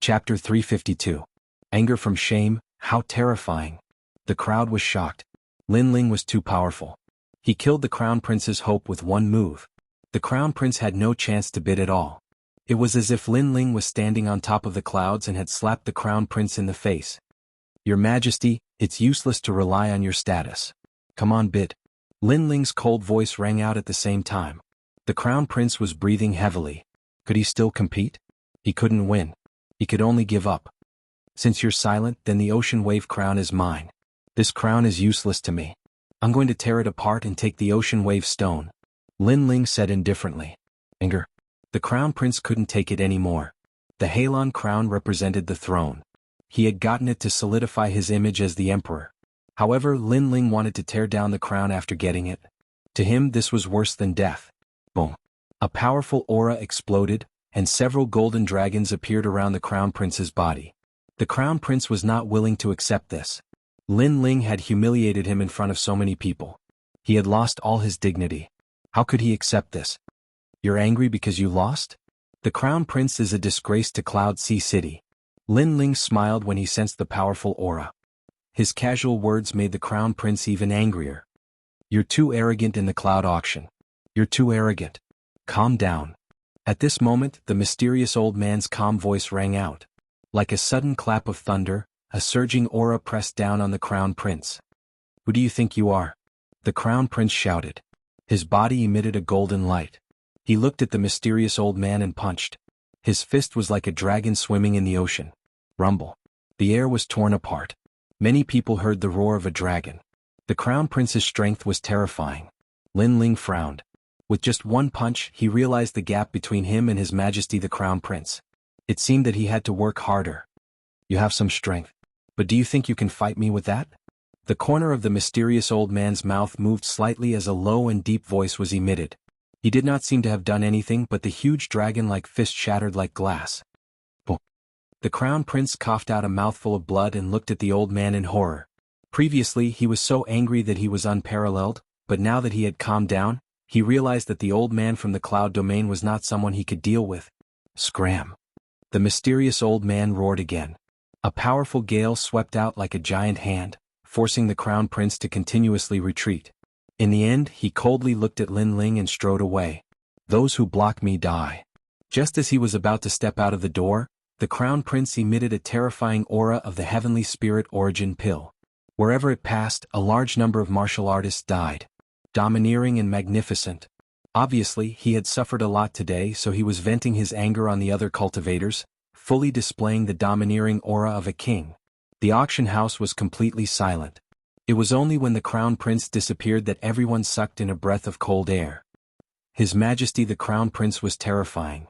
Chapter 352. Anger from shame, how terrifying. The crowd was shocked. Lin Ling was too powerful. He killed the Crown Prince's hope with one move. The Crown Prince had no chance to bid at all. It was as if Lin Ling was standing on top of the clouds and had slapped the Crown Prince in the face. Your Majesty, it's useless to rely on your status. Come on, bid. Lin Ling's cold voice rang out at the same time. The Crown Prince was breathing heavily. Could he still compete? He couldn't win. He could only give up. Since you're silent, then the Ocean Wave crown is mine. This crown is useless to me. I'm going to tear it apart and take the Ocean Wave stone. Lin Ling said indifferently. Anger. The Crown Prince couldn't take it anymore. The Halon crown represented the throne. He had gotten it to solidify his image as the emperor. However, Lin Ling wanted to tear down the crown after getting it. To him, this was worse than death. Boom. A powerful aura exploded, and several golden dragons appeared around the Crown Prince's body. The Crown Prince was not willing to accept this. Lin Ling had humiliated him in front of so many people. He had lost all his dignity. How could he accept this? You're angry because you lost? The Crown Prince is a disgrace to Cloud Sea City. Lin Ling smiled when he sensed the powerful aura. His casual words made the Crown Prince even angrier. You're too arrogant in the cloud auction. You're too arrogant. Calm down. At this moment, the mysterious old man's calm voice rang out. Like a sudden clap of thunder, a surging aura pressed down on the Crown Prince. Who do you think you are? The Crown Prince shouted. His body emitted a golden light. He looked at the mysterious old man and punched. His fist was like a dragon swimming in the ocean. Rumble. The air was torn apart. Many people heard the roar of a dragon. The Crown Prince's strength was terrifying. Lin Ling frowned. With just one punch, he realized the gap between him and His Majesty the Crown Prince. It seemed that he had to work harder. You have some strength. But do you think you can fight me with that? The corner of the mysterious old man's mouth moved slightly as a low and deep voice was emitted. He did not seem to have done anything, but the huge dragon-like fist shattered like glass. Boom. The Crown Prince coughed out a mouthful of blood and looked at the old man in horror. Previously, he was so angry that he was unparalleled, but now that he had calmed down, he realized that the old man from the cloud domain was not someone he could deal with. Scram. The mysterious old man roared again. A powerful gale swept out like a giant hand, forcing the Crown Prince to continuously retreat. In the end, he coldly looked at Lin Ling and strode away. Those who block me die. Just as he was about to step out of the door, the Crown Prince emitted a terrifying aura of the Heavenly Spirit Origin Pill. Wherever it passed, a large number of martial artists died. Domineering and magnificent. Obviously, he had suffered a lot today, so he was venting his anger on the other cultivators, fully displaying the domineering aura of a king. The auction house was completely silent. It was only when the Crown Prince disappeared that everyone sucked in a breath of cold air. His Majesty the Crown Prince was terrifying.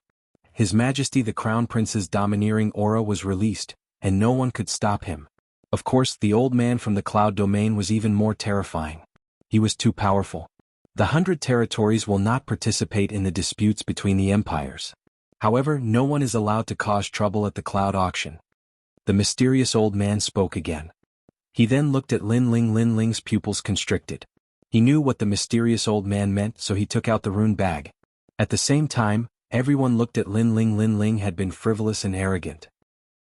His Majesty the Crown Prince's domineering aura was released, and no one could stop him. Of course, the old man from the cloud domain was even more terrifying. He was too powerful. The 100 territories will not participate in the disputes between the empires. However, no one is allowed to cause trouble at the cloud auction. The mysterious old man spoke again. He then looked at Lin Ling. Lin Ling's pupils constricted. He knew what the mysterious old man meant, so he took out the rune bag. At the same time, everyone looked at Lin Ling. Lin Ling had been frivolous and arrogant.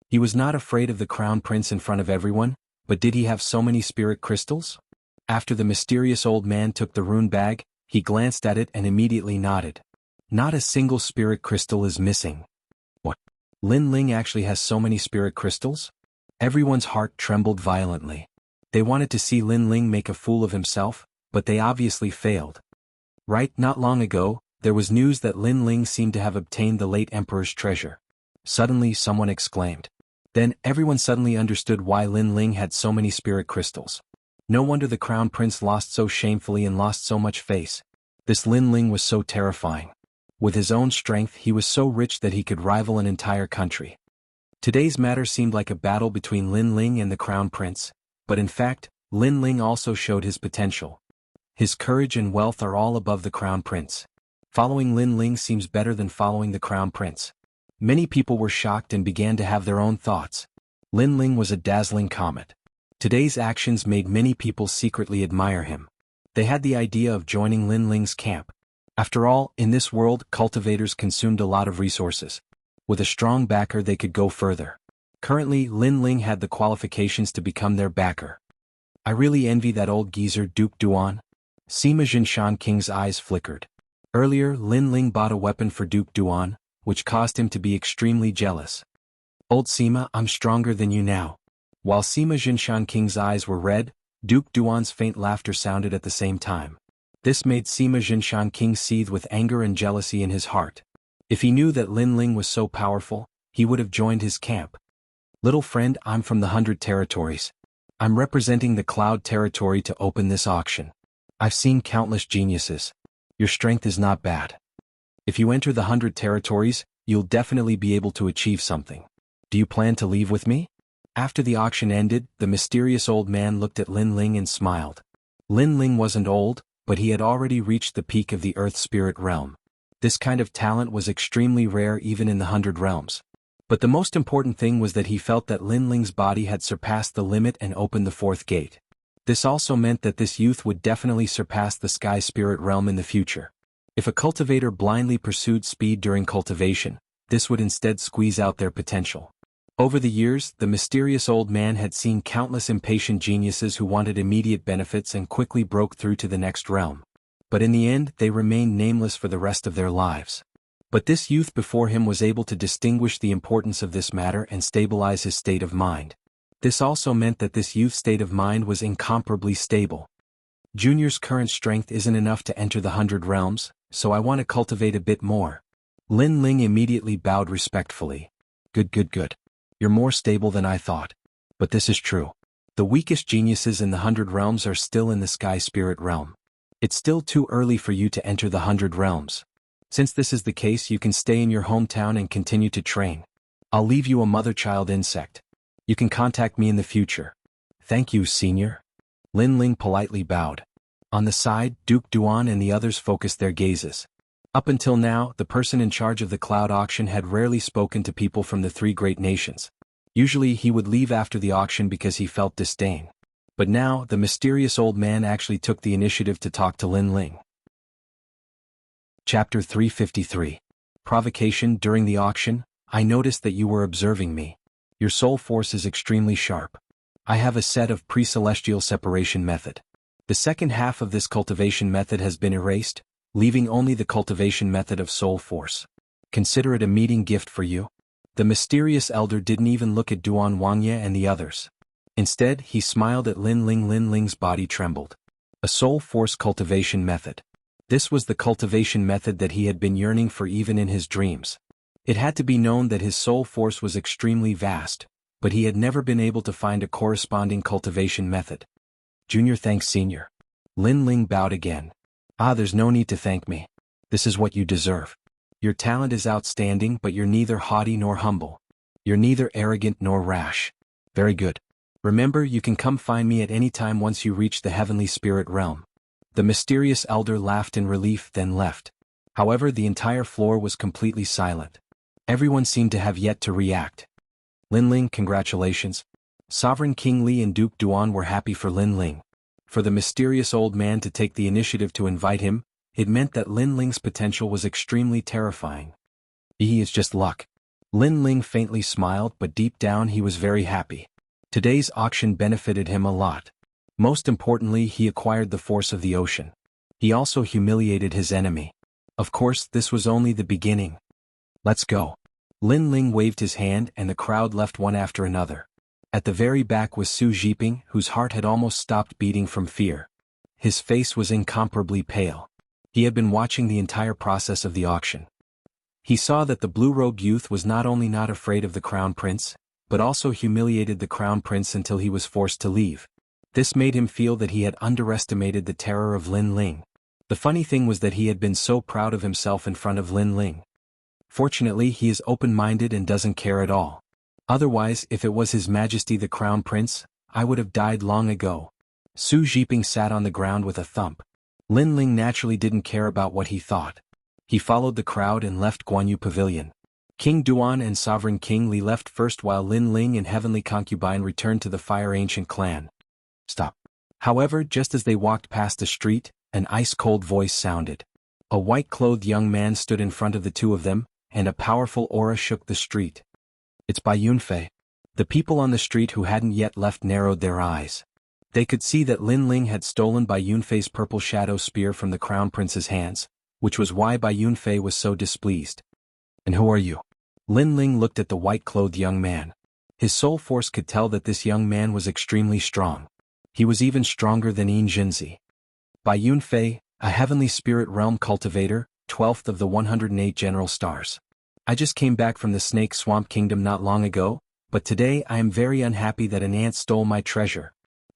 He was not afraid of the Crown Prince in front of everyone, but did he have so many spirit crystals? After the mysterious old man took the rune bag, he glanced at it and immediately nodded. Not a single spirit crystal is missing. What? Lin Ling actually has so many spirit crystals? Everyone's heart trembled violently. They wanted to see Lin Ling make a fool of himself, but they obviously failed. Right, not long ago, there was news that Lin Ling seemed to have obtained the late emperor's treasure. Suddenly someone exclaimed. Then everyone suddenly understood why Lin Ling had so many spirit crystals. No wonder the Crown Prince lost so shamefully and lost so much face. This Lin Ling was so terrifying. With his own strength, he was so rich that he could rival an entire country. Today's matter seemed like a battle between Lin Ling and the Crown Prince, but in fact, Lin Ling also showed his potential. His courage and wealth are all above the Crown Prince. Following Lin Ling seems better than following the Crown Prince. Many people were shocked and began to have their own thoughts. Lin Ling was a dazzling comet. Today's actions made many people secretly admire him. They had the idea of joining Lin Ling's camp. After all, in this world, cultivators consumed a lot of resources. With a strong backer they could go further. Currently, Lin Ling had the qualifications to become their backer. I really envy that old geezer Duke Duan. Sima Jinshan King's eyes flickered. Earlier, Lin Ling bought a weapon for Duke Duan, which caused him to be extremely jealous. Old Sima, I'm stronger than you now. While Sima Jinshan King's eyes were red, Duke Duan's faint laughter sounded at the same time. This made Sima Jinshan King seethe with anger and jealousy in his heart. If he knew that Lin Ling was so powerful, he would have joined his camp. Little friend, I'm from the 100 territories. I'm representing the Cloud territory to open this auction. I've seen countless geniuses. Your strength is not bad. If you enter the 100 territories, you'll definitely be able to achieve something. Do you plan to leave with me? After the auction ended, the mysterious old man looked at Lin Ling and smiled. Lin Ling wasn't old, but he had already reached the peak of the Earth Spirit realm. This kind of talent was extremely rare even in the 100 realms. But the most important thing was that he felt that Lin Ling's body had surpassed the limit and opened the fourth gate. This also meant that this youth would definitely surpass the Sky Spirit realm in the future. If a cultivator blindly pursued speed during cultivation, this would instead squeeze out their potential. Over the years, the mysterious old man had seen countless impatient geniuses who wanted immediate benefits and quickly broke through to the next realm. But in the end, they remained nameless for the rest of their lives. But this youth before him was able to distinguish the importance of this matter and stabilize his state of mind. This also meant that this youth's state of mind was incomparably stable. Junior's current strength isn't enough to enter the 100 realms, so I want to cultivate a bit more. Lin Ling immediately bowed respectfully. Good. You're more stable than I thought. But this is true. The weakest geniuses in the 100 realms are still in the Sky Spirit realm. It's still too early for you to enter the 100 realms. Since this is the case, you can stay in your hometown and continue to train. I'll leave you a mother-child insect. You can contact me in the future. Thank you, senior. Lin Ling politely bowed. On the side, Duke Duan and the others focused their gazes. Up until now, the person in charge of the cloud auction had rarely spoken to people from the three great nations. Usually he would leave after the auction because he felt disdain. But now, the mysterious old man actually took the initiative to talk to Lin Ling. Chapter 353. Provocation. During the auction, I noticed that you were observing me. Your soul force is extremely sharp. I have a set of pre-celestial separation method. The second half of this cultivation method has been erased, leaving only the cultivation method of soul force. Consider it a meeting gift for you. The mysterious elder didn't even look at Duan Wangye and the others. Instead, he smiled at Lin Ling. Lin Ling's body trembled. A soul force cultivation method. This was the cultivation method that he had been yearning for even in his dreams. It had to be known that his soul force was extremely vast, but he had never been able to find a corresponding cultivation method. Junior, thanks senior. Lin Ling bowed again. There's no need to thank me. This is what you deserve. Your talent is outstanding, but you're neither haughty nor humble. You're neither arrogant nor rash. Very good. Remember, you can come find me at any time once you reach the heavenly spirit realm. The mysterious elder laughed in relief, then left. However, the entire floor was completely silent. Everyone seemed to have yet to react. Lin Ling, congratulations. Sovereign King Li and Duke Duan were happy for Lin Ling. For the mysterious old man to take the initiative to invite him, it meant that Lin Ling's potential was extremely terrifying. He is just luck. Lin Ling faintly smiled, but deep down he was very happy. Today's auction benefited him a lot. Most importantly, he acquired the force of the ocean. He also humiliated his enemy. Of course, this was only the beginning. Let's go. Lin Ling waved his hand and the crowd left one after another. At the very back was Su Zhiping, whose heart had almost stopped beating from fear. His face was incomparably pale. He had been watching the entire process of the auction. He saw that the blue-robed youth was not only not afraid of the crown prince, but also humiliated the crown prince until he was forced to leave. This made him feel that he had underestimated the terror of Lin Ling. The funny thing was that he had been so proud of himself in front of Lin Ling. Fortunately, he is open-minded and doesn't care at all. Otherwise, if it was His Majesty the Crown Prince, I would have died long ago. Su Zhiping sat on the ground with a thump. Lin Ling naturally didn't care about what he thought. He followed the crowd and left Guanyu Pavilion. King Duan and Sovereign King Li left first while Lin Ling and Heavenly Concubine returned to the Fire Ancient clan. Stop. However, just as they walked past the street, an ice-cold voice sounded. A white-clothed young man stood in front of the two of them, and a powerful aura shook the street. It's Bai Yunfei. The people on the street who hadn't yet left narrowed their eyes. They could see that Lin Ling had stolen Bai Yunfei's purple shadow spear from the crown prince's hands, which was why Bai Yunfei was so displeased. And who are you? Lin Ling looked at the white-clothed young man. His soul force could tell that this young man was extremely strong. He was even stronger than Yin Jinzi. Bai Yunfei, a heavenly spirit realm cultivator, 12th of the 108 general stars. I just came back from the Snake Swamp Kingdom not long ago, but today I am very unhappy that an ant stole my treasure.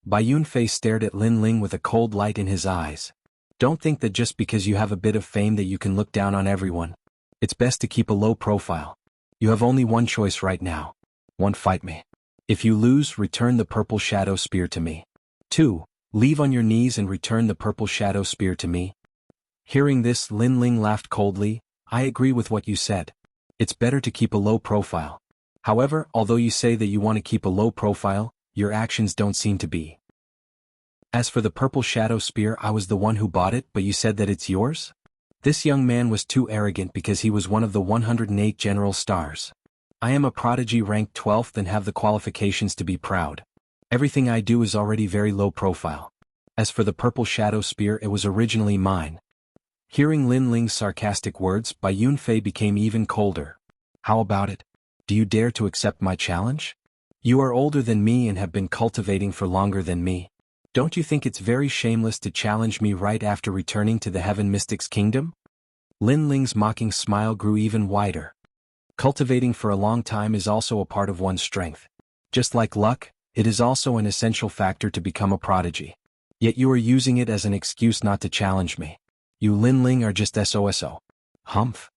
Bai Yunfei stared at Lin Ling with a cold light in his eyes. Don't think that just because you have a bit of fame that you can look down on everyone. It's best to keep a low profile. You have only one choice right now. 1. Fight me. If you lose, return the purple shadow spear to me. 2. Leave on your knees and return the purple shadow spear to me. Hearing this, Lin Ling laughed coldly. I agree with what you said. It's better to keep a low profile. However, although you say that you want to keep a low profile, your actions don't seem to be. As for the purple shadow spear, I was the one who bought it, but you said that it's yours? This young man was too arrogant because he was one of the 108 general stars. I am a prodigy ranked 12th and have the qualifications to be proud. Everything I do is already very low profile. As for the purple shadow spear, it was originally mine. Hearing Lin Ling's sarcastic words, Bai Yunfei became even colder. How about it? Do you dare to accept my challenge? You are older than me and have been cultivating for longer than me. Don't you think it's very shameless to challenge me right after returning to the Heaven Mystic's kingdom? Lin Ling's mocking smile grew even wider. Cultivating for a long time is also a part of one's strength. Just like luck, it is also an essential factor to become a prodigy. Yet you are using it as an excuse not to challenge me. You Lin Ling are just SOSO. Humph.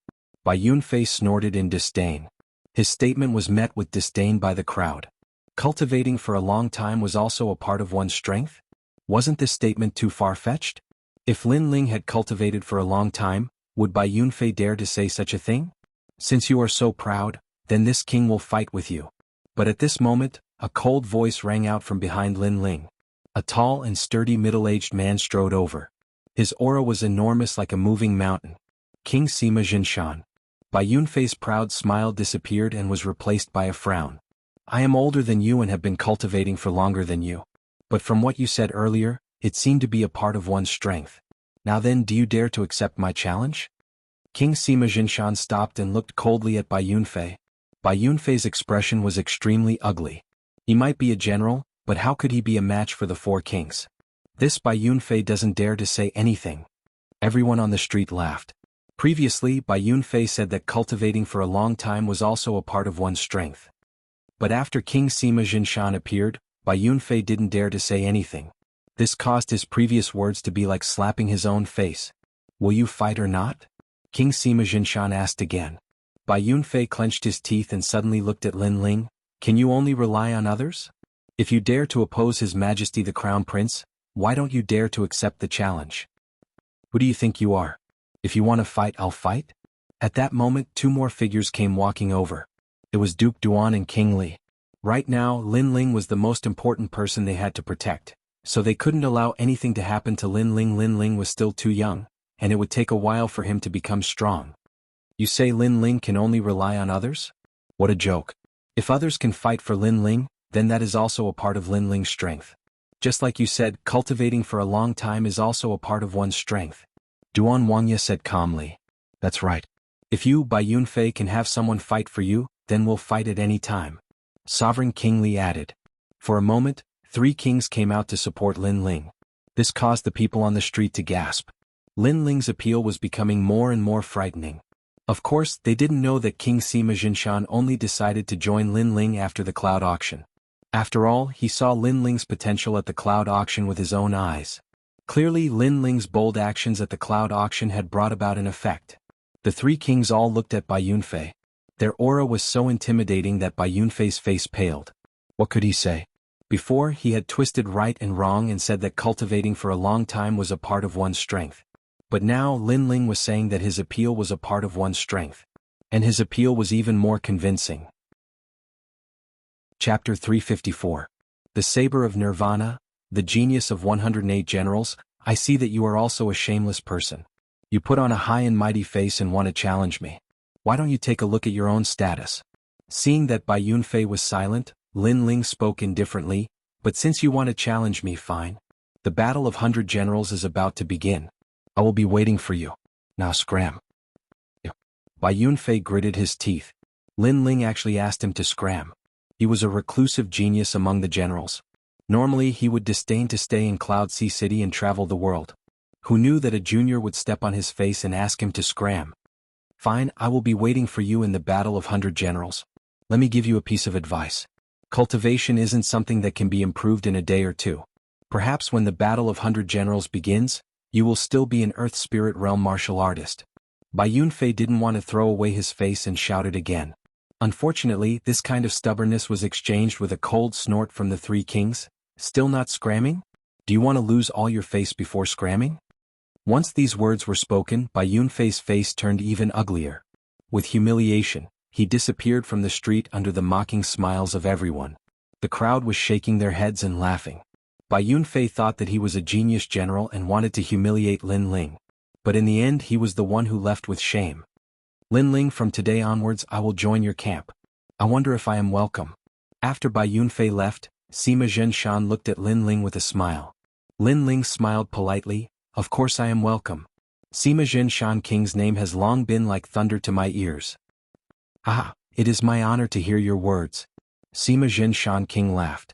Bai Yunfei snorted in disdain. His statement was met with disdain by the crowd. Cultivating for a long time was also a part of one's strength? Wasn't this statement too far-fetched? If Lin Ling had cultivated for a long time, would Bai Yunfei dare to say such a thing? Since you are so proud, then this king will fight with you. But at this moment, a cold voice rang out from behind Lin Ling. A tall and sturdy middle-aged man strode over. His aura was enormous like a moving mountain. King Sima Jinshan. Bai Yunfei's proud smile disappeared and was replaced by a frown. I am older than you and have been cultivating for longer than you. But from what you said earlier, it seemed to be a part of one's strength. Now then, do you dare to accept my challenge? King Sima Jinshan stopped and looked coldly at Bai Yunfei. Bai Yunfei's expression was extremely ugly. He might be a general, but how could he be a match for the 4 kings? This Bai Yunfei doesn't dare to say anything. Everyone on the street laughed. Previously, Bai Yunfei said that cultivating for a long time was also a part of one's strength. But after King Sima Jinshan appeared, Bai Yunfei didn't dare to say anything. This caused his previous words to be like slapping his own face. Will you fight or not? King Sima Jinshan asked again. Bai Yunfei clenched his teeth and suddenly looked at Lin Ling. Can you only rely on others? If you dare to oppose His Majesty the Crown Prince, why don't you dare to accept the challenge? Who do you think you are? If you want to fight, I'll fight? At that moment, 2 more figures came walking over. It was Duke Duan and King Li. Right now, Lin Ling was the most important person they had to protect, so they couldn't allow anything to happen to Lin Ling. Lin Ling was still too young, and it would take a while for him to become strong. You say Lin Ling can only rely on others? What a joke. If others can fight for Lin Ling, then that is also a part of Lin Ling's strength. Just like you said, cultivating for a long time is also a part of one's strength. Duan Wangya said calmly. That's right. If you, Bai Yunfei, can have someone fight for you, then we'll fight at any time. Sovereign King Li added. For a moment, 3 kings came out to support Lin Ling. This caused the people on the street to gasp. Lin Ling's appeal was becoming more and more frightening. Of course, they didn't know that King Sima Jinshan only decided to join Lin Ling after the cloud auction. After all, he saw Lin Ling's potential at the cloud auction with his own eyes. Clearly, Lin Ling's bold actions at the cloud auction had brought about an effect. The 3 kings all looked at Bai Yunfei. Their aura was so intimidating that Bai Yunfei's face paled. What could he say? Before, he had twisted right and wrong and said that cultivating for a long time was a part of one's strength. But now Lin Ling was saying that his appeal was a part of one's strength. And his appeal was even more convincing. Chapter 354. The Saber of Nirvana, the genius of 108 generals. I see that you are also a shameless person. You put on a high and mighty face and want to challenge me. Why don't you take a look at your own status? Seeing that Bai Yunfei was silent, Lin Ling spoke indifferently, but since you want to challenge me, fine. The battle of 100 generals is about to begin. I will be waiting for you. Now scram. Bai Yunfei gritted his teeth. Lin Ling actually asked him to scram. He was a reclusive genius among the generals. Normally he would disdain to stay in Cloud Sea City and travel the world. Who knew that a junior would step on his face and ask him to scram? Fine, I will be waiting for you in the battle of 100 generals. Let me give you a piece of advice. Cultivation isn't something that can be improved in a day or two. Perhaps when the battle of 100 generals begins, you will still be an Earth Spirit Realm martial artist. Bai Yunfei didn't want to throw away his face and shouted again. Unfortunately, this kind of stubbornness was exchanged with a cold snort from the three kings. Still not scramming? Do you want to lose all your face before scramming? Once these words were spoken, Bai Yunfei's face turned even uglier. With humiliation, he disappeared from the street under the mocking smiles of everyone. The crowd was shaking their heads and laughing. Bai Yunfei thought that he was a genius general and wanted to humiliate Lin Ling. But in the end he was the one who left with shame. Lin Ling, from today onwards I will join your camp. I wonder if I am welcome. After Bai Yunfei left, Sima Zhenshan looked at Lin Ling with a smile. Lin Ling smiled politely. Of course I am welcome. Sima Zhenshan King's name has long been like thunder to my ears. Ah, it is my honor to hear your words. Sima Zhenshan King laughed.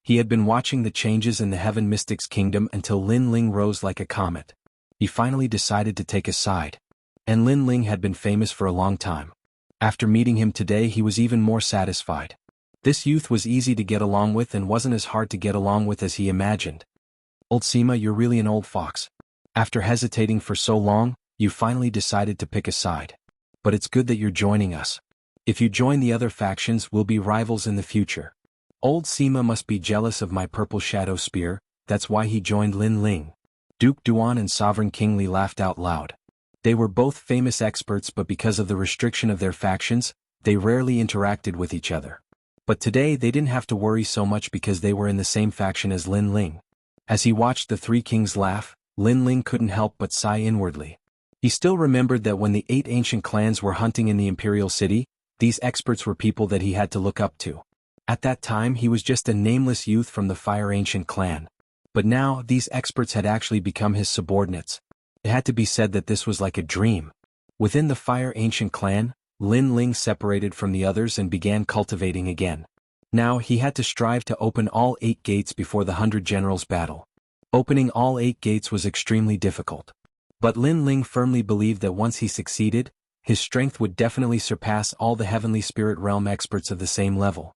He had been watching the changes in the Heaven Mystics Kingdom until Lin Ling rose like a comet. He finally decided to take a side. And Lin Ling had been famous for a long time. After meeting him today he was even more satisfied. This youth was easy to get along with and wasn't as hard to get along with as he imagined. Old Sima, you're really an old fox. After hesitating for so long, you finally decided to pick a side. But it's good that you're joining us. If you join the other factions, we'll be rivals in the future. Old Sima must be jealous of my purple shadow spear, that's why he joined Lin Ling. Duke Duan and Sovereign King Li laughed out loud. They were both famous experts, but because of the restriction of their factions, they rarely interacted with each other. But today they didn't have to worry so much because they were in the same faction as Lin Ling. As he watched the three kings laugh, Lin Ling couldn't help but sigh inwardly. He still remembered that when the 8 ancient clans were hunting in the Imperial City, these experts were people that he had to look up to. At that time he was just a nameless youth from the Fire Ancient clan. But now these experts had actually become his subordinates. It had to be said that this was like a dream. Within the Fire Ancient clan, Lin Ling separated from the others and began cultivating again. Now he had to strive to open all 8 gates before the 100 generals battle. Opening all 8 gates was extremely difficult. But Lin Ling firmly believed that once he succeeded, his strength would definitely surpass all the Heavenly Spirit Realm experts of the same level.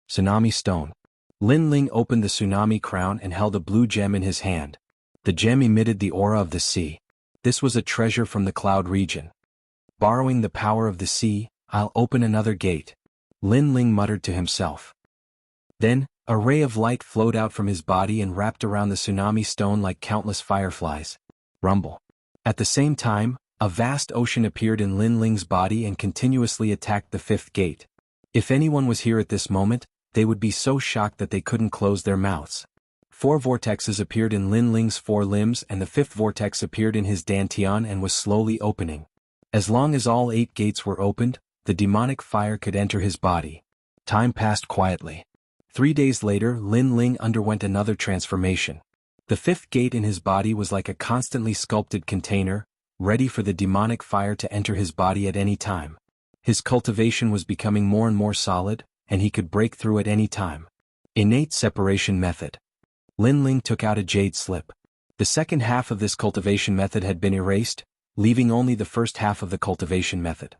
Tsunami Stone. Lin Ling opened the tsunami crown and held a blue gem in his hand. The gem emitted the aura of the sea. This was a treasure from the cloud region. Borrowing the power of the sea, I'll open another gate. Lin Ling muttered to himself. Then, a ray of light flowed out from his body and wrapped around the tsunami stone like countless fireflies. Rumble. At the same time, a vast ocean appeared in Lin Ling's body and continuously attacked the 5th gate. If anyone was here at this moment, they would be so shocked that they couldn't close their mouths. 4 vortexes appeared in Lin Ling's 4 limbs and the 5th vortex appeared in his dantian and was slowly opening. As long as all 8 gates were opened, the demonic fire could enter his body. Time passed quietly. 3 days later, Lin Ling underwent another transformation. The 5th gate in his body was like a constantly sculpted container, ready for the demonic fire to enter his body at any time. His cultivation was becoming more and more solid, and he could break through at any time. Innate separation method. Lin Ling took out a jade slip. The second half of this cultivation method had been erased, leaving only the first half of the cultivation method.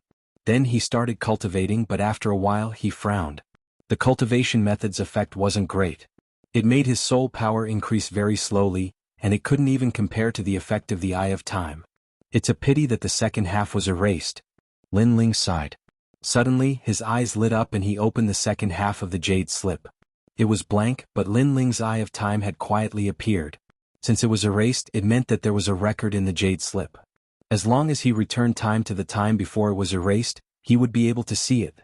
Then he started cultivating, but after a while he frowned. The cultivation method's effect wasn't great. It made his soul power increase very slowly, and it couldn't even compare to the effect of the Eye of Time. It's a pity that the second half was erased. Lin Ling sighed. Suddenly, his eyes lit up and he opened the second half of the jade slip. It was blank, but Lin Ling's Eye of Time had quietly appeared. Since it was erased, it meant that there was a record in the jade slip. As long as he returned time to the time before it was erased, he would be able to see it.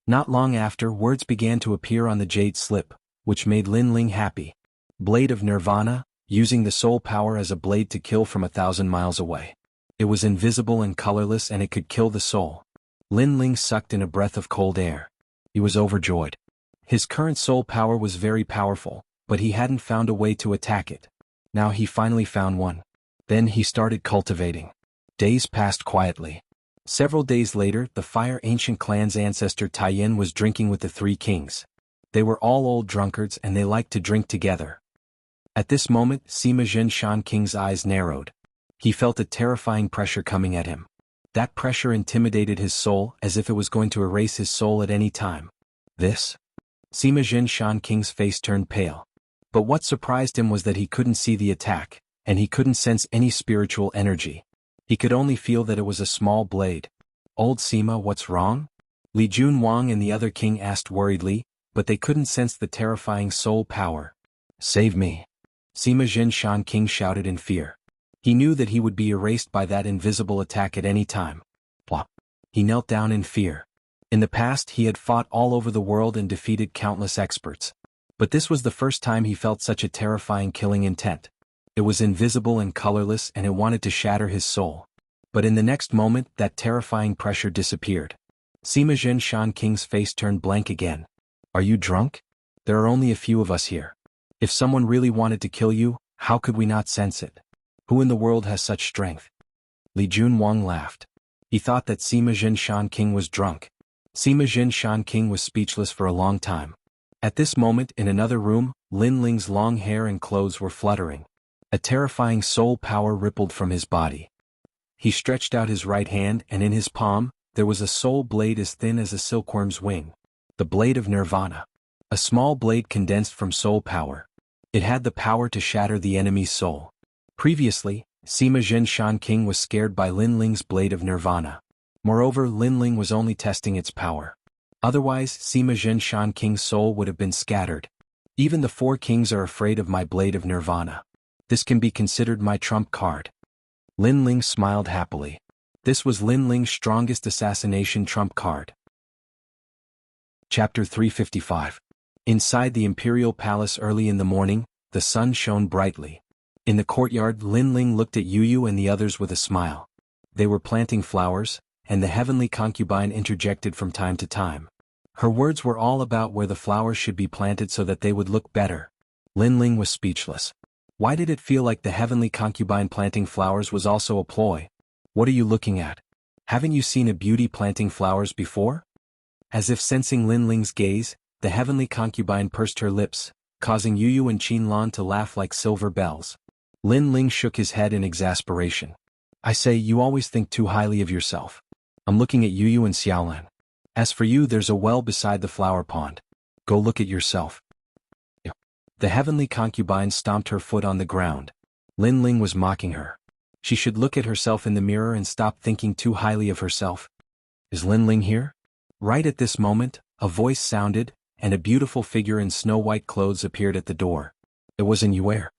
Not long after, words began to appear on the jade slip, which made Lin Ling happy. Blade of Nirvana, using the soul power as a blade to kill from 1,000 miles away. It was invisible and colorless and it could kill the soul. Lin Ling sucked in a breath of cold air. He was overjoyed. His current soul power was very powerful, but he hadn't found a way to attack it. Now he finally found one. Then he started cultivating. Days passed quietly. Several days later, the Fire Ancient Clan's ancestor Taiyin was drinking with the three kings. They were all old drunkards and they liked to drink together. At this moment, Sima Jin Shan King's eyes narrowed. He felt a terrifying pressure coming at him. That pressure intimidated his soul as if it was going to erase his soul at any time. This? Sima Jin Shan King's face turned pale. But what surprised him was that he couldn't see the attack, and he couldn't sense any spiritual energy. He could only feel that it was a small blade. Old Sima, what's wrong? Li Jun Wang and the other king asked worriedly, but they couldn't sense the terrifying soul power. Save me! Sima Jin Shan King shouted in fear. He knew that he would be erased by that invisible attack at any time. Plop. He knelt down in fear. In the past he had fought all over the world and defeated countless experts. But this was the first time he felt such a terrifying killing intent. It was invisible and colorless and it wanted to shatter his soul. But in the next moment that terrifying pressure disappeared. Sima Jin Shan King's face turned blank again. Are you drunk? There are only a few of us here. If someone really wanted to kill you, how could we not sense it? Who in the world has such strength? Li Jun Wang laughed. He thought that Sima Jin Shan King was drunk. Sima Jin Shan King was speechless for a long time. At this moment in another room, Lin Ling's long hair and clothes were fluttering. A terrifying soul power rippled from his body. He stretched out his right hand and in his palm, there was a soul blade as thin as a silkworm's wing. The blade of Nirvana. A small blade condensed from soul power. It had the power to shatter the enemy's soul. Previously, Sima Jin Shan King was scared by Lin Ling's blade of Nirvana. Moreover, Lin Ling was only testing its power. Otherwise, Sima Jin Shan King's soul would have been scattered. Even the four kings are afraid of my blade of Nirvana. This can be considered my trump card. Lin Ling smiled happily. This was Lin Ling's strongest assassination trump card. Chapter 355. Inside the imperial palace early in the morning, the sun shone brightly. In the courtyard, Lin Ling looked at Yu and the others with a smile. They were planting flowers, and the heavenly concubine interjected from time to time. Her words were all about where the flowers should be planted so that they would look better. Lin Ling was speechless. Why did it feel like the heavenly concubine planting flowers was also a ploy? What are you looking at? Haven't you seen a beauty planting flowers before? As if sensing Lin Ling's gaze, the heavenly concubine pursed her lips, causing Yu and Qin Lan to laugh like silver bells. Lin Ling shook his head in exasperation. I say, you always think too highly of yourself. I'm looking at Yu and Xiaolan. As for you, there's a well beside the flower pond. Go look at yourself. The heavenly concubine stomped her foot on the ground. Lin Ling was mocking her. She should look at herself in the mirror and stop thinking too highly of herself. Is Lin Ling here? Right at this moment, a voice sounded, and a beautiful figure in snow-white clothes appeared at the door. It was Yue.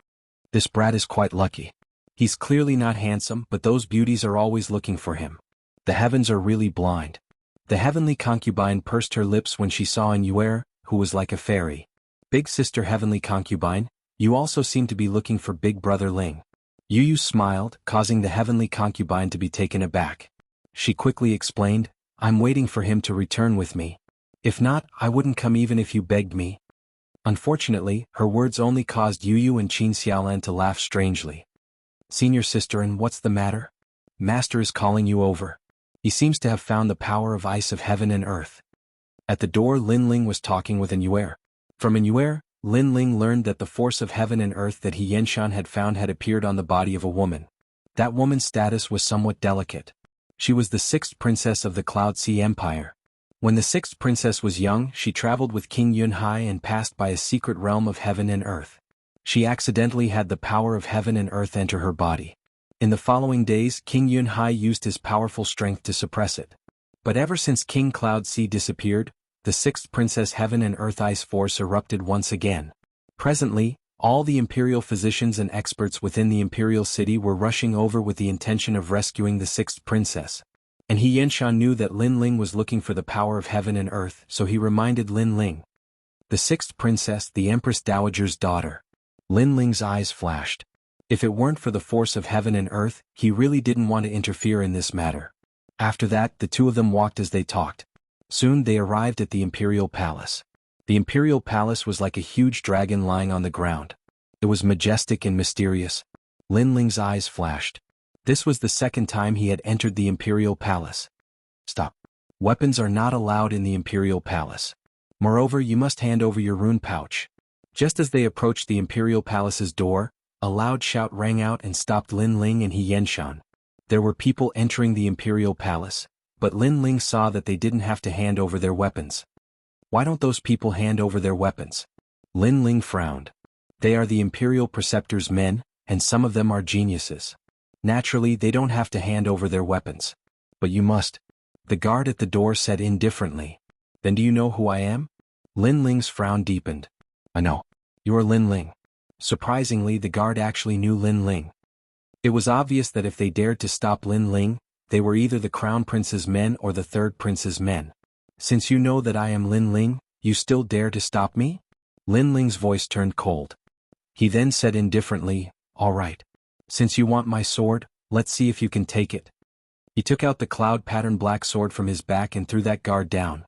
This brat is quite lucky. He's clearly not handsome, but those beauties are always looking for him. The heavens are really blind. The heavenly concubine pursed her lips when she saw Yue, who was like a fairy. Big sister heavenly concubine, you also seem to be looking for big brother Ling. Yu smiled, causing the heavenly concubine to be taken aback. She quickly explained, I'm waiting for him to return with me. If not, I wouldn't come even if you begged me. Unfortunately, her words only caused Yu and Qin Xiaolan to laugh strangely. Senior sister, and what's the matter? Master is calling you over. He seems to have found the power of ice of heaven and earth. At the door, Lin Ling was talking with Yue. From Yue, Lin Ling learned that the force of heaven and earth that He Yenshan had found had appeared on the body of a woman. That woman's status was somewhat delicate. She was the sixth princess of the Cloud Sea Empire. When the sixth princess was young, she traveled with King Yunhai and passed by a secret realm of heaven and earth. She accidentally had the power of heaven and earth enter her body. In the following days, King Yunhai used his powerful strength to suppress it. But ever since King Cloud Sea disappeared, the sixth princess heaven and earth ice force erupted once again. Presently, all the imperial physicians and experts within the imperial city were rushing over with the intention of rescuing the sixth princess. And He Yenshan knew that Lin Ling was looking for the power of heaven and earth, so he reminded Lin Ling. The sixth princess, the Empress Dowager's daughter. Lin Ling's eyes flashed. If it weren't for the force of heaven and earth, he really didn't want to interfere in this matter. After that, the two of them walked as they talked. Soon they arrived at the imperial palace. The imperial palace was like a huge dragon lying on the ground. It was majestic and mysterious. Lin Ling's eyes flashed. This was the second time he had entered the imperial palace. Stop. Weapons are not allowed in the imperial palace. Moreover, you must hand over your rune pouch. Just as they approached the imperial palace's door, a loud shout rang out and stopped Lin Ling and He Yenshan. There were people entering the imperial palace, but Lin Ling saw that they didn't have to hand over their weapons. Why don't those people hand over their weapons? Lin Ling frowned. They are the imperial preceptor's men, and some of them are geniuses. Naturally, they don't have to hand over their weapons. But you must. The guard at the door said indifferently. Then do you know who I am? Lin Ling's frown deepened. I know. You are Lin Ling. Surprisingly, the guard actually knew Lin Ling. It was obvious that if they dared to stop Lin Ling, they were either the Crown Prince's men or the Third Prince's men. Since you know that I am Lin Ling, you still dare to stop me? Lin Ling's voice turned cold. He then said indifferently, all right. Since you want my sword, let's see if you can take it. He took out the cloud-patterned black sword from his back and threw that guard down.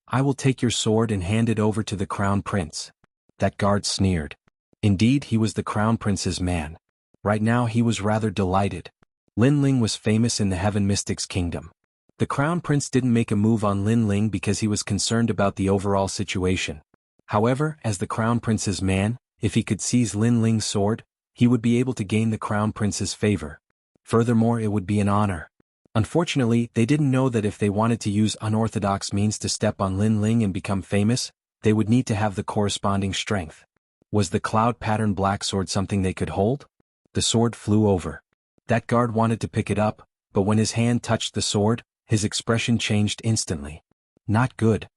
I will take your sword and hand it over to the Crown Prince. That guard sneered. Indeed, he was the Crown Prince's man. Right now he was rather delighted. Lin Ling was famous in the Heaven Mystics Kingdom. The Crown Prince didn't make a move on Lin Ling because he was concerned about the overall situation. However, as the Crown Prince's man, if he could seize Lin Ling's sword, he would be able to gain the Crown Prince's favor. Furthermore, it would be an honor. Unfortunately, they didn't know that if they wanted to use unorthodox means to step on Lin Ling and become famous, they would need to have the corresponding strength. Was the cloud-patterned black sword something they could hold? The sword flew over. That guard wanted to pick it up, but when his hand touched the sword, his expression changed instantly. Not good.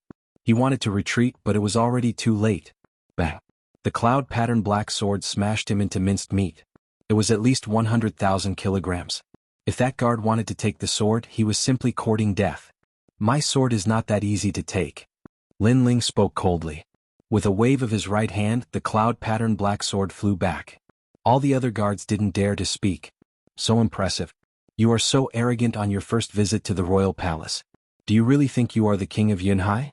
He wanted to retreat, but it was already too late. Bang. The cloud-patterned black sword smashed him into minced meat. It was at least 100,000 kilograms. If that guard wanted to take the sword, he was simply courting death. My sword is not that easy to take. Lin Ling spoke coldly. With a wave of his right hand, the cloud-patterned black sword flew back. All the other guards didn't dare to speak. So impressive. You are so arrogant on your first visit to the royal palace. Do you really think you are the king of Yunhai?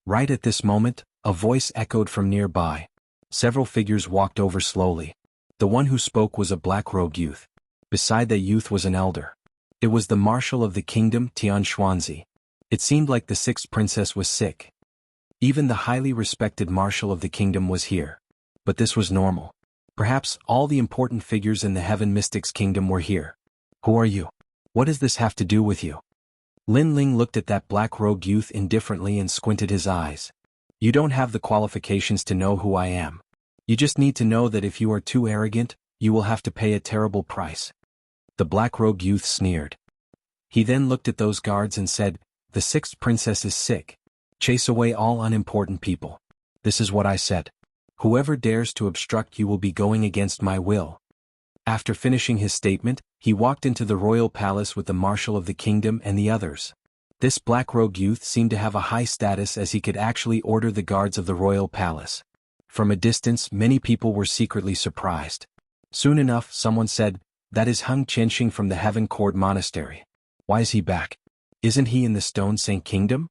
Right at this moment, a voice echoed from nearby. Several figures walked over slowly. The one who spoke was a black-robed youth. Beside that youth was an elder. It was the marshal of the kingdom, Tian Xuanzi. It seemed like the sixth princess was sick. Even the highly respected marshal of the kingdom was here. But this was normal. Perhaps all the important figures in the Heaven Mystics Kingdom were here. Who are you? What does this have to do with you? Lin Ling looked at that black-robed youth indifferently and squinted his eyes. You don't have the qualifications to know who I am. You just need to know that if you are too arrogant, you will have to pay a terrible price. The black-robed youth sneered. He then looked at those guards and said, the sixth princess is sick. Chase away all unimportant people. This is what I said. Whoever dares to obstruct you will be going against my will. After finishing his statement, he walked into the royal palace with the marshal of the kingdom and the others. This black-robed youth seemed to have a high status as he could actually order the guards of the royal palace. From a distance, many people were secretly surprised. Soon enough, someone said, that is Hung Qianxing from the Heaven Court Monastery. Why is he back? Isn't he in the Stone Saint Kingdom?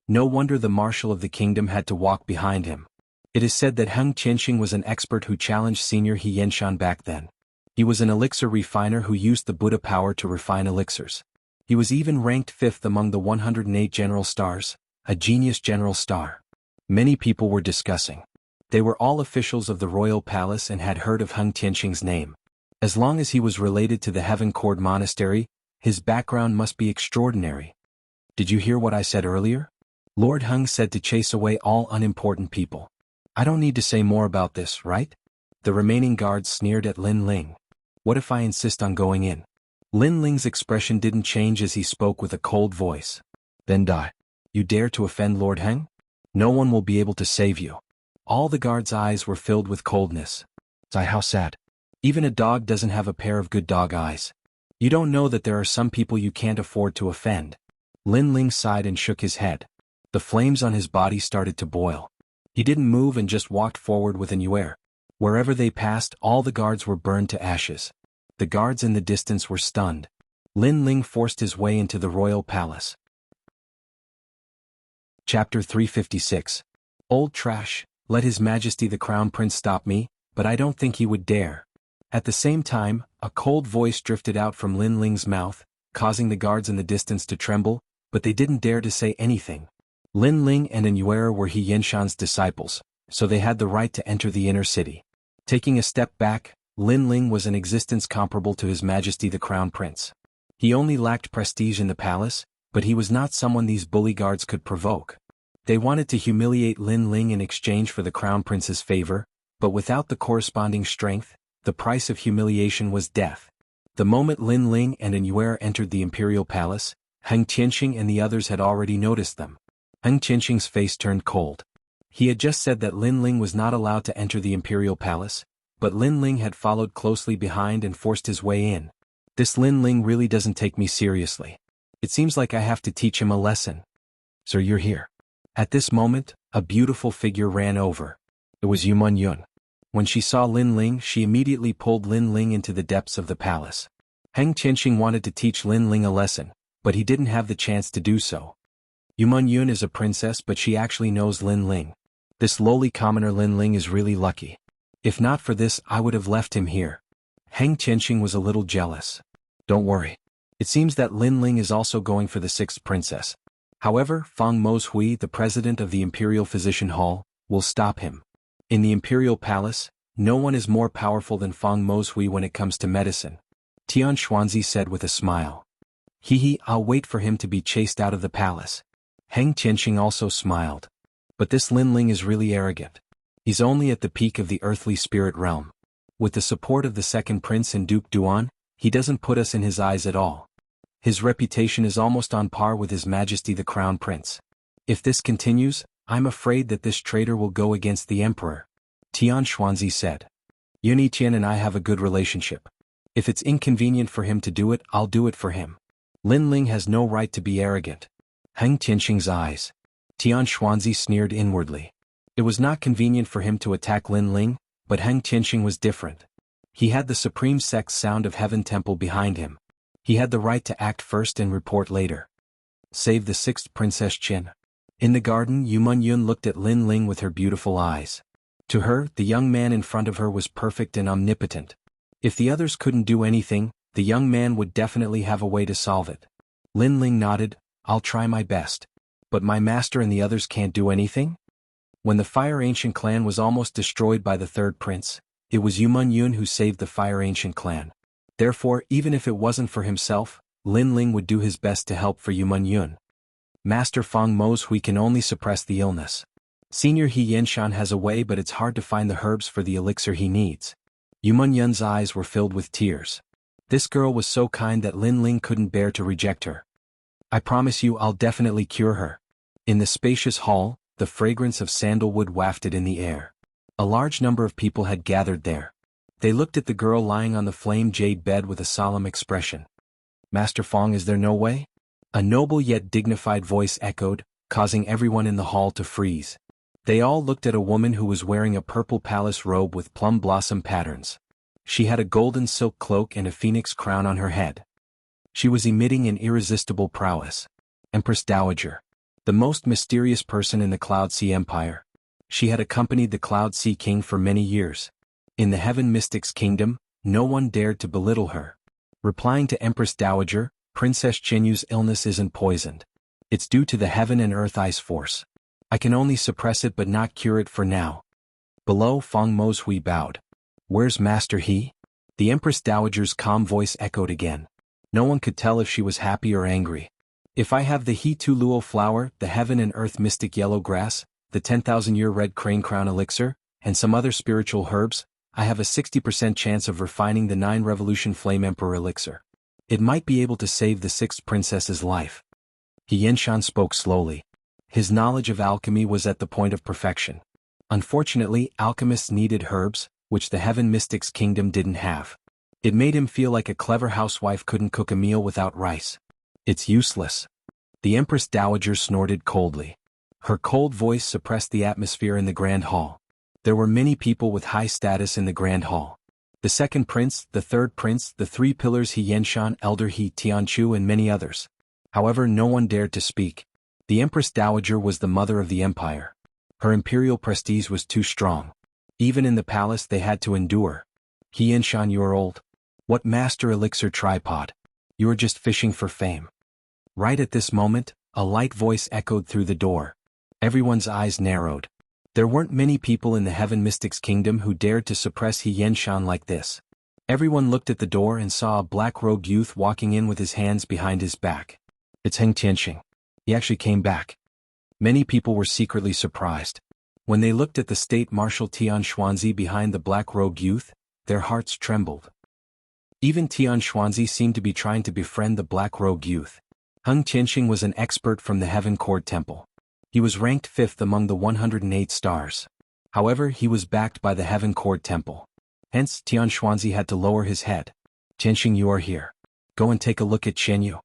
No wonder the marshal of the kingdom had to walk behind him. It is said that Hung Qianxing was an expert who challenged Senior He Yenshan back then. He was an elixir refiner who used the Buddha power to refine elixirs. He was even ranked 5th among the 108 general stars, a genius general star. Many people were discussing. They were all officials of the royal palace and had heard of Hung Qianxing's name. As long as he was related to the Heaven Court Monastery, his background must be extraordinary. Did you hear what I said earlier? Lord Hung said to chase away all unimportant people. I don't need to say more about this, right? The remaining guards sneered at Lin Ling. What if I insist on going in? Lin Ling's expression didn't change as he spoke with a cold voice. Then die. You dare to offend Lord Hung? No one will be able to save you. All the guards' eyes were filled with coldness. How sad. Even a dog doesn't have a pair of good dog eyes. You don't know that there are some people you can't afford to offend. Lin Ling sighed and shook his head. The flames on his body started to boil. He didn't move and just walked forward with an air. Wherever they passed, all the guards were burned to ashes. The guards in the distance were stunned. Lin Ling forced his way into the royal palace. Chapter 356. Old trash, let His Majesty the Crown Prince stop me, but I don't think he would dare. At the same time, a cold voice drifted out from Lin Ling's mouth, causing the guards in the distance to tremble, but they didn't dare to say anything. Lin Ling and Yuera were He Yinshan's disciples, so they had the right to enter the inner city. Taking a step back, Lin Ling was an existence comparable to His Majesty the Crown Prince. He only lacked prestige in the palace, but he was not someone these bully guards could provoke. They wanted to humiliate Lin Ling in exchange for the Crown Prince's favor, but without the corresponding strength, the price of humiliation was death. The moment Lin Ling and Yuera entered the imperial palace, Heng Tianqing and the others had already noticed them. Heng Tianqing's face turned cold. He had just said that Lin Ling was not allowed to enter the imperial palace, but Lin Ling had followed closely behind and forced his way in. This Lin Ling really doesn't take me seriously. It seems like I have to teach him a lesson. Sir, you're here. At this moment, a beautiful figure ran over. It was Yuman Yun. When she saw Lin Ling, she immediately pulled Lin Ling into the depths of the palace. Heng Tianqing wanted to teach Lin Ling a lesson, but he didn't have the chance to do so. Yuman Yun is a princess, but she actually knows Lin Ling. This lowly commoner Lin Ling is really lucky. If not for this, I would have left him here. Heng Tianqing was a little jealous. Don't worry. It seems that Lin Ling is also going for the sixth princess. However, Fang Mozhui, the president of the Imperial Physician Hall, will stop him. In the Imperial Palace, no one is more powerful than Fang Mozhui when it comes to medicine. Tian Xuanzi said with a smile. I'll wait for him to be chased out of the palace. Heng Tianqing also smiled. But this Lin Ling is really arrogant. He's only at the peak of the earthly spirit realm. With the support of the second prince and Duke Duan, he doesn't put us in his eyes at all. His reputation is almost on par with His Majesty the Crown Prince. If this continues, I'm afraid that this traitor will go against the emperor. Tian Xuanzi said. Yun Yiqian and I have a good relationship. If it's inconvenient for him to do it, I'll do it for him. Lin Ling has no right to be arrogant. Heng Tianqing's eyes. Tian Xuanzi sneered inwardly. It was not convenient for him to attack Lin Ling, but Heng Tianqing was different. He had the Supreme Sect's Sound of Heaven temple behind him. He had the right to act first and report later. Save the sixth Princess Qin. In the garden, Yuman Yun looked at Lin Ling with her beautiful eyes. To her, the young man in front of her was perfect and omnipotent. If the others couldn't do anything, the young man would definitely have a way to solve it. Lin Ling nodded. I'll try my best. But my master and the others can't do anything? When the Fire Ancient clan was almost destroyed by the third prince, it was Yuman Yun who saved the Fire Ancient clan. Therefore, even if it wasn't for himself, Lin Ling would do his best to help for Yuman Yun. Master Fang Mozhui can only suppress the illness. Senior He Yinshan has a way, but it's hard to find the herbs for the elixir he needs. Yuman Yun's eyes were filled with tears. This girl was so kind that Lin Ling couldn't bear to reject her. I promise you I'll definitely cure her. In the spacious hall, the fragrance of sandalwood wafted in the air. A large number of people had gathered there. They looked at the girl lying on the flame jade bed with a solemn expression. Master Fang, is there no way? A noble yet dignified voice echoed, causing everyone in the hall to freeze. They all looked at a woman who was wearing a purple palace robe with plum blossom patterns. She had a golden silk cloak and a phoenix crown on her head. She was emitting an irresistible prowess. Empress Dowager. The most mysterious person in the Cloud Sea Empire. She had accompanied the Cloud Sea King for many years. In the Heaven Mystic's kingdom, no one dared to belittle her. Replying to Empress Dowager, Princess Qinyu's illness isn't poisoned. It's due to the Heaven and Earth Ice Force. I can only suppress it but not cure it for now. Below, Fang Mozhui bowed. Where's Master He? The Empress Dowager's calm voice echoed again. No one could tell if she was happy or angry. If I have the He Tu Luo flower, the Heaven and Earth Mystic yellow grass, the 10,000-year red crane crown elixir, and some other spiritual herbs, I have a 60% chance of refining the 9 Revolution Flame Emperor elixir. It might be able to save the 6th princess's life. He Yinshan spoke slowly. His knowledge of alchemy was at the point of perfection. Unfortunately, alchemists needed herbs, which the Heaven Mystic's kingdom didn't have. It made him feel like a clever housewife couldn't cook a meal without rice. It's useless. The Empress Dowager snorted coldly. Her cold voice suppressed the atmosphere in the Grand Hall. There were many people with high status in the Grand Hall. The second prince, the third prince, the three pillars He Yenshan, elder He Tianchu and many others. However, no one dared to speak. The Empress Dowager was the mother of the empire. Her imperial prestige was too strong. Even in the palace they had to endure. He Yenshan, you are old. What master elixir tripod? You are just fishing for fame. Right at this moment, a light voice echoed through the door. Everyone's eyes narrowed. There weren't many people in the Heaven Mystics Kingdom who dared to suppress He Yenshan like this. Everyone looked at the door and saw a black-robed youth walking in with his hands behind his back. It's Heng Tianxing. He actually came back. Many people were secretly surprised. When they looked at the state marshal Tian Xuanzi behind the black-robed youth, their hearts trembled. Even Tian Xuanzi seemed to be trying to befriend the black-robed youth. Heng Tianxing was an expert from the Heaven Court Temple. He was ranked 5th among the 108 stars. However, he was backed by the Heaven Court Temple. Hence, Tian Xuanzi had to lower his head. Tianxing, you are here. Go and take a look at Qianyu.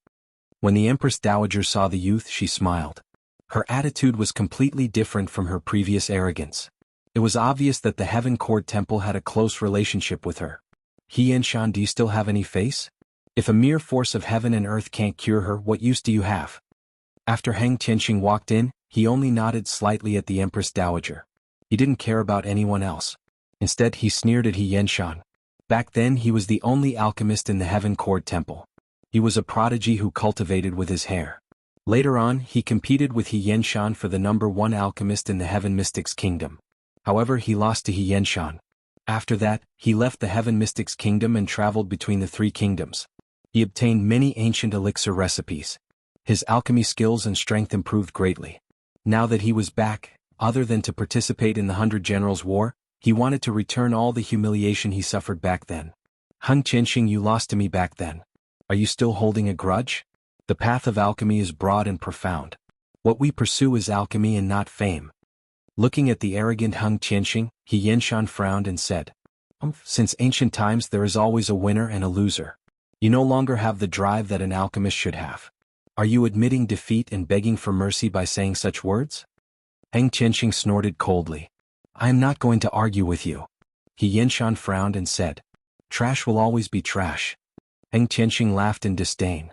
When the Empress Dowager saw the youth, she smiled. Her attitude was completely different from her previous arrogance. It was obvious that the Heaven Court Temple had a close relationship with her. He Yenshan, do you still have any face? If a mere force of heaven and earth can't cure her, what use do you have? After Heng Tianxing walked in, he only nodded slightly at the Empress Dowager. He didn't care about anyone else. Instead, he sneered at He Yenshan. Back then, he was the only alchemist in the Heaven Court Temple. He was a prodigy who cultivated with his hair. Later on, he competed with He Yenshan for the #1 alchemist in the Heaven Mystics Kingdom. However, he lost to He Yenshan. After that, he left the Heaven Mystics Kingdom and traveled between the 3 kingdoms. He obtained many ancient elixir recipes. His alchemy skills and strength improved greatly. Now that he was back, other than to participate in the 100 Generals' War, he wanted to return all the humiliation he suffered back then. Heng Tianxing, you lost to me back then. Are you still holding a grudge? The path of alchemy is broad and profound. What we pursue is alchemy and not fame. Looking at the arrogant Heng Tianxing, He Yenshan frowned and said, Since ancient times there is always a winner and a loser. You no longer have the drive that an alchemist should have. Are you admitting defeat and begging for mercy by saying such words? Heng Tianxing snorted coldly. I am not going to argue with you. He Yenshan frowned and said, Trash will always be trash. Heng Tianxing laughed in disdain.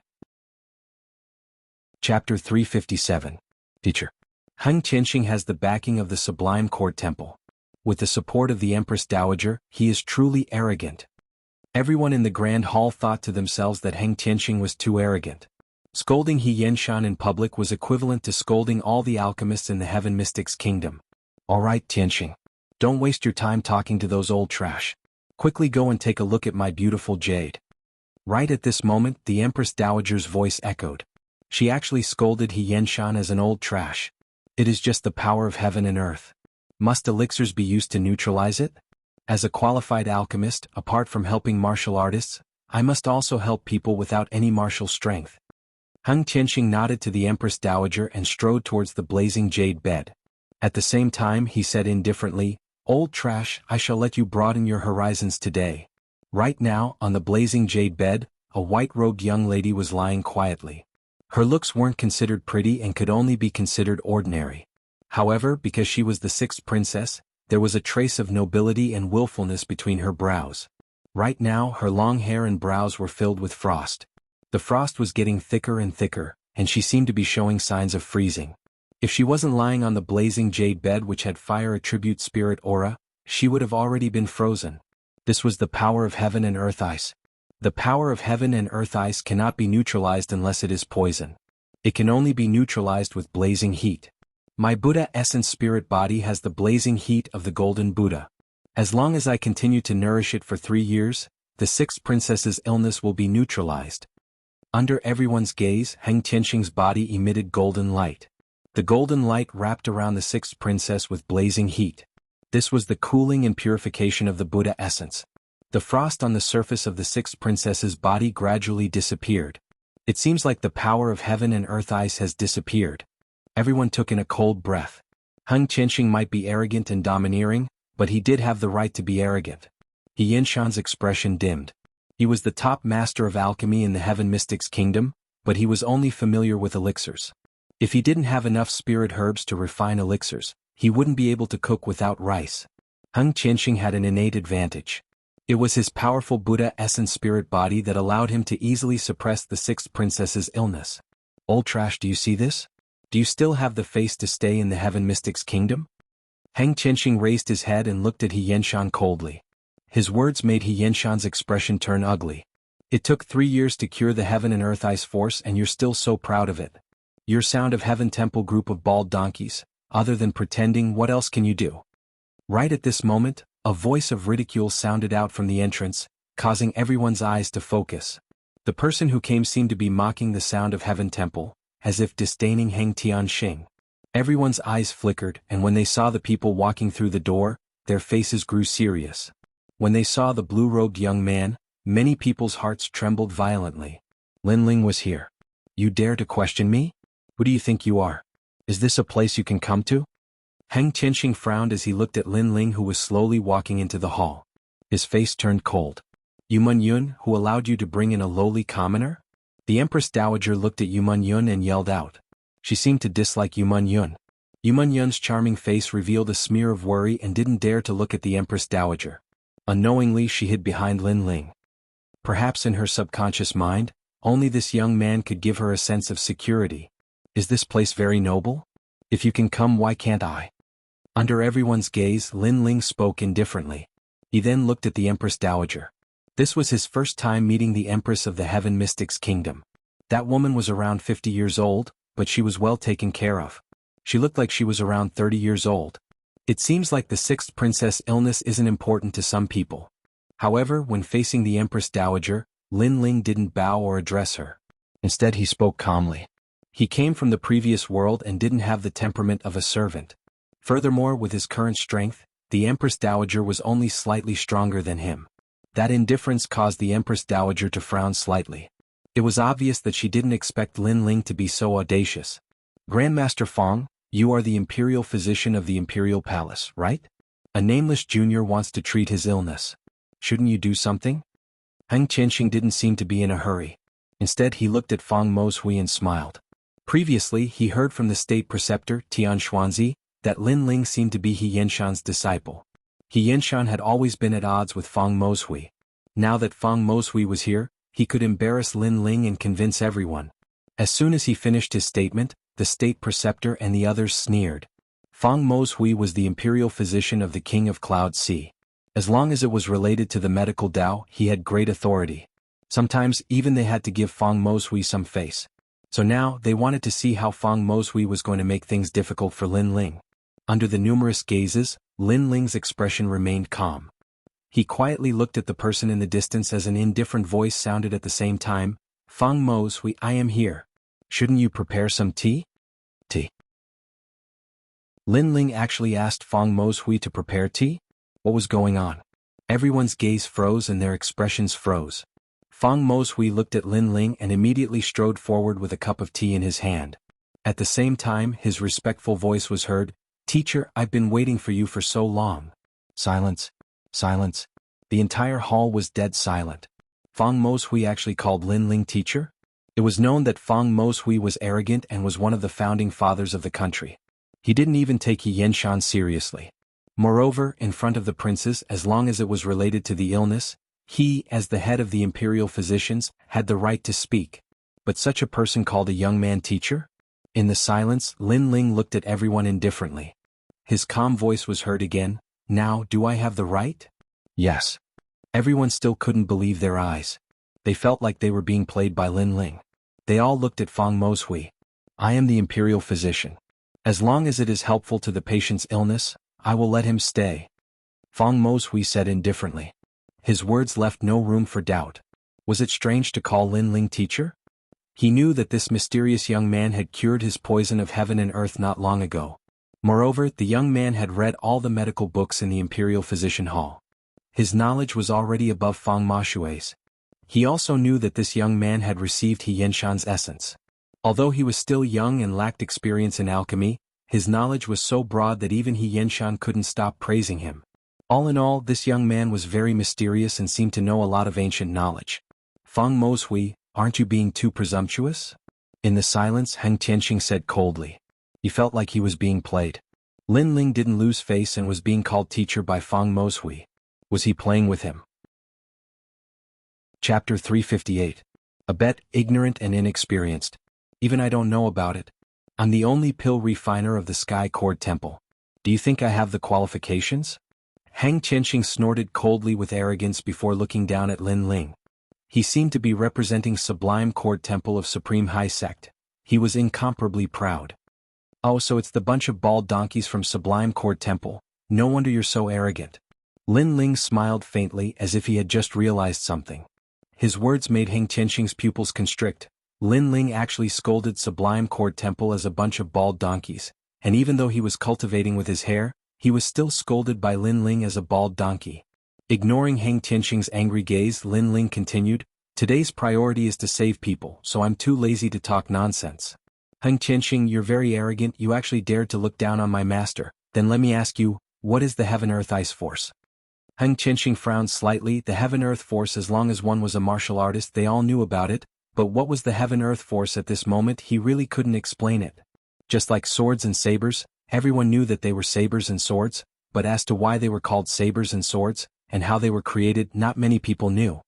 Chapter 357. Teacher. Heng Tianxing has the backing of the Sublime Court Temple. With the support of the Empress Dowager, he is truly arrogant. Everyone in the Grand Hall thought to themselves that Heng Tianxing was too arrogant. Scolding He Yenshan in public was equivalent to scolding all the alchemists in the Heaven Mystics Kingdom. All right, Tianxing. Don't waste your time talking to those old trash. Quickly go and take a look at my beautiful jade. Right at this moment, the Empress Dowager's voice echoed. She actually scolded He Yenshan as an old trash. It is just the power of heaven and earth. Must elixirs be used to neutralize it? As a qualified alchemist, apart from helping martial artists, I must also help people without any martial strength. Heng Tianxing nodded to the Empress Dowager and strode towards the blazing jade bed. At the same time, he said indifferently, Old trash, I shall let you broaden your horizons today. Right now, on the blazing jade bed, a white-robed young lady was lying quietly. Her looks weren't considered pretty and could only be considered ordinary. However, because she was the 6th princess, there was a trace of nobility and willfulness between her brows. Right now, her long hair and brows were filled with frost. The frost was getting thicker and thicker, and she seemed to be showing signs of freezing. If she wasn't lying on the blazing jade bed which had fire attribute spirit aura, she would have already been frozen. This was the power of heaven and earth ice. The power of heaven and earth ice cannot be neutralized unless it is poison. It can only be neutralized with blazing heat. My Buddha essence spirit body has the blazing heat of the golden Buddha. As long as I continue to nourish it for 3 years, the 6th princess's illness will be neutralized. Under everyone's gaze, Heng Tianxing's body emitted golden light. The golden light wrapped around the 6th princess with blazing heat. This was the cooling and purification of the Buddha essence. The frost on the surface of the 6th princess's body gradually disappeared. It seems like the power of heaven and earth ice has disappeared. Everyone took in a cold breath. Heng Tianxing might be arrogant and domineering, but he did have the right to be arrogant. He Yenshan's expression dimmed. He was the top master of alchemy in the Heaven Mystics Kingdom, but he was only familiar with elixirs. If he didn't have enough spirit herbs to refine elixirs, he wouldn't be able to cook without rice. Heng Tianxing had an innate advantage. It was his powerful Buddha essence spirit body that allowed him to easily suppress the sixth princess's illness. Old trash, do you see this? Do you still have the face to stay in the Heaven Mystic's kingdom? Heng Qianxing raised his head and looked at He Yenshan coldly. His words made He Yenshan's expression turn ugly. It took 3 years to cure the Heaven and Earth Ice Force and you're still so proud of it. Your Sound of Heaven Temple group of bald donkeys, other than pretending, what else can you do? Right at this moment, a voice of ridicule sounded out from the entrance, causing everyone's eyes to focus. The person who came seemed to be mocking the Sound of Heaven Temple, as if disdaining Heng Tianxing. Everyone's eyes flickered, and when they saw the people walking through the door, their faces grew serious. When they saw the blue-robed young man, many people's hearts trembled violently. Linling was here. You dare to question me? Who do you think you are? Is this a place you can come to? Heng Qianxing frowned as he looked at Linling, who was slowly walking into the hall. His face turned cold. Yu Yun, who allowed you to bring in a lowly commoner? The Empress Dowager looked at Yu Yun and yelled out. She seemed to dislike Yu Yun. Yu Yun's charming face revealed a smear of worry and didn't dare to look at the Empress Dowager. Unknowingly she hid behind Linling. Perhaps in her subconscious mind, only this young man could give her a sense of security. Is this place very noble? If you can come, why can't I? Under everyone's gaze, Linling spoke indifferently. He then looked at the Empress Dowager. This was his first time meeting the Empress of the Heaven Mystics Kingdom. That woman was around 50 years old, but she was well taken care of. She looked like she was around 30 years old. It seems like the sixth princess illness isn't important to some people. However, when facing the Empress Dowager, Linling didn't bow or address her. Instead he spoke calmly. He came from the previous world and didn't have the temperament of a servant. Furthermore, with his current strength, the Empress Dowager was only slightly stronger than him. That indifference caused the Empress Dowager to frown slightly. It was obvious that she didn't expect Linling to be so audacious. Grandmaster Fong, you are the imperial physician of the Imperial Palace, right? A nameless junior wants to treat his illness. Shouldn't you do something? Heng Qianxing didn't seem to be in a hurry. Instead he looked at Fong Mohui and smiled. Previously he heard from the state preceptor, Tian Xuanzi, that Linling seemed to be He Yenshan's disciple. He Yenshan had always been at odds with Fong Mohui. Now that Fong Mohui was here, he could embarrass Linling and convince everyone. As soon as he finished his statement, the state preceptor and the others sneered. Fong Mohui was the imperial physician of the King of Cloud Sea. As long as it was related to the medical Tao, he had great authority. Sometimes even they had to give Fong Mohui some face. So now they wanted to see how Fong Mohui was going to make things difficult for Linling. Under the numerous gazes, Linling's expression remained calm. He quietly looked at the person in the distance as an indifferent voice sounded at the same time, Fong Mohui, I am here. Shouldn't you prepare some tea? Tea. Linling actually asked Fong Mohui to prepare tea? What was going on? Everyone's gaze froze and their expressions froze. Fong Mohui looked at Linling and immediately strode forward with a cup of tea in his hand. At the same time, his respectful voice was heard, Teacher, I've been waiting for you for so long. Silence. Silence. The entire hall was dead silent. Fong Mohui actually called Linling teacher? It was known that Fong Mohui was arrogant and was one of the founding fathers of the country. He didn't even take He Yenshan seriously. Moreover, in front of the princes, as long as it was related to the illness, he, as the head of the imperial physicians, had the right to speak. But such a person called a young man teacher? In the silence, Linling looked at everyone indifferently. His calm voice was heard again, Now, do I have the right? Yes. Everyone still couldn't believe their eyes. They felt like they were being played by Linling. They all looked at Fong Mohui. I am the imperial physician. As long as it is helpful to the patient's illness, I will let him stay. Fong Mohui said indifferently. His words left no room for doubt. Was it strange to call Linling teacher? He knew that this mysterious young man had cured his poison of heaven and earth not long ago. Moreover, the young man had read all the medical books in the Imperial Physician Hall. His knowledge was already above Fong Moshui's. He also knew that this young man had received He Yenshan's essence. Although he was still young and lacked experience in alchemy, his knowledge was so broad that even He Yenshan couldn't stop praising him. All in all, this young man was very mysterious and seemed to know a lot of ancient knowledge. Fong Mohui, aren't you being too presumptuous? In the silence, Heng Qianxing said coldly. He felt like he was being played. Linling didn't lose face and was being called teacher by Fong Mohui. Was he playing with him? Chapter 358. A bet, ignorant and inexperienced. Even I don't know about it. I'm the only pill refiner of the Sky Court Temple. Do you think I have the qualifications? Hang Qianxing snorted coldly with arrogance before looking down at Lin Ling. He seemed to be representing Sublime Court Temple of Supreme High Sect. He was incomparably proud. Oh, so it's the bunch of bald donkeys from Sublime Court Temple. No wonder you're so arrogant. Lin Ling smiled faintly as if he had just realized something. His words made Hang Qianxing's pupils constrict. Lin Ling actually scolded Sublime Court Temple as a bunch of bald donkeys, and even though he was cultivating with his hair, he was still scolded by Lin Ling as a bald donkey. Ignoring Hang Qianxing's angry gaze, Lin Ling continued, "Today's priority is to save people, so I'm too lazy to talk nonsense." "Hang Qianxing, you're very arrogant. You actually dared to look down on my master. Then let me ask you, what is the Heaven-Earth-Ice Force?" Hang Qianxing frowned slightly. The Heaven-Earth Force, as long as one was a martial artist, they all knew about it, but what was the Heaven-Earth Force at this moment? He really couldn't explain it. Just like swords and sabers, everyone knew that they were sabers and swords, but as to why they were called sabers and swords, and how they were created, not many people knew.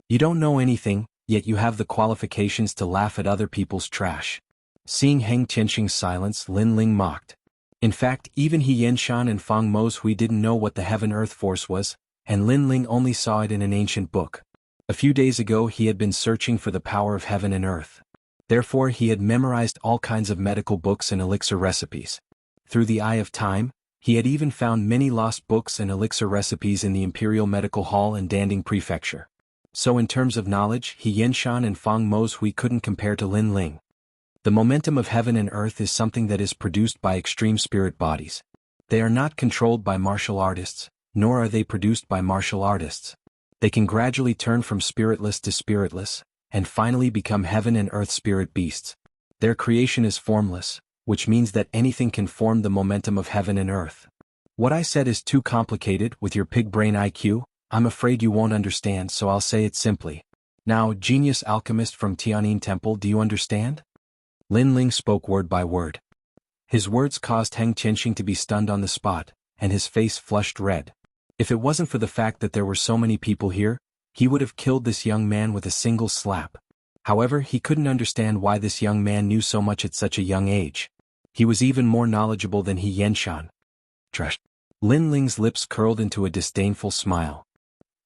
You don't know anything, yet you have the qualifications to laugh at other people's trash. Seeing Hang Qianxing's silence, Lin Ling mocked. In fact, even He Yenshan and Feng Mohui didn't know what the Heaven-Earth Force was, and Lin Ling only saw it in an ancient book. A few days ago he had been searching for the power of heaven and earth. Therefore he had memorized all kinds of medical books and elixir recipes. Through the eye of time, he had even found many lost books and elixir recipes in the Imperial Medical Hall in Danding Prefecture. So in terms of knowledge, He Yenshan and Feng Mohui couldn't compare to Lin Ling. The momentum of heaven and earth is something that is produced by extreme spirit bodies. They are not controlled by martial artists, nor are they produced by martial artists. They can gradually turn from spiritless to spiritless, and finally become heaven and earth spirit beasts. Their creation is formless, which means that anything can form the momentum of heaven and earth. What I said is too complicated. With your pig brain IQ, I'm afraid you won't understand, so I'll say it simply. Now, genius alchemist from Tianyin Temple, do you understand? Lin Ling spoke word by word. His words caused Hang Qianxing to be stunned on the spot, and his face flushed red. If it wasn't for the fact that there were so many people here, he would have killed this young man with a single slap. However, he couldn't understand why this young man knew so much at such a young age. He was even more knowledgeable than He Yenshan. Trash. Lin Ling's lips curled into a disdainful smile.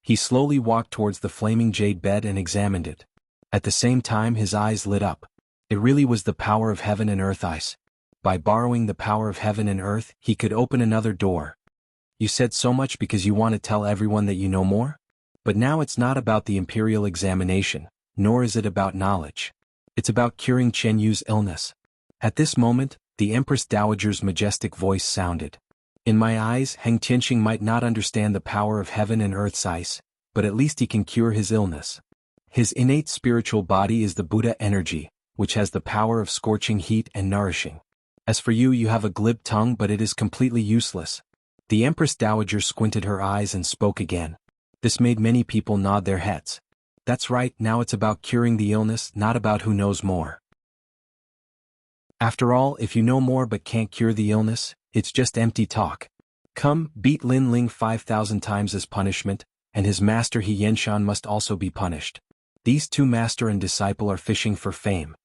He slowly walked towards the flaming jade bed and examined it. At the same time his eyes lit up. It really was the power of heaven and earth ice. By borrowing the power of heaven and earth, he could open another door. You said so much because you want to tell everyone that you know more? But now it's not about the imperial examination, nor is it about knowledge. It's about curing Chen Yu's illness. At this moment, the Empress Dowager's majestic voice sounded. In my eyes, Hang Qianxing might not understand the power of heaven and earth's ice, but at least he can cure his illness. His innate spiritual body is the Buddha energy, which has the power of scorching heat and nourishing. As for you, you have a glib tongue, but it is completely useless. The Empress Dowager squinted her eyes and spoke again. This made many people nod their heads. That's right, now it's about curing the illness, not about who knows more. After all, if you know more but can't cure the illness, it's just empty talk. Come, beat Lin Ling 5,000 times as punishment, and his master He Yenshan must also be punished. These two master and disciple are fishing for fame.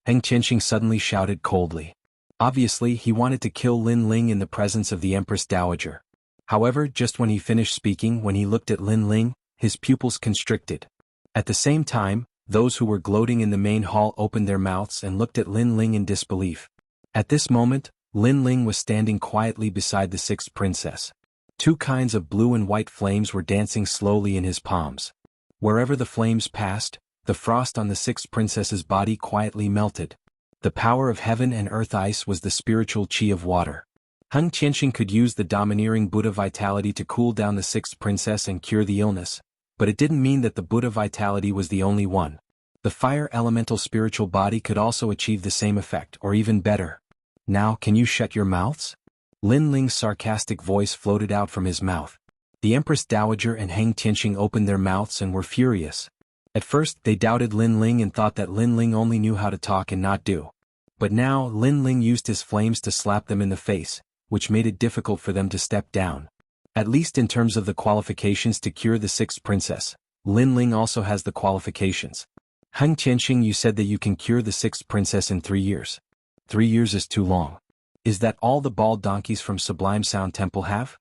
Hang Qianxing suddenly shouted coldly. Obviously, he wanted to kill Lin Ling in the presence of the Empress Dowager. However, just when he finished speaking, when he looked at Lin Ling, his pupils constricted. At the same time, those who were gloating in the main hall opened their mouths and looked at Lin Ling in disbelief. At this moment, Lin Ling was standing quietly beside the sixth princess. Two kinds of blue and white flames were dancing slowly in his palms. Wherever the flames passed, the frost on the sixth princess's body quietly melted. The power of heaven and earth ice was the spiritual qi of water. Hang Qianxing could use the domineering Buddha vitality to cool down the sixth princess and cure the illness, but it didn't mean that the Buddha vitality was the only one. The fire elemental spiritual body could also achieve the same effect, or even better. Now, can you shut your mouths? Lin Ling's sarcastic voice floated out from his mouth. The Empress Dowager and Hang Qianxing opened their mouths and were furious. At first, they doubted Lin Ling and thought that Lin Ling only knew how to talk and not do. But now, Lin Ling used his flames to slap them in the face, which made it difficult for them to step down. At least in terms of the qualifications to cure the sixth princess, Lin Ling also has the qualifications. Heng Qianxing, you said that you can cure the sixth princess in 3 years. 3 years is too long. Is that all the bald donkeys from Sublime Sound Temple have?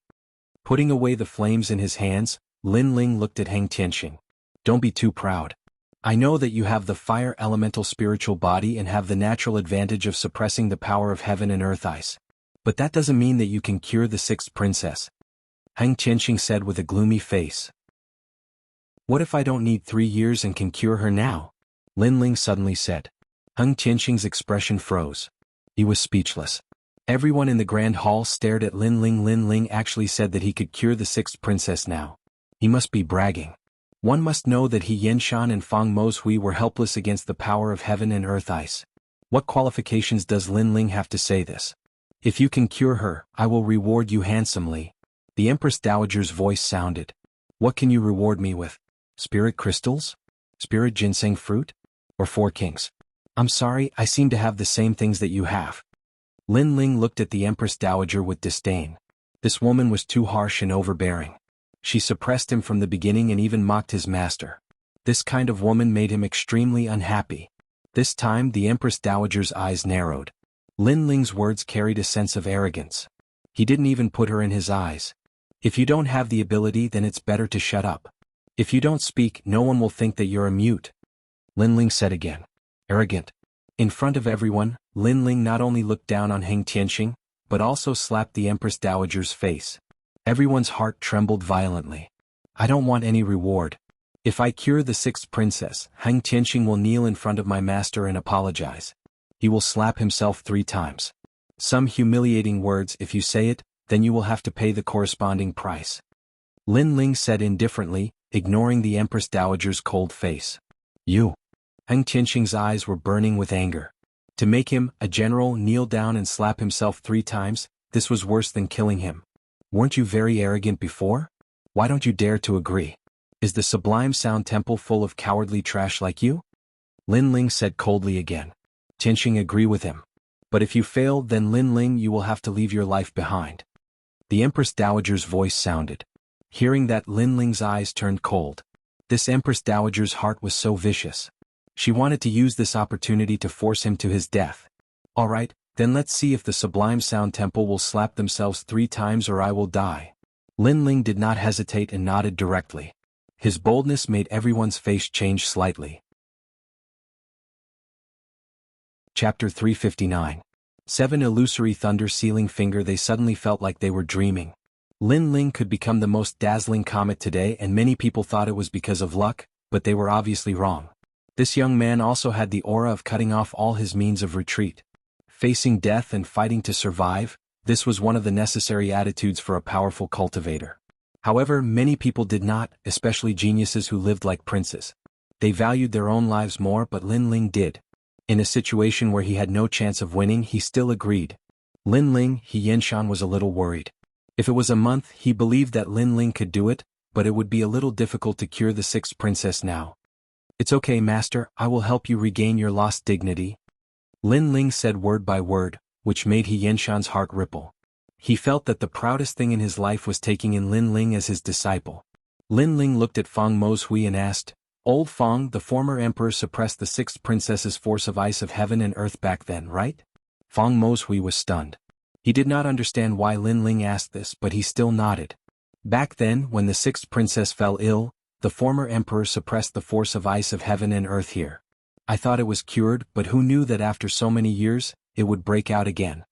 Putting away the flames in his hands, Lin Ling looked at Heng Qianxing. Don't be too proud. I know that you have the fire elemental spiritual body and have the natural advantage of suppressing the power of heaven and earth ice. But that doesn't mean that you can cure the sixth princess. Heng Qianxing said with a gloomy face. What if I don't need 3 years and can cure her now? Lin Ling suddenly said. Heng Qianxing's expression froze. He was speechless. Everyone in the grand hall stared at Lin Ling. Lin Ling actually said that he could cure the sixth princess now. He must be bragging. One must know that he Yenshan and Fang Moshui were helpless against the power of heaven and earth ice. What qualifications does Lin Ling have to say this? If you can cure her, I will reward you handsomely. The Empress Dowager's voice sounded. What can you reward me with? Spirit crystals? Spirit ginseng fruit? Or 4 kings? I'm sorry, I seem to have the same things that you have. Lin Ling looked at the Empress Dowager with disdain. This woman was too harsh and overbearing. She suppressed him from the beginning and even mocked his master. This kind of woman made him extremely unhappy. This time the Empress Dowager's eyes narrowed. Lin Ling's words carried a sense of arrogance. He didn't even put her in his eyes. If you don't have the ability, then it's better to shut up. If you don't speak, no one will think that you're a mute. Lin Ling said again. Arrogant. In front of everyone, Lin Ling not only looked down on Heng Qianxing, but also slapped the Empress Dowager's face. Everyone's heart trembled violently. I don't want any reward. If I cure the sixth princess, Heng Qianxing will kneel in front of my master and apologize. He will slap himself 3 times. Some humiliating words. If you say it, then you will have to pay the corresponding price. Lin Ling said indifferently, ignoring the Empress Dowager's cold face. You. Heng Qianxing's eyes were burning with anger. To make him, a general, kneel down and slap himself 3 times, this was worse than killing him. Weren't you very arrogant before? Why don't you dare to agree? Is the Sublime Sound Temple full of cowardly trash like you? Lin Ling said coldly again. Qianxing agreed with him. But if you fail, then Lin Ling, you will have to leave your life behind. The Empress Dowager's voice sounded. Hearing that, Lin Ling's eyes turned cold. This Empress Dowager's heart was so vicious. She wanted to use this opportunity to force him to his death. All right, then let's see if the Sublime Sound Temple will slap themselves 3 times or I will die. Lin Ling did not hesitate and nodded directly. His boldness made everyone's face change slightly. Chapter 359. 7 Illusory Thunder Sealing Finger. They suddenly felt like they were dreaming. Lin Ling could become the most dazzling comet today, and many people thought it was because of luck, but they were obviously wrong. This young man also had the aura of cutting off all his means of retreat. Facing death and fighting to survive, this was one of the necessary attitudes for a powerful cultivator. However, many people did not, especially geniuses who lived like princes. They valued their own lives more, but Lin Ling did. In a situation where he had no chance of winning, he still agreed. Lin Ling, He Yenshan was a little worried. If it was a month, he believed that Lin Ling could do it, but it would be a little difficult to cure the sixth princess now. It's okay, master, I will help you regain your lost dignity. Lin Ling said word by word, which made He Yenshan's heart ripple. He felt that the proudest thing in his life was taking in Lin Ling as his disciple. Lin Ling looked at Fang Moshui and asked, Old Fang, the former emperor suppressed the sixth princess's force of ice of heaven and earth back then, right? Fang Moshui was stunned. He did not understand why Lin Ling asked this, but he still nodded. Back then, when the sixth princess fell ill, the former emperor suppressed the force of ice of heaven and earth here. I thought it was cured, but who knew that after so many years, it would break out again?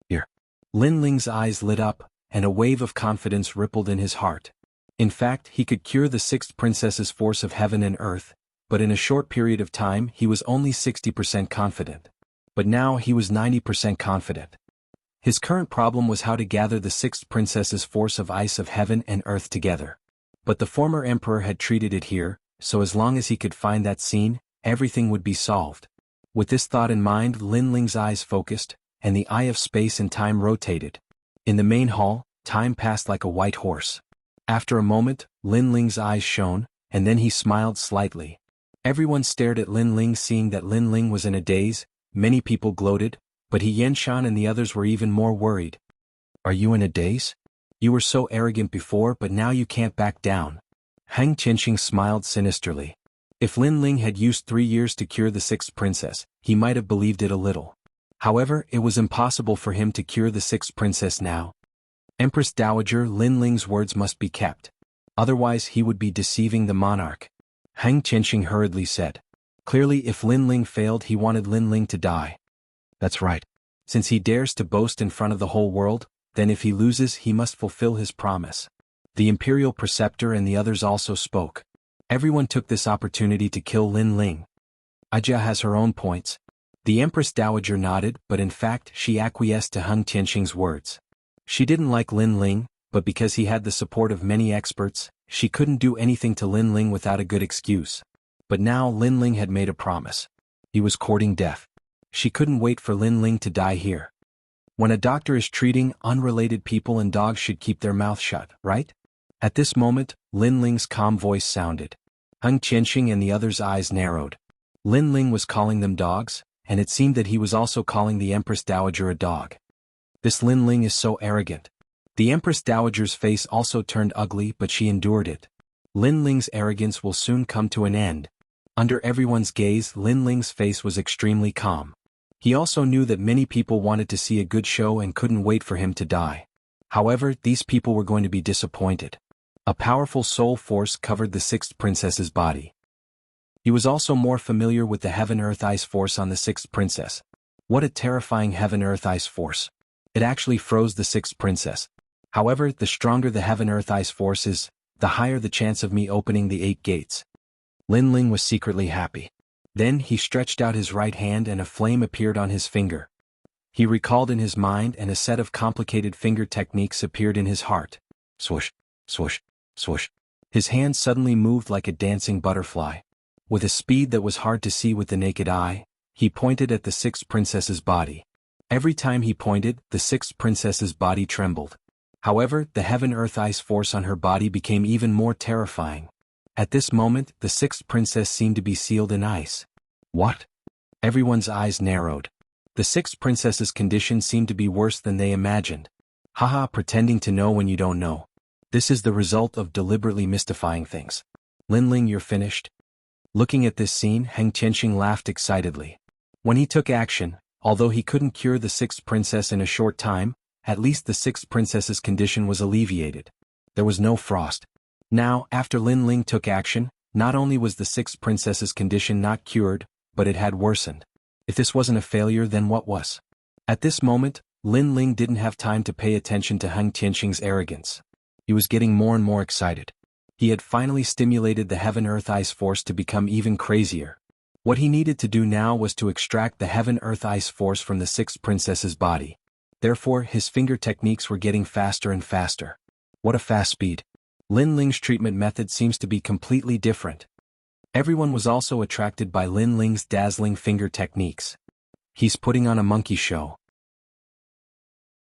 Here. Lin Ling's eyes lit up, and a wave of confidence rippled in his heart. In fact, he could cure the sixth princess's force of heaven and earth, but in a short period of time he was only 60% confident. But now he was 90% confident. His current problem was how to gather the sixth princess's force of ice of heaven and earth together. But the former emperor had treated it here, so as long as he could find that scene, everything would be solved. With this thought in mind, Lin Ling's eyes focused, and the eye of space and time rotated. In the main hall, time passed like a white horse. After a moment, Lin Ling's eyes shone, and then he smiled slightly. Everyone stared at Lin Ling, seeing that Lin Ling was in a daze. Many people gloated, but He Yenshan and the others were even more worried. Are you in a daze? You were so arrogant before, but now you can't back down. Hang Qianxing smiled sinisterly. If Lin Ling had used 3 years to cure the 6th princess, he might have believed it a little. However, it was impossible for him to cure the 6th princess now. Empress Dowager Lin Ling's words must be kept. Otherwise he would be deceiving the monarch. Hang Qianxing hurriedly said. Clearly if Lin Ling failed he wanted Lin Ling to die. That's right. Since he dares to boast in front of the whole world, then if he loses he must fulfill his promise. The imperial preceptor and the others also spoke. Everyone took this opportunity to kill Lin Ling. Ajia has her own points. The Empress Dowager nodded, but in fact she acquiesced to Hang Qianxing's words. She didn't like Lin Ling, but because he had the support of many experts, she couldn't do anything to Lin Ling without a good excuse. But now Lin Ling had made a promise. He was courting death. She couldn't wait for Lin Ling to die here. When a doctor is treating unrelated people and dogs should keep their mouth shut, right? At this moment, Lin Ling's calm voice sounded. Hang Qianxing and the others' eyes narrowed. Lin Ling was calling them dogs, and it seemed that he was also calling the Empress Dowager a dog. This Lin Ling is so arrogant. The Empress Dowager's face also turned ugly, but she endured it. Lin Ling's arrogance will soon come to an end. Under everyone's gaze, Lin Ling's face was extremely calm. He also knew that many people wanted to see a good show and couldn't wait for him to die. However, these people were going to be disappointed. A powerful soul force covered the 6th princess's body. He was also more familiar with the Heaven-Earth-Ice force on the 6th princess. What a terrifying Heaven-Earth-Ice force. It actually froze the 6th princess. However, the stronger the Heaven-Earth-Ice force is, the higher the chance of me opening the 8 gates. Lin Ling was secretly happy. Then he stretched out his right hand and a flame appeared on his finger. He recalled in his mind and a set of complicated finger techniques appeared in his heart. Swoosh, swoosh, swoosh. His hand suddenly moved like a dancing butterfly. With a speed that was hard to see with the naked eye, he pointed at the 6th princess's body. Every time he pointed, the 6th princess's body trembled. However, the Heaven-Earth-Ice force on her body became even more terrifying. At this moment, the 6th princess seemed to be sealed in ice. What? Everyone's eyes narrowed. The 6th princess's condition seemed to be worse than they imagined. Haha, pretending to know when you don't know. This is the result of deliberately mystifying things. Lin Ling, you're finished? Looking at this scene, Hang Qianxing laughed excitedly. When he took action, although he couldn't cure the 6th princess in a short time, at least the 6th princess's condition was alleviated. There was no frost. Now, after Lin Ling took action, not only was the 6th princess's condition not cured, but it had worsened. If this wasn't a failure, then what was? At this moment, Lin Ling didn't have time to pay attention to Hang Qianxing's arrogance. He was getting more and more excited. He had finally stimulated the Heaven-Earth-Ice force to become even crazier. What he needed to do now was to extract the Heaven-Earth-Ice force from the 6th princess's body. Therefore, his finger techniques were getting faster and faster. What a fast speed. Lin Ling's treatment method seems to be completely different. Everyone was also attracted by Lin Ling's dazzling finger techniques. He's putting on a monkey show.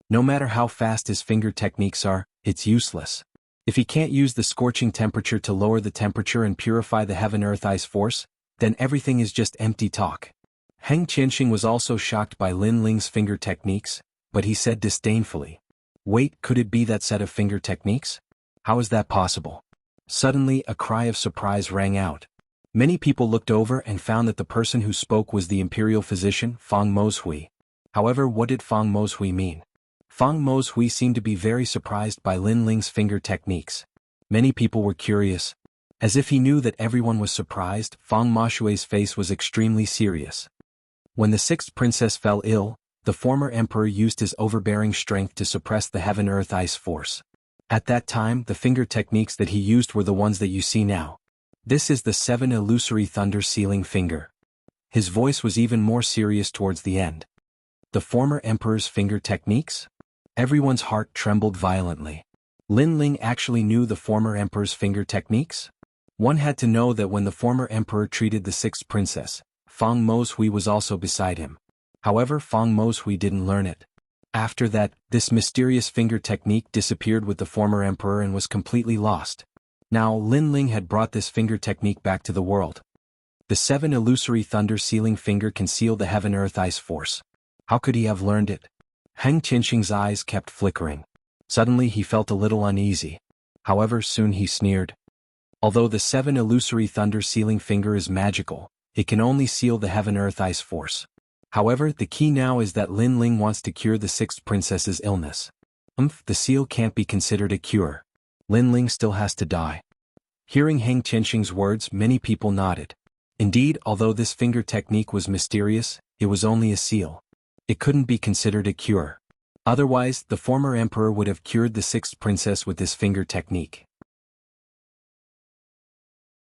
No matter how fast his finger techniques are, it's useless. If he can't use the scorching temperature to lower the temperature and purify the Heaven-Earth-Ice force, then everything is just empty talk. Hang Qianxing was also shocked by Lin Ling's finger techniques, but he said disdainfully, "Wait, could it be that set of finger techniques? How is that possible?" Suddenly, a cry of surprise rang out. Many people looked over and found that the person who spoke was the imperial physician, Fang Mozhui. However, what did Fang Mozhui mean? Fang Mozhui seemed to be very surprised by Lin Ling's finger techniques. Many people were curious. As if he knew that everyone was surprised, Fang Mozhui's face was extremely serious. When the 6th princess fell ill, the former emperor used his overbearing strength to suppress the Heaven-Earth-Ice force. At that time, the finger techniques that he used were the ones that you see now. This is the 7 illusory thunder sealing finger. His voice was even more serious towards the end. The former emperor's finger techniques? Everyone's heart trembled violently. Lin Ling actually knew the former emperor's finger techniques? One had to know that when the former emperor treated the 6th princess, Fang Mozhui was also beside him. However, Fang Mozhui didn't learn it. After that, this mysterious finger technique disappeared with the former emperor and was completely lost. Now Lin Ling had brought this finger technique back to the world. The 7 illusory thunder sealing finger can seal the Heaven-Earth-Ice force. How could he have learned it? Hang Qianxing's eyes kept flickering. Suddenly he felt a little uneasy. However, soon he sneered. Although the 7 illusory thunder sealing finger is magical, it can only seal the heaven-earth-ice force. However, the key now is that Lin Ling wants to cure the 6th princess's illness. The seal can't be considered a cure. Lin Ling still has to die. Hearing Heng Qianxing's words, many people nodded. Indeed, although this finger technique was mysterious, it was only a seal. It couldn't be considered a cure. Otherwise, the former emperor would have cured the 6th princess with this finger technique.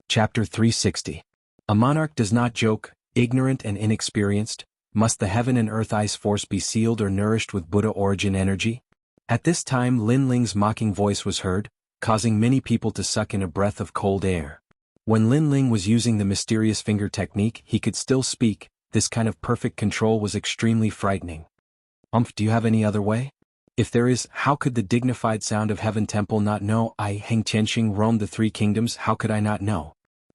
Chapter 360. A monarch does not joke, ignorant and inexperienced. Must the heaven and earth ice force be sealed or nourished with Buddha origin energy? At this time Lin Ling's mocking voice was heard, causing many people to suck in a breath of cold air. When Lin Ling was using the mysterious finger technique, he could still speak. This kind of perfect control was extremely frightening. Do you have any other way? If there is, how could the dignified sound of Heaven Temple not know? I, Heng Qianxing, roamed the 3 kingdoms, how could I not know?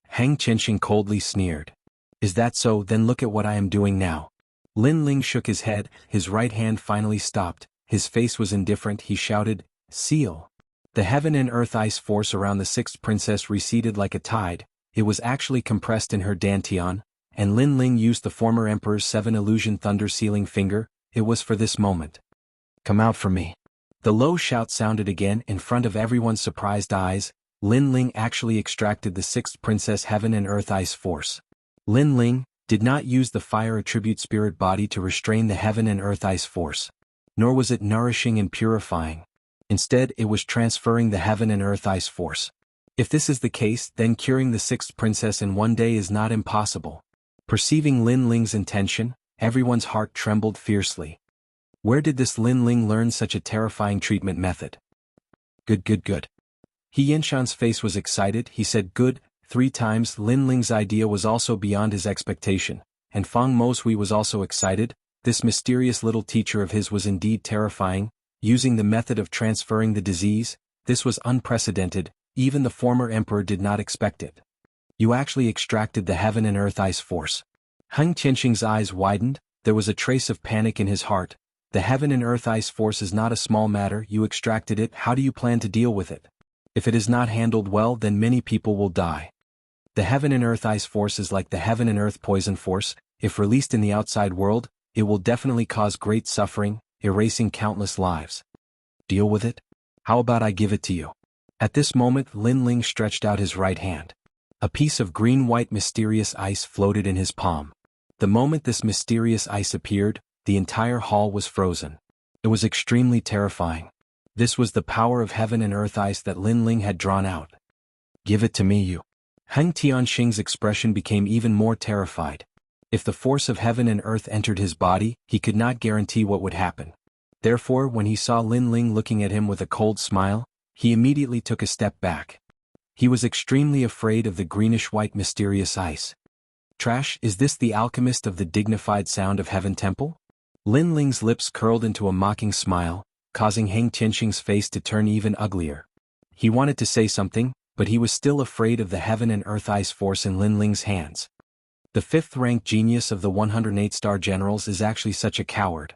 Heng Qianxing coldly sneered. Is that so? Then look at what I am doing now. Lin Ling shook his head, his right hand finally stopped, his face was indifferent. He shouted, seal. The heaven and earth ice force around the 6th princess receded like a tide. It was actually compressed in her dantian, and Lin Ling used the former emperor's 7 illusion thunder sealing finger. It was for this moment. Come out for me. The low shout sounded again in front of everyone's surprised eyes. Lin Ling actually extracted the 6th princess heaven and earth ice force. Lin Ling did not use the fire attribute spirit body to restrain the heaven and earth ice force. Nor was it nourishing and purifying. Instead, it was transferring the heaven and earth ice force. If this is the case, then curing the 6th princess in one day is not impossible. Perceiving Lin Ling's intention, everyone's heart trembled fiercely. Where did this Lin Ling learn such a terrifying treatment method? Good. He Yinshan's face was excited. He said good 3 times. Lin Ling's idea was also beyond his expectation, and Fang Moshui was also excited. This mysterious little teacher of his was indeed terrifying. Using the method of transferring the disease, this was unprecedented. Even the former emperor did not expect it. You actually extracted the heaven and earth ice force. Heng Qianxing's eyes widened. There was a trace of panic in his heart. The heaven and earth ice force is not a small matter. You extracted it. How do you plan to deal with it? If it is not handled well, then many people will die. The heaven and earth ice force is like the heaven and earth poison force. If released in the outside world, it will definitely cause great suffering, erasing countless lives. Deal with it? How about I give it to you? At this moment Lin Ling stretched out his right hand. A piece of green-white mysterious ice floated in his palm. The moment this mysterious ice appeared, the entire hall was frozen. It was extremely terrifying. This was the power of heaven and earth ice that Lin Ling had drawn out. Give it to me, you. Heng Tianxing's expression became even more terrified. If the force of heaven and earth entered his body, he could not guarantee what would happen. Therefore, when he saw Lin Ling looking at him with a cold smile, he immediately took a step back. He was extremely afraid of the greenish-white mysterious ice. Trash, is this the alchemist of the dignified sound of Heaven Temple? Lin Ling's lips curled into a mocking smile, causing Heng Qianxing's face to turn even uglier. He wanted to say something, but he was still afraid of the heaven and earth ice force in Lin Ling's hands. The 5th-ranked genius of the 108-star generals is actually such a coward.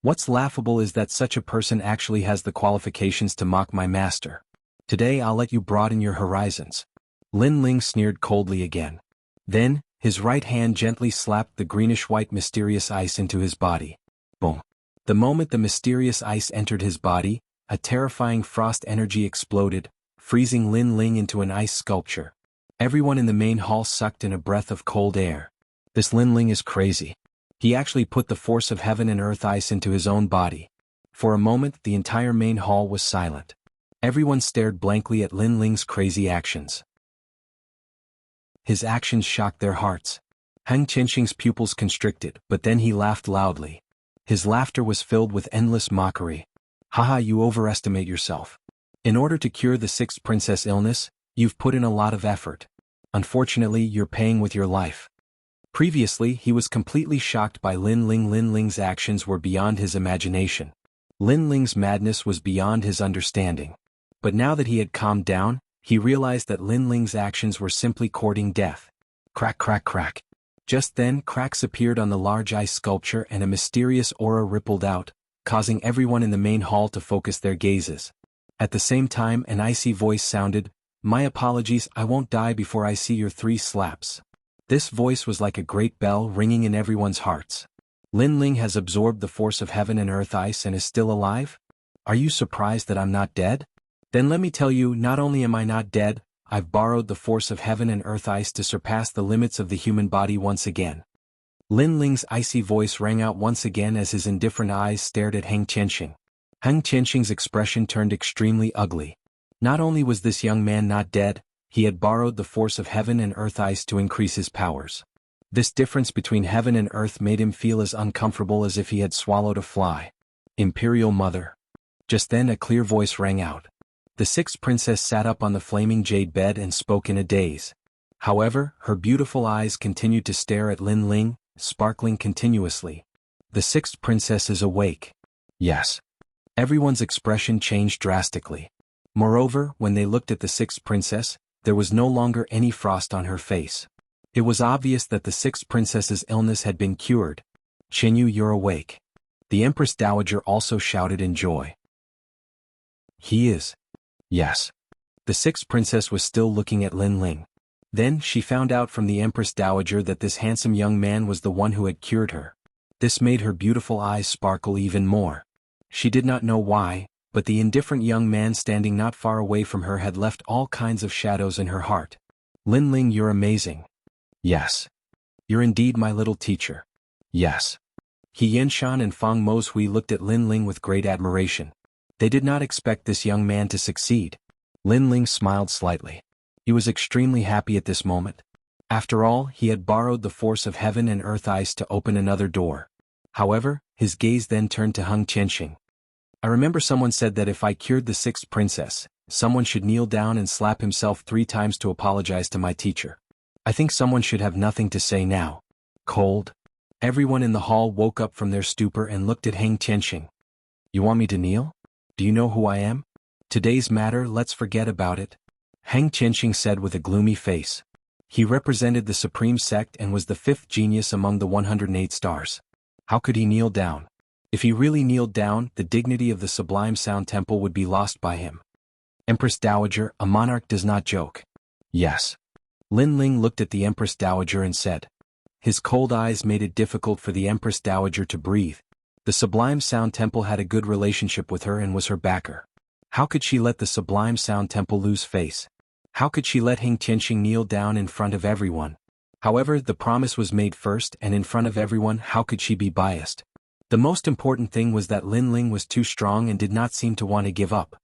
What's laughable is that such a person actually has the qualifications to mock my master. Today I'll let you broaden your horizons. Lin Ling sneered coldly again. Then, his right hand gently slapped the greenish-white mysterious ice into his body. Boom. The moment the mysterious ice entered his body, a terrifying frost energy exploded, freezing Lin Ling into an ice sculpture. Everyone in the main hall sucked in a breath of cold air. This Lin Ling is crazy. He actually put the force of heaven and earth ice into his own body. For a moment, the entire main hall was silent. Everyone stared blankly at Lin Ling's crazy actions. His actions shocked their hearts. Heng Qianxing's pupils constricted, but then he laughed loudly. His laughter was filled with endless mockery. Haha, you overestimate yourself. In order to cure the 6th princess illness, you've put in a lot of effort. Unfortunately, you're paying with your life. Previously, he was completely shocked by Lin Ling. Lin Ling's actions were beyond his imagination. Lin Ling's madness was beyond his understanding. But now that he had calmed down, he realized that Lin Ling's actions were simply courting death. Crack, crack, crack. Just then, cracks appeared on the large ice sculpture and a mysterious aura rippled out, causing everyone in the main hall to focus their gazes. At the same time, an icy voice sounded, My apologies, I won't die before I see your 3 slaps. This voice was like a great bell ringing in everyone's hearts. Lin Ling has absorbed the force of heaven and earth ice and is still alive? Are you surprised that I'm not dead? Then let me tell you, not only am I not dead, I've borrowed the force of heaven and earth ice to surpass the limits of the human body once again. Lin Ling's icy voice rang out once again as his indifferent eyes stared at Heng Qianxing. Heng Qianxing's expression turned extremely ugly. Not only was this young man not dead, he had borrowed the force of heaven and earth ice to increase his powers. This difference between heaven and earth made him feel as uncomfortable as if he had swallowed a fly. Imperial Mother. Just then a clear voice rang out. The 6th princess sat up on the flaming jade bed and spoke in a daze. However, her beautiful eyes continued to stare at Lin Ling, sparkling continuously. The 6th princess is awake. Yes. Everyone's expression changed drastically. Moreover, when they looked at the 6th princess, there was no longer any frost on her face. It was obvious that the 6th princess's illness had been cured. Qinyu, you're awake. The Empress Dowager also shouted in joy. He is. Yes. The 6th princess was still looking at Lin Ling. Then she found out from the Empress Dowager that this handsome young man was the one who had cured her. This made her beautiful eyes sparkle even more. She did not know why, but the indifferent young man standing not far away from her had left all kinds of shadows in her heart. Lin Ling, you're amazing. Yes. You're indeed my little teacher. Yes. He Yenshan and Fang Moshui looked at Lin Ling with great admiration. They did not expect this young man to succeed. Lin Ling smiled slightly. He was extremely happy at this moment. After all, he had borrowed the force of heaven and earth ice to open another door. However, his gaze then turned to Heng Qianxing. I remember someone said that if I cured the 6th princess, someone should kneel down and slap himself 3 times to apologize to my teacher. I think someone should have nothing to say now. Cold. Everyone in the hall woke up from their stupor and looked at Heng Qianxing. You want me to kneel? Do you know who I am? Today's matter, let's forget about it. Heng Qianxing said with a gloomy face. He represented the supreme sect and was the 5th genius among the 108 stars. How could he kneel down? If he really kneeled down, the dignity of the Sublime Sound Temple would be lost by him. Empress Dowager, a monarch does not joke. Yes. Lin Ling looked at the Empress Dowager and said. His cold eyes made it difficult for the Empress Dowager to breathe. The Sublime Sound Temple had a good relationship with her and was her backer. How could she let the Sublime Sound Temple lose face? How could she let Heng Qianxing kneel down in front of everyone? However, the promise was made first, and in front of everyone, how could she be biased? The most important thing was that Lin Ling was too strong and did not seem to want to give up.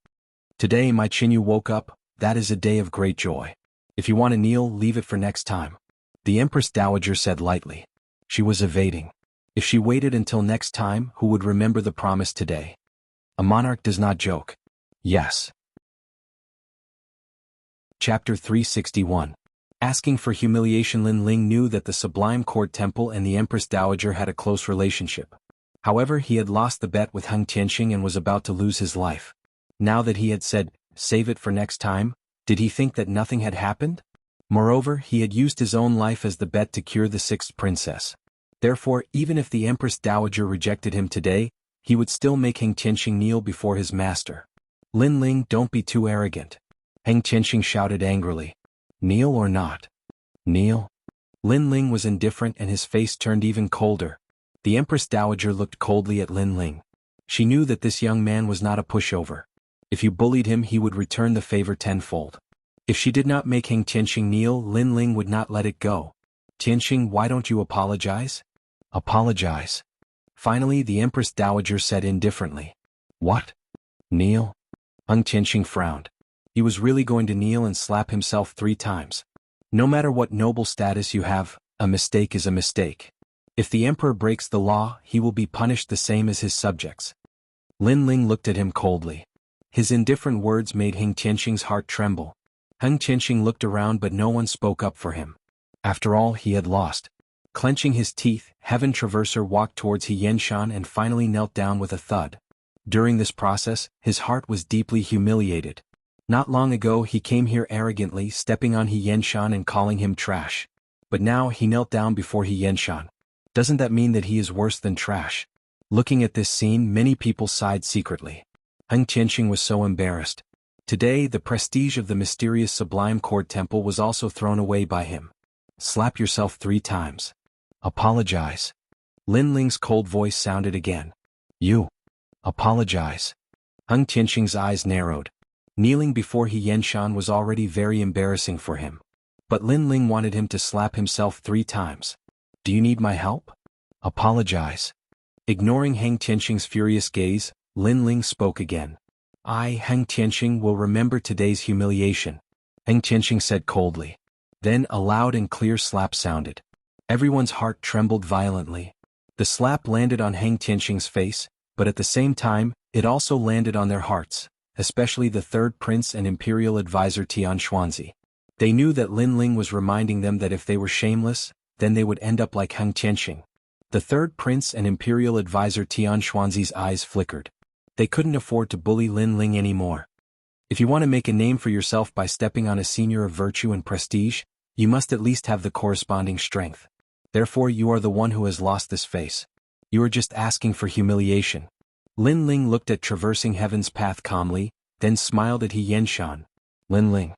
Today my Qinyu woke up, that is a day of great joy. If you want to kneel, leave it for next time. The Empress Dowager said lightly. She was evading. If she waited until next time, who would remember the promise today? A monarch does not joke. Yes. Chapter 361. Asking for humiliation. Lin Ling knew that the Sublime Court Temple and the Empress Dowager had a close relationship. However, he had lost the bet with Heng Qianxing and was about to lose his life. Now that he had said, save it for next time, did he think that nothing had happened? Moreover, he had used his own life as the bet to cure the 6th princess. Therefore, even if the Empress Dowager rejected him today, he would still make Heng Qianxing kneel before his master. Lin Ling, don't be too arrogant. Heng Qianxing shouted angrily. Kneel or not? Kneel? Lin Ling was indifferent and his face turned even colder. The Empress Dowager looked coldly at Lin Ling. She knew that this young man was not a pushover. If you bullied him, he would return the favor tenfold. If she did not make Heng Qianxing kneel, Lin Ling would not let it go. Qianxing, why don't you apologize? Apologize. Finally, the Empress Dowager said indifferently. What? Kneel? Heng Qianxing frowned. He was really going to kneel and slap himself 3 times. No matter what noble status you have, a mistake is a mistake. If the emperor breaks the law, he will be punished the same as his subjects. Lin Ling looked at him coldly. His indifferent words made Heng Qianxing's heart tremble. Heng Qianxing looked around but no one spoke up for him. After all, he had lost. Clenching his teeth, Heaven Traverser walked towards He Yenshan and finally knelt down with a thud. During this process, his heart was deeply humiliated. Not long ago he came here arrogantly, stepping on He Yenshan and calling him trash. But now he knelt down before He Yenshan. Doesn't that mean that he is worse than trash? Looking at this scene, many people sighed secretly. Heng Qianxing was so embarrassed. Today the prestige of the mysterious Sublime Cord Temple was also thrown away by him. Slap yourself 3 times. Apologize. Lin Ling's cold voice sounded again. You. Apologize. Heng Tianqing's eyes narrowed. Kneeling before He Yenshan was already very embarrassing for him. But Lin Ling wanted him to slap himself 3 times. Do you need my help? Apologize. Ignoring Heng Tianqing's furious gaze, Lin Ling spoke again. I, Heng Tianqing, will remember today's humiliation, Heng Tianqing said coldly. Then a loud and clear slap sounded. Everyone's heart trembled violently. The slap landed on Heng Tianqing's face, but at the same time, it also landed on their hearts, especially the third prince and imperial advisor Tian Xuanzi. They knew that Lin Ling was reminding them that if they were shameless, then they would end up like Heng Tianqing. The third prince and imperial advisor Tian Xuanzi's eyes flickered. They couldn't afford to bully Lin Ling anymore. If you want to make a name for yourself by stepping on a senior of virtue and prestige, you must at least have the corresponding strength. Therefore you are the one who has lost this face. You are just asking for humiliation. Lin Ling looked at traversing heaven's path calmly, then smiled at He Yenshan. Lin Ling.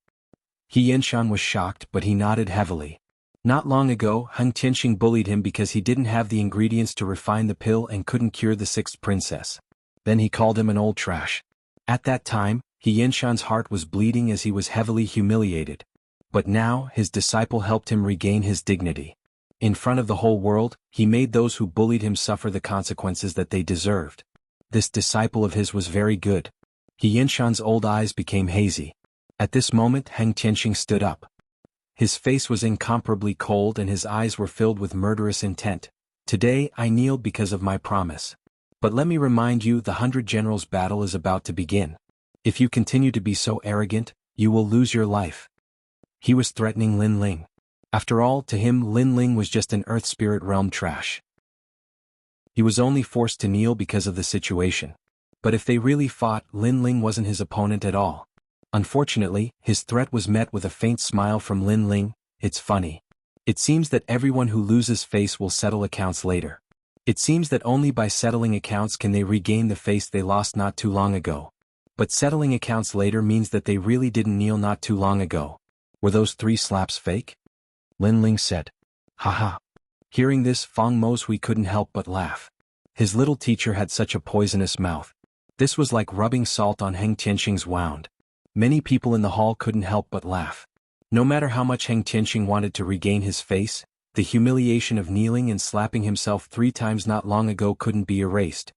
He Yenshan was shocked, but he nodded heavily. Not long ago, Heng Tianqing bullied him because he didn't have the ingredients to refine the pill and couldn't cure the 6th princess. Then he called him an old trash. At that time, He Yenshan's heart was bleeding as he was heavily humiliated. But now, his disciple helped him regain his dignity. In front of the whole world, he made those who bullied him suffer the consequences that they deserved. This disciple of his was very good. He Yenshan's old eyes became hazy. At this moment Heng Tianqing stood up. His face was incomparably cold and his eyes were filled with murderous intent. Today I kneeled because of my promise. But let me remind you, the 100 Generals battle is about to begin. If you continue to be so arrogant, you will lose your life. He was threatening Lin Ling. After all, to him Lin Ling was just an Earth Spirit realm trash. He was only forced to kneel because of the situation. But if they really fought, Lin Ling wasn't his opponent at all. Unfortunately, his threat was met with a faint smile from Lin Ling. It's funny. It seems that everyone who loses face will settle accounts later. It seems that only by settling accounts can they regain the face they lost not too long ago. But settling accounts later means that they really didn't kneel not too long ago. Were those 3 slaps fake? Lin Ling said. Haha. Hearing this, Fang Moshui couldn't help but laugh. His little teacher had such a poisonous mouth. This was like rubbing salt on Heng Tianqing's wound. Many people in the hall couldn't help but laugh. No matter how much Heng Tianqing wanted to regain his face, the humiliation of kneeling and slapping himself 3 times not long ago couldn't be erased.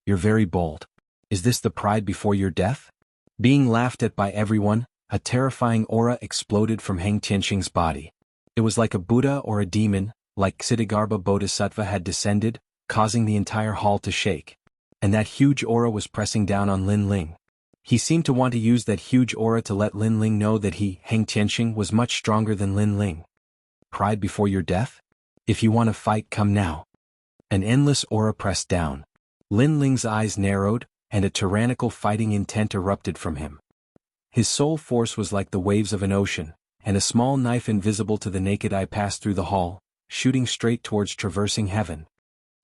You're very bold. Is this the pride before your death? Being laughed at by everyone, a terrifying aura exploded from Heng Tianqing's body. It was like a Buddha or a demon, like Ksitigarbha Bodhisattva had descended, causing the entire hall to shake. And that huge aura was pressing down on Lin Ling. He seemed to want to use that huge aura to let Lin Ling know that he, Heng Tianqing, was much stronger than Lin Ling. Pride before your death? If you want to fight, come now. An endless aura pressed down. Lin Ling's eyes narrowed, and a tyrannical fighting intent erupted from him. His soul force was like the waves of an ocean, and a small knife invisible to the naked eye passed through the hall, shooting straight towards traversing heaven.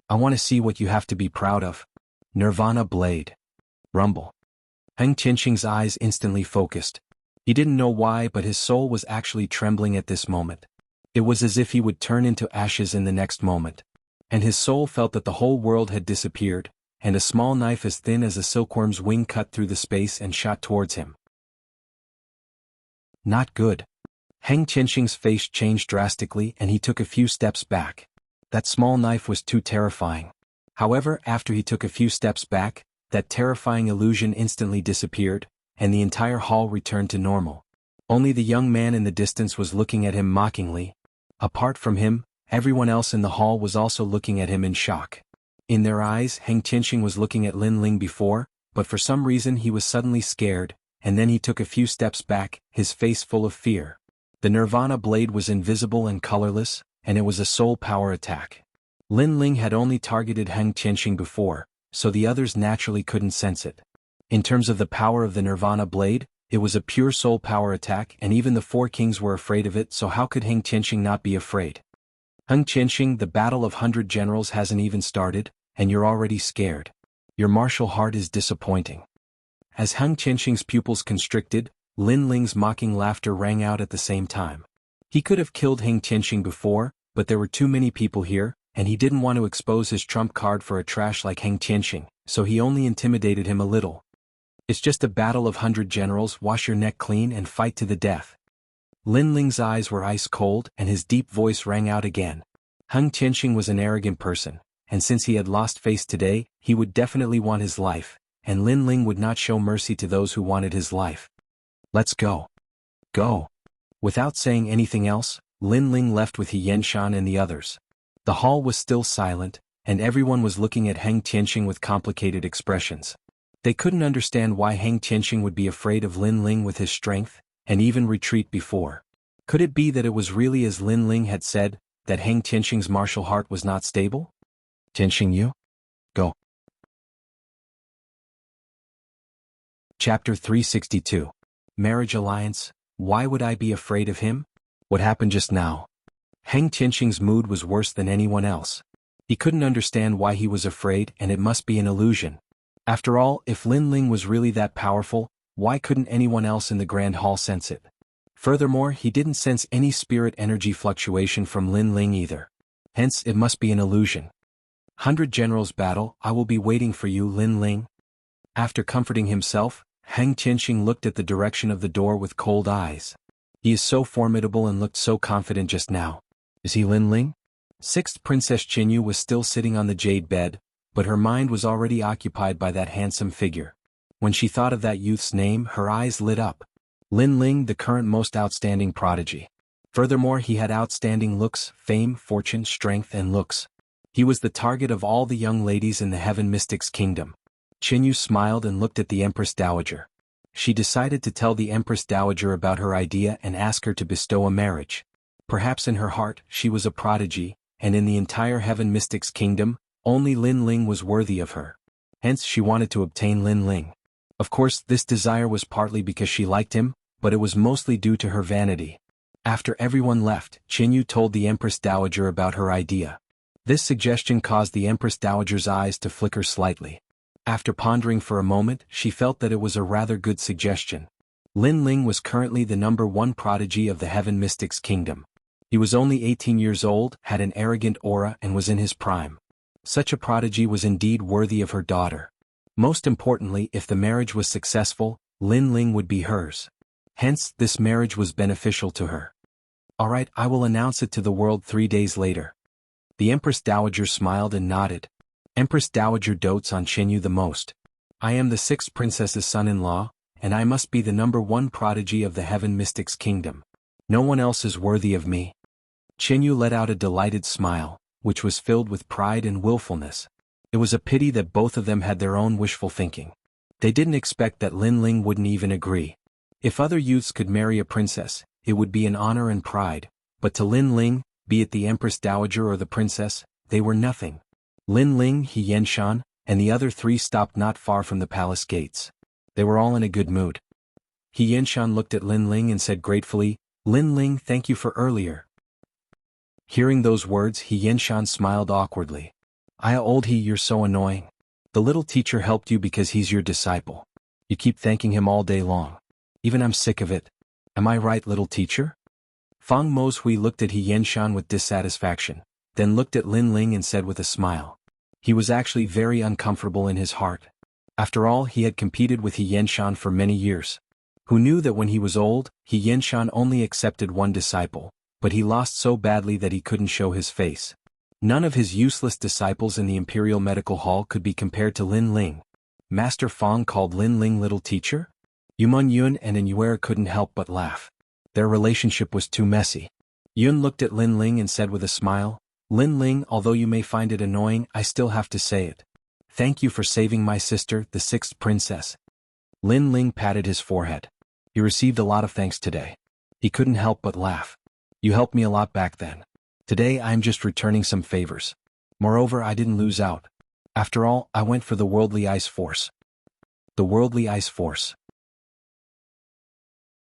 I want to see what you have to be proud of. Nirvana blade. Rumble. Heng Tianqing's eyes instantly focused. He didn't know why, but his soul was actually trembling at this moment. It was as if he would turn into ashes in the next moment. And his soul felt that the whole world had disappeared, and a small knife as thin as a silkworm's wing cut through the space and shot towards him. Not good. Heng Tianqing's face changed drastically and he took a few steps back. That small knife was too terrifying. However, after he took a few steps back, that terrifying illusion instantly disappeared, and the entire hall returned to normal. Only the young man in the distance was looking at him mockingly. Apart from him, everyone else in the hall was also looking at him in shock. In their eyes, Heng Tianqing was looking at Lin Ling before, but for some reason he was suddenly scared, and then he took a few steps back, his face full of fear. The Nirvana blade was invisible and colorless, and it was a soul power attack. Lin Ling had only targeted Heng Tianqing before, so the others naturally couldn't sense it. In terms of the power of the Nirvana blade, it was a pure soul power attack, and even the 4 kings were afraid of it, so how could Heng Tianqing not be afraid? Heng Tianqing, the battle of 100 generals hasn't even started, and you're already scared. Your martial heart is disappointing. As Heng Qianxing's pupils constricted, Lin Ling's mocking laughter rang out at the same time. He could have killed Heng Qianxing before, but there were too many people here, and he didn't want to expose his trump card for a trash like Heng Qianxing, so he only intimidated him a little. It's just a battle of 100 generals, wash your neck clean and fight to the death. Lin Ling's eyes were ice cold and his deep voice rang out again. Heng Qianxing was an arrogant person, and since he had lost face today, he would definitely want his life, and Lin Ling would not show mercy to those who wanted his life. Let's go. Go. Without saying anything else, Lin Ling left with He Yanshan and the others. The hall was still silent, and everyone was looking at Heng Qianxing with complicated expressions. They couldn't understand why Heng Qianxing would be afraid of Lin Ling with his strength, and even retreat before. Could it be that it was really as Lin Ling had said, that Heng Qianxing's martial heart was not stable? Qianxing you? Go. Chapter 362. Marriage Alliance. Why would I be afraid of him? What happened just now? Heng Qianxing's mood was worse than anyone else. He couldn't understand why he was afraid, and it must be an illusion. After all, if Lin Ling was really that powerful, why couldn't anyone else in the Grand Hall sense it? Furthermore, he didn't sense any spirit energy fluctuation from Lin Ling either. Hence, it must be an illusion. 100 Generals battle, I will be waiting for you, Lin Ling. After comforting himself, Heng Qianxing looked at the direction of the door with cold eyes. He is so formidable and looked so confident just now. Is he Lin Ling? Sixth Princess Qinyu was still sitting on the jade bed, but her mind was already occupied by that handsome figure. When she thought of that youth's name, her eyes lit up. Lin Ling, the current most outstanding prodigy. Furthermore, he had outstanding looks, fame, fortune, strength, and looks. He was the target of all the young ladies in the Heaven Mystics Kingdom. Qinyu smiled and looked at the Empress Dowager. She decided to tell the Empress Dowager about her idea and ask her to bestow a marriage. Perhaps in her heart, she was a prodigy, and in the entire Heaven Mystics Kingdom, only Lin Ling was worthy of her. Hence she wanted to obtain Lin Ling. Of course, this desire was partly because she liked him, but it was mostly due to her vanity. After everyone left, Qinyu told the Empress Dowager about her idea. This suggestion caused the Empress Dowager's eyes to flicker slightly. After pondering for a moment, she felt that it was a rather good suggestion. Lin Ling was currently the #1 prodigy of the Heaven Mystics Kingdom. He was only 18 years old, had an arrogant aura and was in his prime. Such a prodigy was indeed worthy of her daughter. Most importantly, if the marriage was successful, Lin Ling would be hers. Hence, this marriage was beneficial to her. Alright, I will announce it to the world 3 days later. The Empress Dowager smiled and nodded. Empress Dowager dotes on Qinyu the most. I am the 6th princess's son-in-law, and I must be the #1 prodigy of the Heaven Mystics Kingdom. No one else is worthy of me. Qinyu let out a delighted smile, which was filled with pride and willfulness. It was a pity that both of them had their own wishful thinking. They didn't expect that Lin Ling wouldn't even agree. If other youths could marry a princess, it would be an honor and pride, but to Lin Ling, be it the Empress Dowager or the princess, they were nothing. Lin Ling, He Yanshan, and the other 3 stopped not far from the palace gates. They were all in a good mood. He Yanshan looked at Lin Ling and said gratefully, Lin Ling, thank you for earlier. Hearing those words, He Yanshan smiled awkwardly. Old He, you're so annoying. The little teacher helped you because he's your disciple. You keep thanking him all day long. Even I'm sick of it. Am I right, little teacher? Fang Moshui looked at He Yanshan with dissatisfaction, then looked at Lin Ling and said with a smile. He was actually very uncomfortable in his heart. After all, he had competed with He Yanshan for many years. Who knew that when he was old, He Yanshan only accepted 1 disciple, but he lost so badly that he couldn't show his face. None of his useless disciples in the Imperial Medical Hall could be compared to Lin Ling. Master Fang called Lin Ling little teacher? Yumun Yun and Yuer couldn't help but laugh. Their relationship was too messy. Yun looked at Lin Ling and said with a smile, Lin Ling, although you may find it annoying, I still have to say it. Thank you for saving my sister, the 6th princess. Lin Ling patted his forehead. He received a lot of thanks today. He couldn't help but laugh. You helped me a lot back then. Today I'm just returning some favors. Moreover, I didn't lose out. After all, I went for the Worldly Ice Force. The Worldly Ice Force.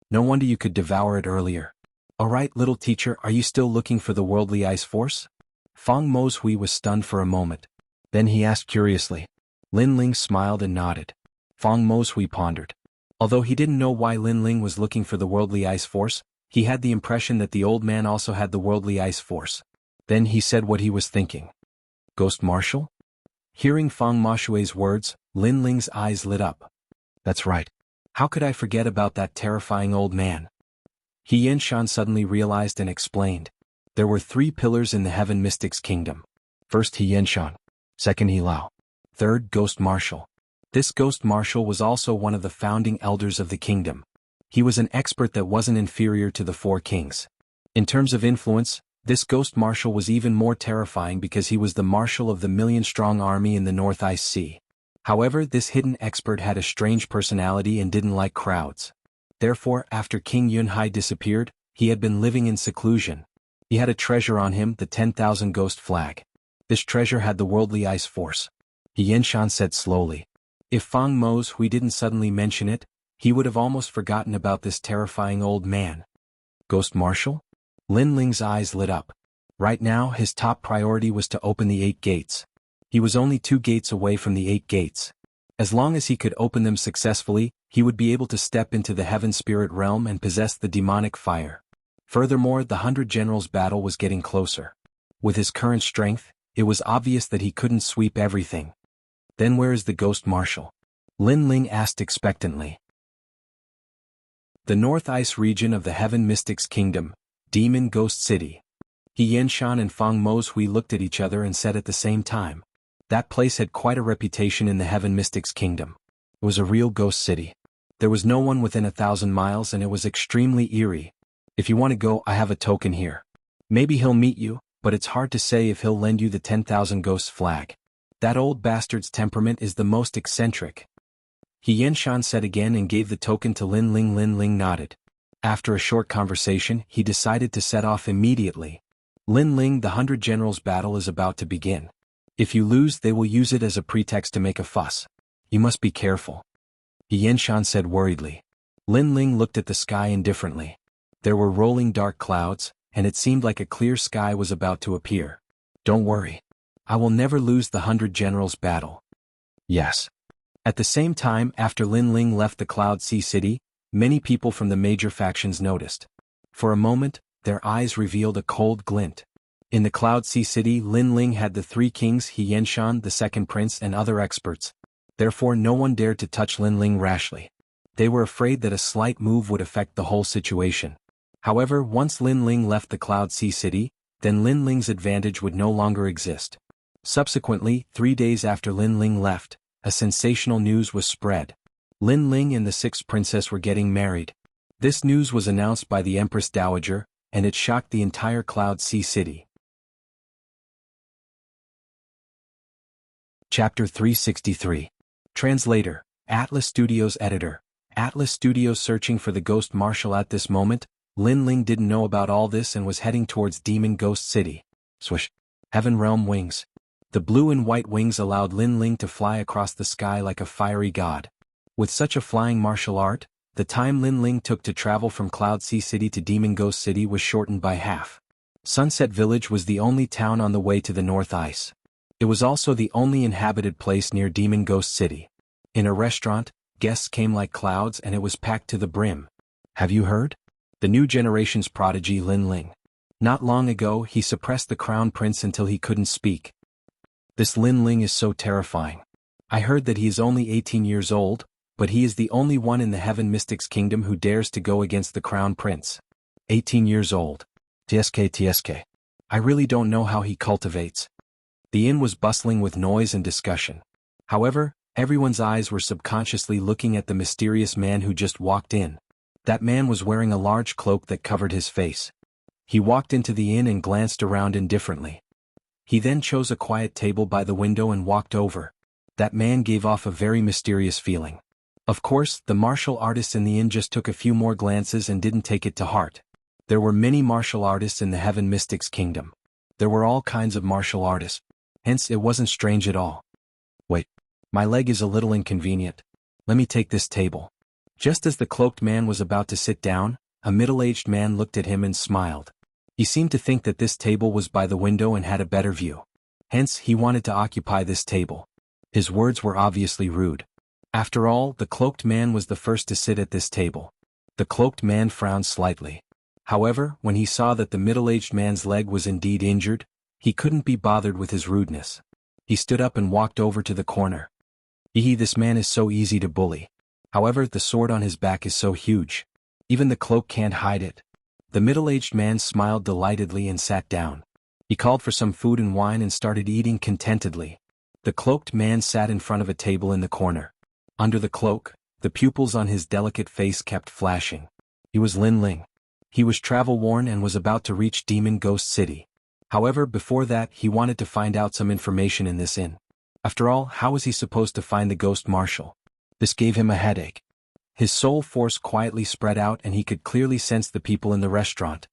No wonder you could devour it earlier. Alright, little teacher, are you still looking for the Worldly Ice Force? Fang Moshui was stunned for a moment. Then he asked curiously. Lin Ling smiled and nodded. Feng Moshui pondered. Although he didn't know why Lin Ling was looking for the worldly ice force, he had the impression that the old man also had the worldly ice force. Then he said what he was thinking. Ghost Marshal? Hearing Feng Moshui's words, Lin Ling's eyes lit up. That's right. How could I forget about that terrifying old man? He Yinshan suddenly realized and explained. There were 3 pillars in the Heaven Mystics Kingdom. First He Yinshan. Second He Lao. Third Ghost Marshal. This Ghost Marshal was also one of the founding elders of the kingdom. He was an expert that wasn't inferior to the 4 kings. In terms of influence, this Ghost Marshal was even more terrifying because he was the marshal of the million-strong army in the North Ice Sea. However, this hidden expert had a strange personality and didn't like crowds. Therefore, after King Yunhai disappeared, he had been living in seclusion. He had a treasure on him, the 10,000 Ghost Flag. This treasure had the worldly ice force. He Yinshan said slowly. If Feng Moshui didn't suddenly mention it, he would have almost forgotten about this terrifying old man. Ghost Marshal? Lin Ling's eyes lit up. Right now, his top priority was to open the 8 gates. He was only 2 gates away from the 8 gates. As long as he could open them successfully, he would be able to step into the Heaven Spirit realm and possess the demonic fire. Furthermore, the 100 Generals battle was getting closer. With his current strength, it was obvious that he couldn't sweep everything. Then where is the Ghost Marshal? Lin Ling asked expectantly. The North Ice region of the Heaven Mystics Kingdom, Demon Ghost City. He Yinshan and Feng Moshui looked at each other and said at the same time. That place had quite a reputation in the Heaven Mystics Kingdom. It was a real ghost city. There was no one within 1,000 miles and it was extremely eerie. If you want to go, I have a token here. Maybe he'll meet you, but it's hard to say if he'll lend you the 10,000 Ghost Flag. That old bastard's temperament is the most eccentric. He Yinshan said again and gave the token to Lin Ling. Lin Ling nodded. After a short conversation, he decided to set off immediately. Lin Ling, the 100 Generals battle is about to begin. If you lose, they will use it as a pretext to make a fuss. You must be careful. He Yinshan said worriedly. Lin Ling looked at the sky indifferently. There were rolling dark clouds, and it seemed like a clear sky was about to appear. Don't worry. I will never lose the 100 Generals battle. Yes. At the same time, after Lin Ling left the Cloud Sea City, many people from the major factions noticed. For a moment, their eyes revealed a cold glint. In the Cloud Sea City, Lin Ling had the 3 kings, He Yinshan, the second prince, and other experts. Therefore no one dared to touch Lin Ling rashly. They were afraid that a slight move would affect the whole situation. However, once Lin Ling left the Cloud Sea City, then Lin Ling's advantage would no longer exist. Subsequently, 3 days after Lin Ling left, a sensational news was spread. Lin Ling and the 6th princess were getting married. This news was announced by the Empress Dowager, and it shocked the entire Cloud Sea City. Chapter 363. Translator, Atlas Studios Editor. Atlas Studios searching for the Ghost Marshal. At this moment, Lin Ling didn't know about all this and was heading towards Demon Ghost City. Swish. Heaven Realm wings. The blue and white wings allowed Lin Ling to fly across the sky like a fiery god. With such a flying martial art, the time Lin Ling took to travel from Cloud Sea City to Demon Ghost City was shortened by half. Sunset Village was the only town on the way to the North Ice. It was also the only inhabited place near Demon Ghost City. In a restaurant, guests came like clouds and it was packed to the brim. Have you heard? The new generation's prodigy Lin Ling. Not long ago he suppressed the crown prince until he couldn't speak. This Lin Ling is so terrifying. I heard that he is only 18 years old, but he is the only one in the Heaven Mystics Kingdom who dares to go against the crown prince. 18 years old. TSK. I really don't know how he cultivates. The inn was bustling with noise and discussion. However, everyone's eyes were subconsciously looking at the mysterious man who just walked in. That man was wearing a large cloak that covered his face. He walked into the inn and glanced around indifferently. He then chose a quiet table by the window and walked over. That man gave off a very mysterious feeling. Of course, the martial artists in the inn just took a few more glances and didn't take it to heart. There were many martial artists in the Heaven Mystics Kingdom. There were all kinds of martial artists. Hence, it wasn't strange at all. Wait. My leg is a little inconvenient. Let me take this table. Just as the cloaked man was about to sit down, a middle-aged man looked at him and smiled. He seemed to think that this table was by the window and had a better view. Hence, he wanted to occupy this table. His words were obviously rude. After all, the cloaked man was the first to sit at this table. The cloaked man frowned slightly. However, when he saw that the middle-aged man's leg was indeed injured, he couldn't be bothered with his rudeness. He stood up and walked over to the corner. This man is so easy to bully. However, the sword on his back is so huge. Even the cloak can't hide it. The middle-aged man smiled delightedly and sat down. He called for some food and wine and started eating contentedly. The cloaked man sat in front of a table in the corner. Under the cloak, the pupils on his delicate face kept flashing. He was Lin Ling. He was travel-worn and was about to reach Demon Ghost City. However, before that, he wanted to find out some information in this inn. After all, how was he supposed to find the ghost marshal? This gave him a headache. His soul force quietly spread out and he could clearly sense the people in the restaurant.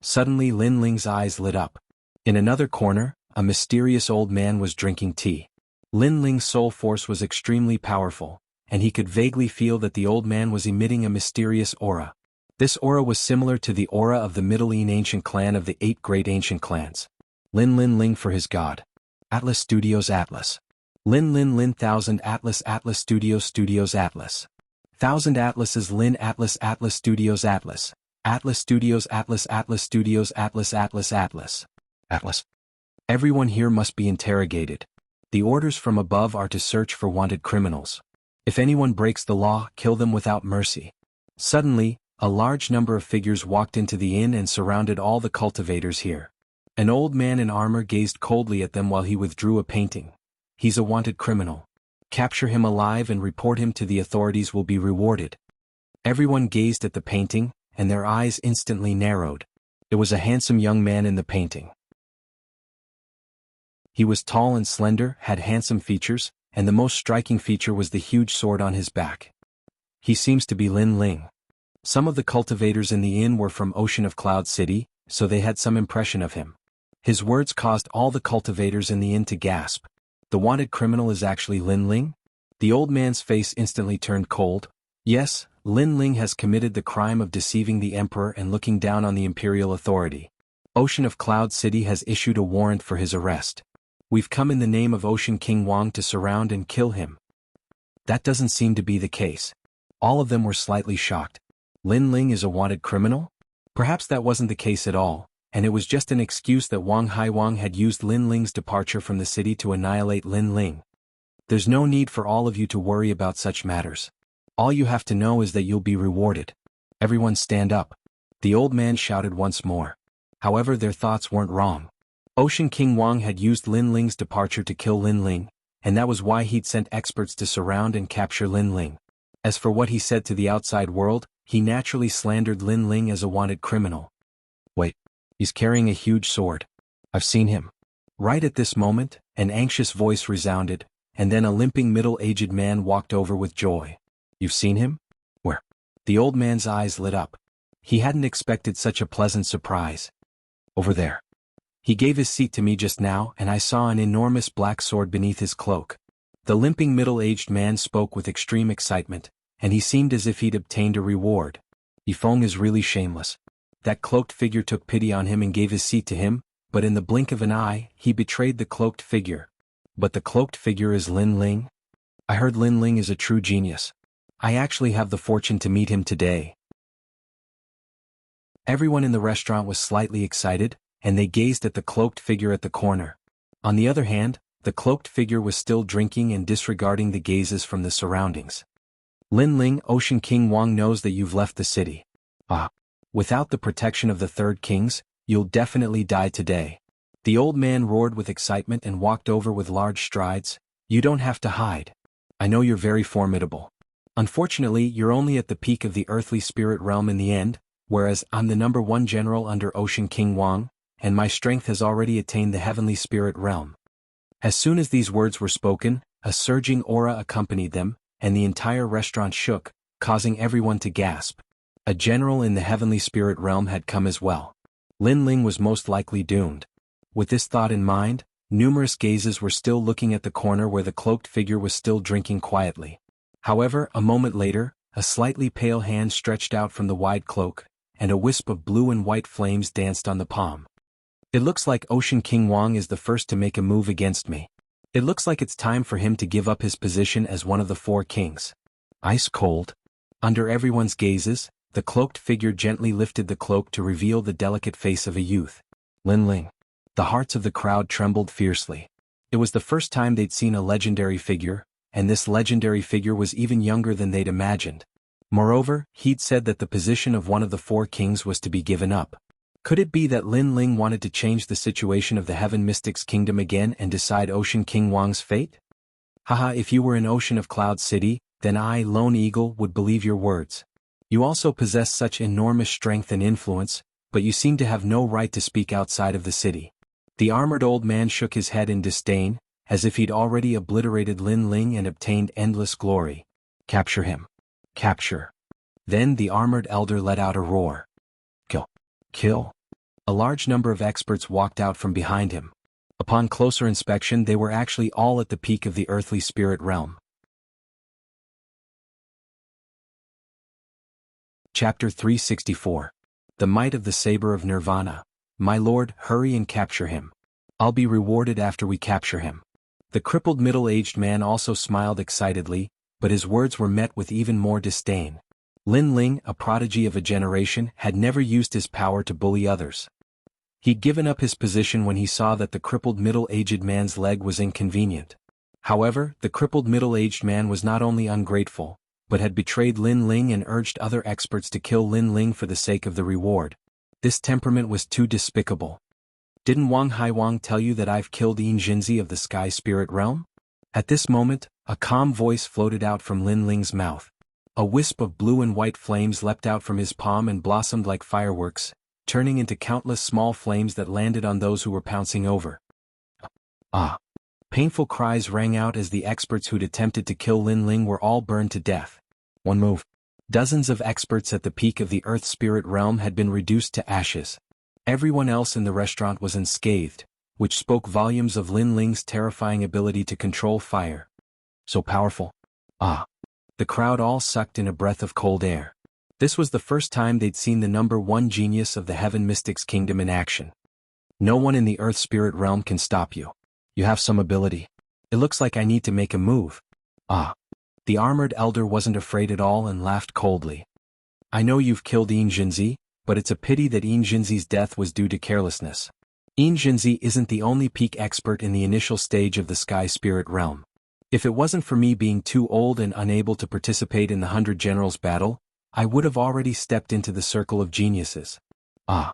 Suddenly Lin Ling's eyes lit up. In another corner, a mysterious old man was drinking tea. Lin Ling's soul force was extremely powerful, and he could vaguely feel that the old man was emitting a mysterious aura. This aura was similar to the aura of the Middle-Ean ancient clan of the 8 great ancient clans. Lin Ling for his god. Atlas Studios Atlas. Lin 1000 Atlas Studios Atlas. 1000 Atlases Lin Atlas Studios Atlas. Atlas Studios Atlas. Everyone here must be interrogated. The orders from above are to search for wanted criminals. If anyone breaks the law, kill them without mercy. Suddenly, a large number of figures walked into the inn and surrounded all the cultivators here. An old man in armor gazed coldly at them while he withdrew a painting. He's a wanted criminal. Capture him alive and report him to the authorities will be rewarded. Everyone gazed at the painting, and their eyes instantly narrowed. It was a handsome young man in the painting. He was tall and slender, had handsome features, and the most striking feature was the huge sword on his back. He seems to be Lin Ling. Some of the cultivators in the inn were from Ocean of Cloud City, so they had some impression of him. His words caused all the cultivators in the inn to gasp. The wanted criminal is actually Lin Ling? The old man's face instantly turned cold. Yes, Lin Ling has committed the crime of deceiving the emperor and looking down on the imperial authority. Ocean of Cloud City has issued a warrant for his arrest. We've come in the name of Ocean King Wang to surround and kill him. That doesn't seem to be the case. All of them were slightly shocked. Lin Ling is a wanted criminal? Perhaps that wasn't the case at all, and it was just an excuse that Wang Haiwang had used Lin Ling's departure from the city to annihilate Lin Ling. There's no need for all of you to worry about such matters. All you have to know is that you'll be rewarded. Everyone stand up. The old man shouted once more. However, their thoughts weren't wrong. Ocean King Wang had used Lin Ling's departure to kill Lin Ling, and that was why he'd sent experts to surround and capture Lin Ling. As for what he said to the outside world, he naturally slandered Lin Ling as a wanted criminal. Wait, he's carrying a huge sword. I've seen him. Right at this moment, an anxious voice resounded, and then a limping middle-aged man walked over with joy. You've seen him? Where? The old man's eyes lit up. He hadn't expected such a pleasant surprise. Over there. He gave his seat to me just now, and I saw an enormous black sword beneath his cloak. The limping middle-aged man spoke with extreme excitement, and he seemed as if he'd obtained a reward. Yifeng is really shameless. That cloaked figure took pity on him and gave his seat to him, but in the blink of an eye, he betrayed the cloaked figure. But the cloaked figure is Lin Ling? I heard Lin Ling is a true genius. I actually have the fortune to meet him today. Everyone in the restaurant was slightly excited, and they gazed at the cloaked figure at the corner. On the other hand, the cloaked figure was still drinking and disregarding the gazes from the surroundings. Lin Ling, Ocean King Wang knows that you've left the city. Without the protection of the third kings, you'll definitely die today. The old man roared with excitement and walked over with large strides. You don't have to hide. I know you're very formidable. Unfortunately, you're only at the peak of the earthly spirit realm in the end, whereas I'm the #1 general under Ocean King Wang, and my strength has already attained the heavenly spirit realm. As soon as these words were spoken, a surging aura accompanied them, and the entire restaurant shook, causing everyone to gasp. A general in the heavenly spirit realm had come as well. Lin Ling was most likely doomed. With this thought in mind, numerous gazes were still looking at the corner where the cloaked figure was still drinking quietly. However, a moment later, a slightly pale hand stretched out from the wide cloak, and a wisp of blue and white flames danced on the palm. It looks like Ocean King Wang is the first to make a move against me. It looks like it's time for him to give up his position as one of the four kings. Ice cold. Under everyone's gazes, the cloaked figure gently lifted the cloak to reveal the delicate face of a youth. Lin Ling. The hearts of the crowd trembled fiercely. It was the first time they'd seen a legendary figure, and this legendary figure was even younger than they'd imagined. Moreover, he'd said that the position of one of the four kings was to be given up. Could it be that Lin Ling wanted to change the situation of the Heaven Mystics Kingdom again and decide Ocean King Wang's fate? Haha, if you were in Ocean of Cloud City, then I, Lone Eagle, would believe your words. You also possess such enormous strength and influence, but you seem to have no right to speak outside of the city. The armored old man shook his head in disdain, as if he'd already obliterated Lin Ling and obtained endless glory. Capture him. Capture. Then the armored elder let out a roar. Kill. Kill. A large number of experts walked out from behind him. Upon closer inspection, they were actually all at the peak of the earthly spirit realm. Chapter 364. The Might of the Saber of Nirvana. My lord, hurry and capture him. I'll be rewarded after we capture him. The crippled middle-aged man also smiled excitedly, but his words were met with even more disdain. Lin Ling, a prodigy of a generation, had never used his power to bully others. He'd given up his position when he saw that the crippled middle-aged man's leg was inconvenient. However, the crippled middle-aged man was not only ungrateful, but had betrayed Lin Ling and urged other experts to kill Lin Ling for the sake of the reward. This temperament was too despicable. Didn't Wang Haiwang tell you that I've killed Yin Jinzi of the Sky Spirit Realm? At this moment, a calm voice floated out from Lin Ling's mouth. A wisp of blue and white flames leapt out from his palm and blossomed like fireworks, turning into countless small flames that landed on those who were pouncing over. Ah! Painful cries rang out as the experts who'd attempted to kill Lin Ling were all burned to death. One move. Dozens of experts at the peak of the Earth Spirit Realm had been reduced to ashes. Everyone else in the restaurant was unscathed, which spoke volumes of Lin Ling's terrifying ability to control fire. So powerful. Ah! The crowd all sucked in a breath of cold air. This was the first time they'd seen the number one genius of the Heaven Mystics Kingdom in action. No one in the Earth Spirit Realm can stop you. You have some ability. It looks like I need to make a move. Ah! The armored elder wasn't afraid at all and laughed coldly. I know you've killed Yin Jinzi, but it's a pity that Yin Jinzi's death was due to carelessness. Yin Jinzi isn't the only peak expert in the initial stage of the Sky Spirit Realm. If it wasn't for me being too old and unable to participate in the 100 Generals battle, I would have already stepped into the circle of geniuses. Ah!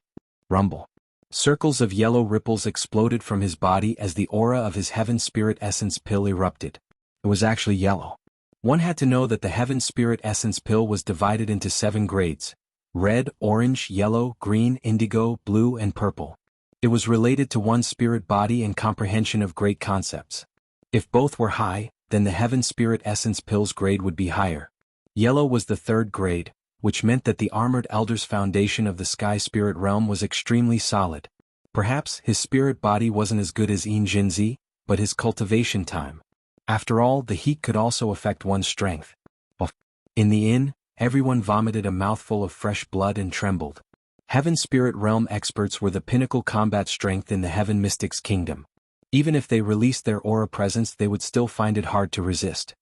Rumble. Circles of yellow ripples exploded from his body as the aura of his Heaven Spirit Essence pill erupted. It was actually yellow. One had to know that the Heaven Spirit Essence pill was divided into 7 grades: red, orange, yellow, green, indigo, blue, and purple. It was related to one's spirit body and comprehension of great concepts. If both were high, then the Heaven Spirit Essence pill's grade would be higher. Yellow was the 3rd grade, which meant that the Armored Elder's foundation of the Sky Spirit Realm was extremely solid. Perhaps his spirit body wasn't as good as Yin Jinzi, but his cultivation time. After all, the heat could also affect one's strength. In the inn, everyone vomited a mouthful of fresh blood and trembled. Heaven Spirit Realm experts were the pinnacle combat strength in the Heaven Mystics Kingdom. Even if they released their aura presence, they would still find it hard to resist.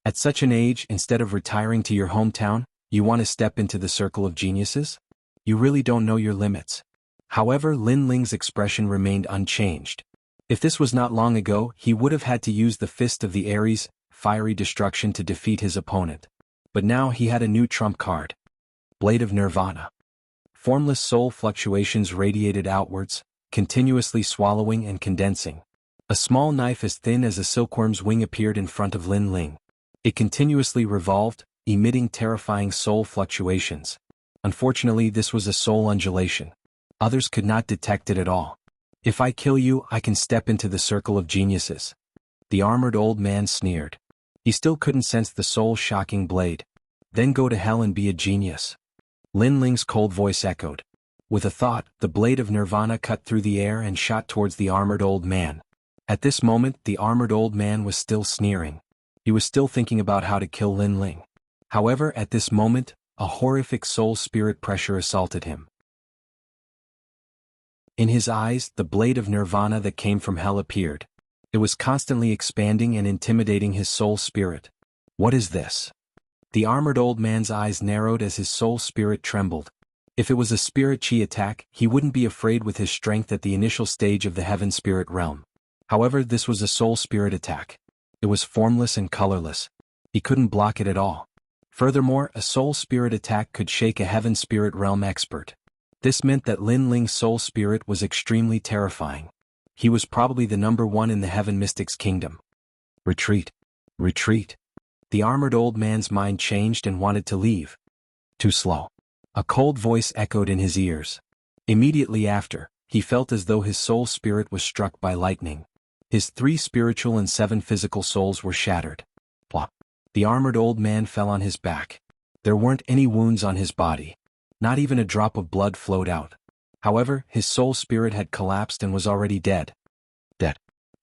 At such an age, instead of retiring to your hometown, you want to step into the circle of geniuses? You really don't know your limits. However, Lin Ling's expression remained unchanged. If this was not long ago, he would have had to use the Fist of the Aries, fiery destruction, to defeat his opponent. But now he had a new trump card. Blade of Nirvana. Formless soul fluctuations radiated outwards, continuously swallowing and condensing. A small knife as thin as a silkworm's wing appeared in front of Lin Ling. It continuously revolved, emitting terrifying soul fluctuations. Unfortunately, this was a soul undulation. Others could not detect it at all. If I kill you, I can step into the circle of geniuses. The armored old man sneered. He still couldn't sense the soul-shocking blade. Then go to hell and be a genius. Lin Ling's cold voice echoed. With a thought, the blade of Nirvana cut through the air and shot towards the armored old man. At this moment, the armored old man was still sneering. He was still thinking about how to kill Lin Ling. However, at this moment, a horrific soul-spirit pressure assaulted him. In his eyes, the blade of Nirvana that came from hell appeared. It was constantly expanding and intimidating his soul spirit. What is this? The armored old man's eyes narrowed as his soul spirit trembled. If it was a spirit chi attack, he wouldn't be afraid with his strength at the initial stage of the heaven spirit realm. However, this was a soul spirit attack. It was formless and colorless. He couldn't block it at all. Furthermore, a soul spirit attack could shake a heaven spirit realm expert. This meant that Lin Ling's soul spirit was extremely terrifying. He was probably the number one in the heaven mystics kingdom. Retreat. Retreat. The armored old man's mind changed and wanted to leave. Too slow. A cold voice echoed in his ears. Immediately after, he felt as though his soul spirit was struck by lightning. His 3 spiritual and 7 physical souls were shattered. Plop. The armored old man fell on his back. There weren't any wounds on his body. Not even a drop of blood flowed out. However, his soul spirit had collapsed and was already dead. Dead.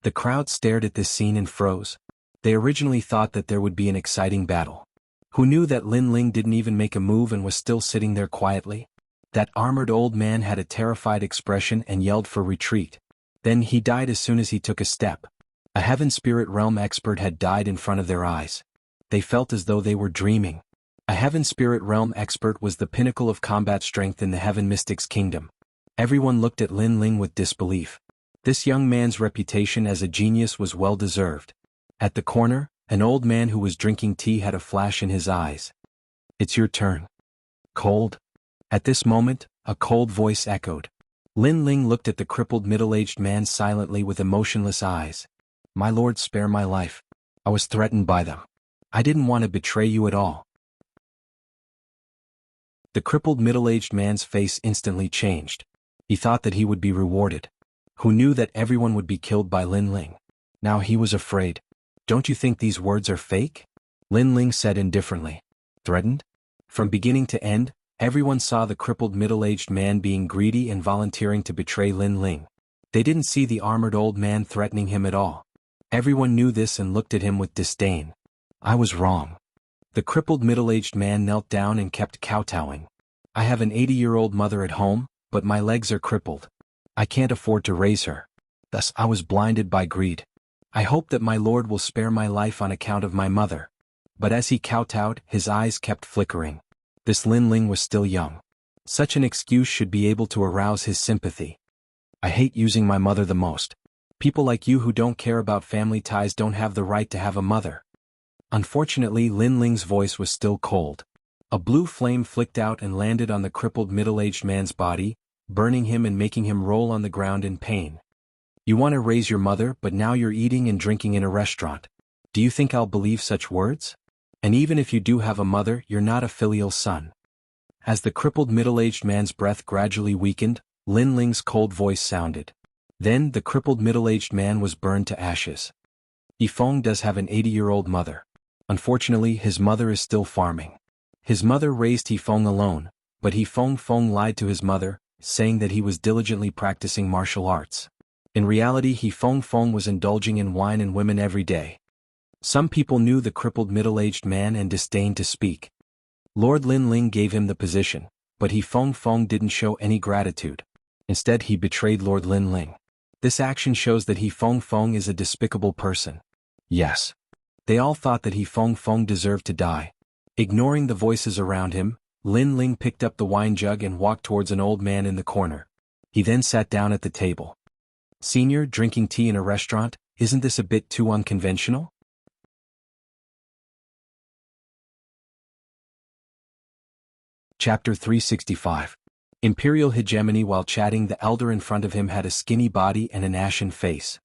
The crowd stared at this scene and froze. They originally thought that there would be an exciting battle. Who knew that Lin Ling didn't even make a move and was still sitting there quietly? That armored old man had a terrified expression and yelled for retreat. Then he died as soon as he took a step. A heaven spirit realm expert had died in front of their eyes. They felt as though they were dreaming. A heaven spirit realm expert was the pinnacle of combat strength in the heaven mystics kingdom. Everyone looked at Lin Ling with disbelief. This young man's reputation as a genius was well deserved. At the corner, an old man who was drinking tea had a flash in his eyes. It's your turn. Cold? At this moment, a cold voice echoed. Lin Ling looked at the crippled middle-aged man silently with emotionless eyes. My lord, spare my life. I was threatened by them. I didn't want to betray you at all. The crippled middle-aged man's face instantly changed. He thought that he would be rewarded. Who knew that everyone would be killed by Lin Ling? Now he was afraid. Don't you think these words are fake? Lin Ling said indifferently. Threatened? From beginning to end, everyone saw the crippled middle-aged man being greedy and volunteering to betray Lin Ling. They didn't see the armored old man threatening him at all. Everyone knew this and looked at him with disdain. I was wrong. The crippled middle-aged man knelt down and kept kowtowing. I have an 80-year-old mother at home, but my legs are crippled. I can't afford to raise her. Thus I was blinded by greed. I hope that my lord will spare my life on account of my mother. But as he kowtowed, his eyes kept flickering. This Lin Ling was still young. Such an excuse should be able to arouse his sympathy. I hate using my mother the most. People like you who don't care about family ties don't have the right to have a mother. Unfortunately, Lin Ling's voice was still cold. A blue flame flicked out and landed on the crippled middle-aged man's body, burning him and making him roll on the ground in pain. You want to raise your mother, but now you're eating and drinking in a restaurant. Do you think I'll believe such words? And even if you do have a mother, you're not a filial son. As the crippled middle-aged man's breath gradually weakened, Lin Ling's cold voice sounded. Then the crippled middle-aged man was burned to ashes. Yifeng does have an 80-year-old mother. Unfortunately, his mother is still farming. His mother raised Yifeng alone, but Yifeng lied to his mother, saying that he was diligently practicing martial arts. In reality, Yifeng was indulging in wine and women every day. Some people knew the crippled middle-aged man and disdained to speak. Lord Lin Ling gave him the position, but Yifeng didn't show any gratitude. Instead, he betrayed Lord Lin Ling. This action shows that Yifeng is a despicable person. Yes. They all thought that Yifeng deserved to die. Ignoring the voices around him, Lin Ling picked up the wine jug and walked towards an old man in the corner. He then sat down at the table. Senior, drinking tea in a restaurant, isn't this a bit too unconventional? Chapter 365. Imperial Hegemony. While chatting, the elder in front of him had a skinny body and an ashen face.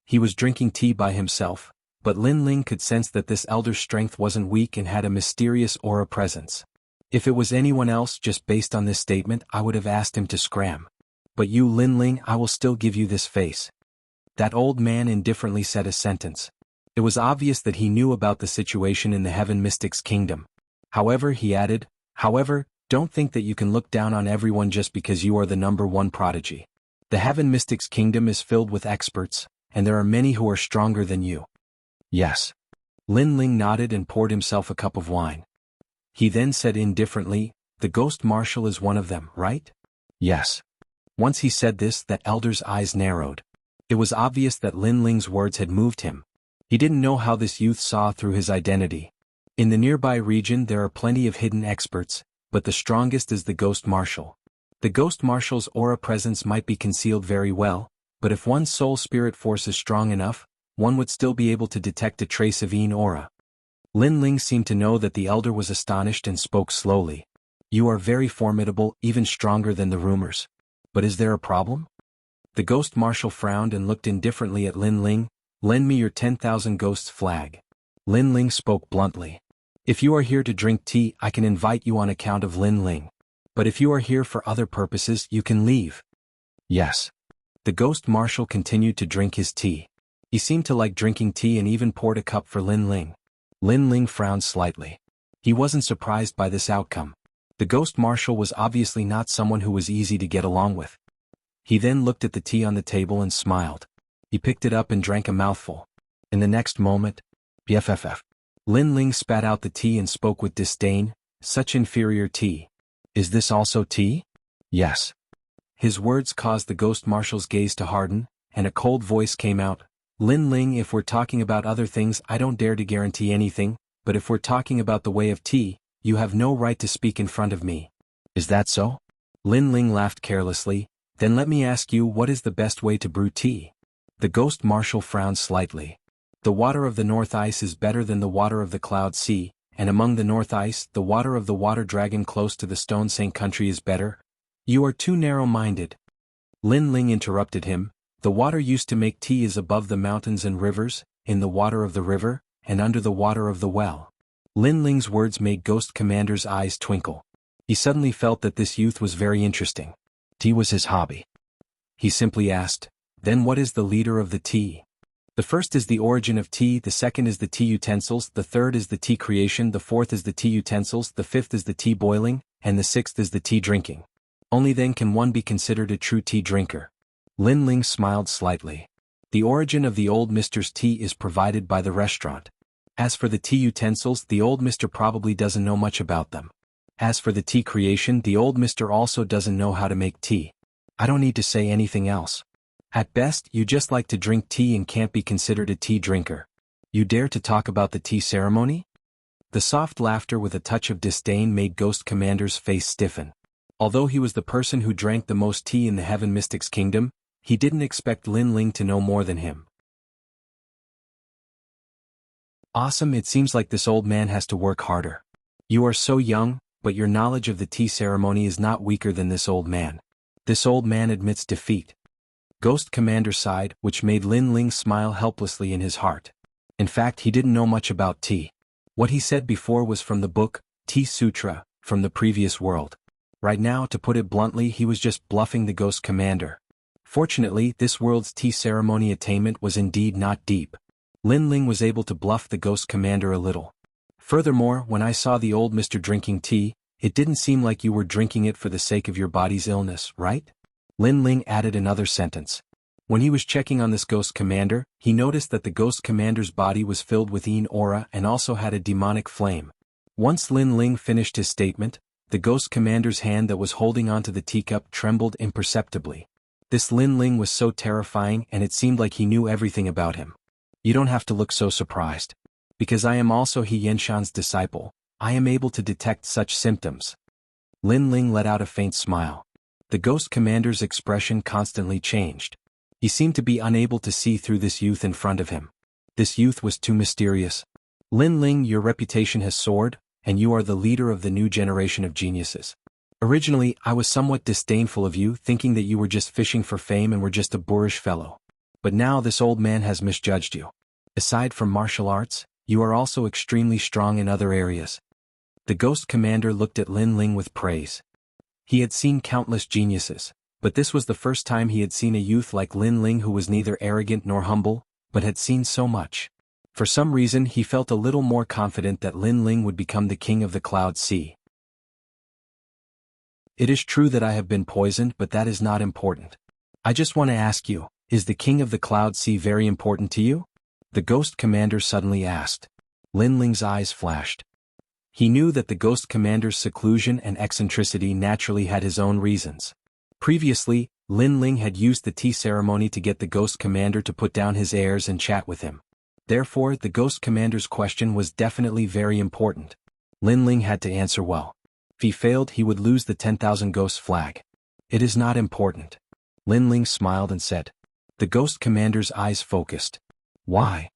He was drinking tea by himself, but Lin Ling could sense that this elder's strength wasn't weak and had a mysterious aura presence. If it was anyone else, just based on this statement, I would have asked him to scram. But you, Lin Ling, I will still give you this face. That old man indifferently said a sentence. It was obvious that he knew about the situation in the Heaven Mystics Kingdom. However, he added, don't think that you can look down on everyone just because you are the #1 prodigy. The Heaven Mystics Kingdom is filled with experts, and there are many who are stronger than you. Yes. Lin Ling nodded and poured himself a cup of wine. He then said indifferently, the Ghost Marshal is one of them, right? Yes. Once he said this, the elder's eyes narrowed. It was obvious that Lin Ling's words had moved him. He didn't know how this youth saw through his identity. In the nearby region there are plenty of hidden experts, but the strongest is the Ghost Marshal. The Ghost Marshal's aura presence might be concealed very well, but if one's soul spirit force is strong enough, one would still be able to detect a trace of Yin aura. Lin Ling seemed to know that the elder was astonished and spoke slowly. You are very formidable, even stronger than the rumors. But is there a problem? The Ghost Marshal frowned and looked indifferently at Lin Ling. Lend me your 10,000 ghosts flag. Lin Ling spoke bluntly. If you are here to drink tea, I can invite you on account of Lin Ling. But if you are here for other purposes, you can leave. Yes. The Ghost Marshal continued to drink his tea. He seemed to like drinking tea and even poured a cup for Lin Ling. Lin Ling frowned slightly. He wasn't surprised by this outcome. The Ghost Marshal was obviously not someone who was easy to get along with. He then looked at the tea on the table and smiled. He picked it up and drank a mouthful. In the next moment, BFFF. Lin Ling spat out the tea and spoke with disdain, such inferior tea. Is this also tea? Yes. His words caused the Ghost Marshal's gaze to harden, and a cold voice came out. Lin Ling, if we're talking about other things I don't dare to guarantee anything, but if we're talking about the way of tea, you have no right to speak in front of me. Is that so? Lin Ling laughed carelessly. Then let me ask you, what is the best way to brew tea? The Ghost Marshal frowned slightly. The water of the North Ice is better than the water of the Cloud Sea, and among the North Ice, the water of the Water Dragon close to the Stone Saint country is better. You are too narrow-minded. Lin Ling interrupted him. The water used to make tea is above the mountains and rivers, in the water of the river, and under the water of the well. Lin Ling's words made Ghost Commander's eyes twinkle. He suddenly felt that this youth was very interesting. Tea was his hobby. He simply asked, then what is the leader of the tea? The first is the origin of tea, the second is the tea utensils, the third is the tea creation, the fourth is the tea utensils, the fifth is the tea boiling, and the sixth is the tea drinking. Only then can one be considered a true tea drinker. Lin Ling smiled slightly. The origin of the old Mister's tea is provided by the restaurant. As for the tea utensils, the old Mister probably doesn't know much about them. As for the tea creation, the old Mister also doesn't know how to make tea. I don't need to say anything else. At best, you just like to drink tea and can't be considered a tea drinker. You dare to talk about the tea ceremony? The soft laughter with a touch of disdain made Ghost Commander's face stiffen. Although he was the person who drank the most tea in the Heaven Mystics Kingdom, he didn't expect Lin Ling to know more than him. Awesome, it seems like this old man has to work harder. You are so young, but your knowledge of the tea ceremony is not weaker than this old man. This old man admits defeat. Ghost Commander sighed, which made Lin Ling smile helplessly in his heart. In fact, he didn't know much about tea. What he said before was from the book, Tea Sutra, from the previous world. Right now, to put it bluntly, he was just bluffing the Ghost Commander. Fortunately, this world's tea ceremony attainment was indeed not deep. Lin Ling was able to bluff the Ghost Commander a little. Furthermore, when I saw the old Mister drinking tea, it didn't seem like you were drinking it for the sake of your body's illness, right? Lin Ling added another sentence. When he was checking on this Ghost Commander, he noticed that the Ghost Commander's body was filled with Yin aura and also had a demonic flame. Once Lin Ling finished his statement, the Ghost Commander's hand that was holding onto the teacup trembled imperceptibly. This Lin Ling was so terrifying, and it seemed like he knew everything about him. You don't have to look so surprised. Because I am also He Yenshan's disciple, I am able to detect such symptoms. Lin Ling let out a faint smile. The Ghost Commander's expression constantly changed. He seemed to be unable to see through this youth in front of him. This youth was too mysterious. Lin Ling, your reputation has soared, and you are the leader of the new generation of geniuses. Originally, I was somewhat disdainful of you, thinking that you were just fishing for fame and were just a boorish fellow. But now this old man has misjudged you. Aside from martial arts, you are also extremely strong in other areas. The Ghost Commander looked at Lin Ling with praise. He had seen countless geniuses, but this was the first time he had seen a youth like Lin Ling who was neither arrogant nor humble, but had seen so much. For some reason he felt a little more confident that Lin Ling would become the king of the Cloud Sea. It is true that I have been poisoned, but that is not important. I just want to ask you, is the king of the Cloud Sea very important to you? The Ghost Commander suddenly asked. Lin Ling's eyes flashed. He knew that the Ghost Commander's seclusion and eccentricity naturally had his own reasons. Previously, Lin Ling had used the tea ceremony to get the ghost commander to put down his airs and chat with him. Therefore, the ghost commander's question was definitely very important. Lin Ling had to answer well. If he failed, he would lose the 10,000 ghosts flag. It is not important. Lin Ling smiled and said. The ghost commander's eyes focused. Why?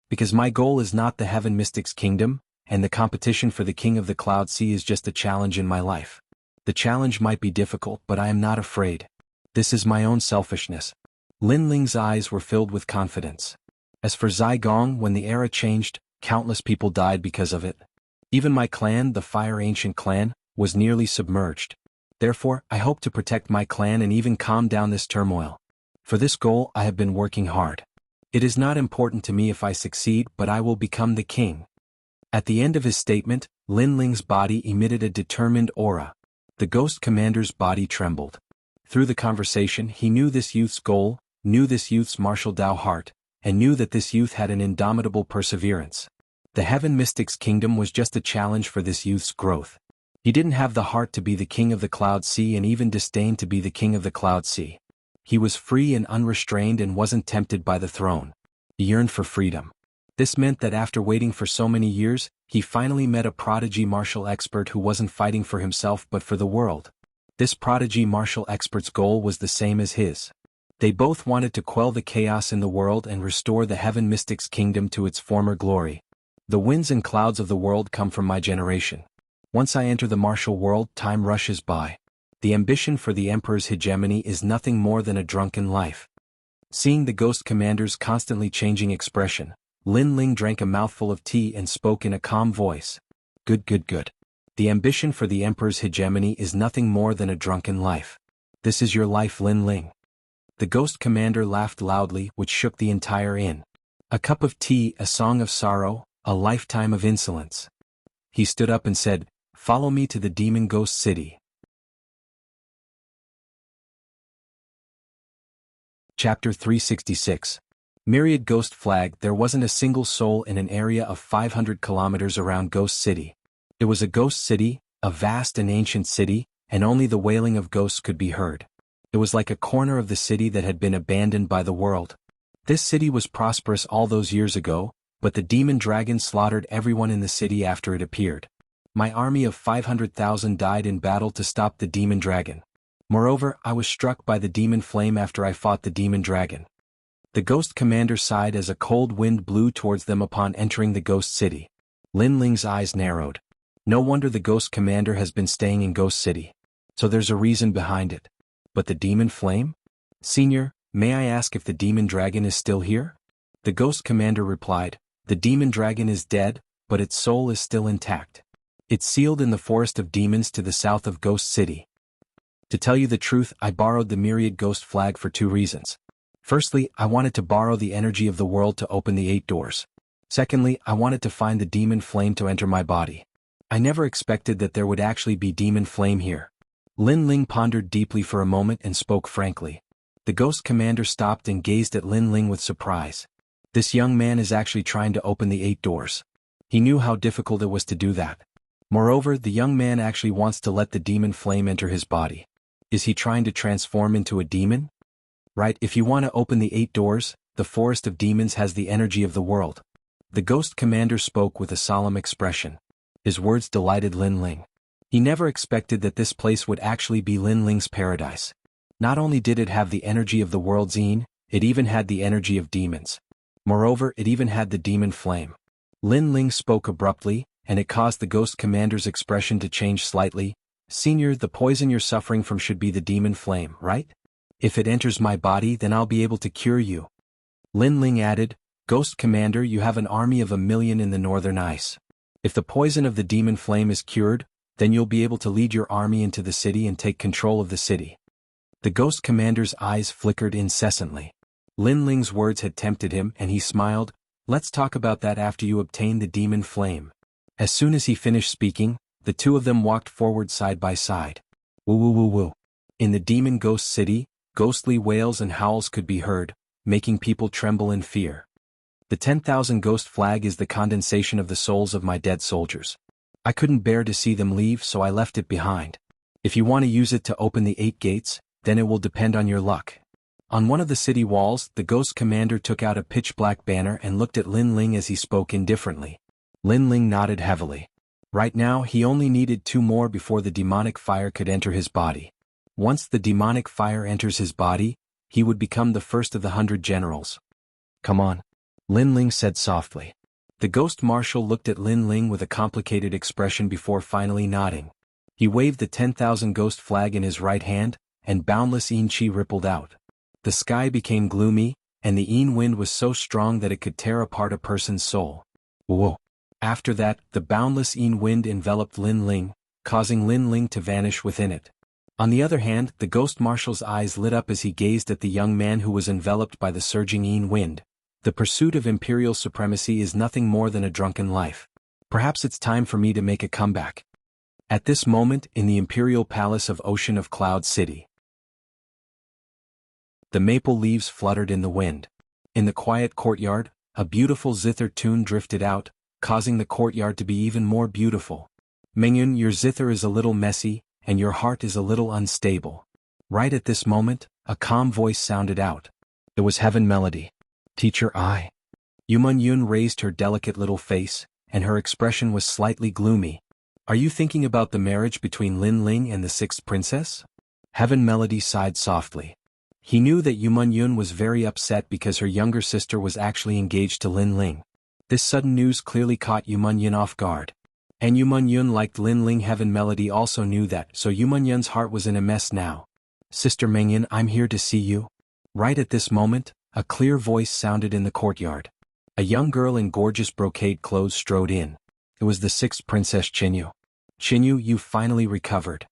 Because my goal is not the Heaven Mystics Kingdom, and the competition for the King of the Cloud Sea is just a challenge in my life. The challenge might be difficult, but I am not afraid. This is my own selfishness. Lin Ling's eyes were filled with confidence. As for Zai Gong, when the era changed, countless people died because of it. Even my clan, the Fire Ancient clan, was nearly submerged. Therefore, I hope to protect my clan and even calm down this turmoil. For this goal, I have been working hard. It is not important to me if I succeed, but I will become the king. At the end of his statement, Lin Ling's body emitted a determined aura. The ghost commander's body trembled. Through the conversation, he knew this youth's goal, knew this youth's martial Dao heart, and knew that this youth had an indomitable perseverance. The Heaven Mystics Kingdom was just a challenge for this youth's growth. He didn't have the heart to be the king of the Cloud Sea and even disdained to be the king of the Cloud Sea. He was free and unrestrained and wasn't tempted by the throne. He yearned for freedom. This meant that after waiting for so many years, he finally met a prodigy martial expert who wasn't fighting for himself but for the world. This prodigy martial expert's goal was the same as his. They both wanted to quell the chaos in the world and restore the Heaven Mystics Kingdom to its former glory. The winds and clouds of the world come from my generation. Once I enter the martial world, time rushes by. The ambition for the Emperor's hegemony is nothing more than a drunken life. Seeing the ghost commander's constantly changing expression, Lin Ling drank a mouthful of tea and spoke in a calm voice. Good. The ambition for the Emperor's hegemony is nothing more than a drunken life. This is your life, Lin Ling. The ghost commander laughed loudly, which shook the entire inn. A cup of tea, a song of sorrow, a lifetime of insolence. He stood up and said, Follow me to the Demon Ghost City. Chapter 366. Myriad Ghost Flag. There wasn't a single soul in an area of 500 kilometers around Ghost City. It was a ghost city, a vast and ancient city, and only the wailing of ghosts could be heard. It was like a corner of the city that had been abandoned by the world. This city was prosperous all those years ago, but the demon dragon slaughtered everyone in the city after it appeared. My army of 500,000 died in battle to stop the demon dragon. Moreover, I was struck by the demon flame after I fought the demon dragon. The ghost commander sighed as a cold wind blew towards them upon entering the ghost city. Lin Ling's eyes narrowed. No wonder the ghost commander has been staying in Ghost City. So there's a reason behind it. But the demon flame? Senior, may I ask if the demon dragon is still here? The ghost commander replied, The demon dragon is dead, but its soul is still intact. It's sealed in the forest of demons to the south of Ghost City. To tell you the truth, I borrowed the Myriad Ghost Flag for 2 reasons. Firstly, I wanted to borrow the energy of the world to open the 8 doors. Secondly, I wanted to find the demon flame to enter my body. I never expected that there would actually be demon flame here. Lin Ling pondered deeply for a moment and spoke frankly. The ghost commander stopped and gazed at Lin Ling with surprise. This young man is actually trying to open the 8 doors. He knew how difficult it was to do that. Moreover, the young man actually wants to let the demon flame enter his body. Is he trying to transform into a demon? Right, if you want to open the 8 doors, the forest of demons has the energy of the world. The ghost commander spoke with a solemn expression. His words delighted Lin Ling. He never expected that this place would actually be Lin Ling's paradise. Not only did it have the energy of the world's Zine, it even had the energy of demons. Moreover, it even had the demon flame. Lin Ling spoke abruptly, and it caused the ghost commander's expression to change slightly. Senior, the poison you're suffering from should be the demon flame, right? If it enters my body, then I'll be able to cure you. Lin Ling added, Ghost Commander, you have an army of 1 million in the northern ice. If the poison of the demon flame is cured, then you'll be able to lead your army into the city and take control of the city. The ghost commander's eyes flickered incessantly. Lin Ling's words had tempted him and he smiled. Let's talk about that after you obtain the demon flame. As soon as he finished speaking, the two of them walked forward side by side. Woo. In the demon ghost city, ghostly wails and howls could be heard, making people tremble in fear. The 10,000 ghost flag is the condensation of the souls of my dead soldiers. I couldn't bear to see them leave, so I left it behind. If you want to use it to open the 8 gates, then it will depend on your luck. On one of the city walls, the ghost commander took out a pitch-black banner and looked at Lin Ling as he spoke indifferently. Lin Ling nodded heavily. Right now, he only needed 2 more before the demonic fire could enter his body. Once the demonic fire enters his body, he would become the first of the 100 generals. Come on, Lin Ling said softly. The ghost marshal looked at Lin Ling with a complicated expression before finally nodding. He waved the 10,000 ghost flag in his right hand, and boundless yin qi rippled out. The sky became gloomy, and the yin wind was so strong that it could tear apart a person's soul. Whoa! After that, the boundless yin wind enveloped Lin Ling, causing Lin Ling to vanish within it. On the other hand, the ghost marshal's eyes lit up as he gazed at the young man who was enveloped by the surging yin wind. The pursuit of imperial supremacy is nothing more than a drunken life. Perhaps it's time for me to make a comeback. At this moment, in the imperial palace of Ocean of Cloud City, the maple leaves fluttered in the wind. In the quiet courtyard, a beautiful zither tune drifted out, causing the courtyard to be even more beautiful. Mengyun, your zither is a little messy, and your heart is a little unstable. Right at this moment, a calm voice sounded out. It was Heaven Melody. Teacher I. Yuman Yun raised her delicate little face, and her expression was slightly gloomy. Are you thinking about the marriage between Lin Ling and the 6th princess? Heaven Melody sighed softly. He knew that Yuman Yun was very upset because her younger sister was actually engaged to Lin Ling. This sudden news clearly caught Yuman Yun off guard. And Yuman Yun liked Lin Ling. Heaven Melody also knew that, so Yuman Yun's heart was in a mess now. Sister Mengyun, I'm here to see you. Right at this moment, a clear voice sounded in the courtyard. A young girl in gorgeous brocade clothes strode in. It was the 6th Princess Qinyu. Qinyu, you finally recovered.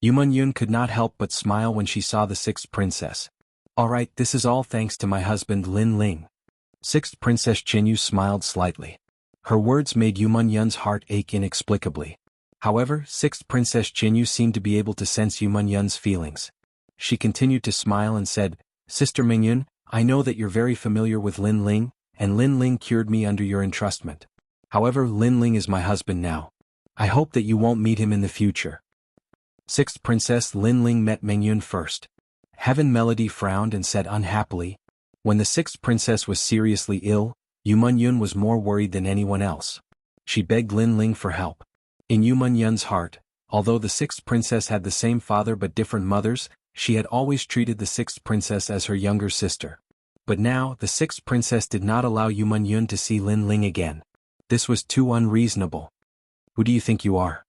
Yuman Yun could not help but smile when she saw the 6th princess. Alright, this is all thanks to my husband Lin Ling. 6th Princess Qinyu smiled slightly. Her words made Yuman Yun's heart ache inexplicably. However, 6th Princess Qinyu seemed to be able to sense Yuman Yun's feelings. She continued to smile and said, Sister Mengyun, I know that you're very familiar with Lin Ling, and Lin Ling cured me under your entrustment. However, Lin Ling is my husband now. I hope that you won't meet him in the future. 6th Princess Lin Ling met Mengyun first. Heaven Melody frowned and said unhappily. When the 6th princess was seriously ill, Yuman Yun was more worried than anyone else. She begged Lin Ling for help. In Yuman Yun's heart, although the 6th princess had the same father but different mothers, she had always treated the 6th princess as her younger sister. But now, the 6th princess did not allow Yuman Yun to see Lin Ling again. This was too unreasonable. Who do you think you are?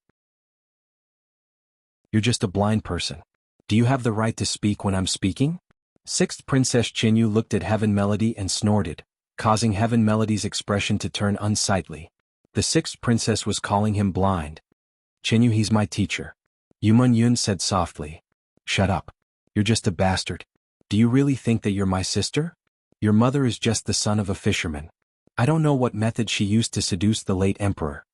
You're just a blind person. Do you have the right to speak when I'm speaking? 6th Princess Qinyu looked at Heaven Melody and snorted, causing Heaven Melody's expression to turn unsightly. The 6th princess was calling him blind. Qinyu, he's my teacher. Yuman Yun said softly. Shut up. You're just a bastard. Do you really think that you're my sister? Your mother is just the son of a fisherman. I don't know what method she used to seduce the late emperor.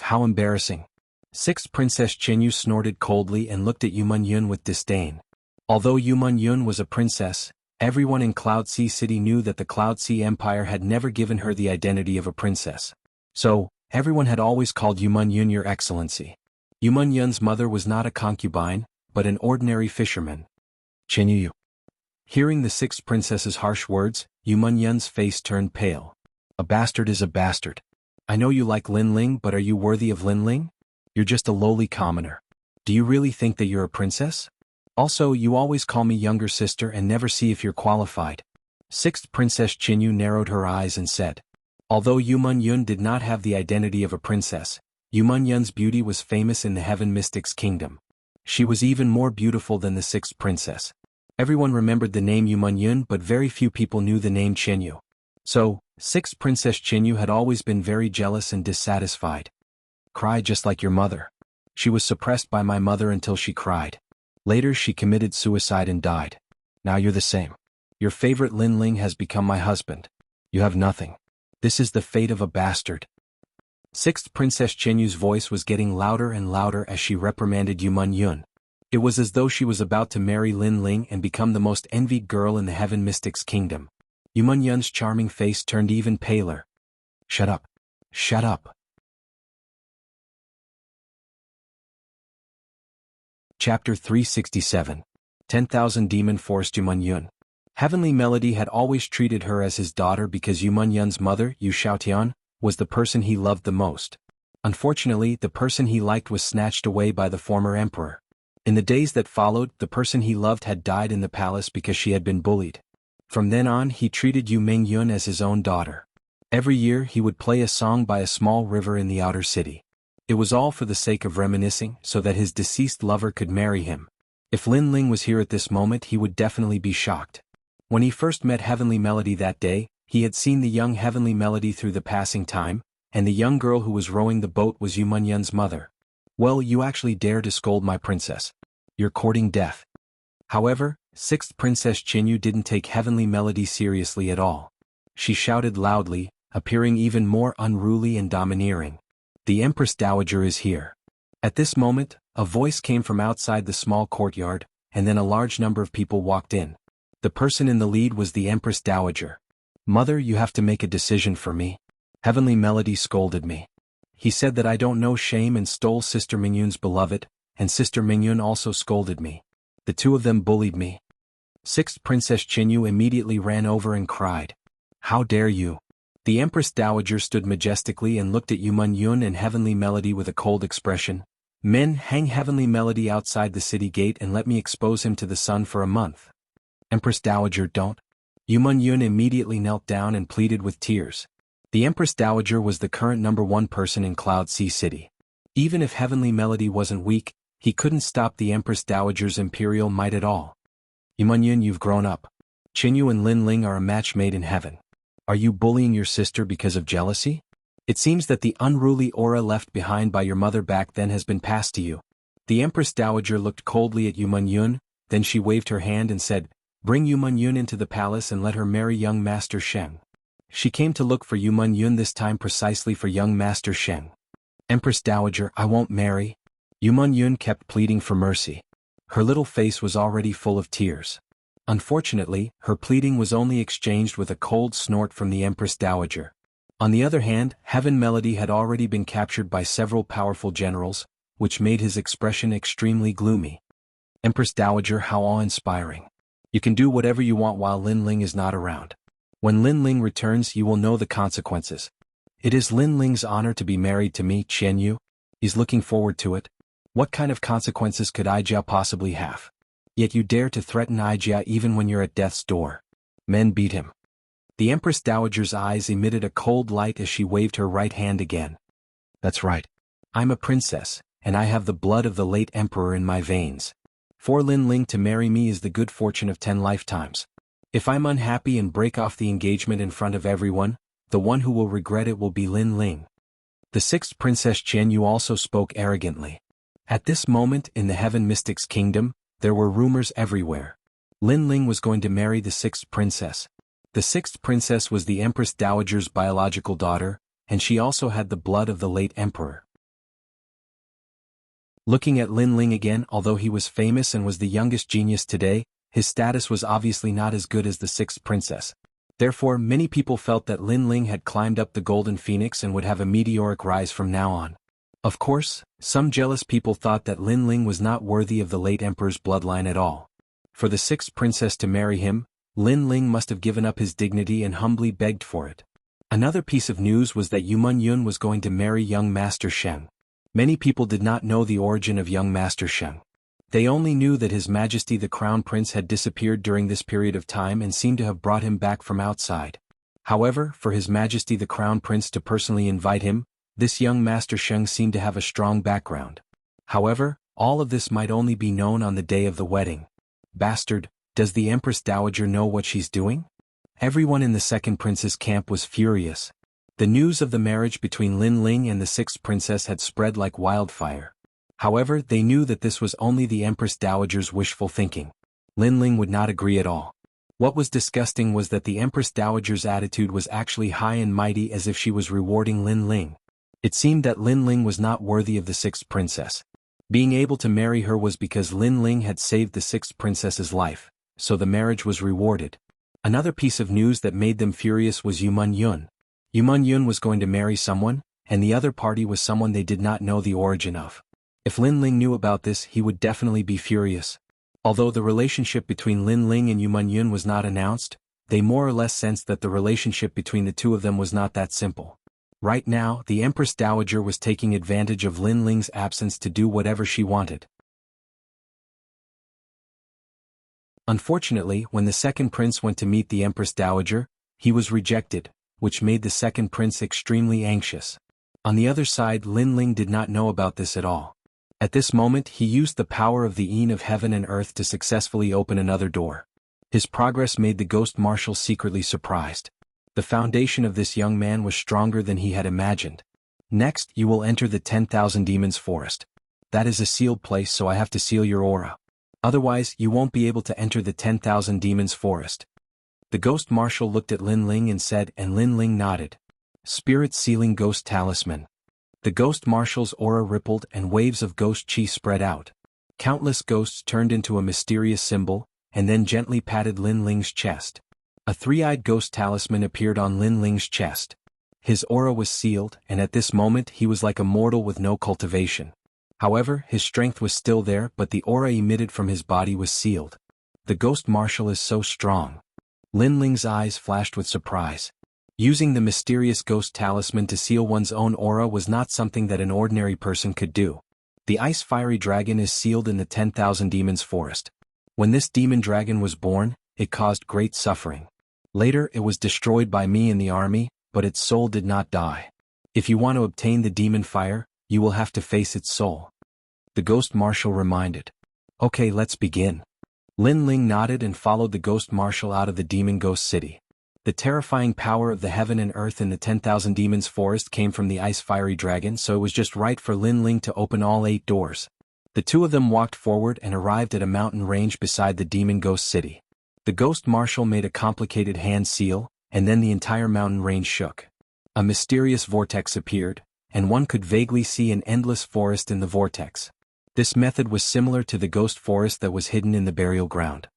How embarrassing. 6th Princess Qinyu snorted coldly and looked at Yuman Yun with disdain. Although Yuman Yun was a princess, everyone in Cloud Sea City knew that the Cloud Sea Empire had never given her the identity of a princess. So, everyone had always called Yuman Yun Your Excellency. Yuman Yun's mother was not a concubine, but an ordinary fisherman. Qinyu. Hearing the 6th princess's harsh words, Yuman Yun's face turned pale. A bastard is a bastard. I know you like Lin Ling, but are you worthy of Lin Ling? You're just a lowly commoner. Do you really think that you're a princess? Also, you always call me younger sister and never see if you're qualified. 6th Princess Qinyu narrowed her eyes and said. Although Yuman Yun did not have the identity of a princess, Yuman Yun's beauty was famous in the Heaven Mystics Kingdom. She was even more beautiful than the 6th princess. Everyone remembered the name Yuman Yun, but very few people knew the name Qinyu. So, 6th Princess Qinyu had always been very jealous and dissatisfied. Cry just like your mother. She was suppressed by my mother until she cried. Later she committed suicide and died. Now you're the same. Your favorite Lin Ling has become my husband. You have nothing. This is the fate of a bastard. 6th Princess Qinyu's voice was getting louder and louder as she reprimanded Yuman Yun. It was as though she was about to marry Lin Ling and become the most envied girl in the Heaven Mystics Kingdom. Yuman Yun's charming face turned even paler. Shut up. Shut up. Chapter 367. 10,000 demon forced Yuman. Heavenly Melody had always treated her as his daughter because Yuman mother, Yu Xiaotian, was the person he loved the most. Unfortunately, the person he liked was snatched away by the former emperor. In the days that followed, the person he loved had died in the palace because she had been bullied. From then on, he treated Yu Mingyun as his own daughter. Every year he would play a song by a small river in the outer city. It was all for the sake of reminiscing, so that his deceased lover could marry him. If Lin Ling was here at this moment, he would definitely be shocked. When he first met Heavenly Melody that day, he had seen the young Heavenly Melody through the passing time, and the young girl who was rowing the boat was Yu Munyun's mother. Well, you actually dare to scold my princess. You're courting death. However, 6th Princess Qinyu didn't take Heavenly Melody seriously at all. She shouted loudly, appearing even more unruly and domineering. The Empress Dowager is here. At this moment, a voice came from outside the small courtyard, and then a large number of people walked in. The person in the lead was the Empress Dowager. Mother, you have to make a decision for me. Heavenly Melody scolded me. He said that I don't know shame and stole Sister Mingyun's beloved, and Sister Mingyun also scolded me. The two of them bullied me. 6th Princess Qinyu immediately ran over and cried. How dare you? The Empress Dowager stood majestically and looked at Yu Munyun and Heavenly Melody with a cold expression. Men, hang Heavenly Melody outside the city gate and let me expose him to the sun for a month. Empress Dowager, don't. Yu Munyun immediately knelt down and pleaded with tears. The Empress Dowager was the current #1 person in Cloud Sea City. Even if Heavenly Melody wasn't weak, he couldn't stop the Empress Dowager's imperial might at all. Yu Munyun, you've grown up. Qinyu and Lin Ling are a match made in heaven. Are you bullying your sister because of jealousy? It seems that the unruly aura left behind by your mother back then has been passed to you. The Empress Dowager looked coldly at Yu Munyun, then she waved her hand and said, Bring Yu Munyun into the palace and let her marry young Master Sheng. She came to look for Yu Munyun this time precisely for young Master Sheng. Empress Dowager, I won't marry. Yu Munyun kept pleading for mercy. Her little face was already full of tears. Unfortunately, her pleading was only exchanged with a cold snort from the Empress Dowager. On the other hand, Heaven Melody had already been captured by several powerful generals, which made his expression extremely gloomy. Empress Dowager, how awe-inspiring. You can do whatever you want while Lin Ling is not around. When Lin Ling returns, you will know the consequences. It is Lin Ling's honor to be married to me, Qianyu. He's looking forward to it. What kind of consequences could Aijia possibly have? Yet you dare to threaten Aijia even when you're at death's door. Men, beat him. The Empress Dowager's eyes emitted a cold light as she waved her right hand again. That's right. I'm a princess, and I have the blood of the late emperor in my veins. For Lin Ling to marry me is the good fortune of 10 lifetimes. If I'm unhappy and break off the engagement in front of everyone, the one who will regret it will be Lin Ling. The 6th Princess Qianyu also spoke arrogantly. At this moment in the Heaven Mystics Kingdom, there were rumors everywhere. Lin Ling was going to marry the 6th princess. The 6th princess was the Empress Dowager's biological daughter, and she also had the blood of the late emperor. Looking at Lin Ling again, although he was famous and was the youngest genius today, his status was obviously not as good as the 6th princess. Therefore, many people felt that Lin Ling had climbed up the Golden Phoenix and would have a meteoric rise from now on. Of course, some jealous people thought that Lin Ling was not worthy of the late emperor's bloodline at all. For the 6th princess to marry him, Lin Ling must have given up his dignity and humbly begged for it. Another piece of news was that Yu Munyun was going to marry young Master Sheng. Many people did not know the origin of young Master Sheng. They only knew that His Majesty the Crown Prince had disappeared during this period of time and seemed to have brought him back from outside. However, for His Majesty the Crown Prince to personally invite him, this young Master Sheng seemed to have a strong background. However, all of this might only be known on the day of the wedding. Bastard, does the Empress Dowager know what she's doing? Everyone in the 2nd prince's camp was furious. The news of the marriage between Lin Ling and the 6th princess had spread like wildfire. However, they knew that this was only the Empress Dowager's wishful thinking. Lin Ling would not agree at all. What was disgusting was that the Empress Dowager's attitude was actually high and mighty, as if she was rewarding Lin Ling. It seemed that Lin Ling was not worthy of the 6th princess. Being able to marry her was because Lin Ling had saved the 6th princess's life, so the marriage was rewarded. Another piece of news that made them furious was Yu Munyun. Yu Munyun was going to marry someone, and the other party was someone they did not know the origin of. If Lin Ling knew about this, he would definitely be furious. Although the relationship between Lin Ling and Yu Yun was not announced, they more or less sensed that the relationship between the two of them was not that simple. Right now, the Empress Dowager was taking advantage of Lin Ling's absence to do whatever she wanted. Unfortunately, when the second prince went to meet the Empress Dowager, he was rejected, which made the second prince extremely anxious. On the other side, Lin Ling did not know about this at all. At this moment, he used the power of the Yin of heaven and earth to successfully open another door. His progress made the Ghost Marshal secretly surprised. The foundation of this young man was stronger than he had imagined. Next, you will enter the 10,000 Demons Forest. That is a sealed place, so I have to seal your aura. Otherwise, you won't be able to enter the 10,000 Demons Forest. The Ghost Marshal looked at Lin Ling and said, and Lin Ling nodded. Spirit Sealing Ghost Talisman. The Ghost Marshal's aura rippled and waves of ghost chi spread out. Countless ghosts turned into a mysterious symbol, and then gently patted Lin Ling's chest. A three-eyed ghost talisman appeared on Lin Ling's chest. His aura was sealed, and at this moment he was like a mortal with no cultivation. However, his strength was still there, but the aura emitted from his body was sealed. The Ghost Marshal is so strong. Lin Ling's eyes flashed with surprise. Using the mysterious ghost talisman to seal one's own aura was not something that an ordinary person could do. The Ice Fiery Dragon is sealed in the 10,000 Demons Forest. When this demon dragon was born, it caused great suffering. Later it was destroyed by me and the army, but its soul did not die. If you want to obtain the demon fire, you will have to face its soul. The Ghost Marshal reminded. Okay, let's begin. Lin Ling nodded and followed the Ghost Marshal out of the Demon Ghost City. The terrifying power of the heaven and earth in the 10,000 Demons Forest came from the Ice Fiery Dragon, so it was just right for Lin Ling to open all 8 doors. The two of them walked forward and arrived at a mountain range beside the Demon Ghost City. The Ghost Marshal made a complicated hand seal, and then the entire mountain range shook. A mysterious vortex appeared, and one could vaguely see an endless forest in the vortex. This method was similar to the ghost forest that was hidden in the burial ground.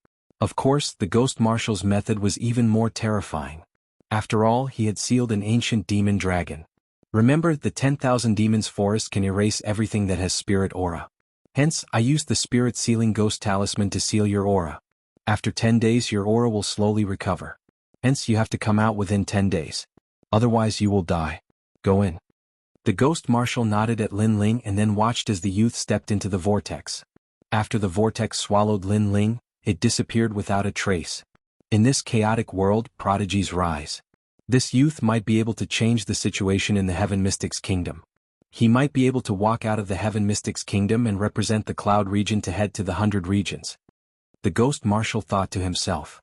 Of course, the Ghost Marshal's method was even more terrifying. After all, he had sealed an ancient demon dragon. Remember, the 10,000 Demons Forest can erase everything that has spirit aura. Hence, I used the Spirit Sealing Ghost Talisman to seal your aura. After 10 days your aura will slowly recover. Hence, you have to come out within 10 days. Otherwise you will die. Go in. The Ghost Marshal nodded at Lin Ling and then watched as the youth stepped into the vortex. After the vortex swallowed Lin Ling, it disappeared without a trace. In this chaotic world, prodigies rise. This youth might be able to change the situation in the Heaven Mystics Kingdom. He might be able to walk out of the Heaven Mystics Kingdom and represent the Cloud region to head to the 100 regions. The Ghost Marshal thought to himself.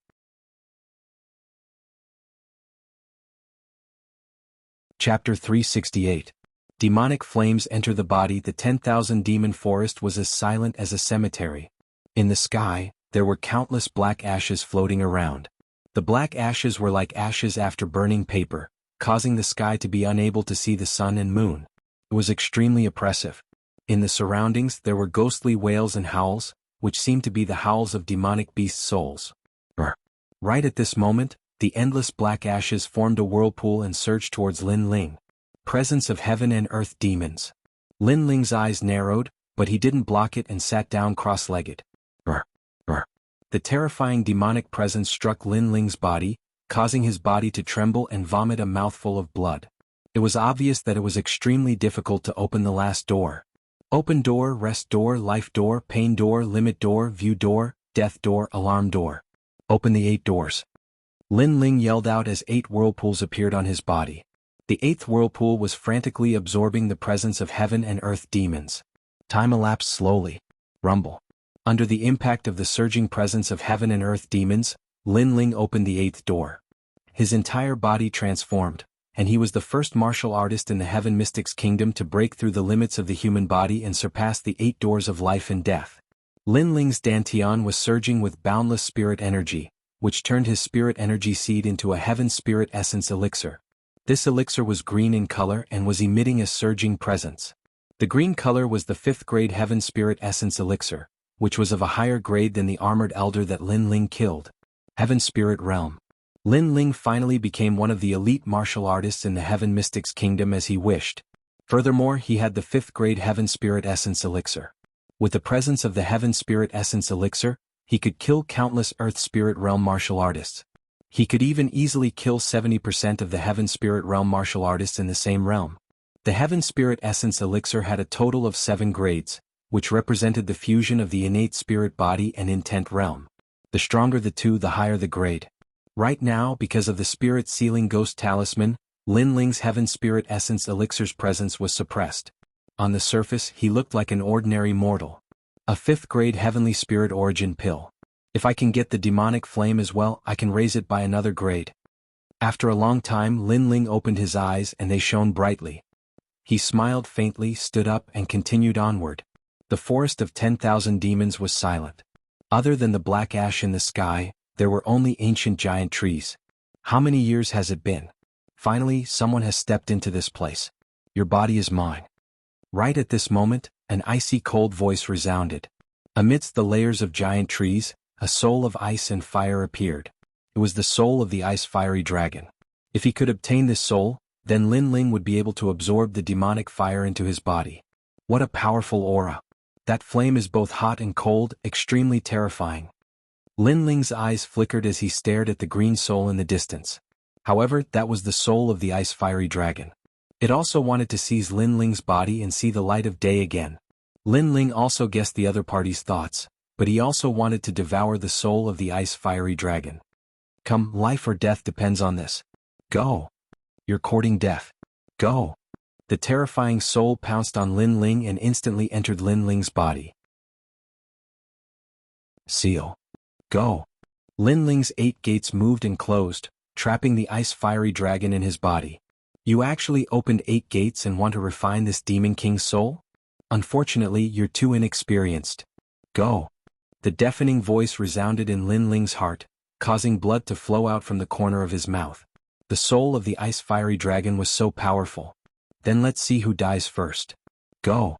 Chapter 368. Demonic flames enter the body. The 10,000 Demon Forest was as silent as a cemetery. In the sky, there were countless black ashes floating around. The black ashes were like ashes after burning paper, causing the sky to be unable to see the sun and moon. It was extremely oppressive. In the surroundings there were ghostly wails and howls, which seemed to be the howls of demonic beast souls. Right at this moment, the endless black ashes formed a whirlpool and surged towards Lin Ling. Presence of heaven and earth demons. Lin Ling's eyes narrowed, but he didn't block it and sat down cross-legged. The terrifying demonic presence struck Lin Ling's body, causing his body to tremble and vomit a mouthful of blood. It was obvious that it was extremely difficult to open the last door. Open door, rest door, life door, pain door, limit door, view door, death door, alarm door. Open the 8 doors. Lin Ling yelled out as 8 whirlpools appeared on his body. The 8th whirlpool was frantically absorbing the presence of heaven and earth demons. Time elapsed slowly. Rumble. Under the impact of the surging presence of heaven and earth demons, Lin Ling opened the 8th door. His entire body transformed, and he was the first martial artist in the Heaven Mystics Kingdom to break through the limits of the human body and surpass the 8 doors of life and death. Lin Ling's dantian was surging with boundless spirit energy, which turned his spirit energy seed into a heaven spirit essence elixir. This elixir was green in color and was emitting a surging presence. The green color was the 5th grade heaven spirit essence elixir, which was of a higher grade than the armored elder that Lin Ling killed. Heaven Spirit Realm. Lin Ling finally became one of the elite martial artists in the Heaven Mystics Kingdom as he wished. Furthermore, he had the 5th grade Heaven Spirit Essence Elixir. With the presence of the Heaven Spirit Essence Elixir, He could kill countless Earth Spirit Realm martial artists. He could even easily kill 70% of the Heaven Spirit Realm martial artists in the same realm. The Heaven Spirit Essence Elixir had a total of 7 grades, which represented the fusion of the innate spirit body and intent realm. The stronger the two, the higher the grade. Right now, because of the Spirit Sealing Ghost Talisman, Lin Ling's Heaven Spirit Essence Elixir's presence was suppressed. On the surface, he looked like an ordinary mortal. A 5th grade Heavenly Spirit Origin pill. If I can get the demonic flame as well, I can raise it by another grade. After a long time, Lin Ling opened his eyes and they shone brightly. He smiled faintly, stood up and continued onward. The forest of 10,000 demons was silent. Other than the black ash in the sky, there were only ancient giant trees. How many years has it been? Finally, someone has stepped into this place. Your body is mine. Right at this moment, an icy cold voice resounded. Amidst the layers of giant trees, a soul of ice and fire appeared. It was the soul of the ice fiery dragon. If he could obtain this soul, then Lin Ling would be able to absorb the demonic fire into his body. What a powerful aura. That flame is both hot and cold, extremely terrifying. Lin Ling's eyes flickered as he stared at the green soul in the distance. However, that was the soul of the ice fiery dragon. It also wanted to seize Lin Ling's body and see the light of day again. Lin Ling also guessed the other party's thoughts, but he also wanted to devour the soul of the ice fiery dragon. Come, life or death depends on this. Go. You're courting death. Go. The terrifying soul pounced on Lin Ling and instantly entered Lin Ling's body. Seal. Go. Lin Ling's 8 gates moved and closed, trapping the ice fiery dragon in his body. You actually opened 8 gates and want to refine this Demon King's soul? Unfortunately, you're too inexperienced. Go. The deafening voice resounded in Lin Ling's heart, causing blood to flow out from the corner of his mouth. The soul of the ice fiery dragon was so powerful. Then let's see who dies first. Go.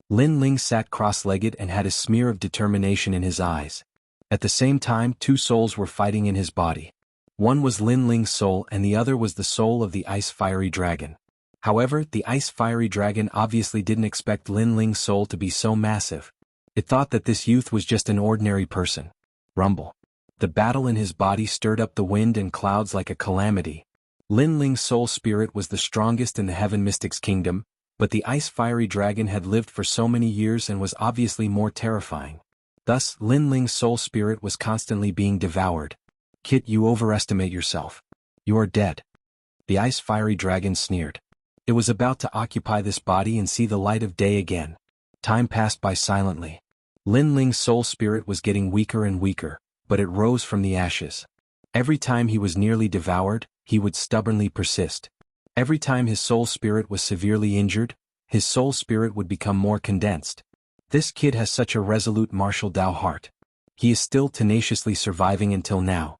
Lin Ling sat cross-legged and had a smear of determination in his eyes. At the same time, 2 souls were fighting in his body. One was Lin Ling's soul and the other was the soul of the ice fiery dragon. However, the ice fiery dragon obviously didn't expect Lin Ling's soul to be so massive. It thought that this youth was just an ordinary person. Rumble. The battle in his body stirred up the wind and clouds like a calamity. Lin Ling's soul spirit was the strongest in the Heaven Mystics Kingdom, but the ice fiery dragon had lived for so many years and was obviously more terrifying. Thus, Lin Ling's soul spirit was constantly being devoured. Kit, you overestimate yourself. You are dead. The ice fiery dragon sneered. It was about to occupy this body and see the light of day again. Time passed by silently. Lin Ling's soul spirit was getting weaker and weaker, but it rose from the ashes. Every time he was nearly devoured, he would stubbornly persist. Every time his soul spirit was severely injured, his soul spirit would become more condensed. This kid has such a resolute martial Dao heart. He is still tenaciously surviving until now.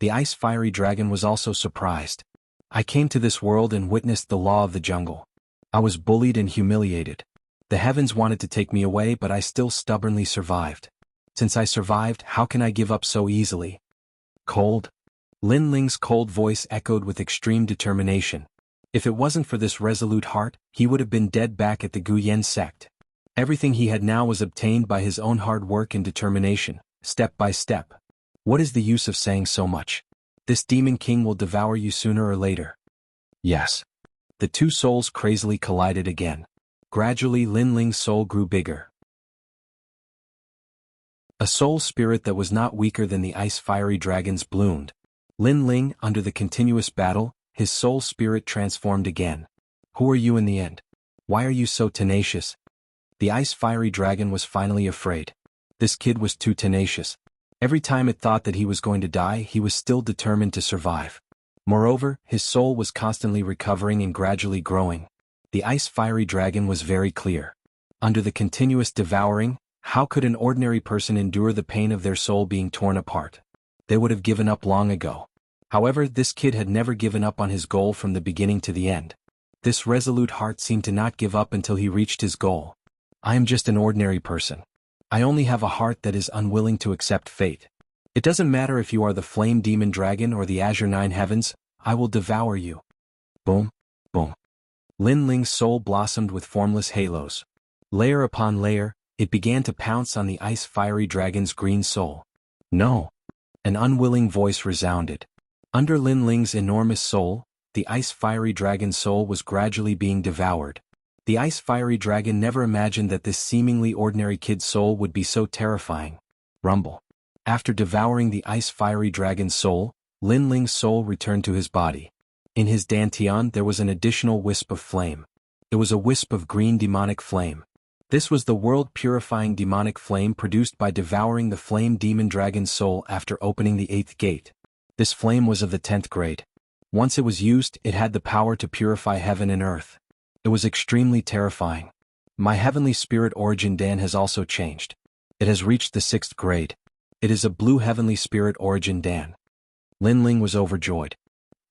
The ice fiery dragon was also surprised. I came to this world and witnessed the law of the jungle. I was bullied and humiliated. The heavens wanted to take me away, but I still stubbornly survived. Since I survived, how can I give up so easily? Cold. Lin Ling's cold voice echoed with extreme determination. If it wasn't for this resolute heart, he would have been dead back at the Guyen sect. Everything he had now was obtained by his own hard work and determination, step by step. What is the use of saying so much? This Demon King will devour you sooner or later. Yes. The 2 souls crazily collided again. Gradually Lin Ling's soul grew bigger. A soul spirit that was not weaker than the ice fiery dragons bloomed. Lin Ling, under the continuous battle, his soul spirit transformed again. Who are you in the end? Why are you so tenacious? The ice fiery dragon was finally afraid. This kid was too tenacious. Every time it thought that he was going to die, he was still determined to survive. Moreover, his soul was constantly recovering and gradually growing. The ice fiery dragon was very clear. Under the continuous devouring, how could an ordinary person endure the pain of their soul being torn apart? They would have given up long ago. However, this kid had never given up on his goal from the beginning to the end. This resolute heart seemed to not give up until he reached his goal. I am just an ordinary person. I only have a heart that is unwilling to accept fate. It doesn't matter if you are the Flame Demon Dragon or the Azure Nine Heavens, I will devour you. Boom, boom. Lin Ling's soul blossomed with formless halos. Layer upon layer, it began to pounce on the ice fiery dragon's green soul. No. An unwilling voice resounded. Under Lin Ling's enormous soul, the ice-fiery dragon soul was gradually being devoured. The ice-fiery dragon never imagined that this seemingly ordinary kid's soul would be so terrifying. Rumble. After devouring the ice-fiery dragon's soul, Lin Ling's soul returned to his body. In his dantian there was an additional wisp of flame. It was a wisp of green demonic flame. This was the world-purifying demonic flame produced by devouring the flame demon dragon's soul after opening the 8th gate. This flame was of the 10th grade. Once it was used, it had the power to purify heaven and earth. It was extremely terrifying. My heavenly spirit origin Dan has also changed. It has reached the 6th grade. It is a blue heavenly spirit origin Dan. Lin Ling was overjoyed.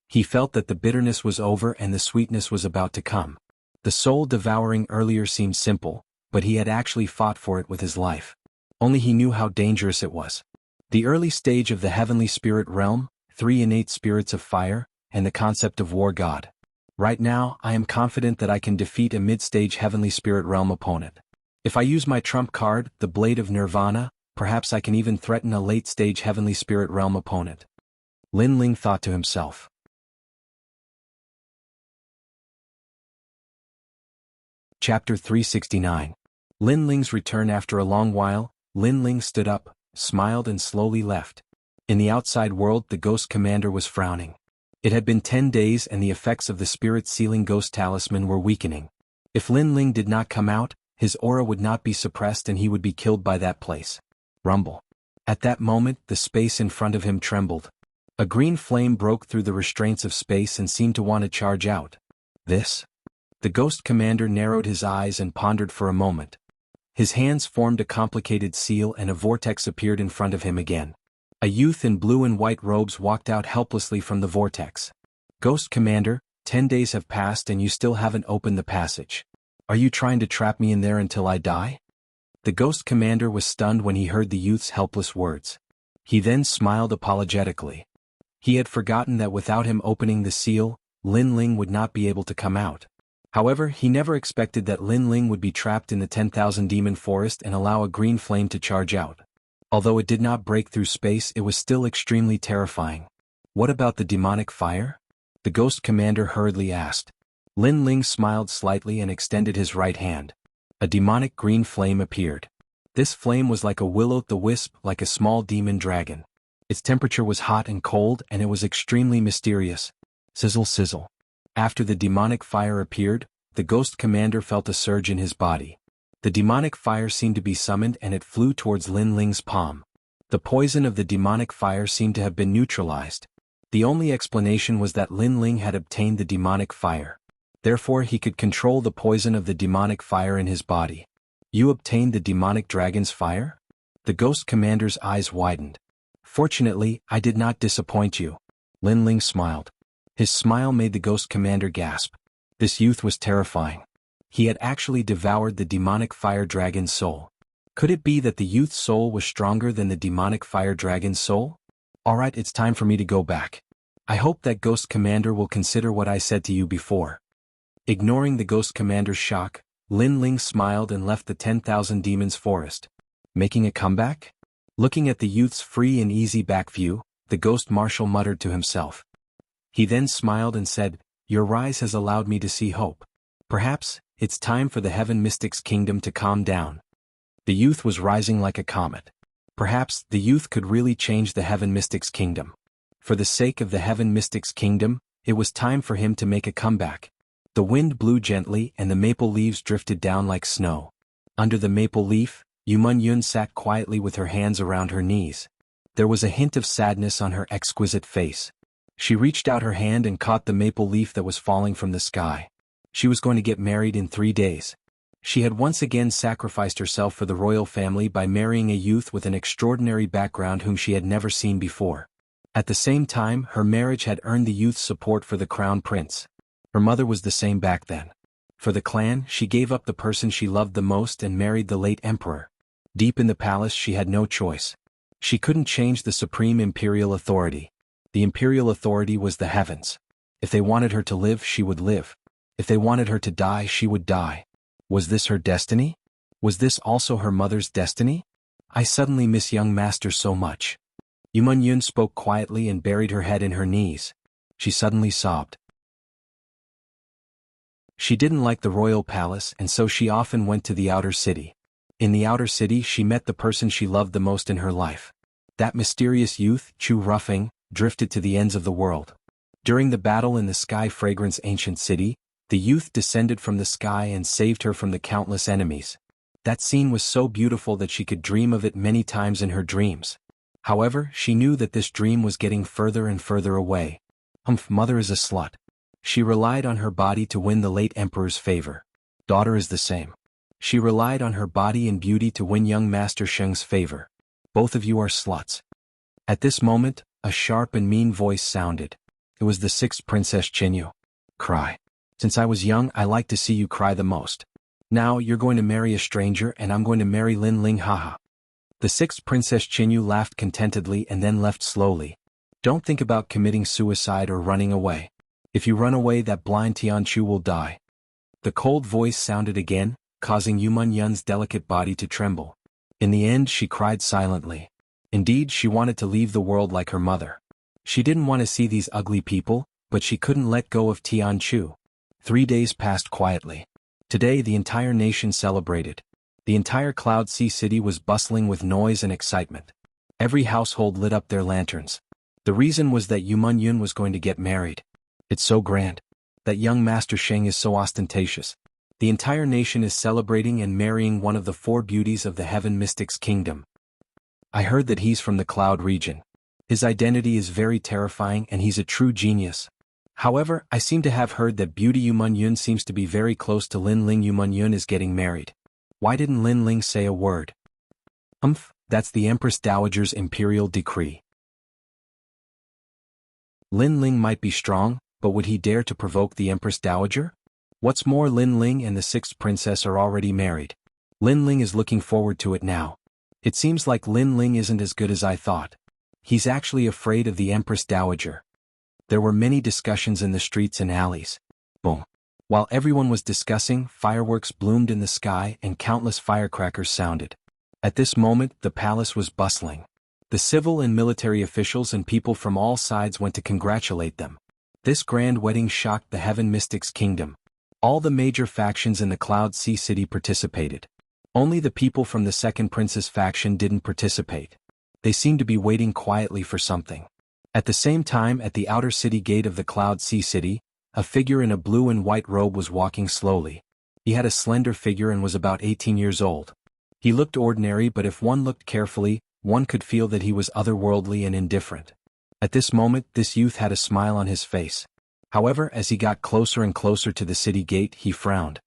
He felt that the bitterness was over and the sweetness was about to come. The soul devouring earlier seemed simple, but he had actually fought for it with his life. Only he knew how dangerous it was. The early stage of the heavenly spirit realm, 3 innate spirits of fire, and the concept of war god. Right now, I am confident that I can defeat a mid-stage heavenly spirit realm opponent. If I use my trump card, the Blade of Nirvana, perhaps I can even threaten a late-stage heavenly spirit realm opponent. Lin Ling thought to himself. Chapter 369. Lin Ling's return. After a long while, Lin Ling stood up, smiled and slowly left. In the outside world the ghost commander was frowning. It had been 10 days and the effects of the spirit-sealing ghost talisman were weakening. If Lin Ling did not come out, his aura would not be suppressed and he would be killed by that place. Rumble. At that moment the space in front of him trembled. A green flame broke through the restraints of space and seemed to want to charge out. This? The ghost commander narrowed his eyes and pondered for a moment. His hands formed a complicated seal and a vortex appeared in front of him again. A youth in blue and white robes walked out helplessly from the vortex. Ghost Commander, 10 days have passed and you still haven't opened the passage. Are you trying to trap me in there until I die? The Ghost Commander was stunned when he heard the youth's helpless words. He then smiled apologetically. He had forgotten that without him opening the seal, Lin Ling would not be able to come out. However, he never expected that Lin Ling would be trapped in the 10,000 demon forest and allow a green flame to charge out. Although it did not break through space, it was still extremely terrifying. What about the demonic fire? The Ghost Commander hurriedly asked. Lin Ling smiled slightly and extended his right hand. A demonic green flame appeared. This flame was like a will-o'-the-wisp, like a small demon dragon. Its temperature was hot and cold and it was extremely mysterious. Sizzle sizzle. After the demonic fire appeared, the Ghost Commander felt a surge in his body. The demonic fire seemed to be summoned and it flew towards Lin Ling's palm. The poison of the demonic fire seemed to have been neutralized. The only explanation was that Lin Ling had obtained the demonic fire. Therefore he could control the poison of the demonic fire in his body. You obtained the demonic dragon's fire? The Ghost Commander's eyes widened. Fortunately, I did not disappoint you. Lin Ling smiled. His smile made the Ghost Commander gasp. This youth was terrifying. He had actually devoured the demonic fire dragon's soul. Could it be that the youth's soul was stronger than the demonic fire dragon's soul? Alright, it's time for me to go back. I hope that Ghost Commander will consider what I said to you before. Ignoring the Ghost Commander's shock, Lin Ling smiled and left the 10,000 demons forest. Making a comeback? Looking at the youth's free and easy back view, the Ghost Marshal muttered to himself. He then smiled and said, Your rise has allowed me to see hope. Perhaps, it's time for the Heaven Mystics Kingdom to calm down. The youth was rising like a comet. Perhaps, the youth could really change the Heaven Mystics Kingdom. For the sake of the Heaven Mystics Kingdom, it was time for him to make a comeback. The wind blew gently and the maple leaves drifted down like snow. Under the maple leaf, Yumun Yun sat quietly with her hands around her knees. There was a hint of sadness on her exquisite face. She reached out her hand and caught the maple leaf that was falling from the sky. She was going to get married in 3 days. She had once again sacrificed herself for the royal family by marrying a youth with an extraordinary background whom she had never seen before. At the same time, her marriage had earned the youth's support for the crown prince. Her mother was the same back then. For the clan, she gave up the person she loved the most and married the late emperor. Deep in the palace, she had no choice. She couldn't change the supreme imperial authority. The imperial authority was the heavens. If they wanted her to live, she would live. If they wanted her to die, she would die. Was this her destiny? Was this also her mother's destiny? I suddenly miss young master so much. Yuman Yun spoke quietly and buried her head in her knees. She suddenly sobbed. She didn't like the royal palace, and so she often went to the outer city. In the outer city she met the person she loved the most in her life. That mysterious youth, Chu Ruffing, drifted to the ends of the world. During the battle in the Sky Fragrance ancient city, the youth descended from the sky and saved her from the countless enemies. That scene was so beautiful that she could dream of it many times in her dreams. However, she knew that this dream was getting further and further away. Mother is a slut. She relied on her body to win the late emperor's favor. Daughter is the same. She relied on her body and beauty to win young Master Sheng's favor. Both of you are sluts. At this moment, a sharp and mean voice sounded. It was the sixth Princess Chinyu. Cry. Since I was young, I like to see you cry the most. Now you're going to marry a stranger and I'm going to marry Lin Ling, haha. The sixth Princess Chinyu laughed contentedly and then left slowly. Don't think about committing suicide or running away. If you run away, that blind Tianchu will die. The cold voice sounded again, causing Yuman Yun's delicate body to tremble. In the end, she cried silently. Indeed, she wanted to leave the world like her mother. She didn't want to see these ugly people, but she couldn't let go of Tianchu. 3 days passed quietly. Today the entire nation celebrated. The entire Cloud Sea City was bustling with noise and excitement. Every household lit up their lanterns. The reason was that Yuman Yun was going to get married. It's so grand. That young Master Sheng is so ostentatious. The entire nation is celebrating and marrying one of the 4 beauties of the Heaven Mystics Kingdom. I heard that he's from the Cloud region. His identity is very terrifying and he's a true genius. However, I seem to have heard that Beauty Yuman Yun seems to be very close to Lin Ling. Yuman Yun is getting married. Why didn't Lin Ling say a word? That's the Empress Dowager's imperial decree. Lin Ling might be strong, but would he dare to provoke the Empress Dowager? What's more, Lin Ling and the sixth princess are already married. Lin Ling is looking forward to it now. It seems like Lin Ling isn't as good as I thought. He's actually afraid of the Empress Dowager. There were many discussions in the streets and alleys. Boom. While everyone was discussing, fireworks bloomed in the sky and countless firecrackers sounded. At this moment, the palace was bustling. The civil and military officials and people from all sides went to congratulate them. This grand wedding shocked the Heaven Mystics Kingdom. All the major factions in the Cloud Sea City participated. Only the people from the second princess faction didn't participate. They seemed to be waiting quietly for something. At the same time, at the outer city gate of the Cloud Sea City, a figure in a blue and white robe was walking slowly. He had a slender figure and was about 18 years old. He looked ordinary, but if one looked carefully, one could feel that he was otherworldly and indifferent. At this moment, this youth had a smile on his face. However, as he got closer and closer to the city gate, he frowned.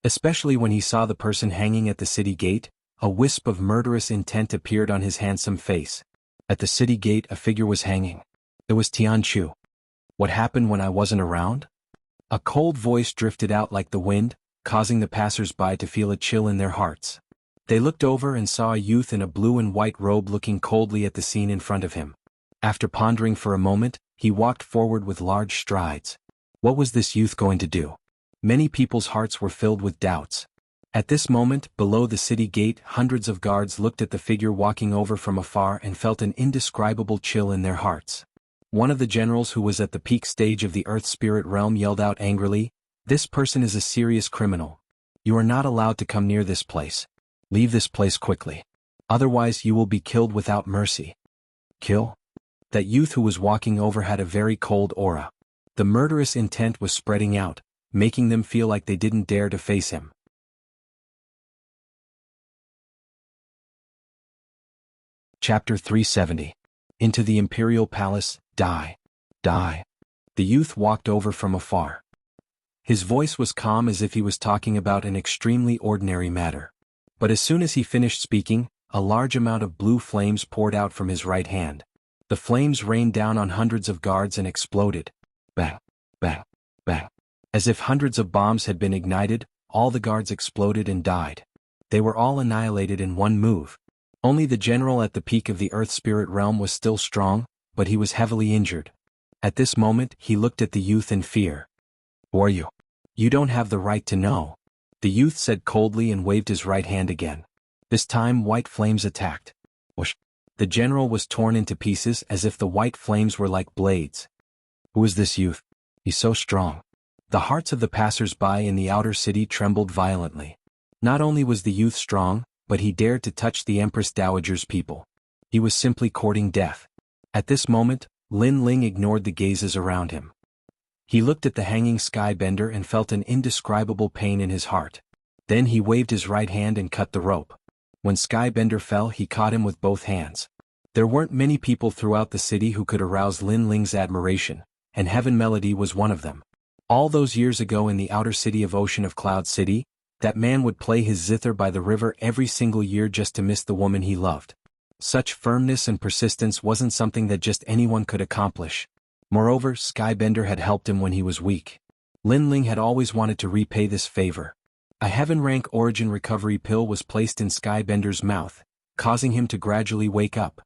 Especially when he saw the person hanging at the city gate, a wisp of murderous intent appeared on his handsome face. At the city gate, a figure was hanging. It was Tianchu. What happened when I wasn't around? A cold voice drifted out like the wind, causing the passers-by to feel a chill in their hearts. They looked over and saw a youth in a blue and white robe looking coldly at the scene in front of him. After pondering for a moment, he walked forward with large strides. What was this youth going to do? Many people's hearts were filled with doubts. At this moment, below the city gate, hundreds of guards looked at the figure walking over from afar and felt an indescribable chill in their hearts. One of the generals who was at the peak stage of the Earth Spirit realm yelled out angrily, "This person is a serious criminal. You are not allowed to come near this place. Leave this place quickly. Otherwise you will be killed without mercy." Kill? That youth who was walking over had a very cold aura. The murderous intent was spreading out, making them feel like they didn't dare to face him. Chapter 370. Into the Imperial Palace, die. Die. The youth walked over from afar. His voice was calm as if he was talking about an extremely ordinary matter. But as soon as he finished speaking, a large amount of blue flames poured out from his right hand. The flames rained down on hundreds of guards and exploded. Bang, bang, bang. As if hundreds of bombs had been ignited, all the guards exploded and died. They were all annihilated in one move. Only the general at the peak of the Earth Spirit realm was still strong, but he was heavily injured. At this moment, he looked at the youth in fear. "Who are you? You don't have the right to know." The youth said coldly and waved his right hand again. This time white flames attacked. Whoosh! The general was torn into pieces as if the white flames were like blades. Who is this youth? He's so strong. The hearts of the passers-by in the outer city trembled violently. Not only was the youth strong, but he dared to touch the Empress Dowager's people. He was simply courting death. At this moment, Lin Ling ignored the gazes around him. He looked at the hanging skybender and felt an indescribable pain in his heart. Then he waved his right hand and cut the rope. When skybender fell, he caught him with both hands. There weren't many people throughout the city who could arouse Lin Ling's admiration, and Heaven Melody was one of them. All those years ago in the outer city of Ocean of Cloud City, that man would play his zither by the river every single year just to miss the woman he loved. Such firmness and persistence wasn't something that just anyone could accomplish. Moreover, skybender had helped him when he was weak. Lin Ling had always wanted to repay this favor. A heaven rank origin recovery pill was placed in skybender's mouth, causing him to gradually wake up.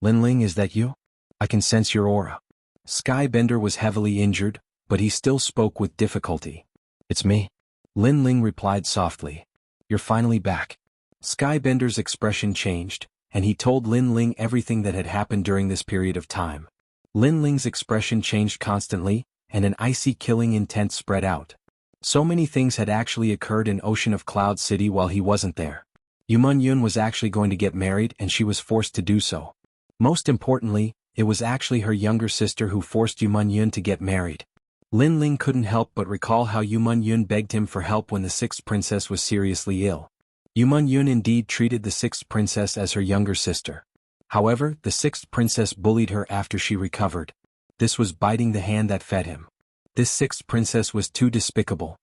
Lin Ling, is that you? I can sense your aura. Skybender was heavily injured, but he still spoke with difficulty. It's me. Lin Ling replied softly. You're finally back. Skybender's expression changed, and he told Lin Ling everything that had happened during this period of time. Lin Ling's expression changed constantly, and an icy killing intent spread out. So many things had actually occurred in Ocean of Cloud City while he wasn't there. Yumun Yun was actually going to get married and she was forced to do so. Most importantly, it was actually her younger sister who forced Yumun Yun to get married. Lin Ling couldn't help but recall how Yumun Yun begged him for help when the sixth princess was seriously ill. Yumun Yun indeed treated the sixth princess as her younger sister. However, the sixth princess bullied her after she recovered. This was biting the hand that fed him. This sixth princess was too despicable.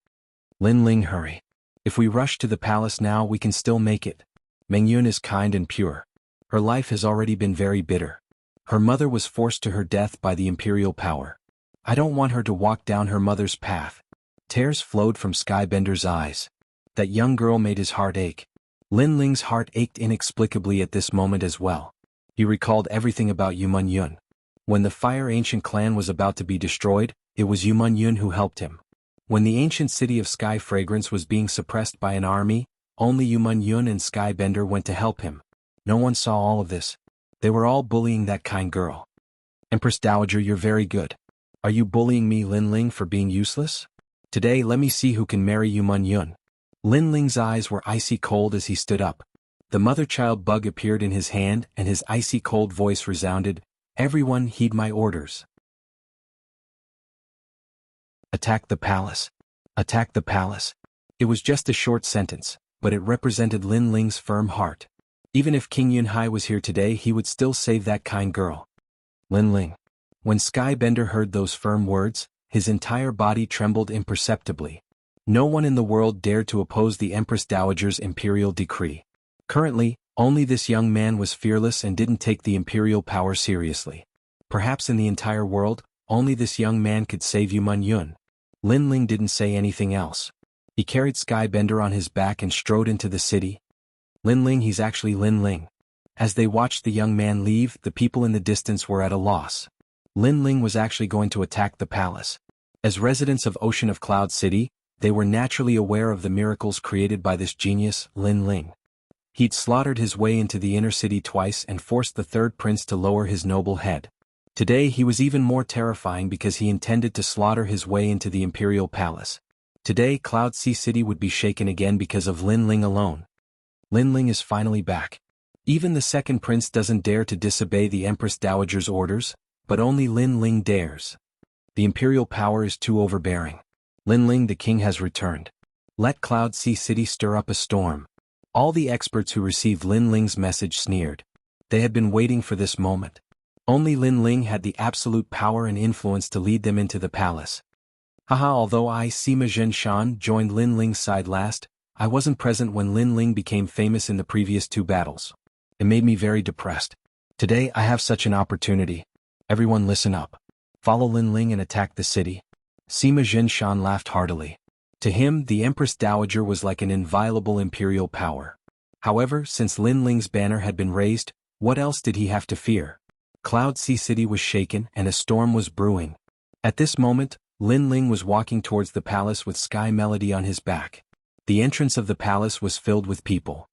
Lin Ling, hurry. If we rush to the palace now, we can still make it. Meng Yun is kind and pure. Her life has already been very bitter. Her mother was forced to her death by the imperial power. I don't want her to walk down her mother's path. Tears flowed from Skybender's eyes. That young girl made his heart ache. Lin Ling's heart ached inexplicably at this moment as well. He recalled everything about Yumun Yun. When the Fire Ancient clan was about to be destroyed, it was Yumun Yun who helped him. When the ancient city of Sky Fragrance was being suppressed by an army, only Yumun Yun and Skybender went to help him. No one saw all of this. They were all bullying that kind girl. Empress Dowager, you're very good. Are you bullying me, Lin Ling, for being useless? Today let me see who can marry Yumun Yun. Lin Ling's eyes were icy cold as he stood up. The mother-child bug appeared in his hand and his icy cold voice resounded, "Everyone heed my orders. Attack the palace. Attack the palace." It was just a short sentence, but it represented Lin Ling's firm heart. Even if King Yunhai was here today, he would still save that kind girl. Lin Ling. When Skybender heard those firm words, his entire body trembled imperceptibly. No one in the world dared to oppose the Empress Dowager's imperial decree. Currently, only this young man was fearless and didn't take the imperial power seriously. Perhaps in the entire world, only this young man could save Yumun Yun. Lin Ling didn't say anything else. He carried Skybender on his back and strode into the city. Lin Ling, he's actually Lin Ling. As they watched the young man leave, the people in the distance were at a loss. Lin Ling was actually going to attack the palace. As residents of Ocean of Cloud City, they were naturally aware of the miracles created by this genius, Lin Ling. He'd slaughtered his way into the inner city twice and forced the third prince to lower his noble head. Today he was even more terrifying because he intended to slaughter his way into the imperial palace. Today Cloud Sea City would be shaken again because of Lin Ling alone. Lin Ling is finally back. Even the second prince doesn't dare to disobey the Empress Dowager's orders, but only Lin Ling dares. The imperial power is too overbearing. Lin Ling, the king has returned. Let Cloud Sea City stir up a storm. All the experts who received Lin Ling's message sneered. They had been waiting for this moment. Only Lin Ling had the absolute power and influence to lead them into the palace. Haha, although I, Sima Zhenshan, joined Lin Ling's side last, I wasn't present when Lin Ling became famous in the previous 2 battles. It made me very depressed. Today I have such an opportunity. Everyone listen up. Follow Lin Ling and attack the city. Sima Zhenshan laughed heartily. To him, the Empress Dowager was like an inviolable imperial power. However, since Lin Ling's banner had been raised, what else did he have to fear? Cloud Sea City was shaken and a storm was brewing. At this moment, Lin Ling was walking towards the palace with Sky Melody on his back. The entrance of the palace was filled with people.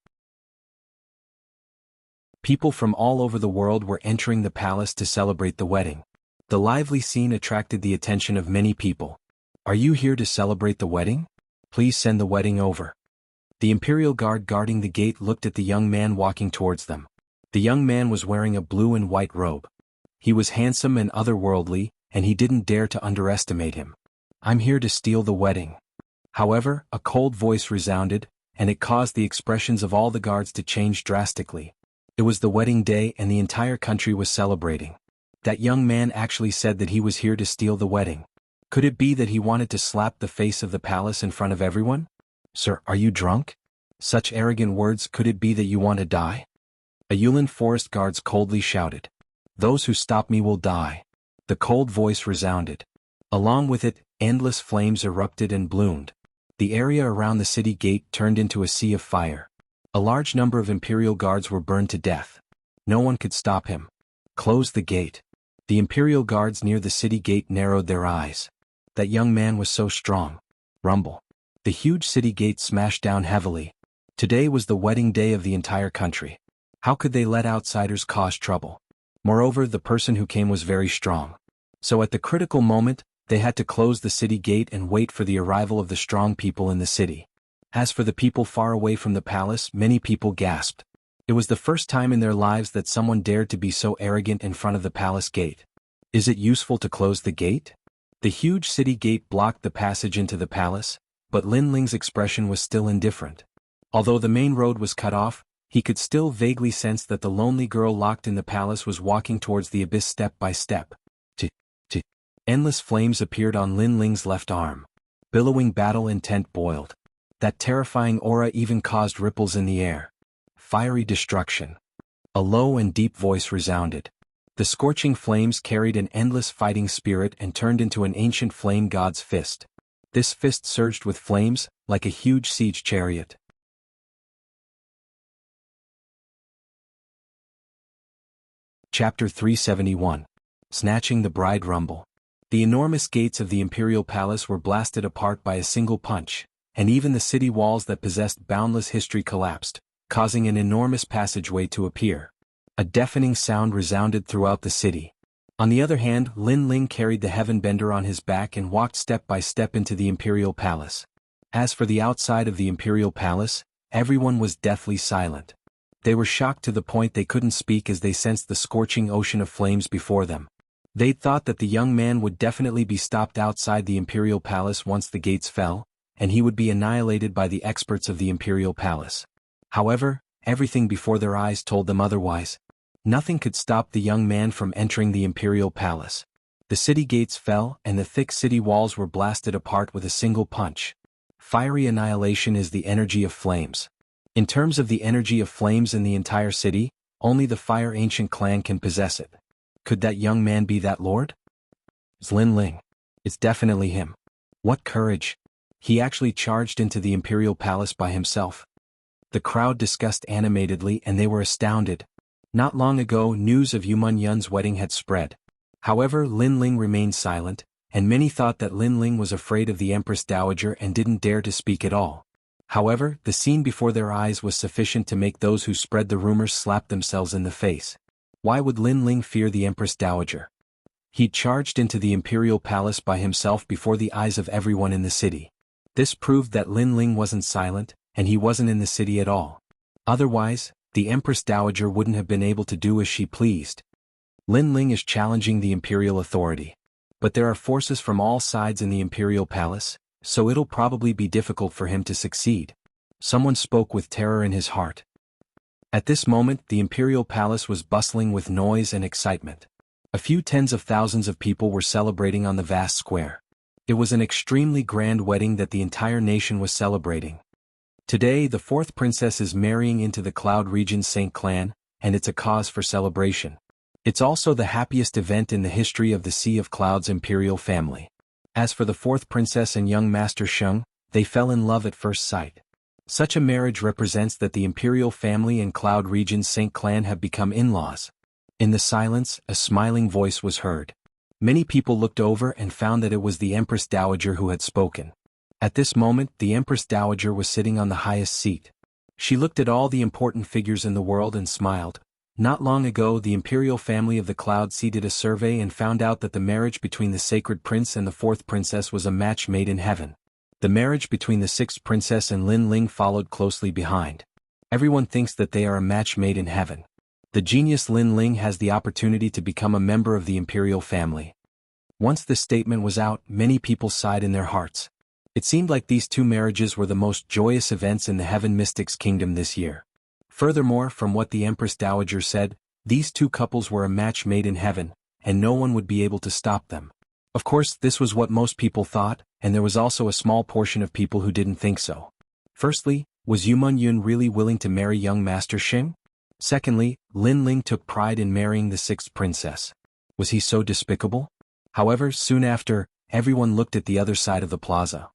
People from all over the world were entering the palace to celebrate the wedding. The lively scene attracted the attention of many people. Are you here to celebrate the wedding? Please send the wedding over. The imperial guard guarding the gate looked at the young man walking towards them. The young man was wearing a blue and white robe. He was handsome and otherworldly, and he didn't dare to underestimate him. I'm here to steal the wedding. However, a cold voice resounded, and it caused the expressions of all the guards to change drastically. It was the wedding day and the entire country was celebrating. That young man actually said that he was here to steal the wedding. Could it be that he wanted to slap the face of the palace in front of everyone? Sir, are you drunk? Such arrogant words, could it be that you want to die? A Yulin forest guards coldly shouted. Those who stop me will die. The cold voice resounded. Along with it, endless flames erupted and bloomed. The area around the city gate turned into a sea of fire. A large number of imperial guards were burned to death. No one could stop him. Close the gate. The imperial guards near the city gate narrowed their eyes. That young man was so strong. Rumble. The huge city gate smashed down heavily. Today was the wedding day of the entire country. How could they let outsiders cause trouble? Moreover, the person who came was very strong. So at the critical moment, they had to close the city gate and wait for the arrival of the strong people in the city. As for the people far away from the palace, many people gasped. It was the first time in their lives that someone dared to be so arrogant in front of the palace gate. Is it useful to close the gate? The huge city gate blocked the passage into the palace, but Lin Ling's expression was still indifferent. Although the main road was cut off, he could still vaguely sense that the lonely girl locked in the palace was walking towards the abyss step by step. Endless flames appeared on Lin Ling's left arm. Billowing battle intent boiled. That terrifying aura even caused ripples in the air. Fiery destruction. A low and deep voice resounded. The scorching flames carried an endless fighting spirit and turned into an ancient flame god's fist. This fist surged with flames, like a huge siege chariot. Chapter 371. Snatching the Bride Rumble. The enormous gates of the imperial palace were blasted apart by a single punch, and even the city walls that possessed boundless history collapsed, causing an enormous passageway to appear. A deafening sound resounded throughout the city. On the other hand, Lin Ling carried the Heavenbender on his back and walked step by step into the imperial palace. As for the outside of the imperial palace, everyone was deathly silent. They were shocked to the point they couldn't speak as they sensed the scorching ocean of flames before them. They'd thought that the young man would definitely be stopped outside the imperial palace once the gates fell, and he would be annihilated by the experts of the imperial palace. However, everything before their eyes told them otherwise. Nothing could stop the young man from entering the imperial palace. The city gates fell and the thick city walls were blasted apart with a single punch. Fiery annihilation is the energy of flames. In terms of the energy of flames in the entire city, only the Fire Ancient clan can possess it. Could that young man be that lord? It's Lin Ling. It's definitely him. What courage! He actually charged into the imperial palace by himself. The crowd discussed animatedly and they were astounded. Not long ago, news of Yuman Yun's wedding had spread. However, Lin Ling remained silent, and many thought that Lin Ling was afraid of the Empress Dowager and didn't dare to speak at all. However, the scene before their eyes was sufficient to make those who spread the rumors slap themselves in the face. Why would Lin Ling fear the Empress Dowager? He charged into the imperial palace by himself before the eyes of everyone in the city. This proved that Lin Ling wasn't silent, and he wasn't in the city at all. Otherwise, the Empress Dowager wouldn't have been able to do as she pleased. Lin Ling is challenging the imperial authority. But there are forces from all sides in the imperial palace, so it'll probably be difficult for him to succeed. Someone spoke with terror in his heart. At this moment, the imperial palace was bustling with noise and excitement. A few tens of thousands of people were celebrating on the vast square. It was an extremely grand wedding that the entire nation was celebrating. Today, the fourth princess is marrying into the Cloud Region's Saint clan, and it's a cause for celebration. It's also the happiest event in the history of the Sea of Cloud's imperial family. As for the fourth princess and young Master Sheng, they fell in love at first sight. Such a marriage represents that the imperial family and Cloud Region's Saint clan have become in-laws. In the silence, a smiling voice was heard. Many people looked over and found that it was the Empress Dowager who had spoken. At this moment, the Empress Dowager was sitting on the highest seat. She looked at all the important figures in the world and smiled. Not long ago, the imperial family of the Cloud Sea did a survey and found out that the marriage between the sacred prince and the fourth princess was a match made in heaven. The marriage between the sixth princess and Lin Ling followed closely behind. Everyone thinks that they are a match made in heaven. The genius Lin Ling has the opportunity to become a member of the imperial family. Once this statement was out, many people sighed in their hearts. It seemed like these two marriages were the most joyous events in the Heaven Mystics Kingdom this year. Furthermore, from what the Empress Dowager said, these two couples were a match made in heaven, and no one would be able to stop them. Of course, this was what most people thought, and there was also a small portion of people who didn't think so. Firstly, was Yuman Yun really willing to marry young Master Xing? Secondly, Lin Ling took pride in marrying the sixth princess. Was he so despicable? However, soon after, everyone looked at the other side of the plaza.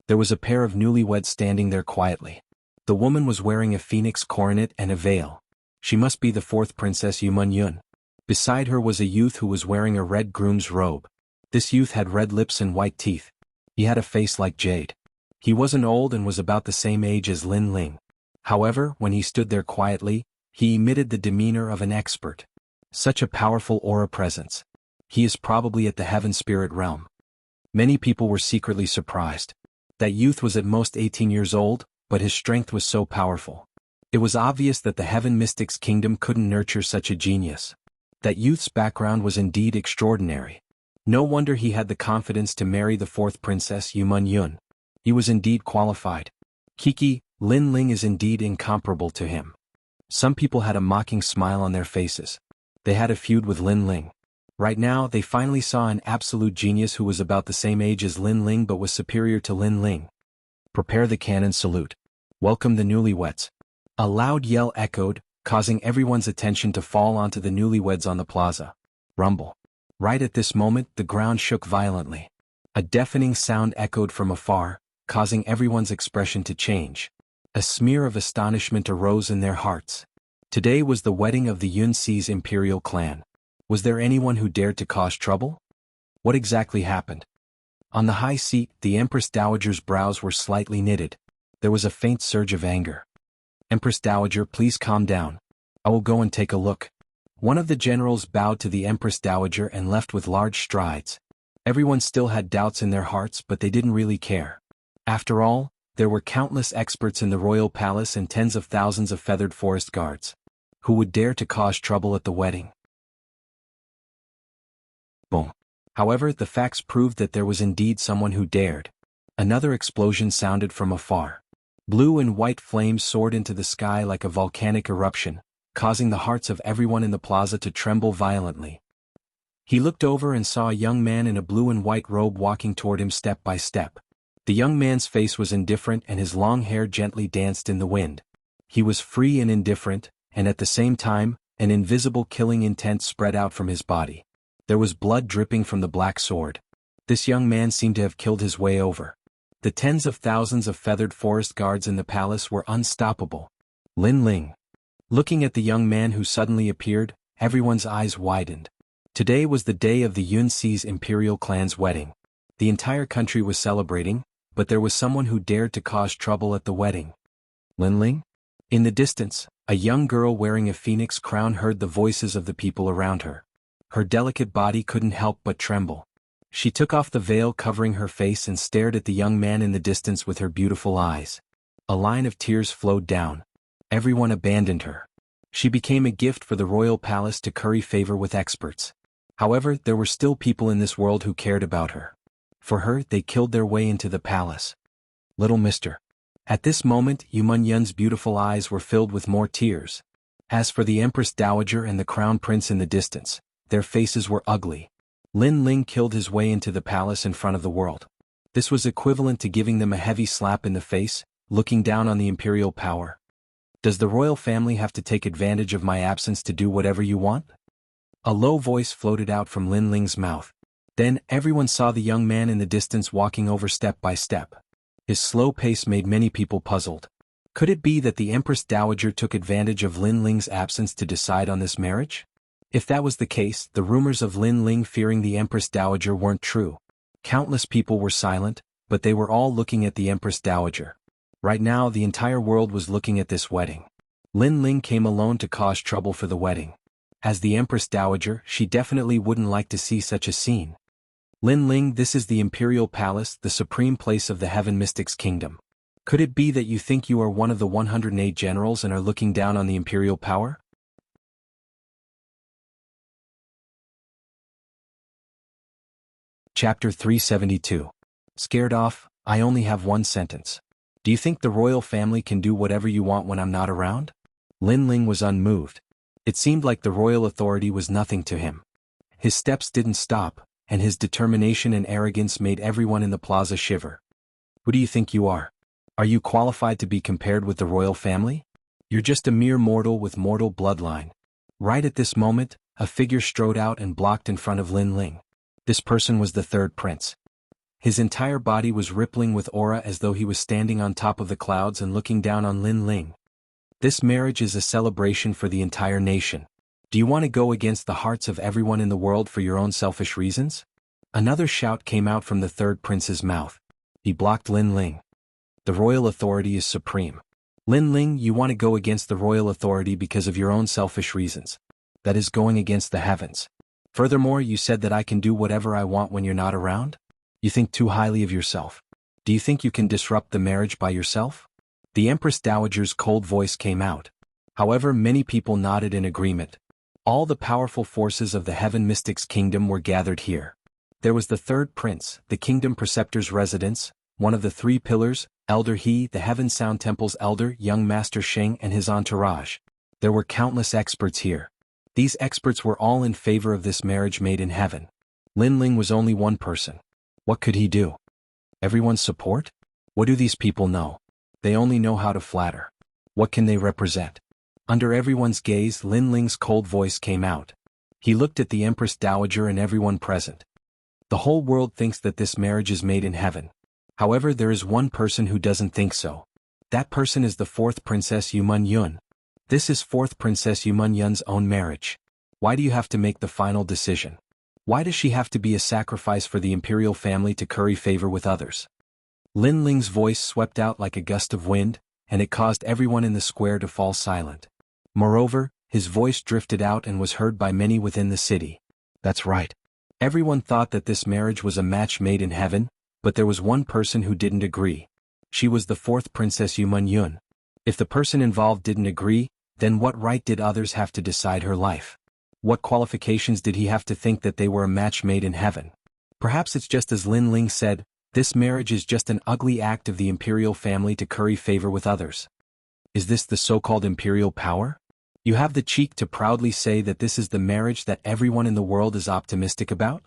There was a pair of newlyweds standing there quietly. The woman was wearing a phoenix coronet and a veil. She must be the fourth princess Yuman Yun. Beside her was a youth who was wearing a red groom's robe. This youth had red lips and white teeth. He had a face like jade. He wasn't old and was about the same age as Lin Ling. However, when he stood there quietly, he emitted the demeanor of an expert. Such a powerful aura presence. He is probably at the heaven spirit realm. Many people were secretly surprised. That youth was at most 18 years old, but his strength was so powerful. It was obvious that the Heaven Mystics Kingdom couldn't nurture such a genius. That youth's background was indeed extraordinary. No wonder he had the confidence to marry the fourth princess Yuman Yun. He was indeed qualified. Kiki, Lin Ling is indeed incomparable to him. Some people had a mocking smile on their faces. They had a feud with Lin Ling. Right now, they finally saw an absolute genius who was about the same age as Lin Ling but was superior to Lin Ling. Prepare the cannon salute. Welcome the newlyweds. A loud yell echoed, causing everyone's attention to fall onto the newlyweds on the plaza. Rumble. Right at this moment, the ground shook violently. A deafening sound echoed from afar, causing everyone's expression to change. A smear of astonishment arose in their hearts. Today was the wedding of the Yunxi's imperial clan. Was there anyone who dared to cause trouble? What exactly happened? On the high seat, the Empress Dowager's brows were slightly knitted. There was a faint surge of anger. Empress Dowager, please calm down. I will go and take a look. One of the generals bowed to the Empress Dowager and left with large strides. Everyone still had doubts in their hearts, but they didn't really care. After all, there were countless experts in the royal palace and tens of thousands of feathered forest guards. Who would dare to cause trouble at the wedding? Boom. However, the facts proved that there was indeed someone who dared. Another explosion sounded from afar. Blue and white flames soared into the sky like a volcanic eruption, causing the hearts of everyone in the plaza to tremble violently. He looked over and saw a young man in a blue and white robe walking toward him step by step. The young man's face was indifferent and his long hair gently danced in the wind. He was free and indifferent, and at the same time, an invisible killing intent spread out from his body. There was blood dripping from the black sword. This young man seemed to have killed his way over. The tens of thousands of feathered forest guards in the palace were unstoppable. Lin Ling. Looking at the young man who suddenly appeared, everyone's eyes widened. Today was the day of the Yunxi's imperial clan's wedding. The entire country was celebrating, but there was someone who dared to cause trouble at the wedding. Lin Ling? In the distance, a young girl wearing a phoenix crown heard the voices of the people around her. Her delicate body couldn't help but tremble. She took off the veil covering her face and stared at the young man in the distance with her beautiful eyes. A line of tears flowed down. Everyone abandoned her. She became a gift for the royal palace to curry favor with experts. However, there were still people in this world who cared about her. For her, they killed their way into the palace. Little mister. At this moment, Yuman Yun's beautiful eyes were filled with more tears. As for the Empress Dowager and the Crown Prince in the distance, their faces were ugly. Lin Ling killed his way into the palace in front of the world. This was equivalent to giving them a heavy slap in the face, looking down on the imperial power. Does the royal family have to take advantage of my absence to do whatever you want? A low voice floated out from Lin Ling's mouth. Then, everyone saw the young man in the distance walking over step by step. His slow pace made many people puzzled. Could it be that the Empress Dowager took advantage of Lin Ling's absence to decide on this marriage? If that was the case, the rumors of Lin Ling fearing the Empress Dowager weren't true. Countless people were silent, but they were all looking at the Empress Dowager. Right now, the entire world was looking at this wedding. Lin Ling came alone to cause trouble for the wedding. As the Empress Dowager, she definitely wouldn't like to see such a scene. Lin Ling, this is the Imperial Palace, the supreme place of the Heaven Mystics Kingdom. Could it be that you think you are one of the 108 generals and are looking down on the imperial power? Chapter 372. Scared off, I only have one sentence. Do you think the royal family can do whatever you want when I'm not around? Lin Ling was unmoved. It seemed like the royal authority was nothing to him. His steps didn't stop, and his determination and arrogance made everyone in the plaza shiver. Who do you think you are? Are you qualified to be compared with the royal family? You're just a mere mortal with mortal bloodline. Right at this moment, a figure strode out and blocked in front of Lin Ling. This person was the third prince. His entire body was rippling with aura as though he was standing on top of the clouds and looking down on Lin Ling. This marriage is a celebration for the entire nation. Do you want to go against the hearts of everyone in the world for your own selfish reasons? Another shout came out from the third prince's mouth. He blocked Lin Ling. The royal authority is supreme. Lin Ling, you want to go against the royal authority because of your own selfish reasons. That is going against the heavens. Furthermore, you said that I can do whatever I want when you're not around? You think too highly of yourself. Do you think you can disrupt the marriage by yourself? The Empress Dowager's cold voice came out. However, many people nodded in agreement. All the powerful forces of the Heaven Mystics Kingdom were gathered here. There was the third prince, the Kingdom Preceptor's residence, one of the three pillars, Elder He, the Heaven Sound Temple's elder, young Master Sheng and his entourage. There were countless experts here. These experts were all in favor of this marriage made in heaven. Lin Ling was only one person. What could he do? Everyone's support? What do these people know? They only know how to flatter. What can they represent? Under everyone's gaze, Lin Ling's cold voice came out. He looked at the Empress Dowager and everyone present. The whole world thinks that this marriage is made in heaven. However, there is one person who doesn't think so. That person is the fourth Princess Yumun Yun. This is fourth Princess Yumun Yun's own marriage. Why do you have to make the final decision? Why does she have to be a sacrifice for the imperial family to curry favor with others? Lin Ling's voice swept out like a gust of wind, and it caused everyone in the square to fall silent. Moreover, his voice drifted out and was heard by many within the city. That's right. Everyone thought that this marriage was a match made in heaven, but there was one person who didn't agree. She was the fourth Princess Yumun Yun. If the person involved didn't agree, then what right did others have to decide her life? What qualifications did he have to think that they were a match made in heaven? Perhaps it's just as Lin Ling said, this marriage is just an ugly act of the imperial family to curry favor with others. Is this the so-called imperial power? You have the cheek to proudly say that this is the marriage that everyone in the world is optimistic about?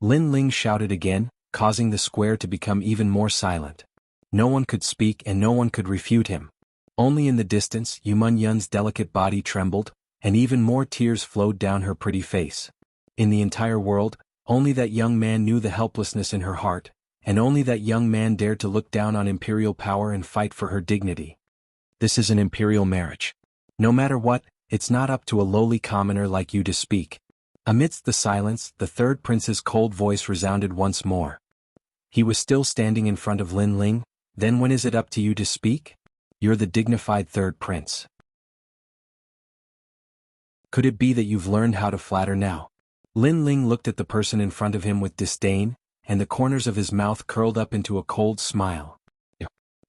Lin Ling shouted again, causing the square to become even more silent. No one could speak and no one could refute him. Only in the distance, Yumun Yun's delicate body trembled, and even more tears flowed down her pretty face. In the entire world, only that young man knew the helplessness in her heart, and only that young man dared to look down on imperial power and fight for her dignity. This is an imperial marriage. No matter what, it's not up to a lowly commoner like you to speak. Amidst the silence, the third prince's cold voice resounded once more. He was still standing in front of Lin Ling. Then when is it up to you to speak? You're the dignified third prince. Could it be that you've learned how to flatter now? Lin Ling looked at the person in front of him with disdain, and the corners of his mouth curled up into a cold smile.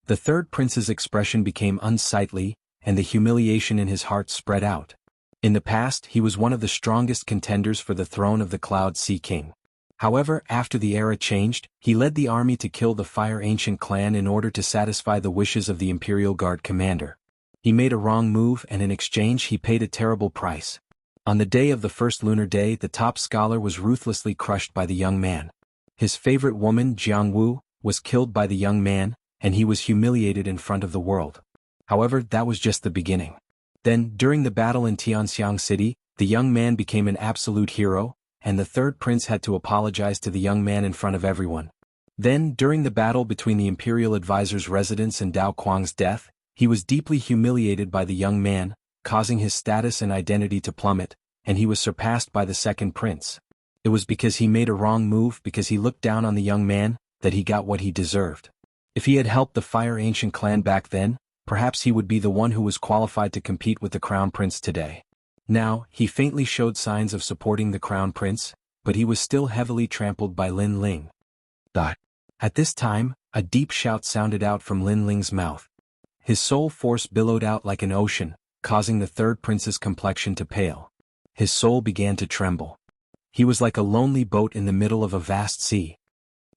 The third prince's expression became unsightly, and the humiliation in his heart spread out. In the past, he was one of the strongest contenders for the throne of the Cloud Sea King. However, after the era changed, he led the army to kill the Fire Ancient clan in order to satisfy the wishes of the Imperial Guard commander. He made a wrong move and in exchange he paid a terrible price. On the day of the first lunar day, the top scholar was ruthlessly crushed by the young man. His favorite woman, Jiang Wu, was killed by the young man, and he was humiliated in front of the world. However, that was just the beginning. Then, during the battle in Tianxiang City, the young man became an absolute hero, and the third prince had to apologize to the young man in front of everyone. Then, during the battle between the imperial advisor's residence and Dao Kuang's death, he was deeply humiliated by the young man, causing his status and identity to plummet, and he was surpassed by the second prince. It was because he made a wrong move, because he looked down on the young man, that he got what he deserved. If he had helped the Fire Ancient clan back then, Perhaps he would be the one who was qualified to compete with the Crown Prince today. Now, he faintly showed signs of supporting the Crown Prince, but he was still heavily trampled by Lin Ling. At this time, a deep shout sounded out from Lin Ling's mouth. His soul force billowed out like an ocean, causing the third prince's complexion to pale. His soul began to tremble. He was like a lonely boat in the middle of a vast sea.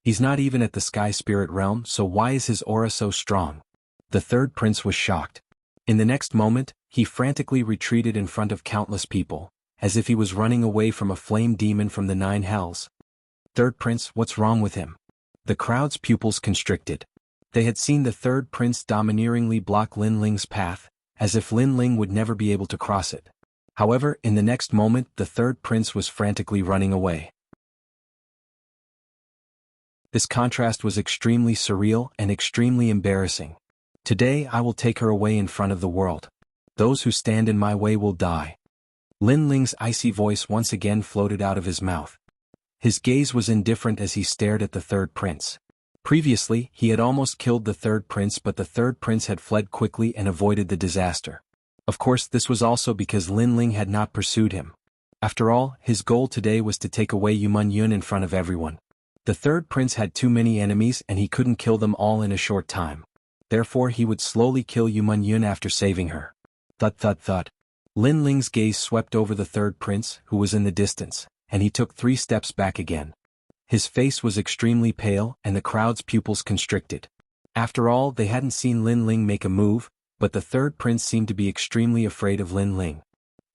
He's not even at the sky spirit realm, so why is his aura so strong? The third prince was shocked. In the next moment, he frantically retreated in front of countless people, as if he was running away from a flame demon from the 9 hells. Third prince, what's wrong with him? The crowd's pupils constricted. They had seen the third prince domineeringly block Lin Ling's path, as if Lin Ling would never be able to cross it. However, in the next moment, the third prince was frantically running away. This contrast was extremely surreal and extremely embarrassing. Today I will take her away in front of the world. Those who stand in my way will die. Lin Ling's icy voice once again floated out of his mouth. His gaze was indifferent as he stared at the third prince. Previously, he had almost killed the third prince, but the third prince had fled quickly and avoided the disaster. Of course, this was also because Lin Ling had not pursued him. After all, his goal today was to take away Yuman Yun in front of everyone. The third prince had too many enemies and he couldn't kill them all in a short time. Therefore he would slowly kill Yuman Yun after saving her. Thud thud thud. Lin Ling's gaze swept over the third prince, who was in the distance, and he took 3 steps back again. His face was extremely pale and the crowd's pupils constricted. After all, they hadn't seen Lin Ling make a move, but the third prince seemed to be extremely afraid of Lin Ling.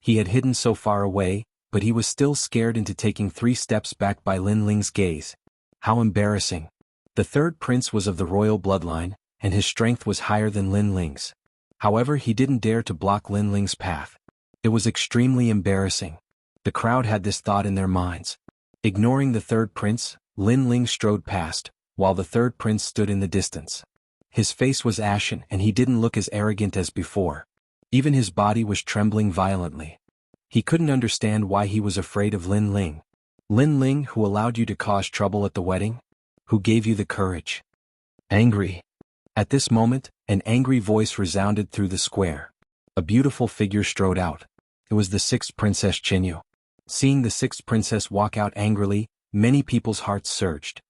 He had hidden so far away, but he was still scared into taking 3 steps back by Lin Ling's gaze. How embarrassing. The third prince was of the royal bloodline, and his strength was higher than Lin Ling's. However, he didn't dare to block Lin Ling's path. It was extremely embarrassing. The crowd had this thought in their minds. Ignoring the third prince, Lin Ling strode past, while the third prince stood in the distance. His face was ashen and he didn't look as arrogant as before. Even his body was trembling violently. He couldn't understand why he was afraid of Lin Ling. Lin Ling, who allowed you to cause trouble at the wedding? Who gave you the courage? Angry. At this moment, an angry voice resounded through the square. A beautiful figure strode out. It was the 6th Princess Chinyu. Seeing the 6th princess walk out angrily, many people's hearts surged.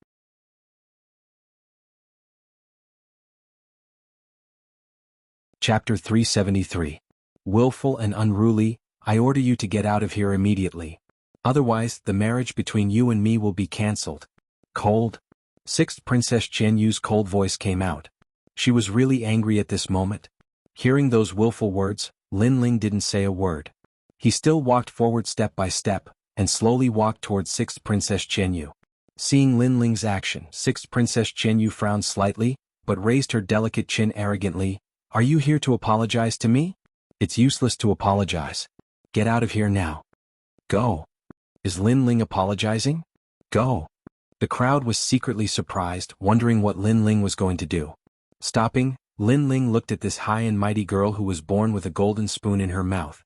Chapter 373. Willful and unruly, I order you to get out of here immediately. Otherwise, the marriage between you and me will be cancelled. Cold. 6th Princess Chenyu's cold voice came out. She was really angry at this moment. Hearing those willful words, Lin Ling didn't say a word. He still walked forward step by step, and slowly walked towards 6th Princess Chenyu. Seeing Lin Ling's action, 6th Princess Chenyu frowned slightly, but raised her delicate chin arrogantly. Are you here to apologize to me? It's useless to apologize. Get out of here now. Go. Is Lin Ling apologizing? Go. The crowd was secretly surprised, wondering what Lin Ling was going to do. Stopping, Lin Ling looked at this high and mighty girl who was born with a golden spoon in her mouth.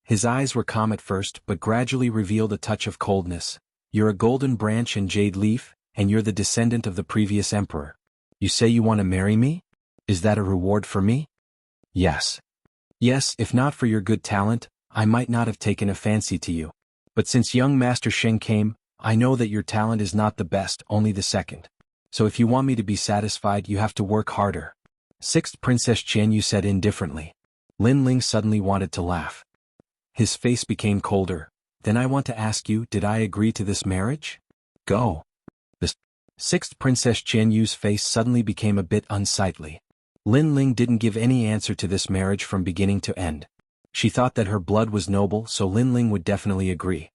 His eyes were calm at first, but gradually revealed a touch of coldness. You're a golden branch and jade leaf, and you're the descendant of the previous emperor. You say you want to marry me? Is that a reward for me? Yes. Yes, if not for your good talent, I might not have taken a fancy to you. But since young Master Sheng came, I know that your talent is not the best, only the second. So if you want me to be satisfied, you have to work harder. 6th Princess Chenyu said indifferently. Lin Ling suddenly wanted to laugh. His face became colder. Then I want to ask you, did I agree to this marriage? Go. The 6th Princess Chenyu's face suddenly became a bit unsightly. Lin Ling didn't give any answer to this marriage from beginning to end. She thought that her blood was noble, so Lin Ling would definitely agree.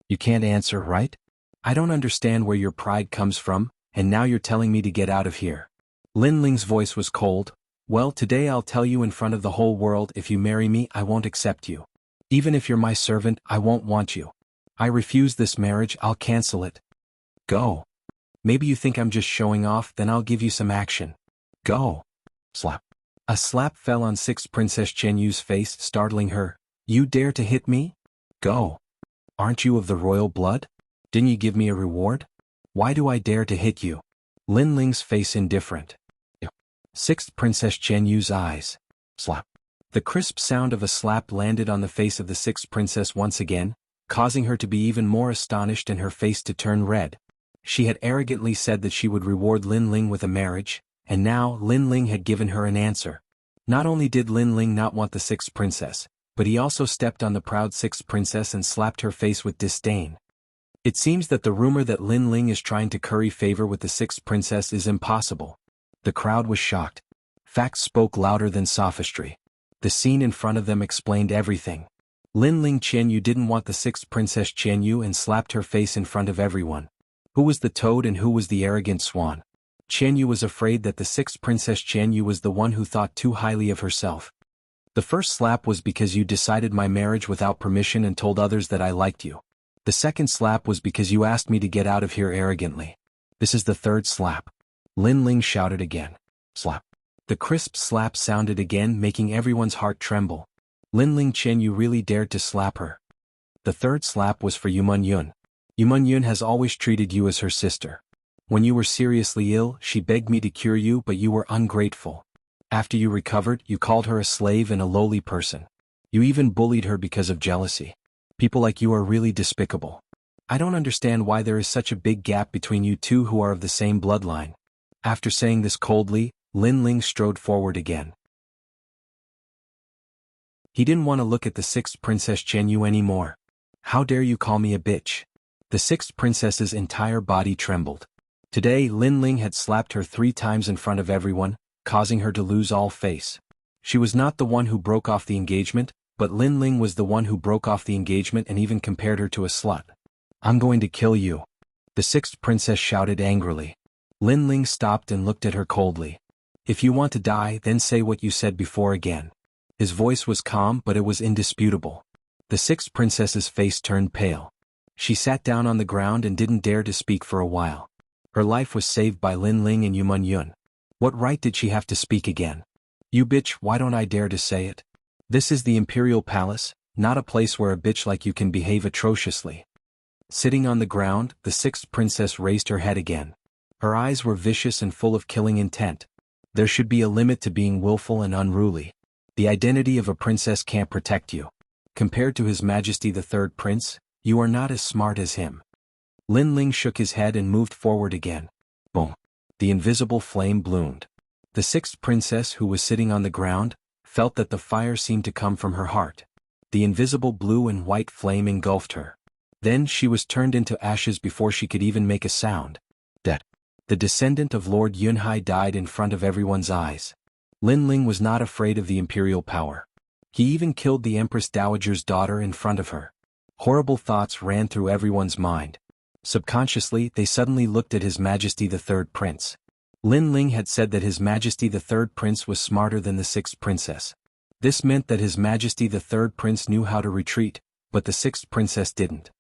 You can't answer, right? I don't understand where your pride comes from, and now you're telling me to get out of here. Lin Ling's voice was cold. Well, today I'll tell you in front of the whole world, if you marry me, I won't accept you. Even if you're my servant, I won't want you. I refuse this marriage, I'll cancel it. Go. Maybe you think I'm just showing off, then I'll give you some action. Go. Slap. A slap fell on 6th Princess Chenyu's face, startling her. You dare to hit me? Go. Aren't you of the royal blood? Didn't you give me a reward? Why do I dare to hit you? Lin Ling's face indifferent. 6th Princess Chenyu's eyes. Slap. The crisp sound of a slap landed on the face of the sixth princess once again, causing her to be even more astonished and her face to turn red. She had arrogantly said that she would reward Lin Ling with a marriage, and now Lin Ling had given her an answer. Not only did Lin Ling not want the sixth princess, but he also stepped on the proud sixth princess and slapped her face with disdain. It seems that the rumor that Lin Ling is trying to curry favor with the sixth princess is impossible. The crowd was shocked. Facts spoke louder than sophistry. The scene in front of them explained everything. Lin Ling Qianyu didn't want the sixth princess Qianyu and slapped her face in front of everyone. Who was the toad and who was the arrogant swan? Qianyu was afraid that the sixth princess Qianyu was the one who thought too highly of herself. The first slap was because you decided my marriage without permission and told others that I liked you. The second slap was because you asked me to get out of here arrogantly. This is the third slap. Lin Ling shouted again. Slap. The crisp slap sounded again, making everyone's heart tremble. Lin Ling Qianyu really dared to slap her. The third slap was for Yumun Yun. Yumun Yun has always treated you as her sister. When you were seriously ill, she begged me to cure you, but you were ungrateful. After you recovered, you called her a slave and a lowly person. You even bullied her because of jealousy. People like you are really despicable. I don't understand why there is such a big gap between you two who are of the same bloodline. After saying this coldly, Lin Ling strode forward again. He didn't want to look at the sixth princess Qianyu anymore. How dare you call me a bitch? The sixth princess's entire body trembled. Today Lin Ling had slapped her 3 times in front of everyone, causing her to lose all face. She was not the one who broke off the engagement, but Lin Ling was the one who broke off the engagement and even compared her to a slut. I'm going to kill you. The sixth princess shouted angrily. Lin Ling stopped and looked at her coldly. If you want to die, then say what you said before again. His voice was calm, but it was indisputable. The sixth princess's face turned pale. She sat down on the ground and didn't dare to speak for a while. Her life was saved by Lin Ling and Yumun Yun. What right did she have to speak again? You bitch, why don't I dare to say it? This is the Imperial Palace, not a place where a bitch like you can behave atrociously. Sitting on the ground, the sixth princess raised her head again. Her eyes were vicious and full of killing intent. There should be a limit to being willful and unruly. The identity of a princess can't protect you. Compared to His Majesty the Third Prince, you are not as smart as him. Lin Ling shook his head and moved forward again. Boom. The invisible flame bloomed. The sixth princess, who was sitting on the ground, felt that the fire seemed to come from her heart. The invisible blue and white flame engulfed her. Then she was turned into ashes before she could even make a sound. Dead. The descendant of Lord Yunhai died in front of everyone's eyes. Lin Ling was not afraid of the imperial power. He even killed the Empress Dowager's daughter in front of her. Horrible thoughts ran through everyone's mind. Subconsciously, they suddenly looked at His Majesty the Third Prince. Lin Ling had said that His Majesty the Third Prince was smarter than the sixth princess. This meant that His Majesty the Third Prince knew how to retreat, but the sixth princess didn't.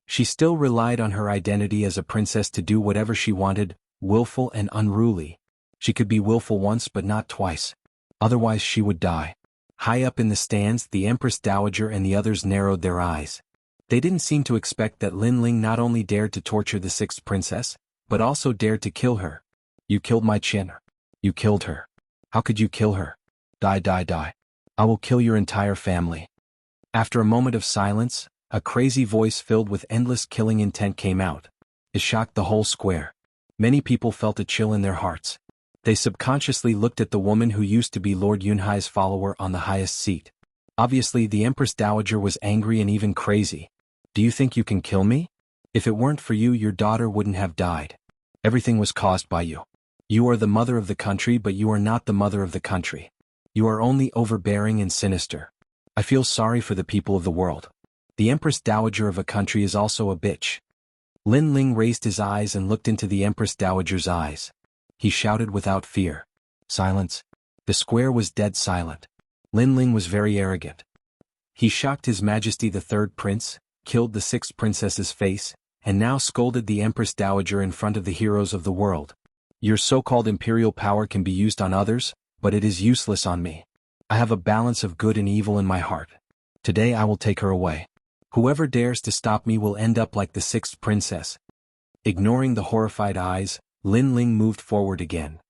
She still relied on her identity as a princess to do whatever she wanted, willful and unruly. She could be willful once but not twice. Otherwise she would die. High up in the stands, the Empress Dowager and the others narrowed their eyes. They didn't seem to expect that Lin Ling not only dared to torture the sixth princess, but also dared to kill her. You killed my Qin. You killed her. How could you kill her? Die, die, die. I will kill your entire family. After a moment of silence, a crazy voice filled with endless killing intent came out. It shocked the whole square. Many people felt a chill in their hearts. They subconsciously looked at the woman who used to be Lord Yunhai's follower on the highest seat. Obviously, the Empress Dowager was angry and even crazy. Do you think you can kill me? If it weren't for you, your daughter wouldn't have died. Everything was caused by you. You are the mother of the country, but you are not the mother of the country. You are only overbearing and sinister. I feel sorry for the people of the world. The Empress Dowager of a country is also a bitch. Lin Ling raised his eyes and looked into the Empress Dowager's eyes. He shouted without fear. Silence. The square was dead silent. Lin Ling was very arrogant. He shocked His Majesty the Third Prince, killed the sixth princess's face, and now scolded the Empress Dowager in front of the heroes of the world. Your so-called imperial power can be used on others, but it is useless on me. I have a balance of good and evil in my heart. Today I will take her away. Whoever dares to stop me will end up like the sixth princess. Ignoring the horrified eyes, Lin Ling moved forward again.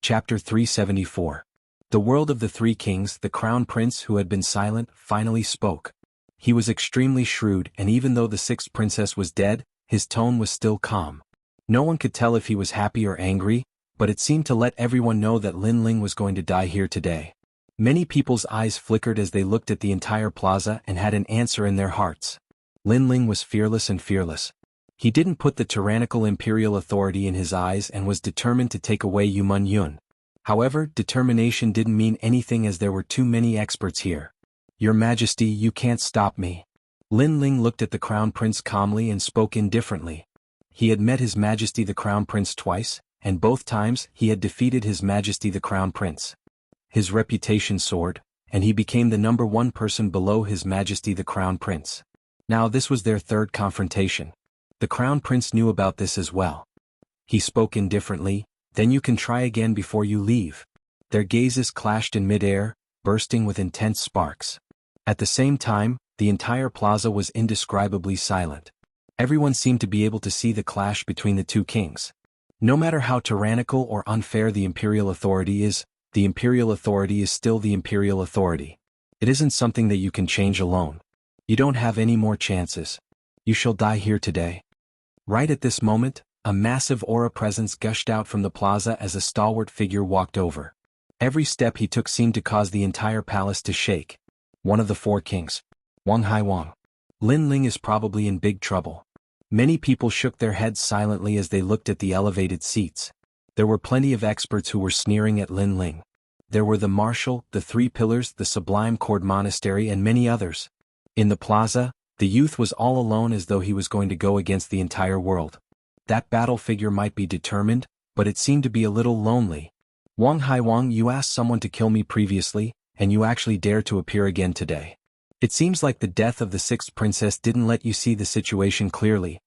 Chapter 374. The world of the three kings. The crown prince who had been silent finally spoke. He was extremely shrewd, and even though the sixth princess was dead, his tone was still calm. No one could tell if he was happy or angry, but it seemed to let everyone know that Lin Ling was going to die here today. Many people's eyes flickered as they looked at the entire plaza and had an answer in their hearts. Lin Ling was fearless and fearless. He didn't put the tyrannical imperial authority in his eyes and was determined to take away Yumun Yun. However, determination didn't mean anything as there were too many experts here. Your Majesty, you can't stop me. Lin Ling looked at the Crown Prince calmly and spoke indifferently. He had met His Majesty the Crown Prince twice, and both times he had defeated His Majesty the Crown Prince. His reputation soared, and he became the #1 person below His Majesty the Crown Prince. Now this was their third confrontation. The Crown Prince knew about this as well. He spoke indifferently, "Then you can try again before you leave." Their gazes clashed in mid-air, bursting with intense sparks. At the same time, the entire plaza was indescribably silent. Everyone seemed to be able to see the clash between the two kings. No matter how tyrannical or unfair the imperial authority is, the imperial authority is still the imperial authority. It isn't something that you can change alone. You don't have any more chances. You shall die here today. Right at this moment, a massive aura presence gushed out from the plaza as a stalwart figure walked over. Every step he took seemed to cause the entire palace to shake. One of the four kings. Wang Haiwang. Lin Ling is probably in big trouble. Many people shook their heads silently as they looked at the elevated seats. There were plenty of experts who were sneering at Lin Ling. There were the Marshal, the Three Pillars, the Sublime Cord Monastery, and many others. In the plaza, the youth was all alone as though he was going to go against the entire world. That battle figure might be determined, but it seemed to be a little lonely. Wang Haiwang, you asked someone to kill me previously, and you actually dare to appear again today. It seems like the death of the sixth princess didn't let you see the situation clearly.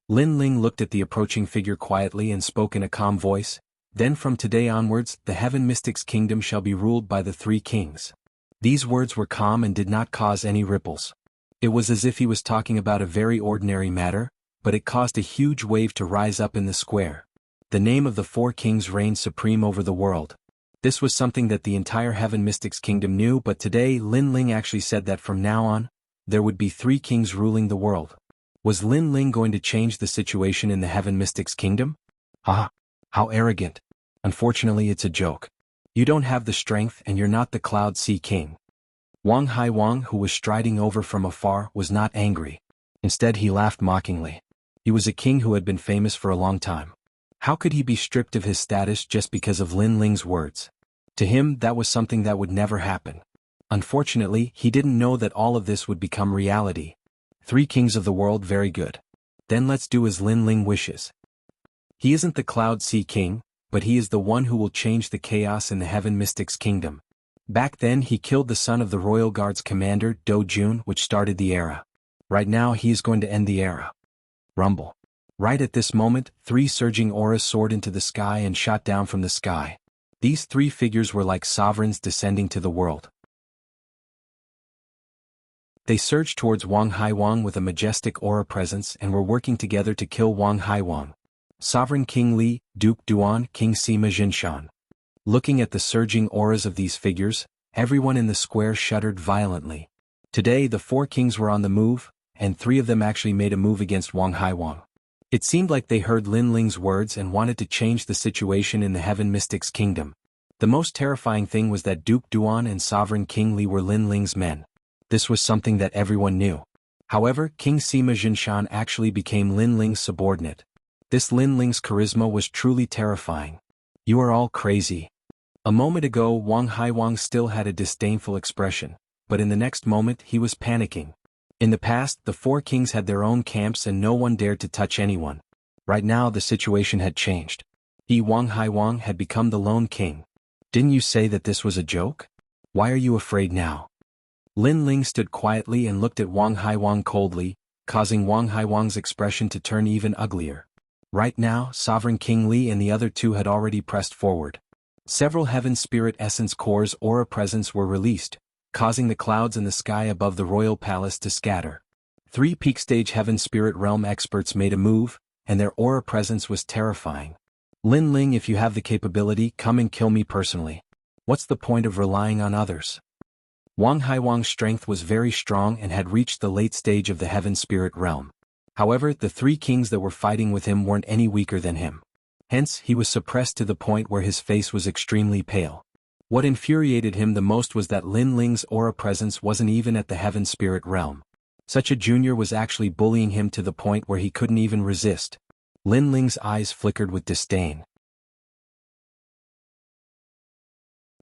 Lin Ling looked at the approaching figure quietly and spoke in a calm voice. Then from today onwards, the Heaven Mystic's kingdom shall be ruled by the three kings. These words were calm and did not cause any ripples. It was as if he was talking about a very ordinary matter, but it caused a huge wave to rise up in the square. The name of the four kings reigned supreme over the world. This was something that the entire Heaven Mystic's kingdom knew, but today Lin Ling actually said that from now on, there would be three kings ruling the world. Was Lin Ling going to change the situation in the Heaven Mystic's kingdom? Ah, how arrogant. Unfortunately, it's a joke. You don't have the strength and you're not the Cloud Sea King. Wang Haiwang, who was striding over from afar, was not angry. Instead, he laughed mockingly. He was a king who had been famous for a long time. How could he be stripped of his status just because of Lin Ling's words? To him, that was something that would never happen. Unfortunately, he didn't know that all of this would become reality. Three kings of the world, very good. Then let's do as Lin Ling wishes. He isn't the Cloud Sea King, but he is the one who will change the chaos in the Heaven Mystic's kingdom. Back then he killed the son of the Royal Guard's commander, Do Jun, which started the era. Right now he is going to end the era. Rumble. Right at this moment, three surging auras soared into the sky and shot down from the sky. These three figures were like sovereigns descending to the world. They surged towards Wang Haiwang with a majestic aura presence and were working together to kill Wang Haiwang. Sovereign King Li, Duke Duan, King Sima Jinshan. Looking at the surging auras of these figures, everyone in the square shuddered violently. Today the four kings were on the move, and three of them actually made a move against Wang Haiwang. It seemed like they heard Lin Ling's words and wanted to change the situation in the Heaven Mystic's kingdom. The most terrifying thing was that Duke Duan and Sovereign King Li were Lin Ling's men. This was something that everyone knew. However, King Sima Jinshan actually became Lin Ling's subordinate. This Lin Ling's charisma was truly terrifying. You are all crazy. A moment ago Wang Haiwang still had a disdainful expression, but in the next moment he was panicking. In the past, the four kings had their own camps and no one dared to touch anyone. Right now the situation had changed. He, Wang Haiwang, had become the lone king. Didn't you say that this was a joke? Why are you afraid now? Lin Ling stood quietly and looked at Wang Haiwang coldly, causing Wang Haiwang's expression to turn even uglier. Right now, Sovereign King Li and the other two had already pressed forward. Several Heaven Spirit Essence Cores aura presence were released, causing the clouds in the sky above the royal palace to scatter. Three peak stage Heaven Spirit Realm experts made a move, and their aura presence was terrifying. Lin Ling, if you have the capability, come and kill me personally. What's the point of relying on others? Wang Haiwang's strength was very strong and had reached the late stage of the heaven spirit realm. However, the three kings that were fighting with him weren't any weaker than him. Hence, he was suppressed to the point where his face was extremely pale. What infuriated him the most was that Lin Ling's aura presence wasn't even at the heaven spirit realm. Such a junior was actually bullying him to the point where he couldn't even resist. Lin Ling's eyes flickered with disdain.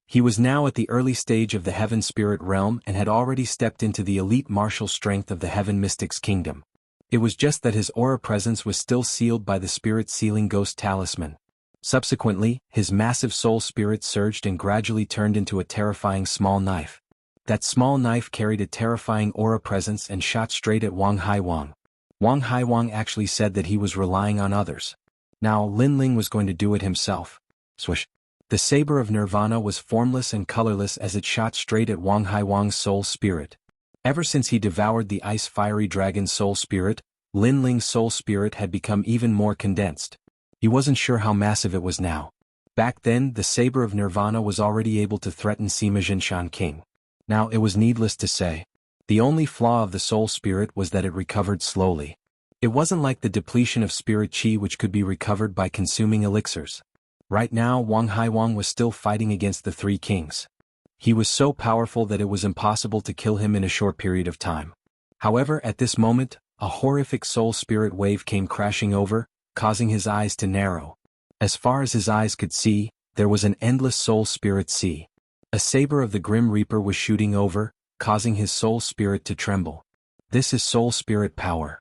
He was now at the early stage of the heaven spirit realm and had already stepped into the elite martial strength of the heaven mystics kingdom. It was just that his aura presence was still sealed by the spirit sealing ghost talisman. Subsequently, his massive soul spirit surged and gradually turned into a terrifying small knife. That small knife carried a terrifying aura presence and shot straight at Wang Haiwang. Wang Haiwang actually said that he was relying on others. Now Lin Ling was going to do it himself. Swish. The saber of Nirvana was formless and colorless as it shot straight at Wang Haiwang's soul spirit. Ever since he devoured the ice fiery dragon soul spirit, Lin Ling's soul spirit had become even more condensed. He wasn't sure how massive it was now. Back then, the saber of Nirvana was already able to threaten Sima Jinshan King. Now it was needless to say. The only flaw of the soul spirit was that it recovered slowly. It wasn't like the depletion of spirit chi which could be recovered by consuming elixirs. Right now Wang Haiwang was still fighting against the three kings. He was so powerful that it was impossible to kill him in a short period of time. However, at this moment, a horrific soul spirit wave came crashing over, causing his eyes to narrow. As far as his eyes could see, there was an endless soul spirit sea. A saber of the Grim Reaper was shooting over, causing his soul spirit to tremble. This is soul spirit power.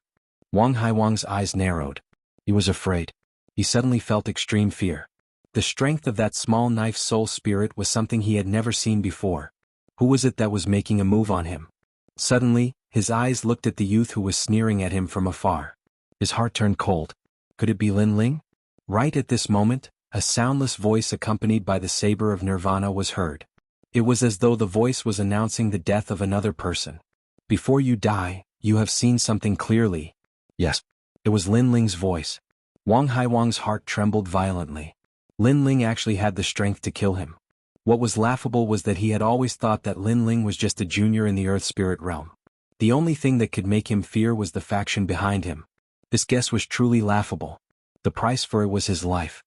Wang Haiwang's eyes narrowed. He was afraid. He suddenly felt extreme fear. The strength of that small knife soul spirit was something he had never seen before. Who was it that was making a move on him? Suddenly, his eyes looked at the youth who was sneering at him from afar. His heart turned cold. Could it be Lin Ling? Right at this moment, a soundless voice accompanied by the saber of Nirvana was heard. It was as though the voice was announcing the death of another person. Before you die, you have seen something clearly. Yes. It was Lin Ling's voice. Wang Haiwang's heart trembled violently. Lin Ling actually had the strength to kill him. What was laughable was that he had always thought that Lin Ling was just a junior in the earth spirit realm. The only thing that could make him fear was the faction behind him. This guess was truly laughable. The price for it was his life.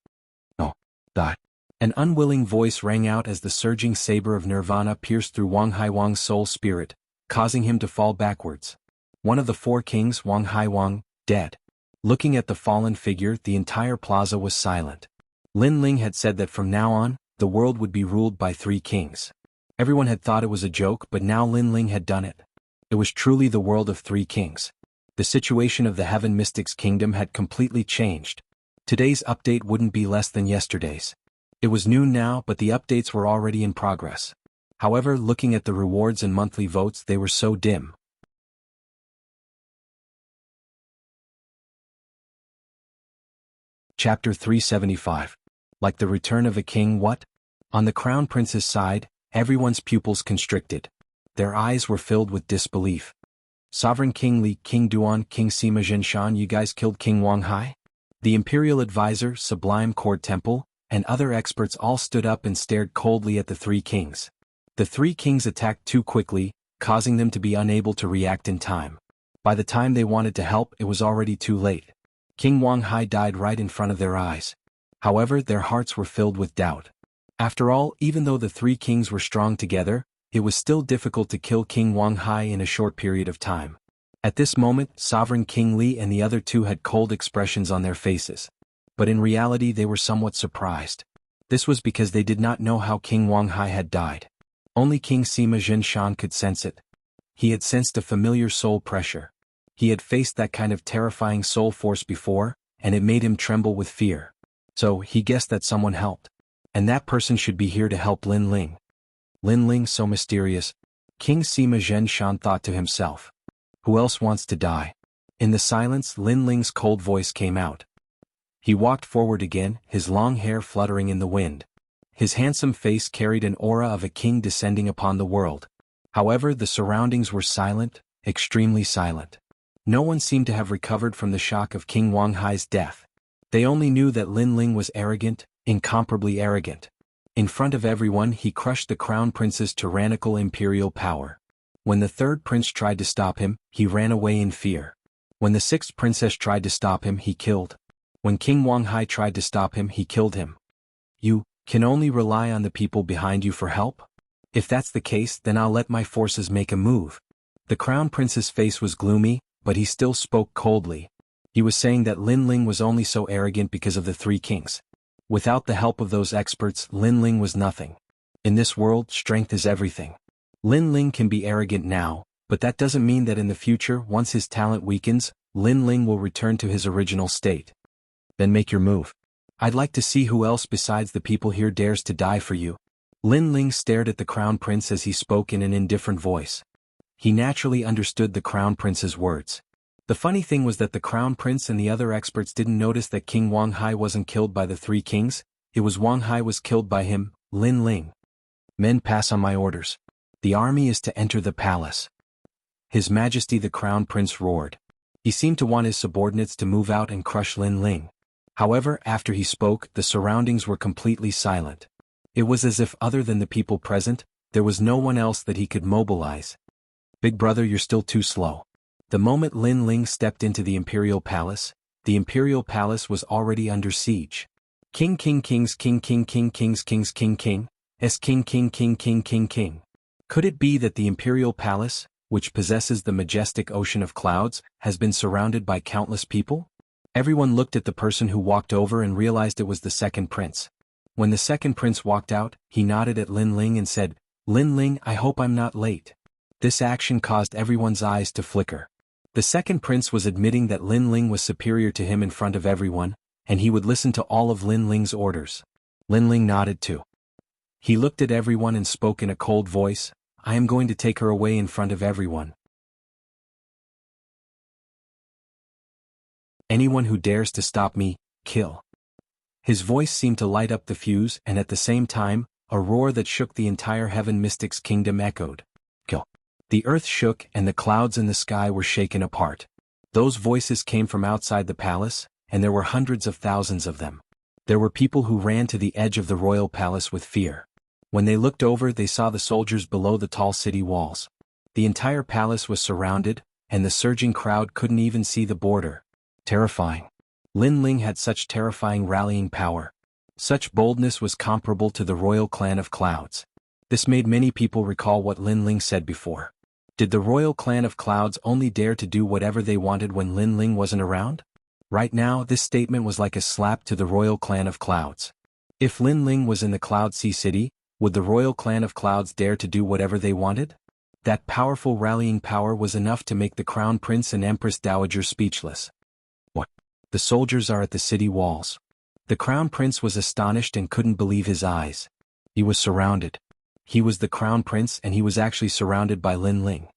No. Die. An unwilling voice rang out as the surging saber of Nirvana pierced through Wang Haiwang's soul spirit, causing him to fall backwards. One of the four kings, Wang Haiwang, dead. Looking at the fallen figure, the entire plaza was silent. Lin Ling had said that from now on, the world would be ruled by three kings. Everyone had thought it was a joke, but now Lin Ling had done it. It was truly the world of three kings. The situation of the Heaven Mystics Kingdom had completely changed. Today's update wouldn't be less than yesterday's. It was noon now, but the updates were already in progress. However, looking at the rewards and monthly votes, they were so dim. Chapter 375. Like the return of a king. What? On the Crown Prince's side, everyone's pupils constricted. Their eyes were filled with disbelief. Sovereign King Li, King Duan, King Sima Jinshan, you guys killed King Wang Hai? The Imperial Advisor, Sublime Court Temple, and other experts all stood up and stared coldly at the three kings. The three kings attacked too quickly, causing them to be unable to react in time. By the time they wanted to help, it was already too late. King Wang Hai died right in front of their eyes. However, their hearts were filled with doubt. After all, even though the three kings were strong together, it was still difficult to kill King Wang Hai in a short period of time. At this moment, Sovereign King Li and the other two had cold expressions on their faces. But in reality they were somewhat surprised. This was because they did not know how King Wang Hai had died. Only King Sima Jinshan could sense it. He had sensed a familiar soul pressure. He had faced that kind of terrifying soul force before, and it made him tremble with fear. So, he guessed that someone helped. And that person should be here to help Lin Ling. Lin Ling so mysterious. King Sima Jinshan thought to himself. Who else wants to die? In the silence, Lin Ling's cold voice came out. He walked forward again, his long hair fluttering in the wind. His handsome face carried an aura of a king descending upon the world. However, the surroundings were silent, extremely silent. No one seemed to have recovered from the shock of King Wang Hai's death. They only knew that Lin Ling was arrogant, incomparably arrogant. In front of everyone he crushed the crown prince's tyrannical imperial power. When the third prince tried to stop him, he ran away in fear. When the sixth princess tried to stop him, he killed. When King Wang Hai tried to stop him, he killed him. You can only rely on the people behind you for help? If that's the case, then I'll let my forces make a move. The crown prince's face was gloomy, but he still spoke coldly. He was saying that Lin Ling was only so arrogant because of the three kings. Without the help of those experts, Lin Ling was nothing. In this world, strength is everything. Lin Ling can be arrogant now, but that doesn't mean that in the future, once his talent weakens, Lin Ling will return to his original state. Then make your move. I'd like to see who else besides the people here dares to die for you. Lin Ling stared at the crown prince as he spoke in an indifferent voice. He naturally understood the crown prince's words. The funny thing was that the crown prince and the other experts didn't notice that King Wang Hai wasn't killed by the three kings. It was Wang Hai was killed by him, Lin Ling. Men, pass on my orders. The army is to enter the palace. His Majesty the Crown Prince roared. He seemed to want his subordinates to move out and crush Lin Ling. However, after he spoke, the surroundings were completely silent. It was as if other than the people present, there was no one else that he could mobilize. Big brother, you're still too slow. The moment Lin Ling stepped into the Imperial Palace was already under siege. King Kings King S King. Could it be that the Imperial Palace, which possesses the majestic ocean of clouds, has been surrounded by countless people? Everyone looked at the person who walked over and realized it was the second prince. When the second prince walked out, he nodded at Lin Ling and said, "Lin Ling, I hope I'm not late." This action caused everyone's eyes to flicker. The second prince was admitting that Lin Ling was superior to him in front of everyone, and he would listen to all of Lin Ling's orders. Lin Ling nodded too. He looked at everyone and spoke in a cold voice, "I am going to take her away in front of everyone. Anyone who dares to stop me, kill." His voice seemed to light up the fuse, and at the same time, a roar that shook the entire Heaven Mystic's kingdom echoed. Kill. The earth shook and the clouds in the sky were shaken apart. Those voices came from outside the palace, and there were hundreds of thousands of them. There were people who ran to the edge of the royal palace with fear. When they looked over, they saw the soldiers below the tall city walls. The entire palace was surrounded, and the surging crowd couldn't even see the border. Terrifying. Lin Ling had such terrifying rallying power. Such boldness was comparable to the royal clan of clouds. This made many people recall what Lin Ling said before. Did the royal clan of clouds only dare to do whatever they wanted when Lin Ling wasn't around? Right now, this statement was like a slap to the royal clan of clouds. If Lin Ling was in the Cloud Sea City, would the royal clan of clouds dare to do whatever they wanted? That powerful rallying power was enough to make the crown prince and empress dowager speechless. What? The soldiers are at the city walls. The crown prince was astonished and couldn't believe his eyes. He was surrounded. He was the crown prince and he was actually surrounded by Lin Ling.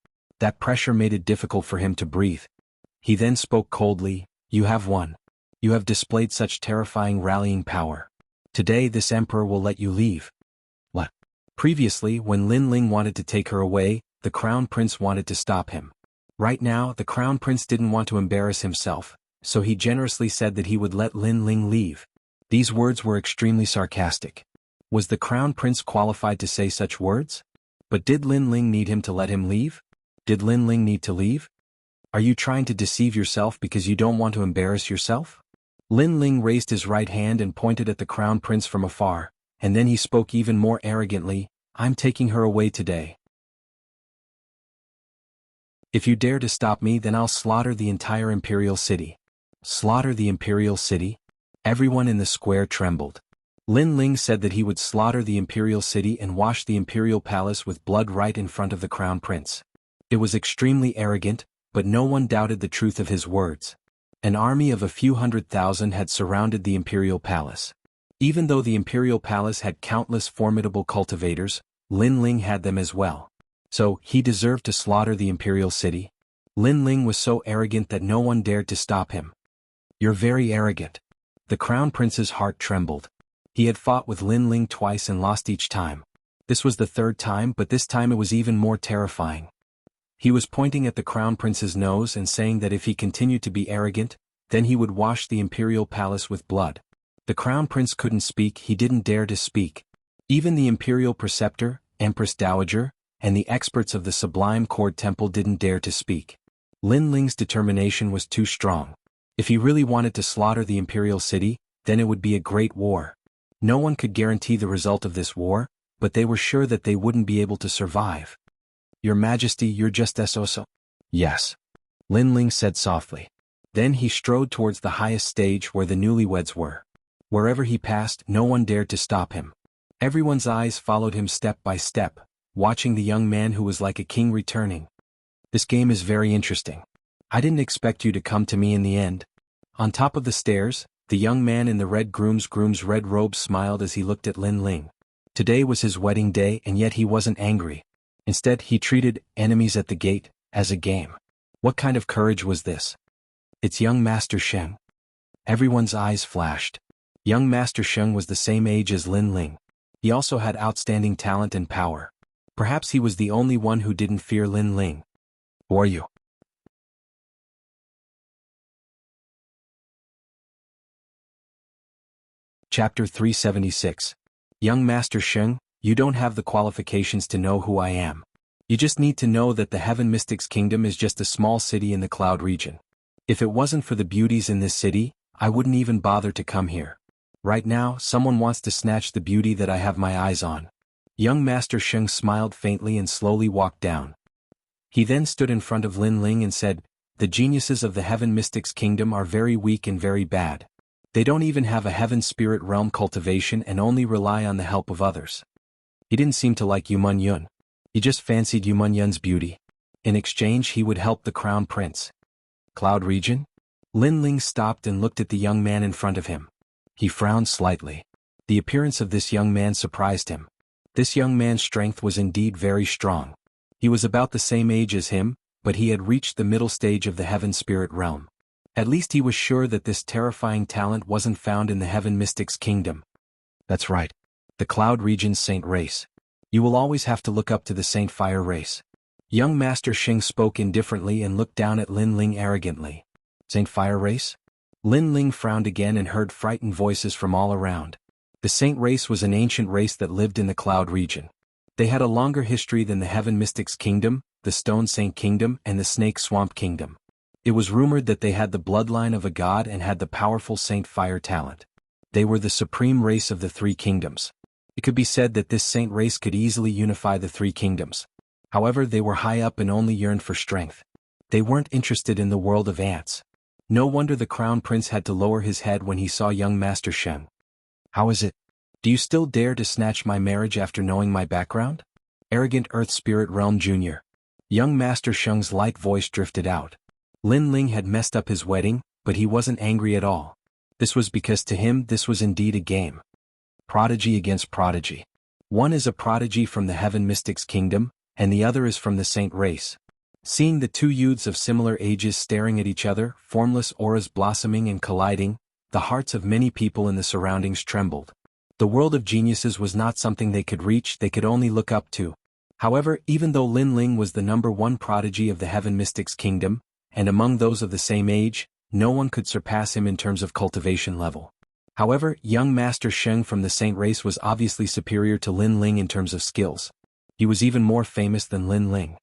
That pressure made it difficult for him to breathe. He then spoke coldly, "You have won. You have displayed such terrifying rallying power. Today this emperor will let you leave." What? Previously, when Lin Ling wanted to take her away, the crown prince wanted to stop him. Right now, the crown prince didn't want to embarrass himself, so he generously said that he would let Lin Ling leave. These words were extremely sarcastic. Was the crown prince qualified to say such words? But did Lin Ling need him to let him leave? Did Lin Ling need to leave? Are you trying to deceive yourself because you don't want to embarrass yourself? Lin Ling raised his right hand and pointed at the crown prince from afar, and then he spoke even more arrogantly, "I'm taking her away today. If you dare to stop me, then I'll slaughter the entire imperial city." Slaughter the imperial city? Everyone in the square trembled. Lin Ling said that he would slaughter the imperial city and wash the imperial palace with blood right in front of the crown prince. It was extremely arrogant, but no one doubted the truth of his words. An army of a few 100,000 had surrounded the imperial palace. Even though the imperial palace had countless formidable cultivators, Lin Ling had them as well. So, he deserved to slaughter the imperial city. Lin Ling was so arrogant that no one dared to stop him. "You're very arrogant." The crown prince's heart trembled. He had fought with Lin Ling twice and lost each time. This was the third time, but this time it was even more terrifying. He was pointing at the crown prince's nose and saying that if he continued to be arrogant, then he would wash the imperial palace with blood. The crown prince couldn't speak, he didn't dare to speak. Even the imperial preceptor, Empress Dowager, and the experts of the Sublime Cord Temple didn't dare to speak. Lin Ling's determination was too strong. If he really wanted to slaughter the imperial city, then it would be a great war. No one could guarantee the result of this war, but they were sure that they wouldn't be able to survive. Your Majesty, you're just eso. Yes. Lin Ling said softly. Then he strode towards the highest stage where the newlyweds were. Wherever he passed, no one dared to stop him. Everyone's eyes followed him step by step, watching the young man who was like a king returning. This game is very interesting. I didn't expect you to come to me in the end. On top of the stairs, the young man in the red groom's red robe smiled as he looked at Lin Ling. Today was his wedding day and yet he wasn't angry. Instead, he treated enemies at the gate as a game. What kind of courage was this? It's young Master Sheng. Everyone's eyes flashed. Young Master Sheng was the same age as Lin Ling. He also had outstanding talent and power. Perhaps he was the only one who didn't fear Lin Ling. Who are you? Chapter 376. Young Master Sheng, you don't have the qualifications to know who I am. You just need to know that the Heaven Mystics Kingdom is just a small city in the Cloud region. If it wasn't for the beauties in this city, I wouldn't even bother to come here. Right now, someone wants to snatch the beauty that I have my eyes on. Young Master Sheng smiled faintly and slowly walked down. He then stood in front of Lin Ling and said, the geniuses of the Heaven Mystics Kingdom are very weak and very bad. They don't even have a Heaven Spirit Realm cultivation and only rely on the help of others. He didn't seem to like Yumun Yun. He just fancied Yumun Yun's beauty. In exchange, he would help the Crown Prince. Cloud region? Lin Ling stopped and looked at the young man in front of him. He frowned slightly. The appearance of this young man surprised him. This young man's strength was indeed very strong. He was about the same age as him, but he had reached the middle stage of the Heaven Spirit Realm. At least he was sure that this terrifying talent wasn't found in the Heaven Mystics Kingdom. That's right. The Cloud region's Saint race. You will always have to look up to the Saint Fire race. Young Master Sheng spoke indifferently and looked down at Lin Ling arrogantly. Saint Fire race? Lin Ling frowned again and heard frightened voices from all around. The Saint race was an ancient race that lived in the Cloud region. They had a longer history than the Heaven Mystics Kingdom, the Stone Saint Kingdom and the Snake Swamp Kingdom. It was rumored that they had the bloodline of a god and had the powerful Saint Fire talent. They were the supreme race of the three kingdoms. It could be said that this saint race could easily unify the three kingdoms. However, they were high up and only yearned for strength. They weren't interested in the world of ants. No wonder the Crown Prince had to lower his head when he saw young Master Sheng. How is it? Do you still dare to snatch my marriage after knowing my background? Arrogant Earth Spirit Realm Jr. Young Master Sheng's light voice drifted out. Lin Ling had messed up his wedding, but he wasn't angry at all. This was because to him this was indeed a game. Prodigy against prodigy. One is a prodigy from the Heaven Mystics Kingdom, and the other is from the Saint race. Seeing the two youths of similar ages staring at each other, formless auras blossoming and colliding, the hearts of many people in the surroundings trembled. The world of geniuses was not something they could reach, they could only look up to. However, even though Lin Ling was the #1 prodigy of the Heaven Mystics Kingdom, and among those of the same age, no one could surpass him in terms of cultivation level. However, young Master Sheng from the Saint race was obviously superior to Lin Ling in terms of skills. He was even more famous than Lin Ling.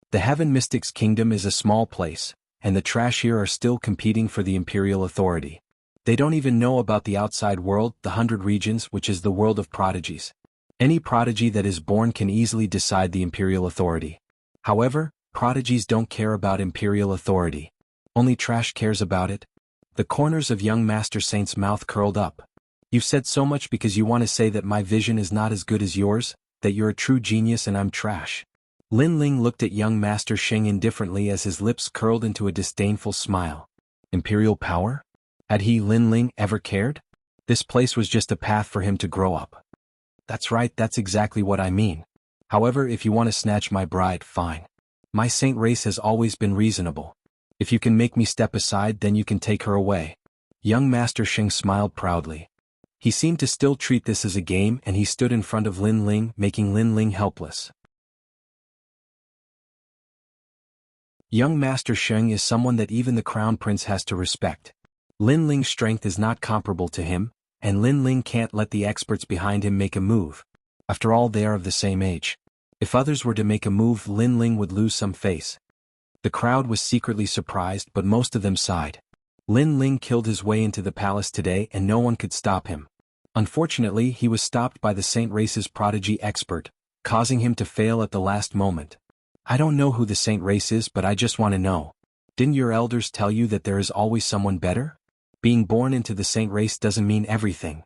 The Heaven Mystics Kingdom is a small place, and the trash here are still competing for the imperial authority. They don't even know about the outside world, the 100 regions, which is the world of prodigies. Any prodigy that is born can easily decide the imperial authority. However, prodigies don't care about imperial authority. Only trash cares about it. The corners of young Master Saint's mouth curled up. You've said so much because you want to say that my vision is not as good as yours, that you're a true genius and I'm trash. Lin Ling looked at young Master Sheng indifferently as his lips curled into a disdainful smile. Imperial power? Had he, Lin Ling, ever cared? This place was just a path for him to grow up. That's right, that's exactly what I mean. However, if you want to snatch my bride, fine. My saint race has always been reasonable. If you can make me step aside, then you can take her away. Young Master Sheng smiled proudly. He seemed to still treat this as a game and he stood in front of Lin Ling, making Lin Ling helpless. Young Master Sheng is someone that even the Crown Prince has to respect. Lin Ling's strength is not comparable to him, and Lin Ling can't let the experts behind him make a move. After all, they are of the same age. If others were to make a move, Lin Ling would lose some face. The crowd was secretly surprised, but most of them sighed. Lin Ling killed his way into the palace today and no one could stop him. Unfortunately, he was stopped by the Saint Race's prodigy expert, causing him to fail at the last moment. I don't know who the Saint Race is, but I just want to know. Didn't your elders tell you that there is always someone better? Being born into the Saint Race doesn't mean everything.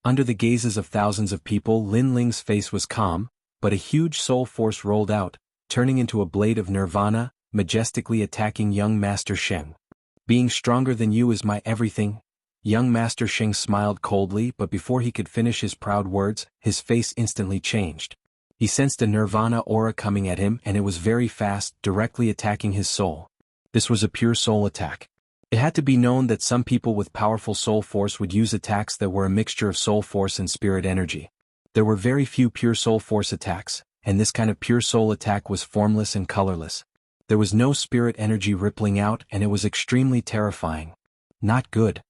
Under the gazes of thousands of people, Lin Ling's face was calm, but a huge soul force rolled out, turning into a blade of nirvana, majestically attacking young Master Sheng. Being stronger than you is my everything. Young Master Sheng smiled coldly, but before he could finish his proud words, his face instantly changed. He sensed a nirvana aura coming at him and it was very fast, directly attacking his soul. This was a pure soul attack. It had to be known that some people with powerful soul force would use attacks that were a mixture of soul force and spirit energy. There were very few pure soul force attacks, and this kind of pure soul attack was formless and colorless. There was no spirit energy rippling out and it was extremely terrifying. Not good.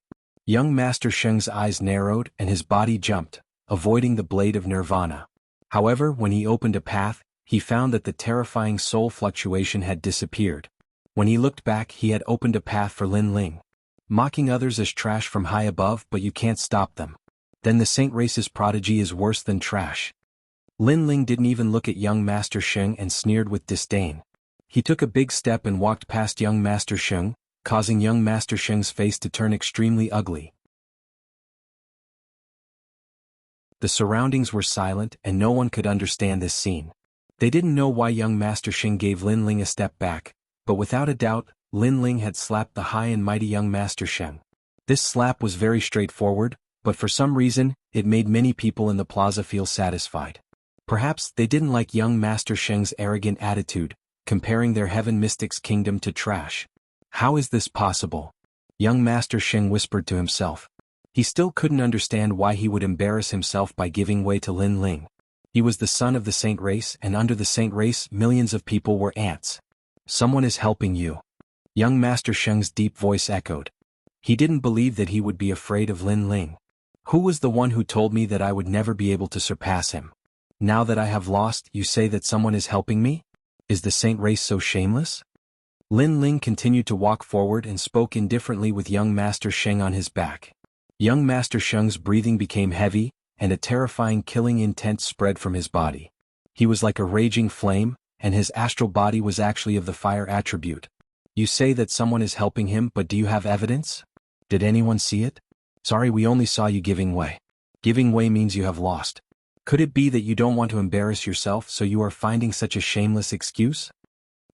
Young Master Sheng's eyes narrowed and his body jumped, avoiding the blade of nirvana. However, when he opened a path, he found that the terrifying soul fluctuation had disappeared. When he looked back, he had opened a path for Lin Ling. Mocking others as trash from high above, but you can't stop them. Then the Saint Race's prodigy is worse than trash. Lin Ling didn't even look at young Master Sheng and sneered with disdain. He took a big step and walked past young Master Sheng, causing young Master Sheng's face to turn extremely ugly. The surroundings were silent and no one could understand this scene. They didn't know why young Master Sheng gave Lin Ling a step back, but without a doubt, Lin Ling had slapped the high and mighty young Master Sheng. This slap was very straightforward, but for some reason, it made many people in the plaza feel satisfied. Perhaps they didn't like young Master Sheng's arrogant attitude, comparing their heaven mystic's kingdom to trash. How is this possible? Young Master Sheng whispered to himself. He still couldn't understand why he would embarrass himself by giving way to Lin Ling. He was the son of the Saint Race, and under the Saint Race, millions of people were ants. Someone is helping you. Young Master Sheng's deep voice echoed. He didn't believe that he would be afraid of Lin Ling. Who was the one who told me that I would never be able to surpass him? Now that I have lost, you say that someone is helping me? Is the Saint Race so shameless? Lin Ling continued to walk forward and spoke indifferently with young Master Sheng on his back. Young Master Sheng's breathing became heavy, and a terrifying killing intent spread from his body. He was like a raging flame, and his astral body was actually of the fire attribute. You say that someone is helping him, but do you have evidence? Did anyone see it? Sorry, we only saw you giving way. Giving way means you have lost. Could it be that you don't want to embarrass yourself, so you are finding such a shameless excuse?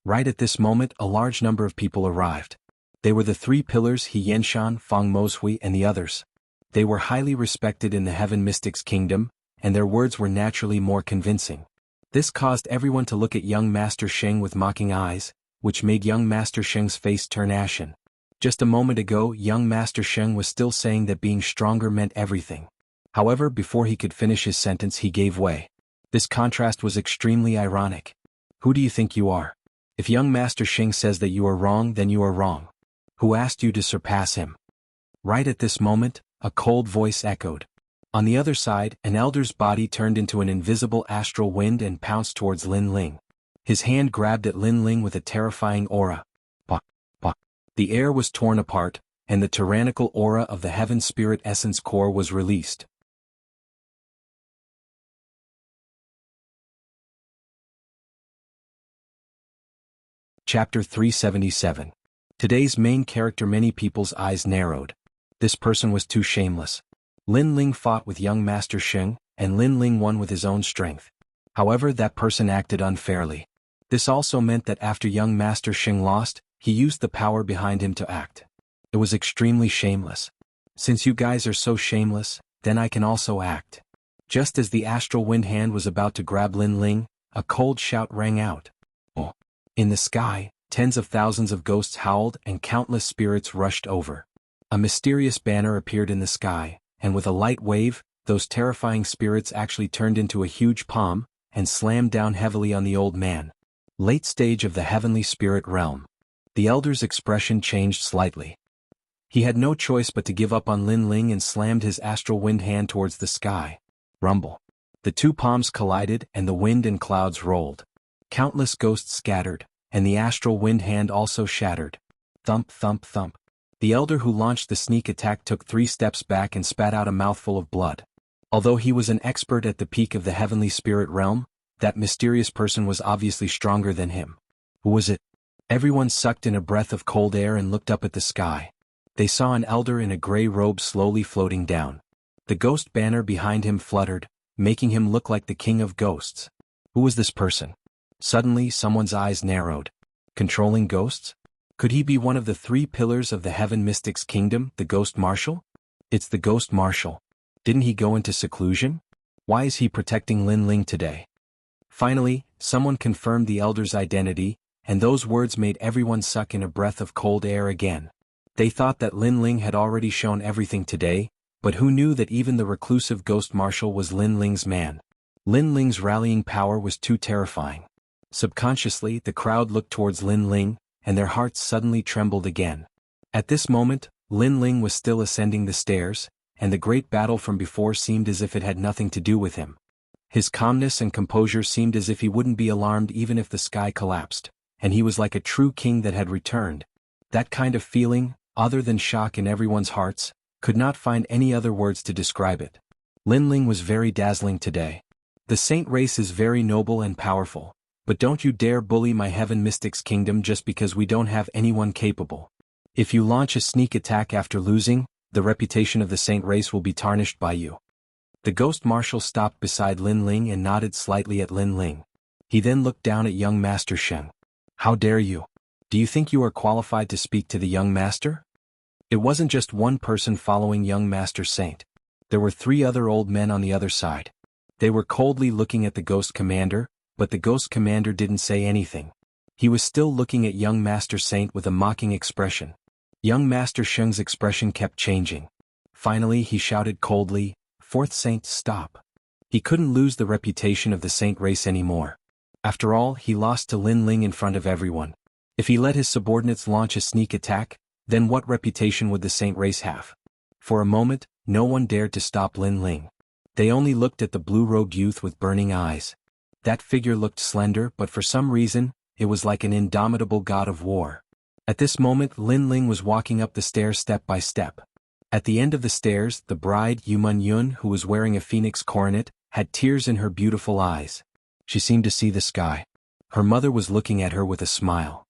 Right at this moment, a large number of people arrived. They were the three pillars, He Yenshan, Fang Moshui, and the others. They were highly respected in the Heaven Mystics Kingdom, and their words were naturally more convincing. This caused everyone to look at young Master Sheng with mocking eyes, which made young Master Sheng's face turn ashen. Just a moment ago, young Master Sheng was still saying that being stronger meant everything. However, before he could finish his sentence, he gave way. This contrast was extremely ironic. Who do you think you are? If young Master Sheng says that you are wrong, then you are wrong. Who asked you to surpass him? Right at this moment, a cold voice echoed. On the other side, an elder's body turned into an invisible astral wind and pounced towards Lin Ling. His hand grabbed at Lin Ling with a terrifying aura. Pah, pah. The air was torn apart, and the tyrannical aura of the Heaven Spirit Essence Core was released. Chapter 377. Today's main character. Many people's eyes narrowed. This person was too shameless. Lin Ling fought with young Master Sheng, and Lin Ling won with his own strength. However, that person acted unfairly. This also meant that after young Master Sheng lost, he used the power behind him to act. It was extremely shameless. Since you guys are so shameless, then I can also act. Just as the astral wind hand was about to grab Lin Ling, a cold shout rang out. Oh. In the sky, tens of thousands of ghosts howled and countless spirits rushed over. A mysterious banner appeared in the sky, and with a light wave, those terrifying spirits actually turned into a huge palm, and slammed down heavily on the old man. Late stage of the heavenly spirit realm. The elder's expression changed slightly. He had no choice but to give up on Lin Ling and slammed his astral wind hand towards the sky. Rumble. The two palms collided and the wind and clouds rolled. Countless ghosts scattered, and the astral wind hand also shattered. Thump, thump, thump. The elder who launched the sneak attack took 3 steps back and spat out a mouthful of blood. Although he was an expert at the peak of the heavenly spirit realm, that mysterious person was obviously stronger than him. Who was it? Everyone sucked in a breath of cold air and looked up at the sky. They saw an elder in a gray robe slowly floating down. The ghost banner behind him fluttered, making him look like the king of ghosts. Who was this person? Suddenly someone's eyes narrowed. Controlling ghosts? Could he be one of the 3 pillars of the Heaven Mystics Kingdom, the Ghost Marshal? It's the Ghost Marshal. Didn't he go into seclusion? Why is he protecting Lin Ling today? Finally, someone confirmed the elder's identity, and those words made everyone suck in a breath of cold air again. They thought that Lin Ling had already shown everything today, but who knew that even the reclusive Ghost Marshal was Lin Ling's man? Lin Ling's rallying power was too terrifying. Subconsciously, the crowd looked towards Lin Ling, and their hearts suddenly trembled again. At this moment, Lin Ling was still ascending the stairs, and the great battle from before seemed as if it had nothing to do with him. His calmness and composure seemed as if he wouldn't be alarmed even if the sky collapsed, and he was like a true king that had returned. That kind of feeling, other than shock in everyone's hearts, could not find any other words to describe it. Lin Ling was very dazzling today. The saint race is very noble and powerful, but don't you dare bully my Heaven Mystics Kingdom just because we don't have anyone capable. If you launch a sneak attack after losing, the reputation of the saint race will be tarnished by you. The Ghost Marshal stopped beside Lin Ling and nodded slightly at Lin Ling. He then looked down at young Master Sheng. How dare you? Do you think you are qualified to speak to the young master? It wasn't just one person following young Master Saint. There were 3 other old men on the other side. They were coldly looking at the Ghost Commander, but the Ghost Commander didn't say anything. He was still looking at young Master Saint with a mocking expression. Young Master Sheng's expression kept changing. Finally he shouted coldly, "Fourth Saint, stop." He couldn't lose the reputation of the saint race anymore. After all, he lost to Lin Ling in front of everyone. If he let his subordinates launch a sneak attack, then what reputation would the saint race have? For a moment, no one dared to stop Lin Ling. They only looked at the blue-robed youth with burning eyes. That figure looked slender, but for some reason, it was like an indomitable god of war. At this moment Lin Ling was walking up the stairs step by step. At the end of the stairs, the bride Yuman Yun, who was wearing a phoenix coronet, had tears in her beautiful eyes. She seemed to see the sky. Her mother was looking at her with a smile.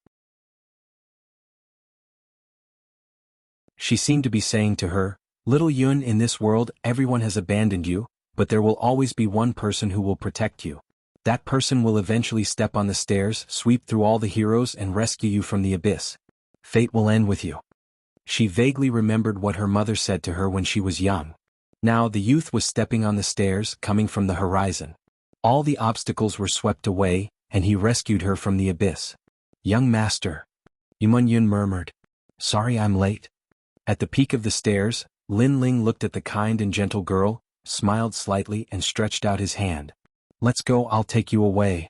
She seemed to be saying to her, "Little Yun, in this world everyone has abandoned you, but there will always be one person who will protect you. That person will eventually step on the stairs, sweep through all the heroes and rescue you from the abyss. Fate will end with you." She vaguely remembered what her mother said to her when she was young. Now the youth was stepping on the stairs, coming from the horizon. All the obstacles were swept away, and he rescued her from the abyss. "Young master," Yuman Yun murmured. "Sorry I'm late." At the peak of the stairs, Lin Ling looked at the kind and gentle girl, smiled slightly and stretched out his hand. "Let's go, I'll take you away."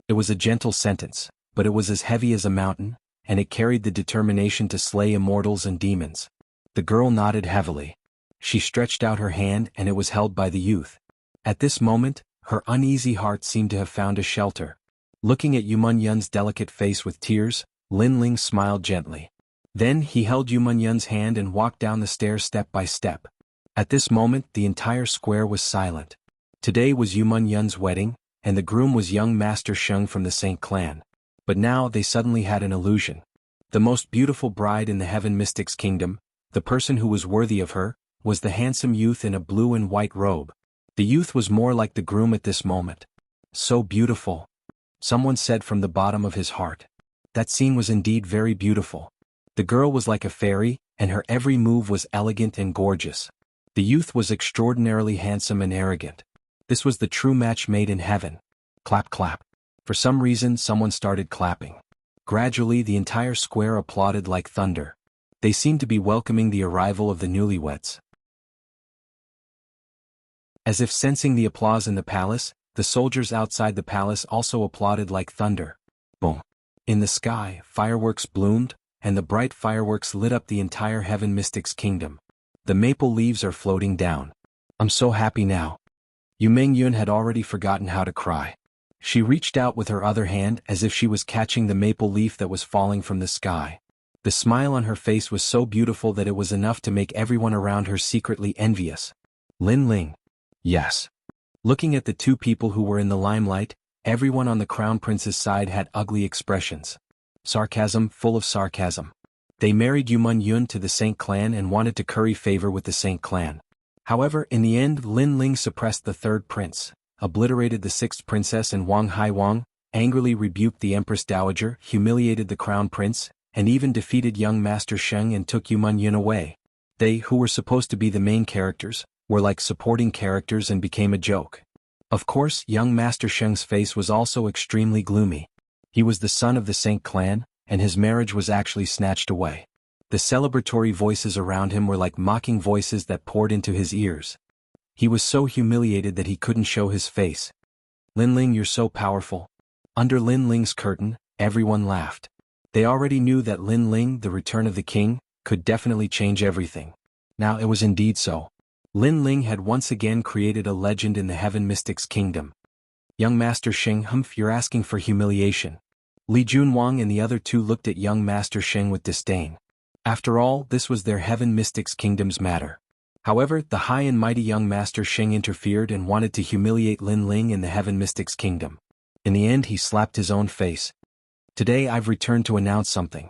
It was a gentle sentence, but it was as heavy as a mountain, and it carried the determination to slay immortals and demons. The girl nodded heavily. She stretched out her hand and it was held by the youth. At this moment, her uneasy heart seemed to have found a shelter. Looking at Yuman Yun's delicate face with tears, Lin Ling smiled gently. Then he held Yuman Yun's hand and walked down the stairs step by step. At this moment the entire square was silent. Today was Yuman Yun's wedding, and the groom was young Master Sheng from the Saint clan. But now they suddenly had an illusion. The most beautiful bride in the Heaven Mystics Kingdom, the person who was worthy of her, was the handsome youth in a blue and white robe. The youth was more like the groom at this moment. "So beautiful," someone said from the bottom of his heart. That scene was indeed very beautiful. The girl was like a fairy, and her every move was elegant and gorgeous. The youth was extraordinarily handsome and arrogant. This was the true match made in heaven. Clap, clap. For some reason someone started clapping. Gradually the entire square applauded like thunder. They seemed to be welcoming the arrival of the newlyweds. As if sensing the applause in the palace, the soldiers outside the palace also applauded like thunder. Boom. In the sky, fireworks bloomed, and the bright fireworks lit up the entire Heaven Mystics kingdom. The maple leaves are floating down. I'm so happy now. Yu Mingyun had already forgotten how to cry. She reached out with her other hand as if she was catching the maple leaf that was falling from the sky. The smile on her face was so beautiful that it was enough to make everyone around her secretly envious. Lin Ling. Yes. Looking at the two people who were in the limelight, everyone on the Crown Prince's side had ugly expressions. Sarcasm, full of sarcasm. They married Yu Mingyun to the Saint clan and wanted to curry favor with the Saint clan. However, in the end, Lin Ling suppressed the third prince, obliterated the sixth princess, and Wang Haiwang angrily rebuked the Empress Dowager, humiliated the Crown Prince, and even defeated young Master Sheng and took Yu Mingyun away. They, who were supposed to be the main characters, were like supporting characters and became a joke. Of course, young Master Sheng's face was also extremely gloomy. He was the son of the Saint clan, and his marriage was actually snatched away. The celebratory voices around him were like mocking voices that poured into his ears. He was so humiliated that he couldn't show his face. Lin Ling, you're so powerful. Under Lin Ling's curtain, everyone laughed. They already knew that Lin Ling, the return of the king, could definitely change everything. Now it was indeed so. Lin Ling had once again created a legend in the Heaven Mystics kingdom. Young Master Sheng, humph, you're asking for humiliation. Li Junwang and the other two looked at young Master Sheng with disdain. After all, this was their Heaven Mystics kingdom's matter. However, the high and mighty young Master Sheng interfered and wanted to humiliate Lin Ling in the Heaven Mystics kingdom. In the end, he slapped his own face. Today I've returned to announce something.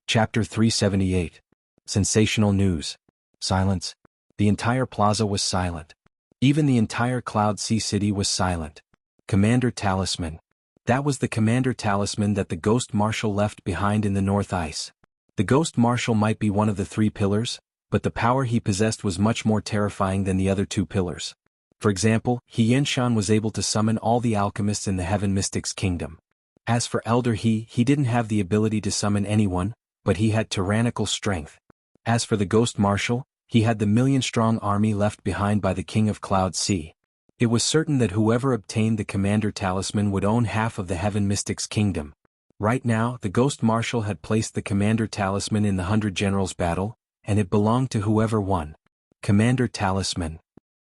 Chapter 378. Sensational news. Silence. The entire plaza was silent. Even the entire Cloud Sea City was silent. Commander Talisman. That was the Commander Talisman that the Ghost Marshal left behind in the North Ice. The Ghost Marshal might be one of the three pillars, but the power he possessed was much more terrifying than the other two pillars. For example, He Yenshan was able to summon all the alchemists in the Heaven Mystics kingdom. As for Elder He didn't have the ability to summon anyone, but he had tyrannical strength. As for the Ghost Marshal, he had the million-strong army left behind by the King of Cloud Sea. It was certain that whoever obtained the Commander Talisman would own half of the Heaven Mystics kingdom. Right now, the Ghost Marshal had placed the Commander Talisman in the 100 Generals battle, and it belonged to whoever won. Commander Talisman.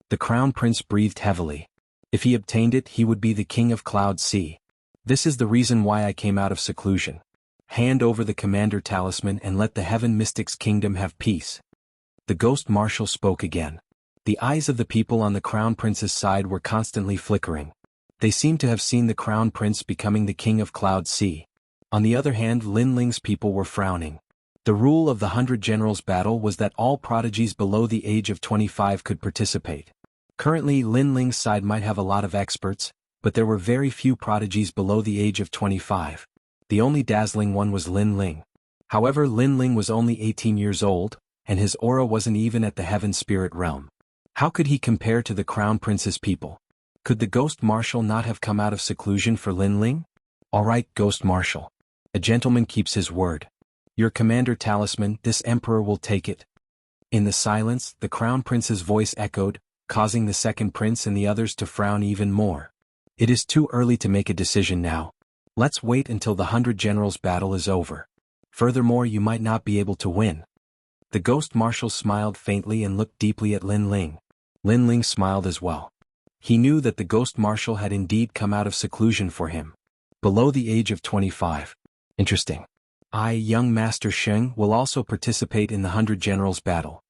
The Crown Prince breathed heavily. If he obtained it, he would be the King of Cloud Sea. This is the reason why I came out of seclusion. Hand over the Commander Talisman and let the Heaven Mystics kingdom have peace. The Ghost Marshal spoke again. The eyes of the people on the Crown Prince's side were constantly flickering. They seemed to have seen the Crown Prince becoming the King of Cloud Sea. On the other hand, Lin Ling's people were frowning. The rule of the 100 Generals battle was that all prodigies below the age of 25 could participate. Currently, Lin Ling's side might have a lot of experts, but there were very few prodigies below the age of 25. The only dazzling one was Lin Ling. However, Lin Ling was only 18 years old, and his aura wasn't even at the Heaven Spirit realm. How could he compare to the Crown Prince's people? Could the Ghost Marshal not have come out of seclusion for Lin Ling? All right, Ghost Marshal. A gentleman keeps his word. Your Commander Talisman, this Emperor will take it. In the silence, the Crown Prince's voice echoed, causing the second prince and the others to frown even more. It is too early to make a decision now. Let's wait until the 100 Generals battle is over. Furthermore, you might not be able to win. The Ghost Marshal smiled faintly and looked deeply at Lin Ling. Lin Ling smiled as well. He knew that the Ghost Marshal had indeed come out of seclusion for him. Below the age of 25. Interesting. I, young Master Sheng, will also participate in the 100 Generals battle.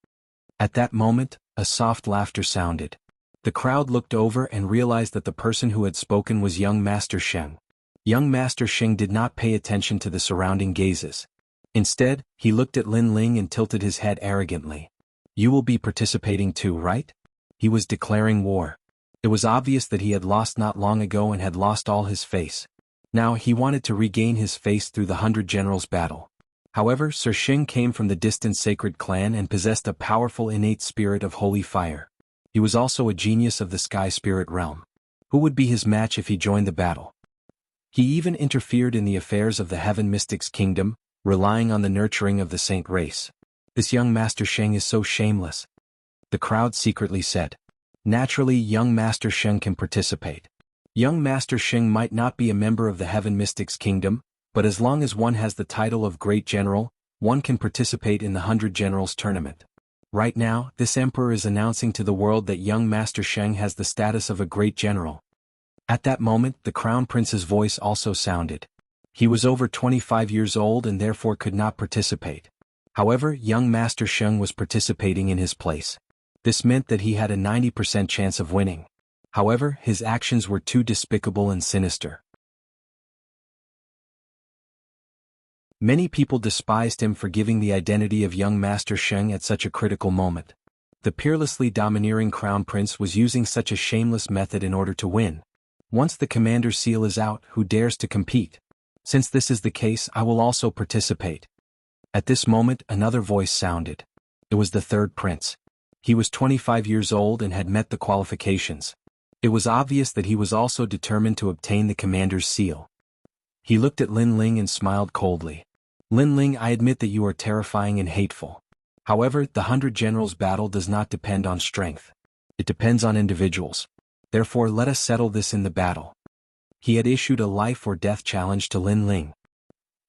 At that moment, a soft laughter sounded. The crowd looked over and realized that the person who had spoken was young Master Sheng. Young Master Sheng did not pay attention to the surrounding gazes. Instead, he looked at Lin Ling and tilted his head arrogantly. You will be participating too, right? He was declaring war. It was obvious that he had lost not long ago and had lost all his face. Now he wanted to regain his face through the 100 Generals battle. However, Sir Xing came from the distant sacred clan and possessed a powerful innate spirit of holy fire. He was also a genius of the sky spirit realm. Who would be his match if he joined the battle? He even interfered in the affairs of the Heaven Mystics kingdom, relying on the nurturing of the saint race. This young Master Sheng is so shameless. The crowd secretly said. Naturally, young Master Sheng can participate. Young Master Sheng might not be a member of the Heaven Mystics Kingdom, but as long as one has the title of Great General, one can participate in the 100 Generals tournament. Right now, this emperor is announcing to the world that young Master Sheng has the status of a great general. At that moment, the Crown Prince's voice also sounded. He was over 25 years old and therefore could not participate. However, young Master Sheng was participating in his place. This meant that he had a 90% chance of winning. However, his actions were too despicable and sinister. Many people despised him for giving the identity of young Master Sheng at such a critical moment. The peerlessly domineering Crown Prince was using such a shameless method in order to win. Once the Commander's seal is out, who dares to compete? Since this is the case, I will also participate. At this moment, another voice sounded. It was the third prince. He was 25 years old and had met the qualifications. It was obvious that he was also determined to obtain the Commander's seal. He looked at Lin Ling and smiled coldly. Lin Ling, I admit that you are terrifying and hateful. However, the 100 Generals battle does not depend on strength. It depends on individuals. Therefore, let us settle this in the battle. He had issued a life or death challenge to Lin Ling.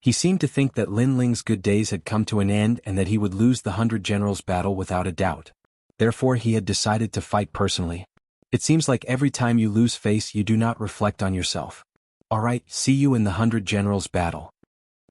He seemed to think that Lin Ling's good days had come to an end and that he would lose the 100 Generals battle without a doubt. Therefore, he had decided to fight personally. It seems like every time you lose face, you do not reflect on yourself. Alright, see you in the 100 Generals battle.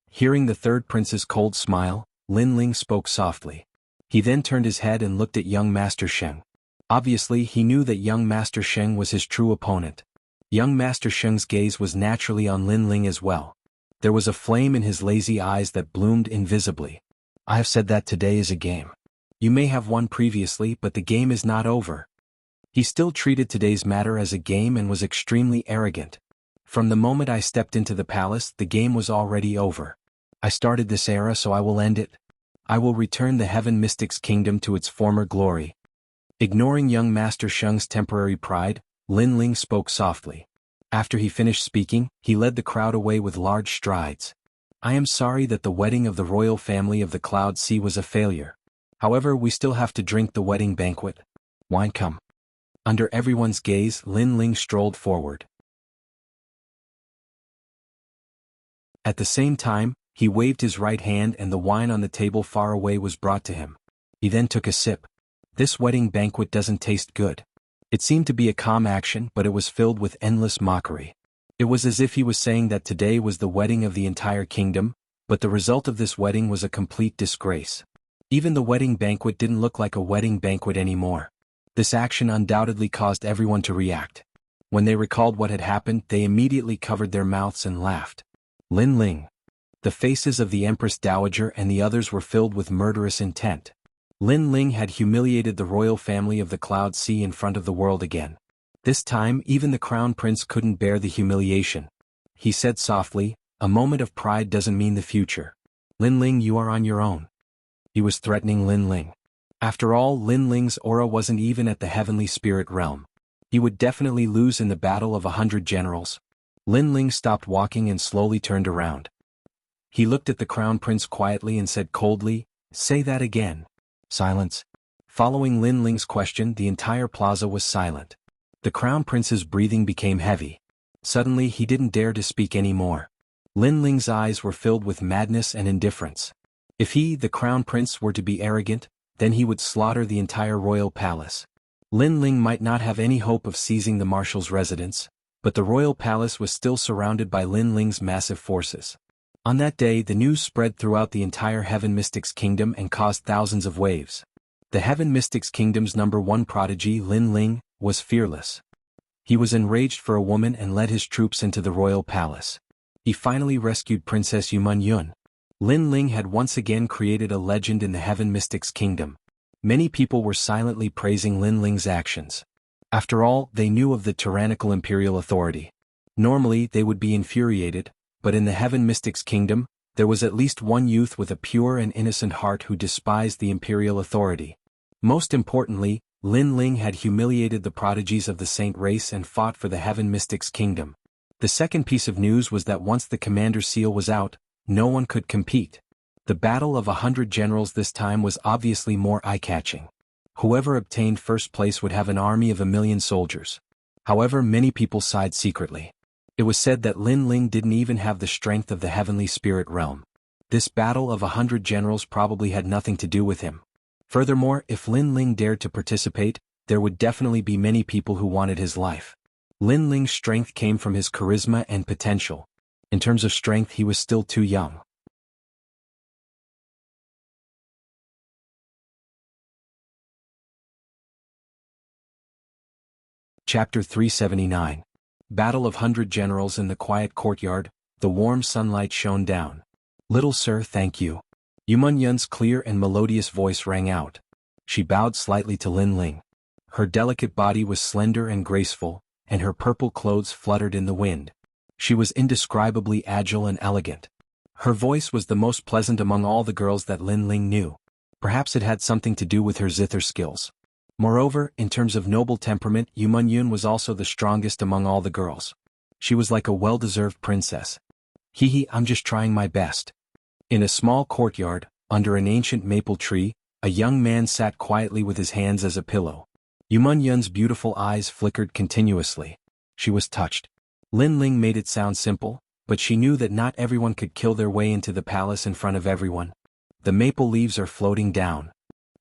Hearing the third prince's cold smile, Lin Ling spoke softly. He then turned his head and looked at young Master Sheng. Obviously, he knew that young Master Sheng was his true opponent. Young Master Sheng's gaze was naturally on Lin Ling as well. There was a flame in his lazy eyes that bloomed invisibly. I have said that today is a game. You may have won previously, but the game is not over. He still treated today's matter as a game and was extremely arrogant. From the moment I stepped into the palace, the game was already over. I started this era, so I will end it. I will return the Heaven Mystics Kingdom to its former glory. Ignoring young Master Sheng's temporary pride, Lin Ling spoke softly. After he finished speaking, he led the crowd away with large strides. I am sorry that the wedding of the royal family of the Cloud Sea was a failure. However, we still have to drink the wedding banquet. Wine come. Under everyone's gaze, Lin Ling strolled forward. At the same time, he waved his right hand and the wine on the table far away was brought to him. He then took a sip. This wedding banquet doesn't taste good. It seemed to be a calm action, but it was filled with endless mockery. It was as if he was saying that today was the wedding of the entire kingdom, but the result of this wedding was a complete disgrace. Even the wedding banquet didn't look like a wedding banquet anymore. This action undoubtedly caused everyone to react. When they recalled what had happened, they immediately covered their mouths and laughed. Lin Ling. The faces of the Empress Dowager and the others were filled with murderous intent. Lin Ling had humiliated the royal family of the Cloud Sea in front of the world again. This time, even the Crown Prince couldn't bear the humiliation. He said softly, "A moment of pride doesn't mean the future. Lin Ling, you are on your own." He was threatening Lin Ling. After all, Lin Ling's aura wasn't even at the heavenly spirit realm. He would definitely lose in the battle of 100 generals. Lin Ling stopped walking and slowly turned around. He looked at the Crown Prince quietly and said coldly, "Say that again." Silence. Following Lin Ling's question, the entire plaza was silent. The Crown Prince's breathing became heavy. Suddenly, he didn't dare to speak anymore. Lin Ling's eyes were filled with madness and indifference. If he, the Crown Prince, were to be arrogant, then he would slaughter the entire royal palace. Lin Ling might not have any hope of seizing the marshal's residence, but the royal palace was still surrounded by Lin Ling's massive forces. On that day, the news spread throughout the entire Heaven Mystics Kingdom and caused thousands of waves. The Heaven Mystics Kingdom's #1 prodigy, Lin Ling, was fearless. He was enraged for a woman and led his troops into the royal palace. He finally rescued Princess Yuman Yun. Lin Ling had once again created a legend in the Heaven Mystics Kingdom. Many people were silently praising Lin Ling's actions. After all, they knew of the tyrannical imperial authority. Normally, they would be infuriated, but in the Heaven Mystics Kingdom, there was at least one youth with a pure and innocent heart who despised the imperial authority. Most importantly, Lin Ling had humiliated the prodigies of the saint race and fought for the Heaven Mystics Kingdom. The second piece of news was that once the commander's seal was out, no one could compete. The battle of 100 generals this time was obviously more eye-catching. Whoever obtained first place would have an army of 1,000,000 soldiers. However, many people sighed secretly. It was said that Lin Ling didn't even have the strength of the heavenly spirit realm. This battle of 100 generals probably had nothing to do with him. Furthermore, if Lin Ling dared to participate, there would definitely be many people who wanted his life. Lin Ling's strength came from his charisma and potential. In terms of strength, he was still too young. Chapter 379. Battle of 100 Generals. In the quiet courtyard, the warm sunlight shone down. "Little sir, thank you." Yuman Yun's clear and melodious voice rang out. She bowed slightly to Lin Ling. Her delicate body was slender and graceful, and her purple clothes fluttered in the wind. She was indescribably agile and elegant. Her voice was the most pleasant among all the girls that Lin Ling knew. Perhaps it had something to do with her zither skills. Moreover, in terms of noble temperament, Yuman Yun was also the strongest among all the girls. She was like a well-deserved princess. I'm just trying my best." In a small courtyard, under an ancient maple tree, a young man sat quietly with his hands as a pillow. Yuman Yun's beautiful eyes flickered continuously. She was touched. Lin Ling made it sound simple, but she knew that not everyone could kill their way into the palace in front of everyone. The maple leaves are floating down.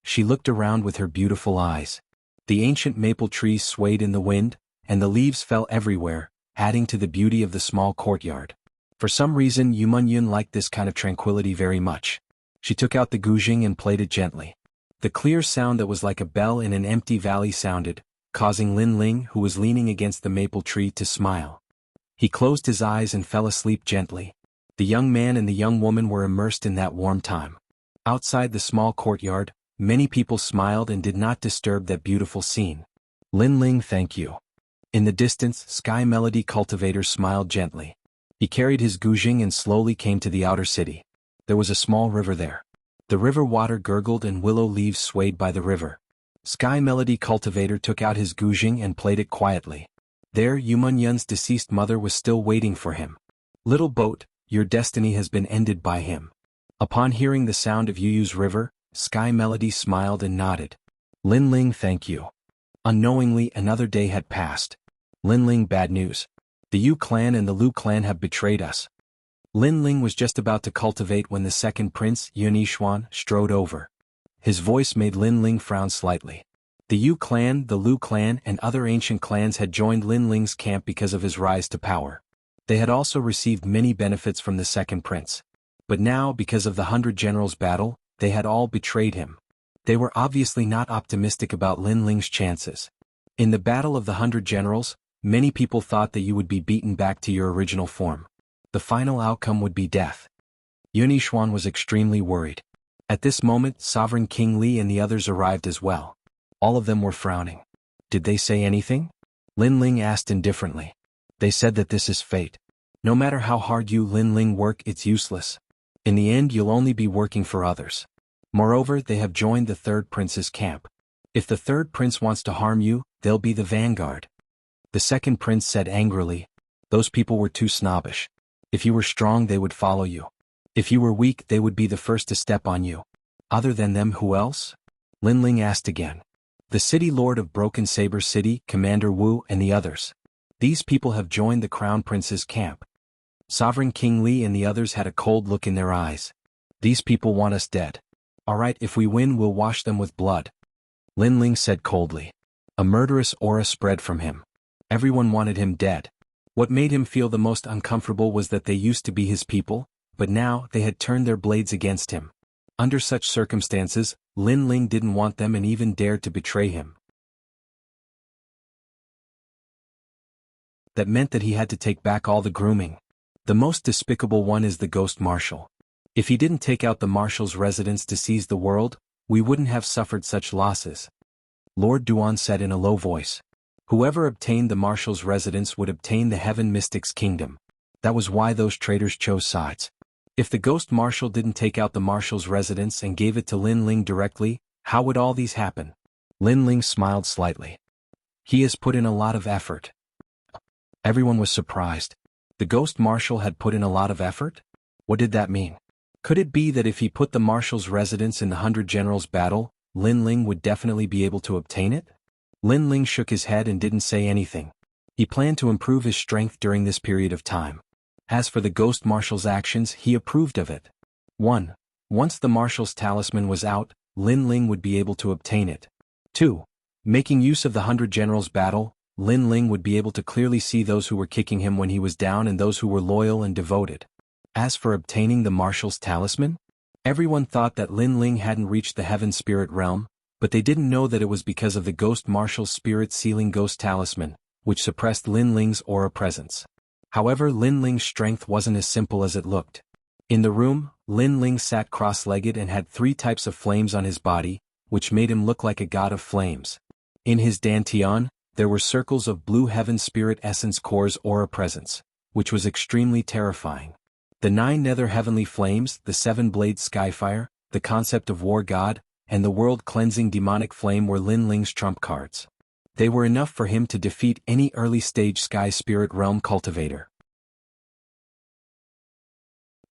She looked around with her beautiful eyes. The ancient maple trees swayed in the wind, and the leaves fell everywhere, adding to the beauty of the small courtyard. For some reason, Yuman Yun liked this kind of tranquility very much. She took out the guzheng and played it gently. The clear sound that was like a bell in an empty valley sounded, causing Lin Ling, who was leaning against the maple tree, to smile. He closed his eyes and fell asleep gently. The young man and the young woman were immersed in that warm time. Outside the small courtyard, many people smiled and did not disturb that beautiful scene. "Lin Ling, thank you." In the distance, Sky Melody Cultivator smiled gently. He carried his guzheng and slowly came to the outer city. There was a small river there. The river water gurgled and willow leaves swayed by the river. Sky Melody Cultivator took out his guzheng and played it quietly. There, Yuman Yun's deceased mother was still waiting for him. "Little boat, your destiny has been ended by him." Upon hearing the sound of Yuyu's river, Sky Melody smiled and nodded. "Lin Ling, thank you." Unknowingly, another day had passed. "Lin Ling, bad news. The Yu clan and the Lu clan have betrayed us." Lin Ling was just about to cultivate when the second prince, Yunishuan, strode over. His voice made Lin Ling frown slightly. The Yu clan, the Lu clan, and other ancient clans had joined Lin Ling's camp because of his rise to power. They had also received many benefits from the second prince. But now, because of the 100 Generals battle, they had all betrayed him. They were obviously not optimistic about Lin Ling's chances. In the battle of the 100 Generals, many people thought that you would be beaten back to your original form. The final outcome would be death. Yunishuan was extremely worried. At this moment, Sovereign King Li and the others arrived as well. All of them were frowning. "Did they say anything?" Lin Ling asked indifferently. "They said that this is fate. No matter how hard you, Lin Ling, work, it's useless. In the end, you'll only be working for others. Moreover, they have joined the third prince's camp. If the third prince wants to harm you, they'll be the vanguard." The second prince said angrily, "Those people were too snobbish. If you were strong, they would follow you. If you were weak, they would be the first to step on you." "Other than them, who else?" Lin Ling asked again. "The city lord of Broken Saber City, Commander Wu, and the others. These people have joined the crown prince's camp." Sovereign King Li and the others had a cold look in their eyes. "These people want us dead. Alright, if we win, we'll wash them with blood." Lin Ling said coldly. A murderous aura spread from him. Everyone wanted him dead. What made him feel the most uncomfortable was that they used to be his people, but now they had turned their blades against him. Under such circumstances, Lin Ling didn't want them and even dared to betray him. That meant that he had to take back all the grooming. The most despicable one is the Ghost Marshal. If he didn't take out the Marshal's residence to seize the world, we wouldn't have suffered such losses. Lord Duan said in a low voice. Whoever obtained the Marshal's residence would obtain the Heaven Mystic's kingdom. That was why those traitors chose sides. If the Ghost Marshal didn't take out the Marshal's residence and gave it to Lin Ling directly, how would all these happen? Lin Ling smiled slightly. He has put in a lot of effort. Everyone was surprised. The Ghost Marshal had put in a lot of effort? What did that mean? Could it be that if he put the Marshal's residence in the 100 Generals battle, Lin Ling would definitely be able to obtain it? Lin Ling shook his head and didn't say anything. He planned to improve his strength during this period of time. As for the Ghost Marshal's actions, he approved of it. 1. Once the Marshal's talisman was out, Lin Ling would be able to obtain it. 2. Making use of the 100 Generals battle, Lin Ling would be able to clearly see those who were kicking him when he was down and those who were loyal and devoted. As for obtaining the Marshal's talisman, everyone thought that Lin Ling hadn't reached the Heaven Spirit Realm, but they didn't know that it was because of the Ghost Marshal's Spirit Sealing Ghost Talisman, which suppressed Lin Ling's aura presence. However, Lin Ling's strength wasn't as simple as it looked. In the room, Lin Ling sat cross-legged and had 3 types of flames on his body, which made him look like a god of flames. In his dantian, there were circles of blue Heaven Spirit Essence Core's aura presence, which was extremely terrifying. The 9 nether heavenly flames, the 7-blade Skyfire, the concept of War God, and the world-cleansing demonic flame were Lin Ling's trump cards. They were enough for him to defeat any early-stage Sky Spirit Realm cultivator.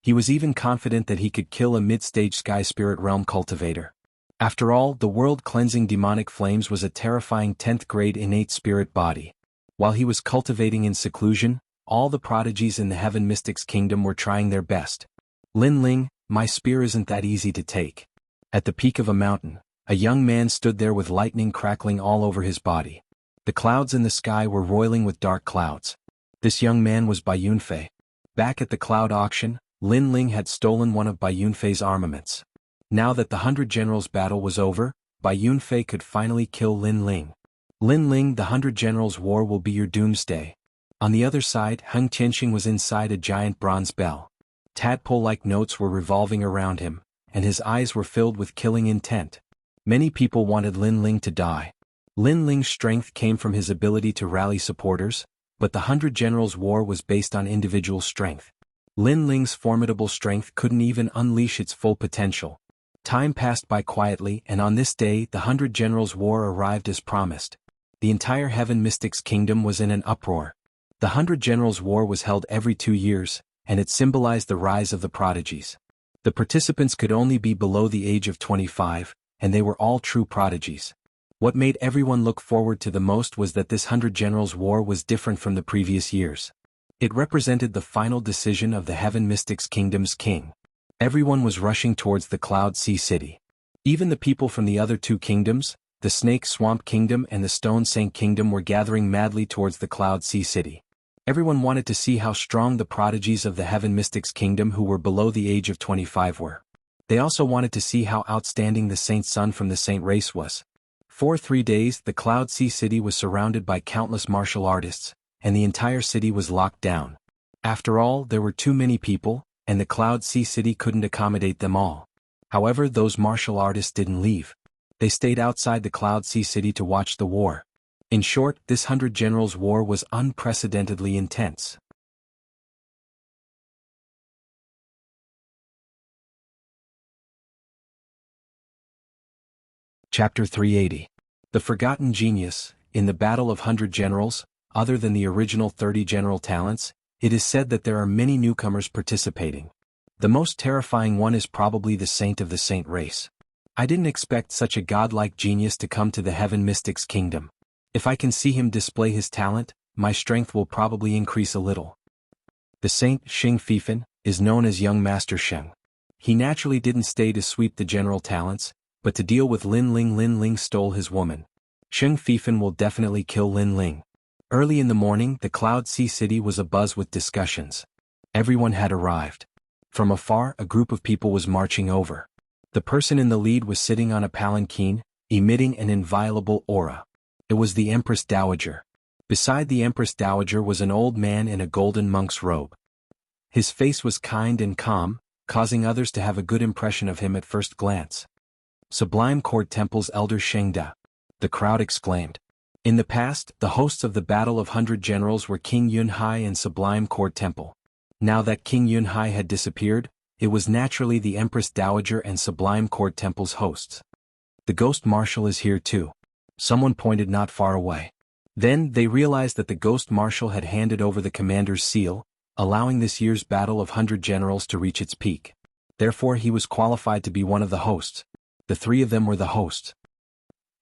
He was even confident that he could kill a mid-stage Sky Spirit Realm cultivator. After all, the world-cleansing demonic flames was a terrifying 10th grade innate spirit body. While he was cultivating in seclusion, all the prodigies in the Heaven Mystics Kingdom were trying their best. Lin Ling, my spear isn't that easy to take. At the peak of a mountain, a young man stood there with lightning crackling all over his body. The clouds in the sky were roiling with dark clouds. This young man was Bai Yunfei. Back at the cloud auction, Lin Ling had stolen one of Bai Yunfei's armaments. Now that the 100 Generals battle was over, Bai Yunfei could finally kill Lin Ling. Lin Ling, the 100 Generals war will be your doomsday. On the other side, Heng Tianxing was inside a giant bronze bell. Tadpole-like notes were revolving around him, and his eyes were filled with killing intent. Many people wanted Lin Ling to die. Lin Ling's strength came from his ability to rally supporters, but the 100 Generals war was based on individual strength. Lin Ling's formidable strength couldn't even unleash its full potential. Time passed by quietly, and on this day the 100 Generals war arrived as promised. The entire Heaven Mystics Kingdom was in an uproar. The 100 Generals war was held every 2 years, and it symbolized the rise of the prodigies. The participants could only be below the age of 25, and they were all true prodigies. What made everyone look forward to the most was that this 100 Generals war was different from the previous years. It represented the final decision of the Heaven Mystics Kingdom's king. Everyone was rushing towards the Cloud Sea City. Even the people from the other 2 kingdoms, the Snake Swamp Kingdom and the Stone Sank Kingdom, were gathering madly towards the Cloud Sea City. Everyone wanted to see how strong the prodigies of the Heaven Mystics Kingdom who were below the age of 25 were. They also wanted to see how outstanding the Saint Son from the Saint race was. For 3 days, the Cloud Sea City was surrounded by countless martial artists, and the entire city was locked down. After all, there were too many people, and the Cloud Sea City couldn't accommodate them all. However, those martial artists didn't leave. They stayed outside the Cloud Sea City to watch the war. In short, this 100 Generals war was unprecedentedly intense. Chapter 380. The Forgotten Genius. In the Battle of 100 Generals, other than the original 30 general talents, it is said that there are many newcomers participating. The most terrifying one is probably the Saint of the Saint race. I didn't expect such a godlike genius to come to the Heaven Mystics Kingdom. If I can see him display his talent, my strength will probably increase a little. The Saint, Xing Fifan, is known as Young Master Sheng. He naturally didn't stay to sweep the general talents, but to deal with Lin Ling. Lin Ling stole his woman. Xing Fifan will definitely kill Lin Ling. Early in the morning, the Cloud Sea City was abuzz with discussions. Everyone had arrived. From afar, a group of people was marching over. The person in the lead was sitting on a palanquin, emitting an inviolable aura. It was the Empress Dowager. Beside the Empress Dowager was an old man in a golden monk's robe. His face was kind and calm, causing others to have a good impression of him at first glance. Sublime Court Temple's elder Shengda. The crowd exclaimed. In the past, the hosts of the Battle of 100 Generals were King Yunhai and Sublime Court Temple. Now that King Yunhai had disappeared, it was naturally the Empress Dowager and Sublime Court Temple's hosts. The Ghost Marshal is here too. Someone pointed not far away. Then they realized that the Ghost Marshal had handed over the commander's seal, allowing this year's Battle of 100 Generals to reach its peak. Therefore he was qualified to be one of the hosts. The three of them were the hosts.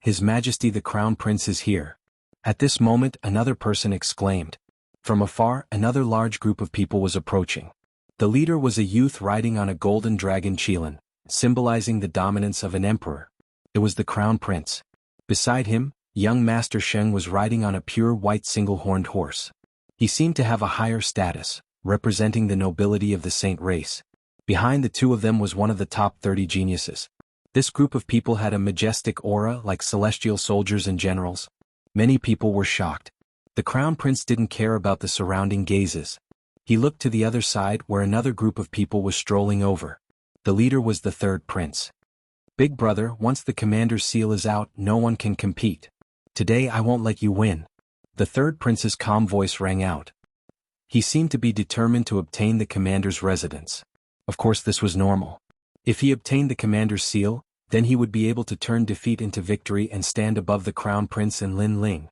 His Majesty the Crown Prince is here. At this moment another person exclaimed. From afar another large group of people was approaching. The leader was a youth riding on a golden dragon Qilin, symbolizing the dominance of an emperor. It was the Crown Prince. Beside him, young Master Sheng was riding on a pure white single-horned horse. He seemed to have a higher status, representing the nobility of the saint race. Behind the two of them was one of the top 30 geniuses. This group of people had a majestic aura like celestial soldiers and generals. Many people were shocked. The Crown Prince didn't care about the surrounding gazes. He looked to the other side where another group of people was strolling over. The leader was the third prince. Big brother, once the commander's seal is out, no one can compete. Today I won't let you win. The third prince's calm voice rang out. He seemed to be determined to obtain the commander's residence. Of course this was normal. If he obtained the commander's seal, then he would be able to turn defeat into victory and stand above the Crown Prince and Lin Ling.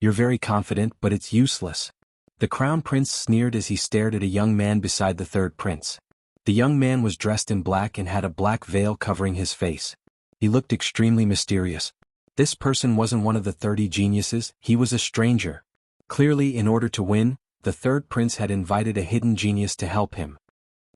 You're very confident, but it's useless. The Crown Prince sneered as he stared at a young man beside the third prince. The young man was dressed in black and had a black veil covering his face. He looked extremely mysterious. This person wasn't one of the 30 geniuses, he was a stranger. Clearly, in order to win, the third prince had invited a hidden genius to help him.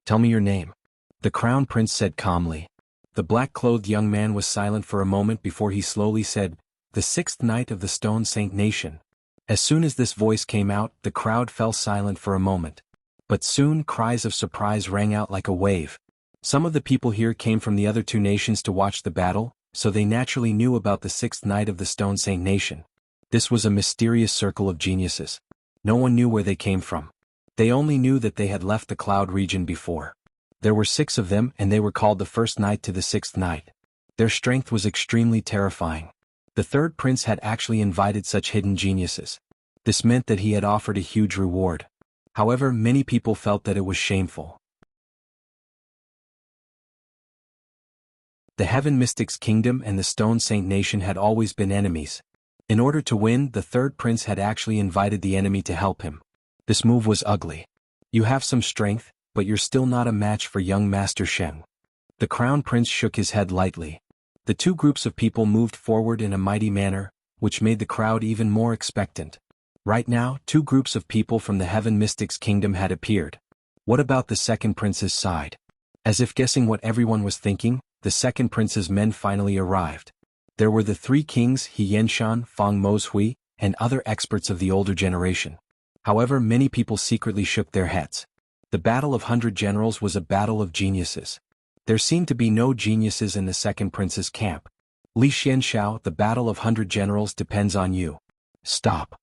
Tell me your name. The Crown Prince said calmly. The black-clothed young man was silent for a moment before he slowly said, the sixth knight of the Stone Saint Nation. As soon as this voice came out, the crowd fell silent for a moment. But soon cries of surprise rang out like a wave. Some of the people here came from the other two nations to watch the battle, so they naturally knew about the sixth knight of the Stone Saint Nation. This was a mysterious circle of geniuses. No one knew where they came from. They only knew that they had left the cloud region before. There were 6 of them and they were called the first knight to the sixth knight. Their strength was extremely terrifying. The third prince had actually invited such hidden geniuses. This meant that he had offered a huge reward. However, many people felt that it was shameful. The Heaven Mystics Kingdom and the Stone Saint Nation had always been enemies. In order to win, the third prince had actually invited the enemy to help him. This move was ugly. You have some strength, but you're still not a match for young Master Sheng. The Crown Prince shook his head lightly. The two groups of people moved forward in a mighty manner, which made the crowd even more expectant. Right now, 2 groups of people from the Heaven Mystics Kingdom had appeared. What about the second prince's side? As if guessing what everyone was thinking, the second prince's men finally arrived. There were the 3 kings He Yenshan, Fang Mozhui, and other experts of the older generation. However, many people secretly shook their heads. The Battle of 100 Generals was a battle of geniuses. There seemed to be no geniuses in the second prince's camp. Li Xianxiao, the Battle of 100 Generals depends on you. Stop.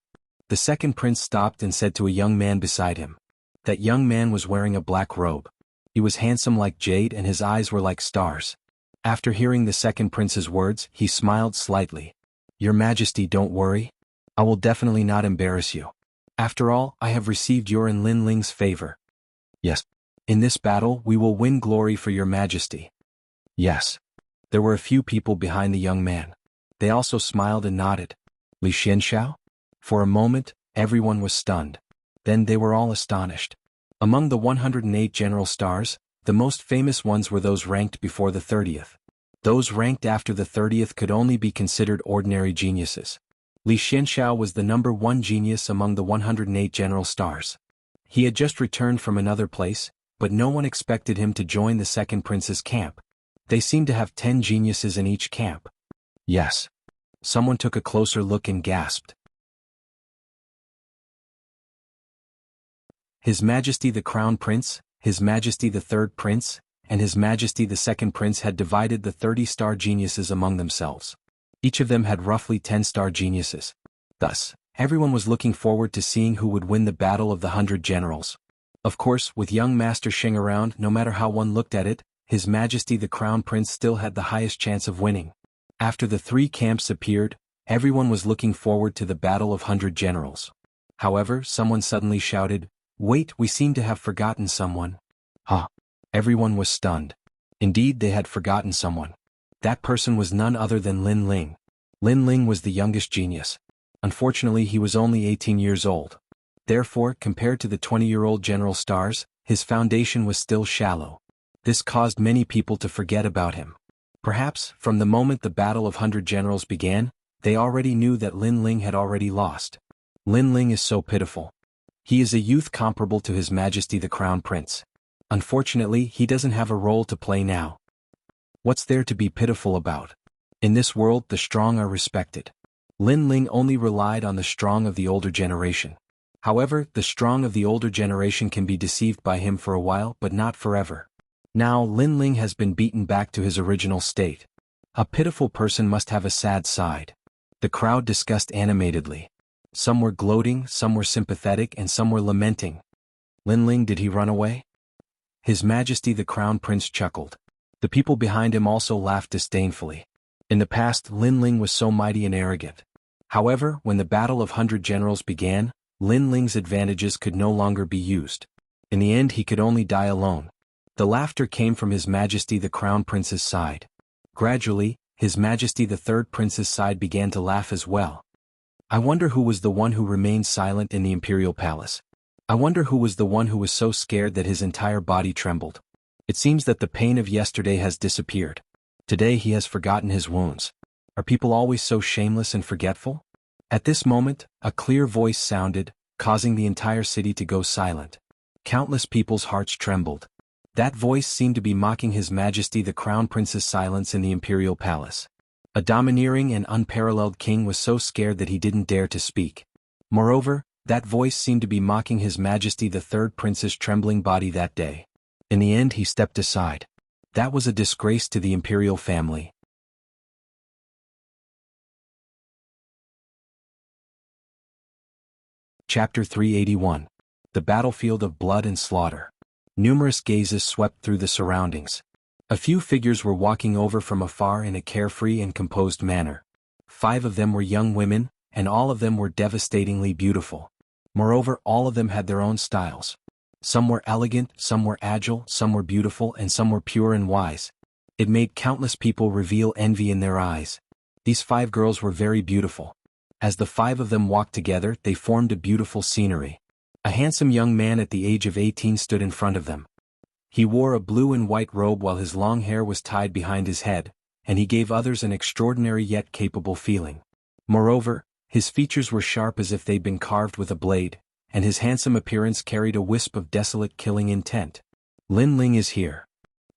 The second prince stopped and said to a young man beside him. That young man was wearing a black robe. He was handsome like jade and his eyes were like stars. After hearing the second prince's words, he smiled slightly. Your Majesty, don't worry. I will definitely not embarrass you. After all, I have received your and Lin Ling's favor. Yes. In this battle, we will win glory for your Majesty. Yes. There were a few people behind the young man. They also smiled and nodded. Li Xianxiao? For a moment, everyone was stunned. Then they were all astonished. Among the 108 general stars, the most famous ones were those ranked before the 30th. Those ranked after the 30th could only be considered ordinary geniuses. Li Xianxiao was the number 1 genius among the 108 general stars. He had just returned from another place, but no one expected him to join the second prince's camp. They seemed to have 10 geniuses in each camp. Yes. Someone took a closer look and gasped. His Majesty the Crown Prince, His Majesty the Third Prince, and His Majesty the Second Prince had divided the 30-star geniuses among themselves. Each of them had roughly 10-star geniuses. Thus, everyone was looking forward to seeing who would win the battle of the 100 generals. Of course, with young Master Sheng around, no matter how one looked at it, His Majesty the Crown Prince still had the highest chance of winning. After the 3 camps appeared, everyone was looking forward to the battle of 100 generals. However, someone suddenly shouted, "Wait, we seem to have forgotten someone." Huh. Everyone was stunned. Indeed, they had forgotten someone. That person was none other than Lin Ling. Lin Ling was the youngest genius. Unfortunately, he was only 18 years old. Therefore, compared to the 20-year-old general stars, his foundation was still shallow. This caused many people to forget about him. Perhaps, from the moment the Battle of 100 Generals began, they already knew that Lin Ling had already lost. Lin Ling is so pitiful. He is a youth comparable to His Majesty the Crown Prince. Unfortunately, he doesn't have a role to play now. What's there to be pitiful about? In this world, the strong are respected. Lin Ling only relied on the strong of the older generation. However, the strong of the older generation can be deceived by him for a while but not forever. Now Lin Ling has been beaten back to his original state. A pitiful person must have a sad side. The crowd discussed animatedly. Some were gloating, some were sympathetic, and some were lamenting. Lin Ling, did he run away? His Majesty the Crown Prince chuckled. The people behind him also laughed disdainfully. In the past, Lin Ling was so mighty and arrogant. However, when the Battle of 100 Generals began, Lin Ling's advantages could no longer be used. In the end, he could only die alone. The laughter came from His Majesty the Crown Prince's side. Gradually, His Majesty the Third Prince's side began to laugh as well. I wonder who was the one who remained silent in the imperial palace. I wonder who was the one who was so scared that his entire body trembled. It seems that the pain of yesterday has disappeared. Today he has forgotten his wounds. Are people always so shameless and forgetful? At this moment, a clear voice sounded, causing the entire city to go silent. Countless people's hearts trembled. That voice seemed to be mocking His Majesty the Crown Prince's silence in the imperial palace. A domineering and unparalleled king was so scared that he didn't dare to speak. Moreover, that voice seemed to be mocking His Majesty the Third Prince's trembling body that day. In the end he stepped aside. That was a disgrace to the imperial family. Chapter 381. The Battlefield of Blood and Slaughter. Numerous gazes swept through the surroundings. A few figures were walking over from afar in a carefree and composed manner. 5 of them were young women, and all of them were devastatingly beautiful. Moreover, all of them had their own styles. Some were elegant, some were agile, some were beautiful, and some were pure and wise. It made countless people reveal envy in their eyes. These 5 girls were very beautiful. As the 5 of them walked together, they formed a beautiful scenery. A handsome young man at the age of 18 stood in front of them. He wore a blue and white robe while his long hair was tied behind his head, and he gave others an extraordinary yet capable feeling. Moreover, his features were sharp as if they'd been carved with a blade, and his handsome appearance carried a wisp of desolate killing intent. Lin Ling is here.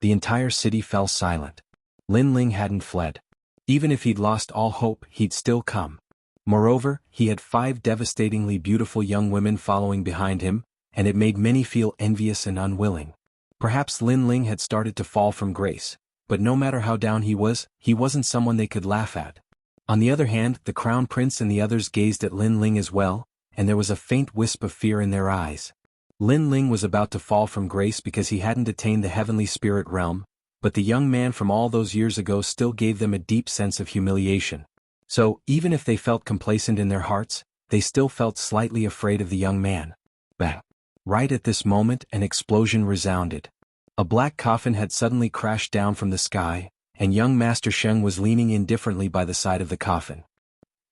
The entire city fell silent. Lin Ling hadn't fled. Even if he'd lost all hope, he'd still come. Moreover, he had 5 devastatingly beautiful young women following behind him, and it made many feel envious and unwilling. Perhaps Lin Ling had started to fall from grace, but no matter how down he wasn't someone they could laugh at. On the other hand, the Crown Prince and the others gazed at Lin Ling as well, and there was a faint wisp of fear in their eyes. Lin Ling was about to fall from grace because he hadn't attained the heavenly spirit realm, but the young man from all those years ago still gave them a deep sense of humiliation. So, even if they felt complacent in their hearts, they still felt slightly afraid of the young man. Bang! Right at this moment, an explosion resounded. A black coffin had suddenly crashed down from the sky, and young Master Sheng was leaning indifferently by the side of the coffin.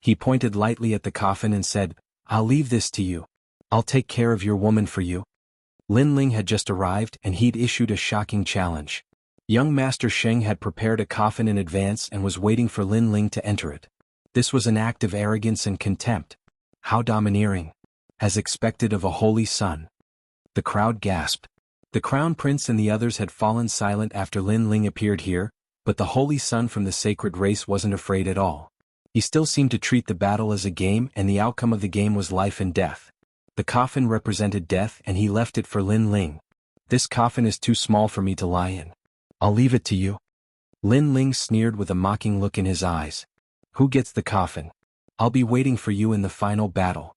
He pointed lightly at the coffin and said, "I'll leave this to you. I'll take care of your woman for you." Lin Ling had just arrived and he'd issued a shocking challenge. Young Master Sheng had prepared a coffin in advance and was waiting for Lin Ling to enter it. This was an act of arrogance and contempt. How domineering. As expected of a holy son. The crowd gasped. The Crown Prince and the others had fallen silent after Lin Ling appeared here, but the holy son from the sacred race wasn't afraid at all. He still seemed to treat the battle as a game, and the outcome of the game was life and death. The coffin represented death and he left it for Lin Ling. "This coffin is too small for me to lie in. I'll leave it to you." Lin Ling sneered with a mocking look in his eyes. "Who gets the coffin? I'll be waiting for you in the final battle."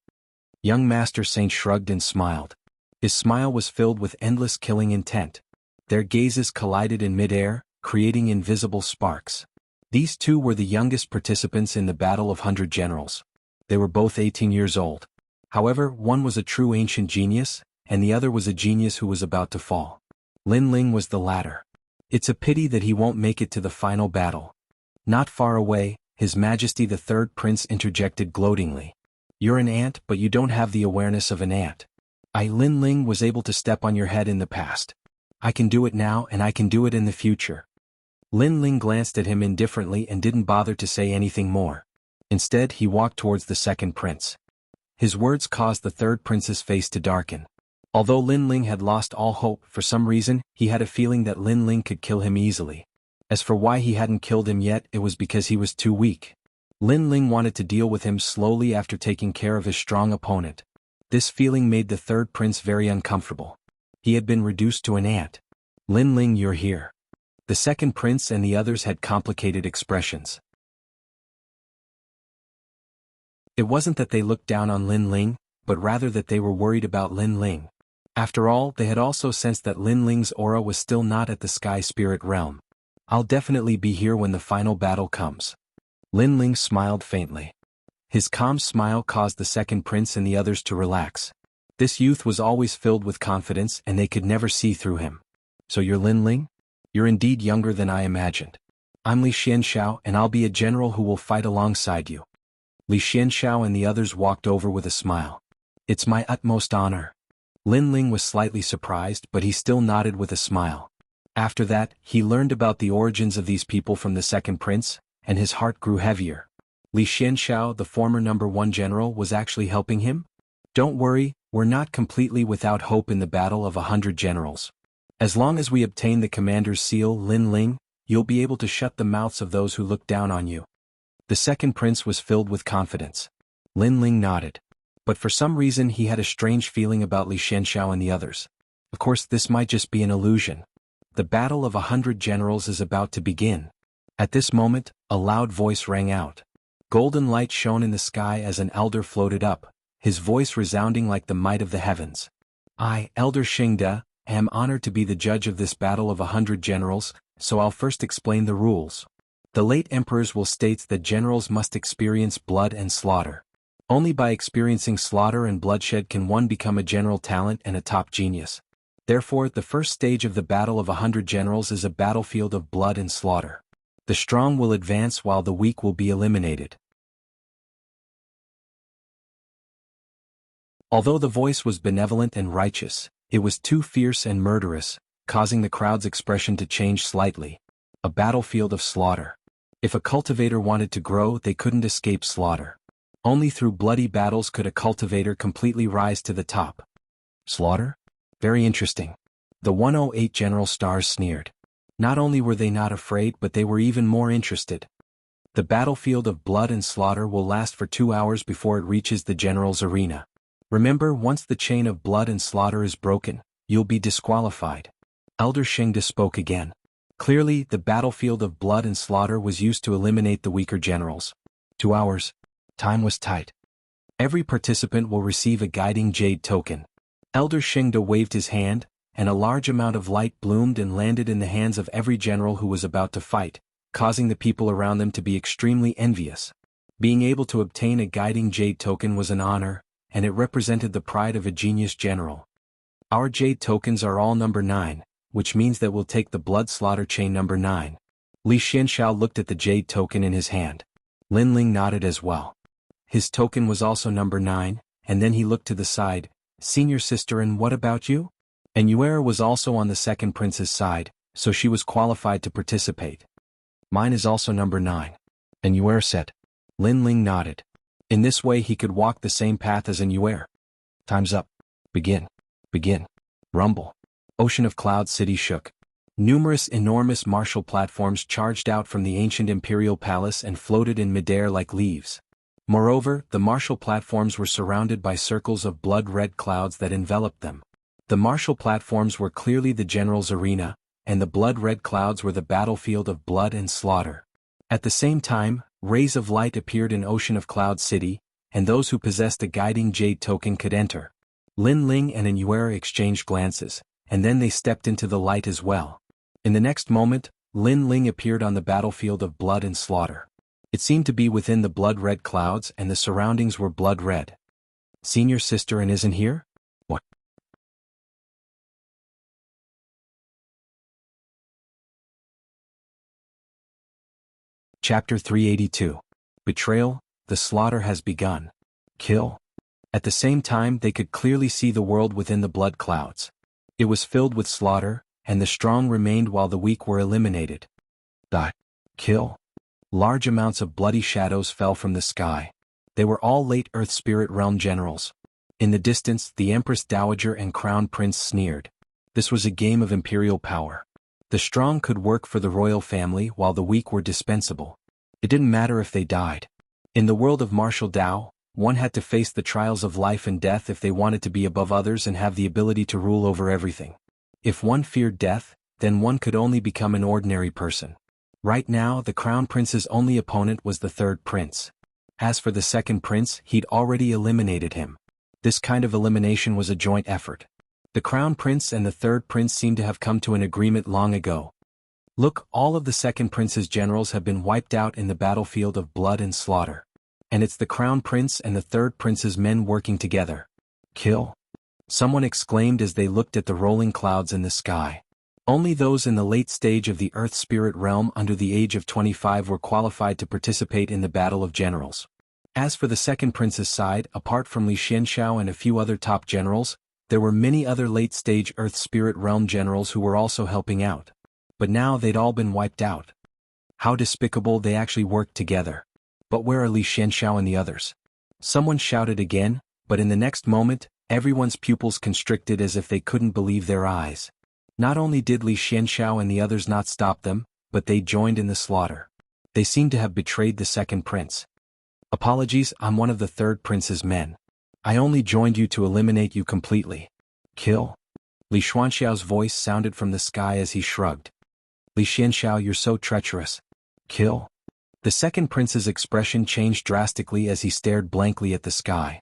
Young Master Saint shrugged and smiled. His smile was filled with endless killing intent. Their gazes collided in midair, creating invisible sparks. These 2 were the youngest participants in the Battle of 100 Generals. They were both 18 years old. However, one was a true ancient genius, and the other was a genius who was about to fall. Lin Ling was the latter. It's a pity that he won't make it to the final battle. Not far away, His Majesty the Third Prince interjected gloatingly. "You're an ant, but you don't have the awareness of an ant. Lin Ling was able to step on your head in the past. I can do it now and I can do it in the future." Lin Ling glanced at him indifferently and didn't bother to say anything more. Instead, he walked towards the second prince. His words caused the third prince's face to darken. Although Lin Ling had lost all hope, for some reason, he had a feeling that Lin Ling could kill him easily. As for why he hadn't killed him yet, it was because he was too weak. Lin Ling wanted to deal with him slowly after taking care of his strong opponent. This feeling made the third prince very uncomfortable. He had been reduced to an ant. Lin Ling, you're here. The second prince and the others had complicated expressions. It wasn't that they looked down on Lin Ling, but rather that they were worried about Lin Ling. After all, they had also sensed that Lin Ling's aura was still not at the sky spirit realm. I'll definitely be here when the final battle comes. Lin Ling smiled faintly. His calm smile caused the second prince and the others to relax. This youth was always filled with confidence and they could never see through him. So you're Lin Ling? You're indeed younger than I imagined. I'm Li Xianxiao and I'll be a general who will fight alongside you. Li Xianxiao and the others walked over with a smile. It's my utmost honor. Lin Ling was slightly surprised, but he still nodded with a smile. After that, he learned about the origins of these people from the second prince, and his heart grew heavier. Li Xianxiao, the former #1 general, was actually helping him? Don't worry, we're not completely without hope in the battle of 100 generals. As long as we obtain the commander's seal, Lin Ling, you'll be able to shut the mouths of those who look down on you. The second prince was filled with confidence. Lin Ling nodded. But for some reason he had a strange feeling about Li Xianxiao and the others. Of course, this might just be an illusion. The battle of 100 generals is about to begin. At this moment, a loud voice rang out. Golden light shone in the sky as an elder floated up, his voice resounding like the might of the heavens. I, Elder Xingde, am honored to be the judge of this battle of 100 generals, so I'll first explain the rules. The late emperor's will states that generals must experience blood and slaughter. Only by experiencing slaughter and bloodshed can one become a general talent and a top genius. Therefore, the first stage of the battle of 100 generals is a battlefield of blood and slaughter. The strong will advance while the weak will be eliminated. Although the voice was benevolent and righteous, it was too fierce and murderous, causing the crowd's expression to change slightly. A battlefield of slaughter. If a cultivator wanted to grow, they couldn't escape slaughter. Only through bloody battles could a cultivator completely rise to the top. Slaughter? Very interesting. The 108 General Stars sneered. Not only were they not afraid, but they were even more interested. The battlefield of blood and slaughter will last for 2 hours before it reaches the general's arena. Remember, once the chain of blood and slaughter is broken, you'll be disqualified. Elder Xingde spoke again. Clearly, the battlefield of blood and slaughter was used to eliminate the weaker generals. 2 hours. Time was tight. Every participant will receive a guiding jade token. Elder Xingde waved his hand, and a large amount of light bloomed and landed in the hands of every general who was about to fight, causing the people around them to be extremely envious. Being able to obtain a guiding jade token was an honor, and it represented the pride of a genius general. Our jade tokens are all number 9, which means that we'll take the blood slaughter chain number 9. Li Xianxiao looked at the jade token in his hand. Lin Ling nodded as well. His token was also number 9, and then he looked to the side. Senior sister, and what about you? And Yuera was also on the second prince's side, so she was qualified to participate. Mine is also number 9. And Yuera said. Lin Ling nodded. In this way he could walk the same path as Yuera. Time's up. Begin. Begin. Rumble. Ocean of Cloud City shook. Numerous enormous martial platforms charged out from the ancient imperial palace and floated in midair like leaves. Moreover, the martial platforms were surrounded by circles of blood-red clouds that enveloped them. The martial platforms were clearly the general's arena, and the blood-red clouds were the battlefield of blood and slaughter. At the same time, rays of light appeared in Ocean of Cloud City, and those who possessed a guiding jade token could enter. Lin Ling and Yuera exchanged glances, and then they stepped into the light as well. In the next moment, Lin Ling appeared on the battlefield of blood and slaughter. It seemed to be within the blood-red clouds and the surroundings were blood-red. Senior sister and isn't here? What? Chapter 382. Betrayal, the slaughter has begun. Kill. At the same time they could clearly see the world within the blood clouds. It was filled with slaughter, and the strong remained while the weak were eliminated. Die. Kill. Large amounts of bloody shadows fell from the sky. They were all late Earth Spirit Realm generals. In the distance, the Empress Dowager and Crown Prince sneered. This was a game of imperial power. The strong could work for the royal family while the weak were dispensable. It didn't matter if they died. In the world of martial Dao, one had to face the trials of life and death if they wanted to be above others and have the ability to rule over everything. If one feared death, then one could only become an ordinary person. Right now, the Crown Prince's only opponent was the third prince. As for the second prince, he'd already eliminated him. This kind of elimination was a joint effort. The Crown Prince and the third prince seemed to have come to an agreement long ago. Look, all of the second prince's generals have been wiped out in the battlefield of blood and slaughter. And it's the Crown Prince and the third prince's men working together. Kill. Someone exclaimed as they looked at the rolling clouds in the sky. Only those in the late stage of the Earth Spirit Realm under the age of 25 were qualified to participate in the Battle of Generals. As for the second prince's side, apart from Li Xianxiao and a few other top generals, there were many other late-stage Earth Spirit Realm generals who were also helping out. But now they'd all been wiped out. How despicable they actually worked together. But where are Li Xianxiao and the others? Someone shouted again, but in the next moment, everyone's pupils constricted as if they couldn't believe their eyes. Not only did Li Xianxiao and the others not stop them, but they joined in the slaughter. They seemed to have betrayed the second prince. Apologies, I'm one of the third prince's men. I only joined you to eliminate you completely. Kill. Li Xuanxiao's voice sounded from the sky as he shrugged. Li Xianxiao, you're so treacherous. Kill. The second prince's expression changed drastically as he stared blankly at the sky.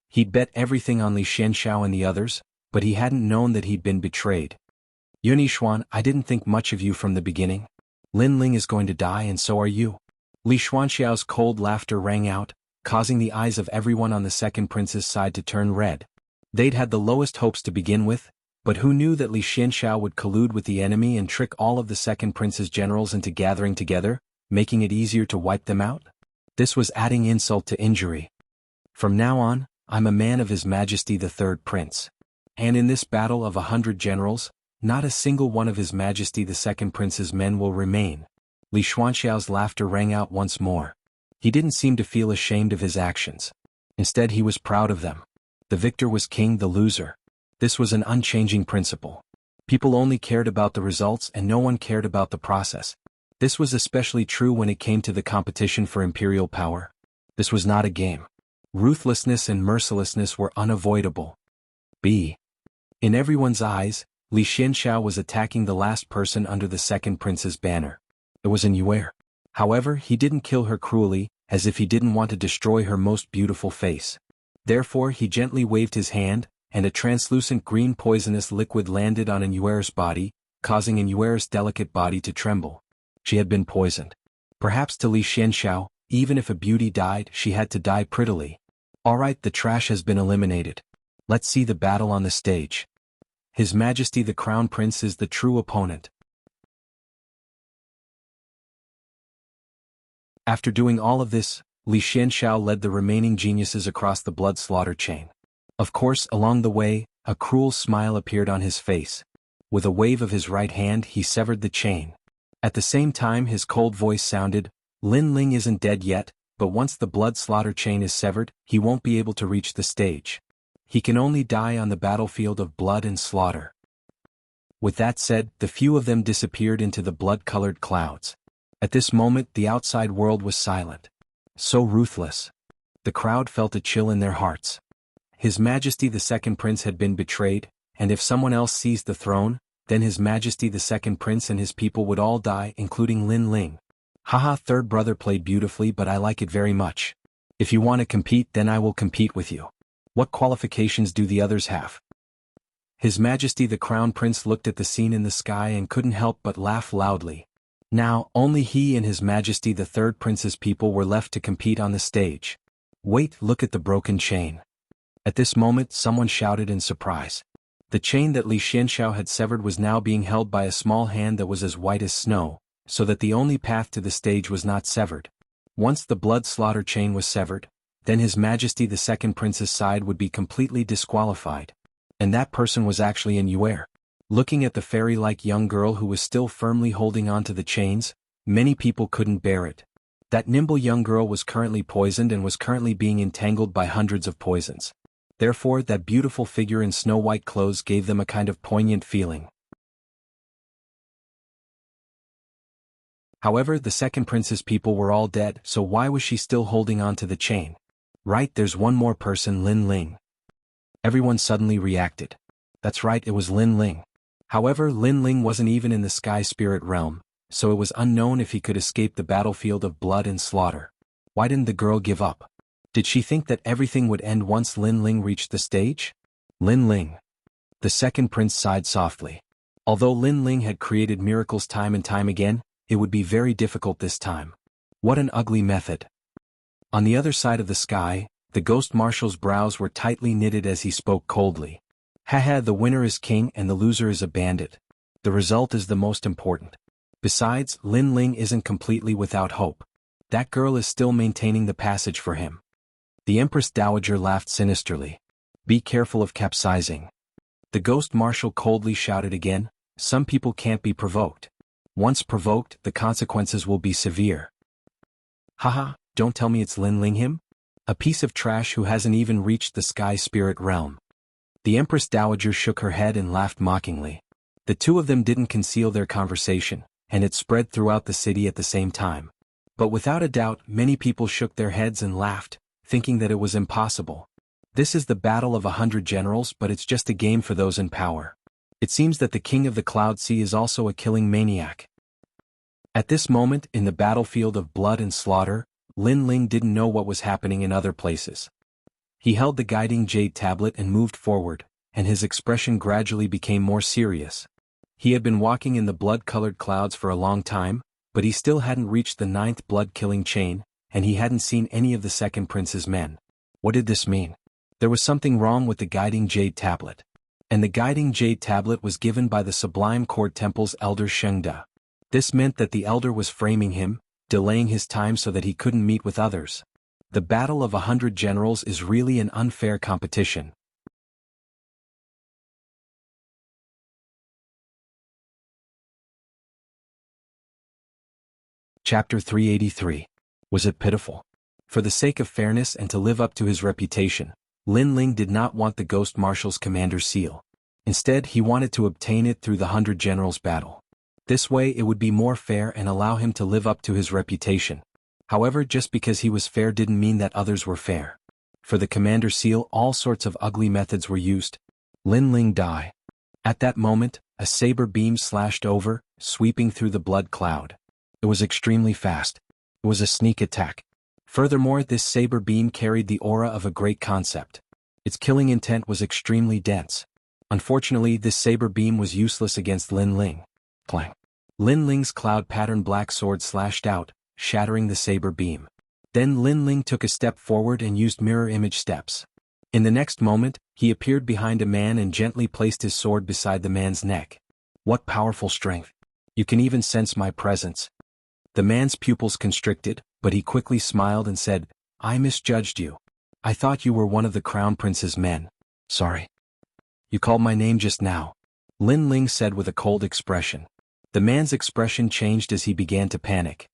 He'd bet everything on Li Xianxiao and the others, but he hadn't known that he'd been betrayed. Yunixuan, I didn't think much of you from the beginning. Lin Ling is going to die and so are you. Li Xuanxiao's cold laughter rang out, causing the eyes of everyone on the second prince's side to turn red. They'd had the lowest hopes to begin with, but who knew that Li Xianxiao would collude with the enemy and trick all of the second prince's generals into gathering together, making it easier to wipe them out? This was adding insult to injury. From now on, I'm a man of His Majesty the Third Prince. And in this battle of 100 generals, not a single one of His Majesty the Second Prince's men will remain. Li Xuanxiao's laughter rang out once more. He didn't seem to feel ashamed of his actions. Instead, he was proud of them. The victor was king, the loser. This was an unchanging principle. People only cared about the results and no one cared about the process. This was especially true when it came to the competition for imperial power. This was not a game. Ruthlessness and mercilessness were unavoidable. In everyone's eyes, Li Xianxiao was attacking the last person under the second prince's banner. It was in Yuer. However, he didn't kill her cruelly, as if he didn't want to destroy her most beautiful face. Therefore, he gently waved his hand, and a translucent green poisonous liquid landed on Yuer's body, causing Yuer's delicate body to tremble. She had been poisoned. Perhaps to Li Xianxiao, even if a beauty died, she had to die prettily. Alright, the trash has been eliminated. Let's see the battle on the stage. His Majesty the Crown Prince is the true opponent. After doing all of this, Li Xianxiao led the remaining geniuses across the blood slaughter chain. Of course, along the way, a cruel smile appeared on his face. With a wave of his right hand, he severed the chain. At the same time, his cold voice sounded, Lin Ling isn't dead yet, but once the blood slaughter chain is severed, he won't be able to reach the stage. He can only die on the battlefield of blood and slaughter. With that said, the few of them disappeared into the blood-colored clouds. At this moment, the outside world was silent. So ruthless. The crowd felt a chill in their hearts. His Majesty the Second Prince had been betrayed, and if someone else seized the throne, then His Majesty the Second Prince and his people would all die, including Lin Ling. Haha, third brother played beautifully, but I like it very much. If you want to compete, then I will compete with you. What qualifications do the others have? His Majesty the Crown Prince looked at the scene in the sky and couldn't help but laugh loudly. Now, only he and His Majesty the Third Prince's people were left to compete on the stage. Wait, look at the broken chain. At this moment, someone shouted in surprise. The chain that Li Xianxiao had severed was now being held by a small hand that was as white as snow, so that the only path to the stage was not severed. Once the blood slaughter chain was severed, then His Majesty the Second Prince's side would be completely disqualified. And that person was actually in Yuer. Looking at the fairy-like young girl who was still firmly holding on to the chains, Many people couldn't bear it. That nimble young girl was currently poisoned and was currently being entangled by hundreds of poisons. Therefore, that beautiful figure in snow-white clothes gave them a kind of poignant feeling. However, the second prince's people were all dead, so why was she still holding on to the chain? Right, there's one more person, Lin Ling. Everyone suddenly reacted. That's right, it was Lin Ling. However, Lin Ling wasn't even in the sky spirit realm, so it was unknown if he could escape the battlefield of blood and slaughter. Why didn't the girl give up? Did she think that everything would end once Lin Ling reached the stage? Lin Ling. The second prince sighed softly. Although Lin Ling had created miracles time and time again, it would be very difficult this time. What an ugly method. On the other side of the sky, the ghost marshal's brows were tightly knitted as he spoke coldly. Haha, the winner is king and the loser is a bandit. The result is the most important. Besides, Lin Ling isn't completely without hope. That girl is still maintaining the passage for him. The Empress Dowager laughed sinisterly. Be careful of capsizing. The ghost marshal coldly shouted again, some people can't be provoked. Once provoked, the consequences will be severe. Haha, don't tell me it's Lin Ling him? A piece of trash who hasn't even reached the sky spirit realm. The Empress Dowager shook her head and laughed mockingly. The two of them didn't conceal their conversation, and it spread throughout the city at the same time. But without a doubt, many people shook their heads and laughed, thinking that it was impossible. This is the battle of 100 generals, but it's just a game for those in power. It seems that the king of the Cloud Sea is also a killing maniac. At this moment, in the battlefield of blood and slaughter, Lin Ling didn't know what was happening in other places. He held the guiding jade tablet and moved forward, and his expression gradually became more serious. He had been walking in the blood-colored clouds for a long time, but he still hadn't reached the 9th blood-killing chain, and he hadn't seen any of the second prince's men. What did this mean? There was something wrong with the guiding jade tablet. And the guiding jade tablet was given by the Sublime Court Temple's elder Shengda. This meant that the elder was framing him, delaying his time so that he couldn't meet with others. The battle of 100 generals is really an unfair competition. Chapter 383. Was it pitiful? For the sake of fairness and to live up to his reputation, Lin Ling did not want the Ghost Marshal's commander's seal. Instead, he wanted to obtain it through the 100 generals battle. This way it would be more fair and allow him to live up to his reputation. However, just because he was fair didn't mean that others were fair. For the commander's seal, all sorts of ugly methods were used. Lin Ling died. At that moment, a saber beam slashed over, sweeping through the blood cloud. It was extremely fast. It was a sneak attack. Furthermore, this saber beam carried the aura of a great concept. Its killing intent was extremely dense. Unfortunately, this saber beam was useless against Lin Ling. Clang. Lin Ling's cloud-patterned black sword slashed out, shattering the saber beam. Then Lin Ling took a step forward and used mirror image steps. In the next moment, he appeared behind a man and gently placed his sword beside the man's neck. What powerful strength! You can even sense my presence. The man's pupils constricted, but he quickly smiled and said, I misjudged you. I thought you were one of the Crown Prince's men. Sorry. You called my name just now. Lin Ling said with a cold expression. The man's expression changed as he began to panic.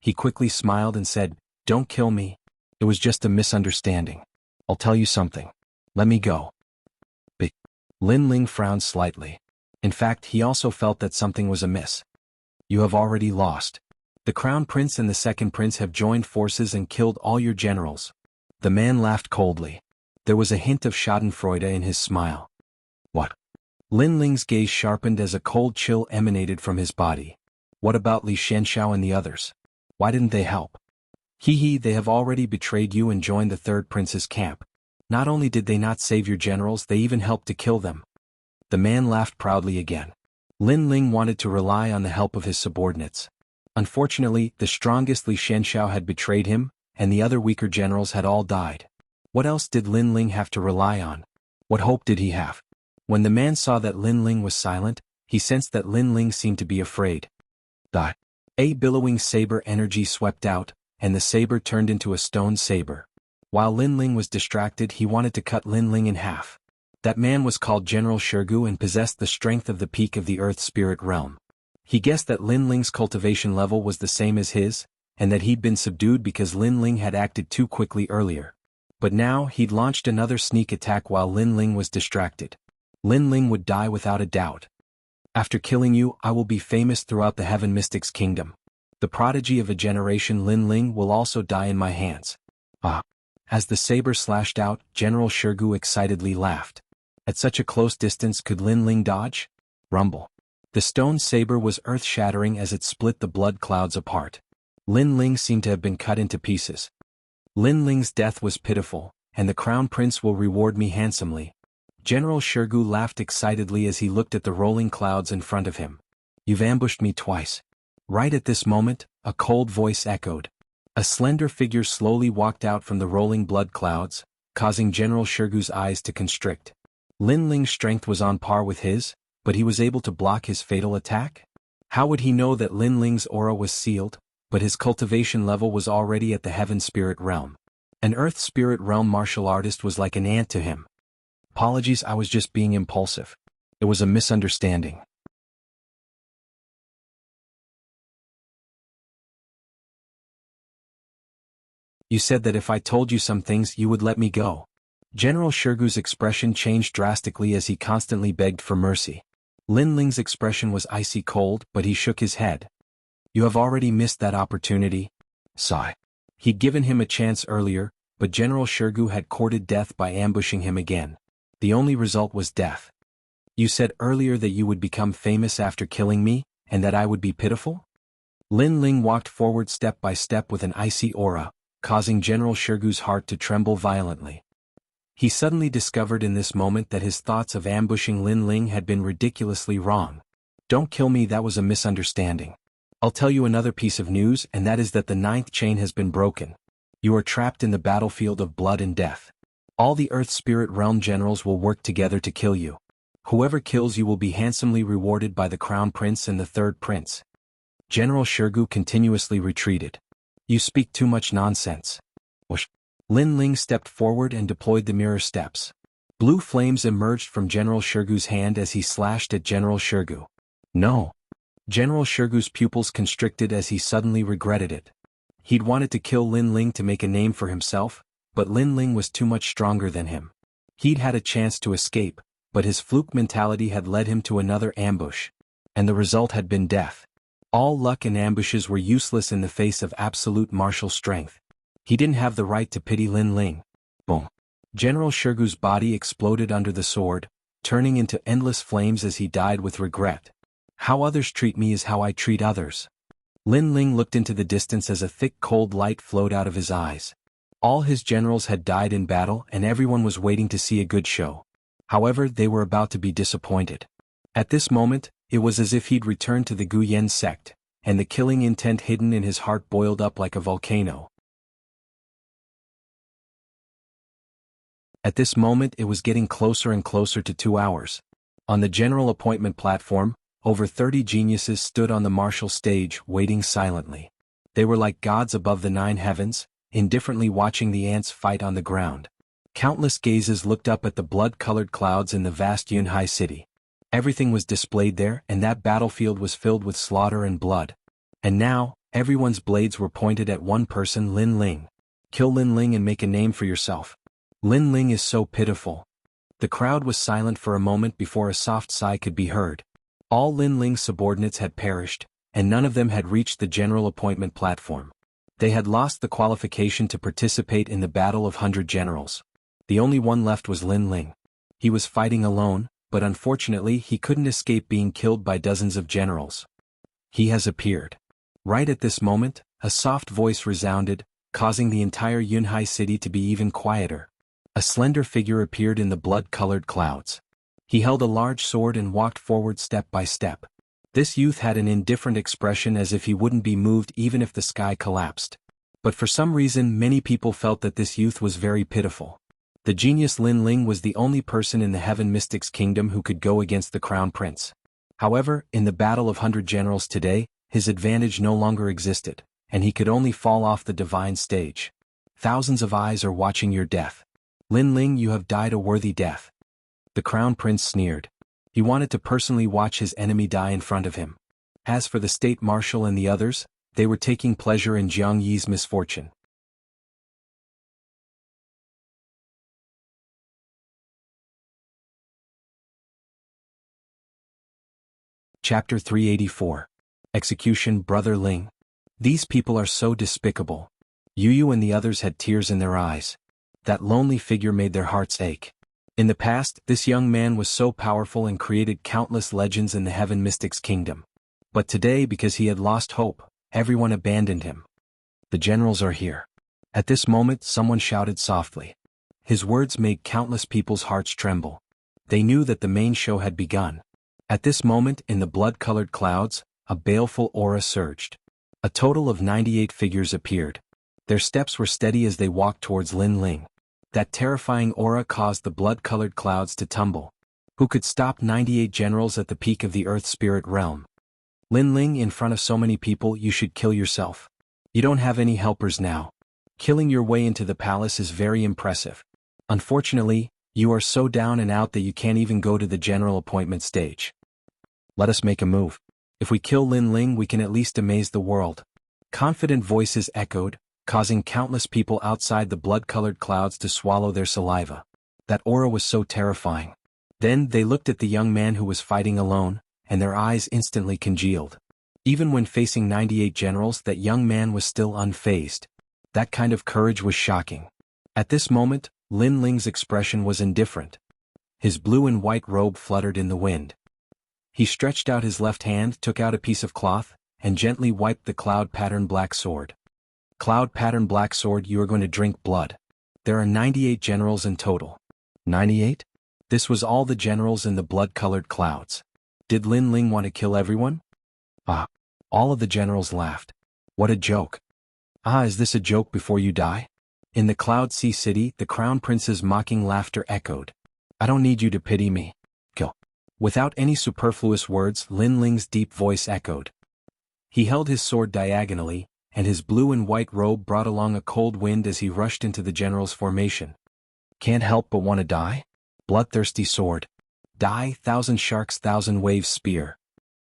He quickly smiled and said, Don't kill me. It was just a misunderstanding. I'll tell you something. Let me go. But Lin Ling frowned slightly. In fact, he also felt that something was amiss. You have already lost. The Crown Prince and the Second Prince have joined forces and killed all your generals. The man laughed coldly. There was a hint of schadenfreude in his smile. What? Lin Ling's gaze sharpened as a cold chill emanated from his body. What about Li Shenxiao and the others? Why didn't they help? They have already betrayed you and joined the Third Prince's camp. Not only did they not save your generals, they even helped to kill them. The man laughed proudly again. Lin Ling wanted to rely on the help of his subordinates. Unfortunately, the strongest Li Shenxiao had betrayed him, and the other weaker generals had all died. What else did Lin Ling have to rely on? What hope did he have? When the man saw that Lin Ling was silent, he sensed that Lin Ling seemed to be afraid. A billowing saber energy swept out, and the saber turned into a stone saber. While Lin Ling was distracted, he wanted to cut Lin Ling in half. That man was called General Shirgu and possessed the strength of the peak of the Earth Spirit Realm. He guessed that Lin Ling's cultivation level was the same as his, and that he'd been subdued because Lin Ling had acted too quickly earlier. But now he'd launched another sneak attack while Lin Ling was distracted. Lin Ling would die without a doubt. After killing you, I will be famous throughout the Heaven Mystics Kingdom. The prodigy of a generation Lin Ling will also die in my hands. Ah! As the saber slashed out, General Shirgu excitedly laughed. At such a close distance could Lin Ling dodge? Rumble. The stone saber was earth-shattering as it split the blood clouds apart. Lin Ling seemed to have been cut into pieces. Lin Ling's death was pitiful, and the Crown Prince will reward me handsomely. General Shirgu laughed excitedly as he looked at the rolling clouds in front of him. You've ambushed me twice. Right at this moment, a cold voice echoed. A slender figure slowly walked out from the rolling blood clouds, causing General Shirgu's eyes to constrict. Lin Ling's strength was on par with his, but he was able to block his fatal attack? How would he know that Lin Ling's aura was sealed, but his cultivation level was already at the Heaven Spirit Realm? An Earth Spirit Realm martial artist was like an ant to him. Apologies, I was just being impulsive. It was a misunderstanding. You said that if I told you some things you would let me go. General Shirgu's expression changed drastically as he constantly begged for mercy. Lin Ling's expression was icy cold, but he shook his head. You have already missed that opportunity. Sigh. He'd given him a chance earlier, but General Shirgu had courted death by ambushing him again. The only result was death. You said earlier that you would become famous after killing me, and that I would be pitiful? Lin Ling walked forward step by step with an icy aura, causing General Shirgu's heart to tremble violently. He suddenly discovered in this moment that his thoughts of ambushing Lin Ling had been ridiculously wrong. Don't kill me, that was a misunderstanding. I'll tell you another piece of news, and that is that the 9th chain has been broken. You are trapped in the battlefield of blood and death. All the Earth Spirit Realm generals will work together to kill you. Whoever kills you will be handsomely rewarded by the Crown Prince and the Third Prince. General Shirgu continuously retreated. You speak too much nonsense. Whoosh. Lin Ling stepped forward and deployed the mirror steps. Blue flames emerged from General Shirgu's hand as he slashed at General Shirgu. No. General Shirgu's pupils constricted as he suddenly regretted it. He'd wanted to kill Lin Ling to make a name for himself, but Lin Ling was too much stronger than him. He'd had a chance to escape, but his fluke mentality had led him to another ambush. And the result had been death. All luck and ambushes were useless in the face of absolute martial strength. He didn't have the right to pity Lin Ling. Boom. General Shirgu's body exploded under the sword, turning into endless flames as he died with regret. How others treat me is how I treat others. Lin Ling looked into the distance as a thick cold light flowed out of his eyes. All his generals had died in battle and everyone was waiting to see a good show. However, they were about to be disappointed. At this moment, it was as if he'd returned to the Guyen sect, and the killing intent hidden in his heart boiled up like a volcano. At this moment it was getting closer and closer to 2 hours. On the general appointment platform, over 30 geniuses stood on the martial stage waiting silently. They were like gods above the 9 heavens, indifferently watching the ants fight on the ground. Countless gazes looked up at the blood-colored clouds in the vast Yunhai city. Everything was displayed there, and that battlefield was filled with slaughter and blood. And now, everyone's blades were pointed at one person, Lin Ling. Kill Lin Ling and make a name for yourself. Lin Ling is so pitiful. The crowd was silent for a moment before a soft sigh could be heard. All Lin Ling's subordinates had perished, and none of them had reached the general appointment platform. They had lost the qualification to participate in the Battle of 100 Generals. The only one left was Lin Ling. He was fighting alone, but unfortunately he couldn't escape being killed by dozens of generals. He has appeared. Right at this moment, a soft voice resounded, causing the entire Yunhai city to be even quieter. A slender figure appeared in the blood-colored clouds. He held a large sword and walked forward step by step. This youth had an indifferent expression as if he wouldn't be moved even if the sky collapsed. But for some reason many people felt that this youth was very pitiful. The genius Lin Ling was the only person in the Heaven Mystics Kingdom who could go against the Crown Prince. However, in the Battle of 100 Generals today, his advantage no longer existed, and he could only fall off the divine stage. Thousands of eyes are watching your death. Lin Ling, you have died a worthy death. The Crown Prince sneered. He wanted to personally watch his enemy die in front of him. As for the state marshal and the others, they were taking pleasure in Jiang Yi's misfortune. Chapter 384. Execution Brother Ling. These people are so despicable. Yu and the others had tears in their eyes. That lonely figure made their hearts ache. In the past, this young man was so powerful and created countless legends in the Heaven Mystics Kingdom. But today, because he had lost hope, everyone abandoned him. The generals are here. At this moment, someone shouted softly. His words made countless people's hearts tremble. They knew that the main show had begun. At this moment, in the blood-colored clouds, a baleful aura surged. A total of 98 figures appeared. Their steps were steady as they walked towards Lin Ling. That terrifying aura caused the blood-colored clouds to tumble. Who could stop 98 generals at the peak of the Earth Spirit realm? Lin Ling, in front of so many people, you should kill yourself. You don't have any helpers now. Killing your way into the palace is very impressive. Unfortunately, you are so down and out that you can't even go to the general appointment stage. Let us make a move. If we kill Lin Ling, we can at least amaze the world. Confident voices echoed, causing countless people outside the blood-colored clouds to swallow their saliva. That aura was so terrifying. Then they looked at the young man who was fighting alone, and their eyes instantly congealed. Even when facing 98 generals, that young man was still unfazed. That kind of courage was shocking. At this moment, Lin Ling's expression was indifferent. His blue and white robe fluttered in the wind. He stretched out his left hand, took out a piece of cloth, and gently wiped the cloud-patterned black sword. Cloud-patterned black sword, you are going to drink blood. There are 98 generals in total. 98? This was all the generals in the blood-colored clouds. Did Lin Ling want to kill everyone? Ah. All of the generals laughed. What a joke. Ah, is this a joke before you die? In the Cloud Sea City, the Crown Prince's mocking laughter echoed. I don't need you to pity me. Kill. Without any superfluous words, Lin Ling's deep voice echoed. He held his sword diagonally, and his blue and white robe brought along a cold wind as he rushed into the general's formation. Can't help but want to die? Bloodthirsty sword. Die, thousand sharks, thousand waves spear.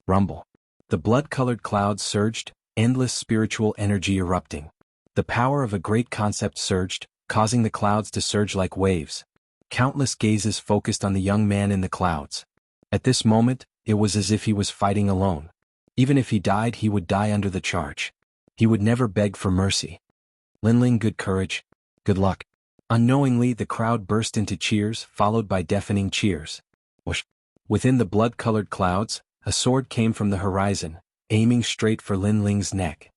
Rumble. The blood-colored clouds surged, endless spiritual energy erupting. The power of a great concept surged, causing the clouds to surge like waves. Countless gazes focused on the young man in the clouds. At this moment, it was as if he was fighting alone. Even if he died, he would die under the charge. He would never beg for mercy. Lin Ling, good courage. Good luck. Unknowingly, the crowd burst into cheers, followed by deafening cheers. Whoosh. Within the blood-colored clouds, a sword came from the horizon, aiming straight for Lin Ling's neck.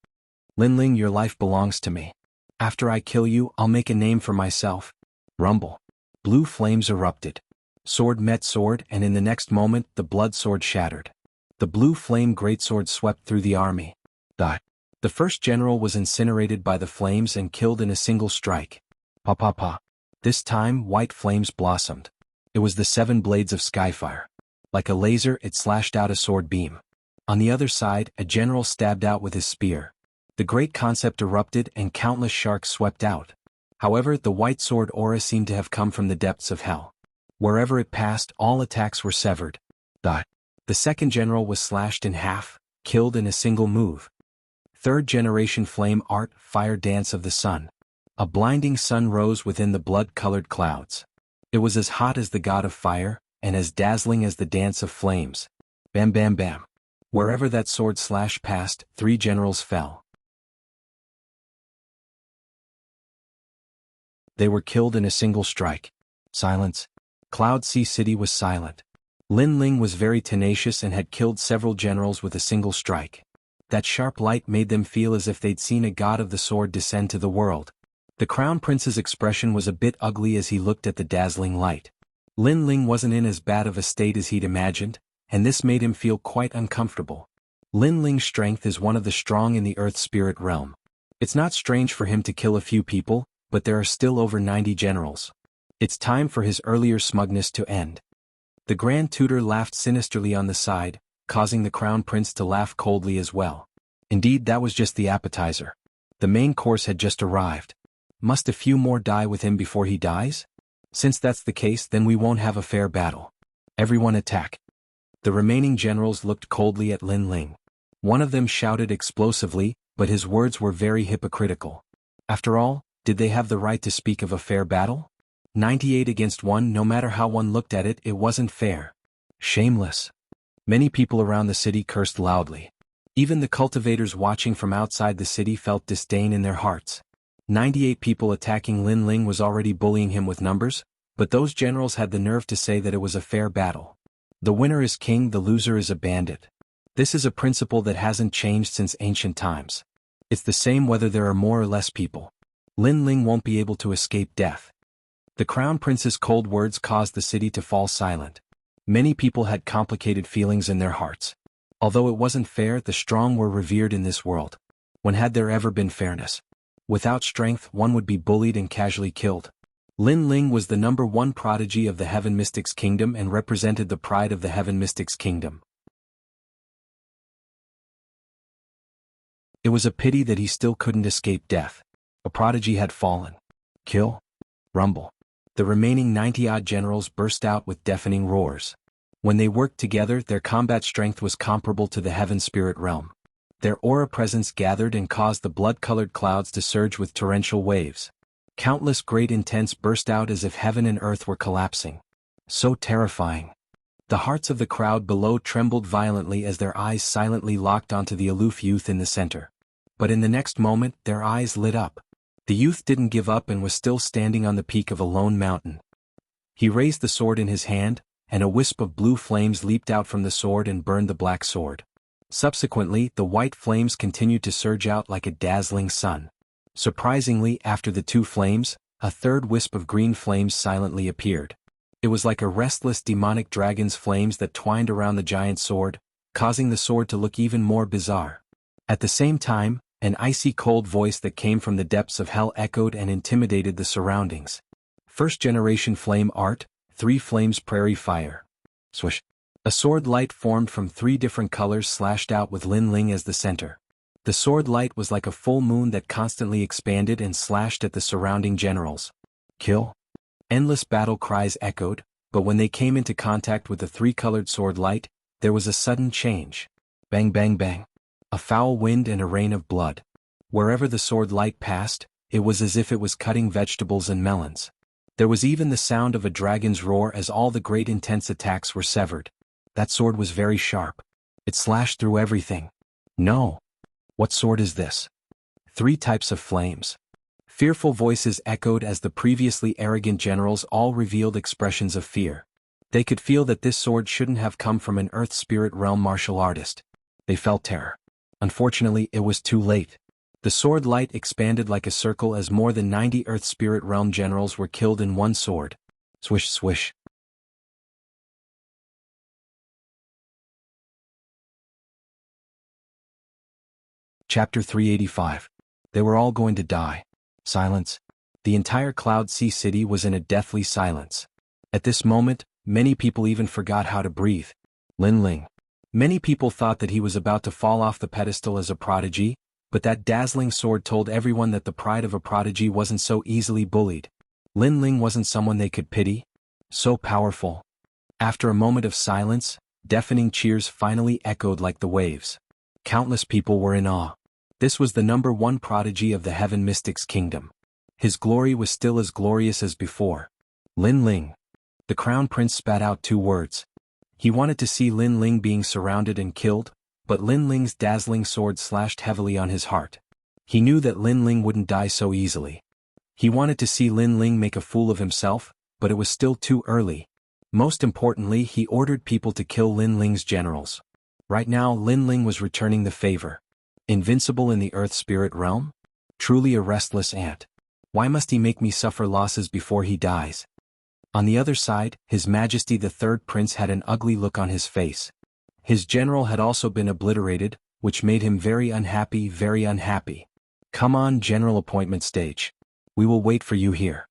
Lin Ling, your life belongs to me. After I kill you, I'll make a name for myself. Rumble. Blue flames erupted. Sword met sword, and in the next moment, the blood sword shattered. The blue flame greatsword swept through the army. Die. The first general was incinerated by the flames and killed in a single strike. Pa pa pa. This time, white flames blossomed. It was the 7 blades of Skyfire. Like a laser, it slashed out a sword beam. On the other side, a general stabbed out with his spear. The great concept erupted and countless sharks swept out. However, the white sword aura seemed to have come from the depths of hell. Wherever it passed, all attacks were severed. Die. The second general was slashed in half, killed in a single move. Third-generation flame art, fire dance of the sun. A blinding sun rose within the blood-colored clouds. It was as hot as the god of fire, and as dazzling as the dance of flames. Bam bam bam. Wherever that sword slash passed, 3 generals fell. They were killed in a single strike. Silence. Cloud Sea City was silent. Lin Ling was very tenacious and had killed several generals with a single strike. That sharp light made them feel as if they'd seen a god of the sword descend to the world. The Crown Prince's expression was a bit ugly as he looked at the dazzling light. Lin Ling wasn't in as bad of a state as he'd imagined, and this made him feel quite uncomfortable. Lin Ling's strength is one of the strong in the Earth Spirit realm. It's not strange for him to kill a few people, but there are still over 90 generals. It's time for his earlier smugness to end. The Grand Tutor laughed sinisterly on the side, causing the Crown Prince to laugh coldly as well. Indeed, that was just the appetizer. The main course had just arrived. Must a few more die with him before he dies? Since that's the case, then we won't have a fair battle. Everyone attack. The remaining generals looked coldly at Lin Ling. One of them shouted explosively, but his words were very hypocritical. After all, did they have the right to speak of a fair battle? 98 against 1, no matter how one looked at it, it wasn't fair. Shameless. Many people around the city cursed loudly. Even the cultivators watching from outside the city felt disdain in their hearts. 98 people attacking Lin Ling was already bullying him with numbers, but those generals had the nerve to say that it was a fair battle. The winner is king, the loser is a bandit. This is a principle that hasn't changed since ancient times. It's the same whether there are more or less people. Lin Ling won't be able to escape death. The crown prince's cold words caused the city to fall silent. Many people had complicated feelings in their hearts. Although it wasn't fair, the strong were revered in this world. When had there ever been fairness? Without strength, one would be bullied and casually killed. Lin Ling was the #1 prodigy of the Heaven Mystics Kingdom and represented the pride of the Heaven Mystics Kingdom. It was a pity that he still couldn't escape death. A prodigy had fallen. Kill. Rumble. The remaining 90-odd generals burst out with deafening roars. When they worked together, their combat strength was comparable to the Heaven Spirit Realm. Their aura presence gathered and caused the blood-colored clouds to surge with torrential waves. Countless great intents burst out as if heaven and earth were collapsing. So terrifying. The hearts of the crowd below trembled violently as their eyes silently locked onto the aloof youth in the center. But in the next moment, their eyes lit up. The youth didn't give up and was still standing on the peak of a lone mountain. He raised the sword in his hand, and a wisp of blue flames leaped out from the sword and burned the black sword. Subsequently, the white flames continued to surge out like a dazzling sun. Surprisingly, after the two flames, a third wisp of green flames silently appeared. It was like a restless demonic dragon's flames that twined around the giant sword, causing the sword to look even more bizarre. At the same time, an icy cold voice that came from the depths of hell echoed and intimidated the surroundings. First-generation flame art, 3 flames prairie fire. Swish. A sword light formed from 3 different colors slashed out with Lin Ling as the center. The sword light was like a full moon that constantly expanded and slashed at the surrounding generals. Kill. Endless battle cries echoed, but when they came into contact with the 3-colored sword light, there was a sudden change. Bang bang bang. A foul wind and a rain of blood. Wherever the sword light passed, it was as if it was cutting vegetables and melons. There was even the sound of a dragon's roar as all the great intense attacks were severed. That sword was very sharp. It slashed through everything. No. What sword is this? 3 types of flames. Fearful voices echoed as the previously arrogant generals all revealed expressions of fear. They could feel that this sword shouldn't have come from an Earth Spirit Realm martial artist. They felt terror. Unfortunately, it was too late. The sword light expanded like a circle as more than 90 Earth Spirit Realm generals were killed in one sword. Swish swish. Chapter 385. They were all going to die. Silence. The entire Cloud Sea City was in a deathly silence. At this moment, many people even forgot how to breathe. Lin Ling. Many people thought that he was about to fall off the pedestal as a prodigy, but that dazzling sword told everyone that the pride of a prodigy wasn't so easily bullied. Lin Ling wasn't someone they could pity. So powerful. After a moment of silence, deafening cheers finally echoed like the waves. Countless people were in awe. This was the #1 prodigy of the Heaven Mystics Kingdom. His glory was still as glorious as before. Lin Ling. The Crown Prince spat out 2 words. He wanted to see Lin Ling being surrounded and killed, but Lin Ling's dazzling sword slashed heavily on his heart. He knew that Lin Ling wouldn't die so easily. He wanted to see Lin Ling make a fool of himself, but it was still too early. Most importantly, he ordered people to kill Lin Ling's generals. Right now, Lin Ling was returning the favor. Invincible in the Earth Spirit Realm? Truly a restless ant. Why must he make me suffer losses before he dies? On the other side, His Majesty the Third Prince had an ugly look on his face. His general had also been obliterated, which made him very unhappy, very unhappy. Come on, general appointment stage. We will wait for you here.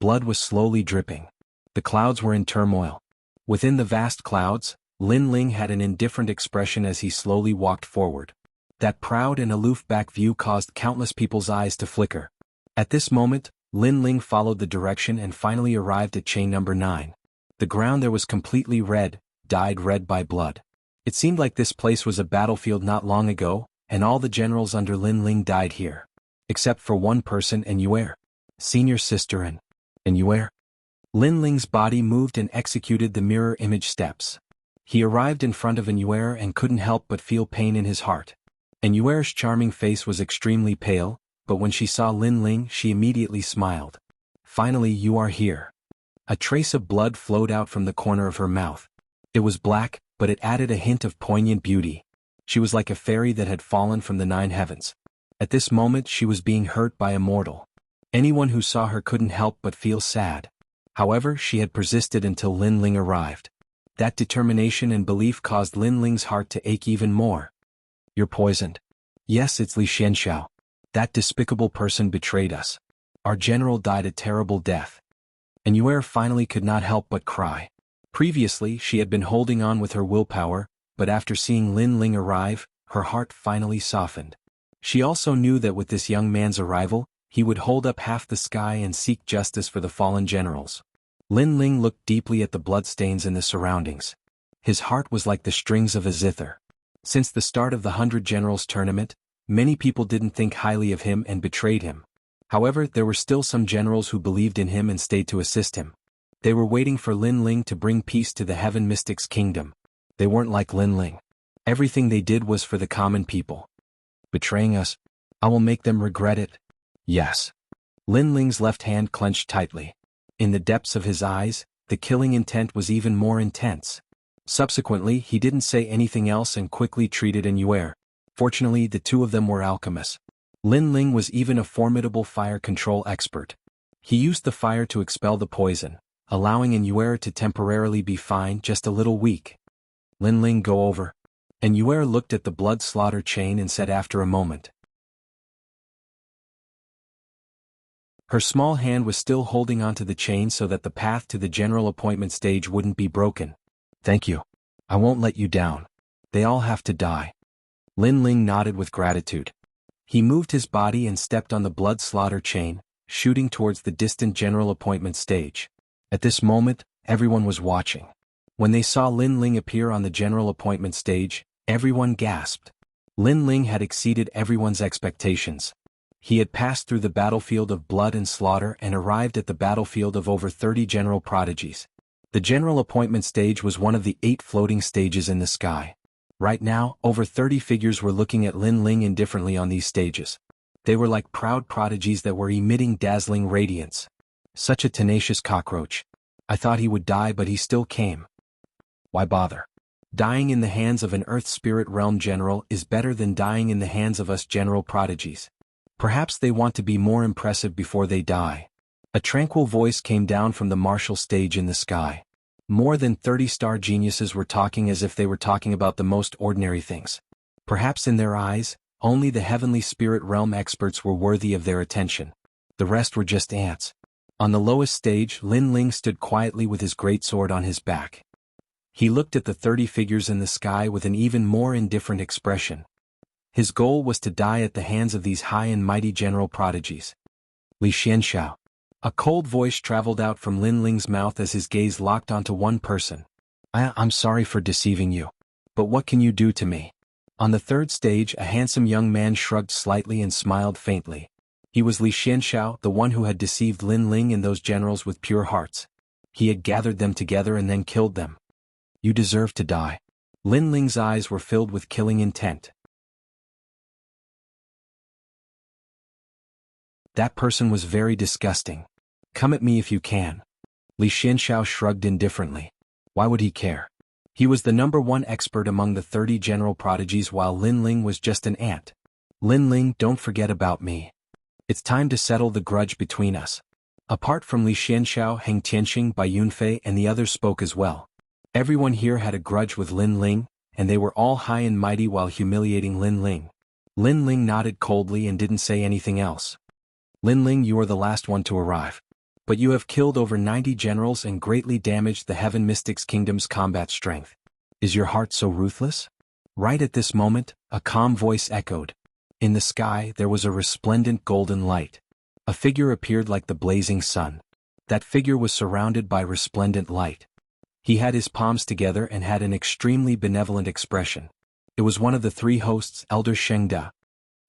Blood was slowly dripping. The clouds were in turmoil. Within the vast clouds, Lin Ling had an indifferent expression as he slowly walked forward. That proud and aloof back view caused countless people's eyes to flicker. At this moment, Lin Ling followed the direction and finally arrived at chain number 9. The ground there was completely red, dyed red by blood. It seemed like this place was a battlefield not long ago, and all the generals under Lin Ling died here. Except for one person, and Yuer. Senior sister and Yuer. Lin Ling's body moved and executed the mirror image steps. He arrived in front of Yuer and couldn't help but feel pain in his heart. Yuer's charming face was extremely pale, but when she saw Lin Ling she immediately smiled. Finally you are here. A trace of blood flowed out from the corner of her mouth. It was black, but it added a hint of poignant beauty. She was like a fairy that had fallen from the 9 heavens. At this moment she was being hurt by a mortal. Anyone who saw her couldn't help but feel sad. However, she had persisted until Lin Ling arrived. That determination and belief caused Lin Ling's heart to ache even more. You're poisoned. Yes, it's Li Xianxiao. That despicable person betrayed us. Our general died a terrible death. And Yuer finally could not help but cry. Previously she had been holding on with her willpower, but after seeing Lin Ling arrive, her heart finally softened. She also knew that with this young man's arrival, he would hold up half the sky and seek justice for the fallen generals. Lin Ling looked deeply at the bloodstains in the surroundings. His heart was like the strings of a zither. Since the start of the 100 Generals tournament, many people didn't think highly of him and betrayed him. However, there were still some generals who believed in him and stayed to assist him. They were waiting for Lin Ling to bring peace to the Heaven Mystics' kingdom. They weren't like Lin Ling. Everything they did was for the common people. Betraying us? I will make them regret it. Yes. Lin Ling's left hand clenched tightly. In the depths of his eyes, the killing intent was even more intense. Subsequently, he didn't say anything else and quickly treated Yuer. Fortunately, the two of them were alchemists. Lin Ling was even a formidable fire control expert. He used the fire to expel the poison, allowing Yuer to temporarily be fine, just a little weak. Lin Ling, go over. Yuer looked at the blood slaughter chain and said after a moment. Her small hand was still holding onto the chain so that the path to the general appointment stage wouldn't be broken. Thank you. I won't let you down. They all have to die. Lin Ling nodded with gratitude. He moved his body and stepped on the blood slaughter chain, shooting towards the distant general appointment stage. At this moment, everyone was watching. When they saw Lin Ling appear on the general appointment stage, everyone gasped. Lin Ling had exceeded everyone's expectations. He had passed through the battlefield of blood and slaughter and arrived at the battlefield of over 30 general prodigies. The general appointment stage was one of the 8 floating stages in the sky. Right now, over 30 figures were looking at Lin Ling indifferently on these stages. They were like proud prodigies that were emitting dazzling radiance. Such a tenacious cockroach. I thought he would die, but he still came. Why bother? Dying in the hands of an Earth Spirit Realm general is better than dying in the hands of us general prodigies. Perhaps they want to be more impressive before they die. A tranquil voice came down from the martial stage in the sky. More than 30 star geniuses were talking as if they were talking about the most ordinary things. Perhaps in their eyes, only the heavenly spirit realm experts were worthy of their attention. The rest were just ants. On the lowest stage, Lin Ling stood quietly with his greatsword on his back. He looked at the 30 figures in the sky with an even more indifferent expression. His goal was to die at the hands of these high and mighty general prodigies. Li Xianxiao. A cold voice traveled out from Lin Ling's mouth as his gaze locked onto one person. I'm sorry for deceiving you. But what can you do to me? On the 3rd stage, a handsome young man shrugged slightly and smiled faintly. He was Li Xianxiao, the one who had deceived Lin Ling and those generals with pure hearts. He had gathered them together and then killed them. You deserve to die. Lin Ling's eyes were filled with killing intent. That person was very disgusting. Come at me if you can. Li Xianxiao shrugged indifferently. Why would he care? He was the #1 expert among the 30 general prodigies while Lin Ling was just an ant. Lin Ling, don't forget about me. It's time to settle the grudge between us. Apart from Li Xianxiao, Heng Tianxing, Bai Yunfei and the others spoke as well. Everyone here had a grudge with Lin Ling, and they were all high and mighty while humiliating Lin Ling. Lin Ling nodded coldly and didn't say anything else. Lin Ling, you are the last one to arrive. But you have killed over 90 generals and greatly damaged the Heaven Mystics Kingdom's combat strength. Is your heart so ruthless? Right at this moment, a calm voice echoed. In the sky there was a resplendent golden light. A figure appeared like the blazing sun. That figure was surrounded by resplendent light. He had his palms together and had an extremely benevolent expression. It was one of the three hosts, Elder Shengda.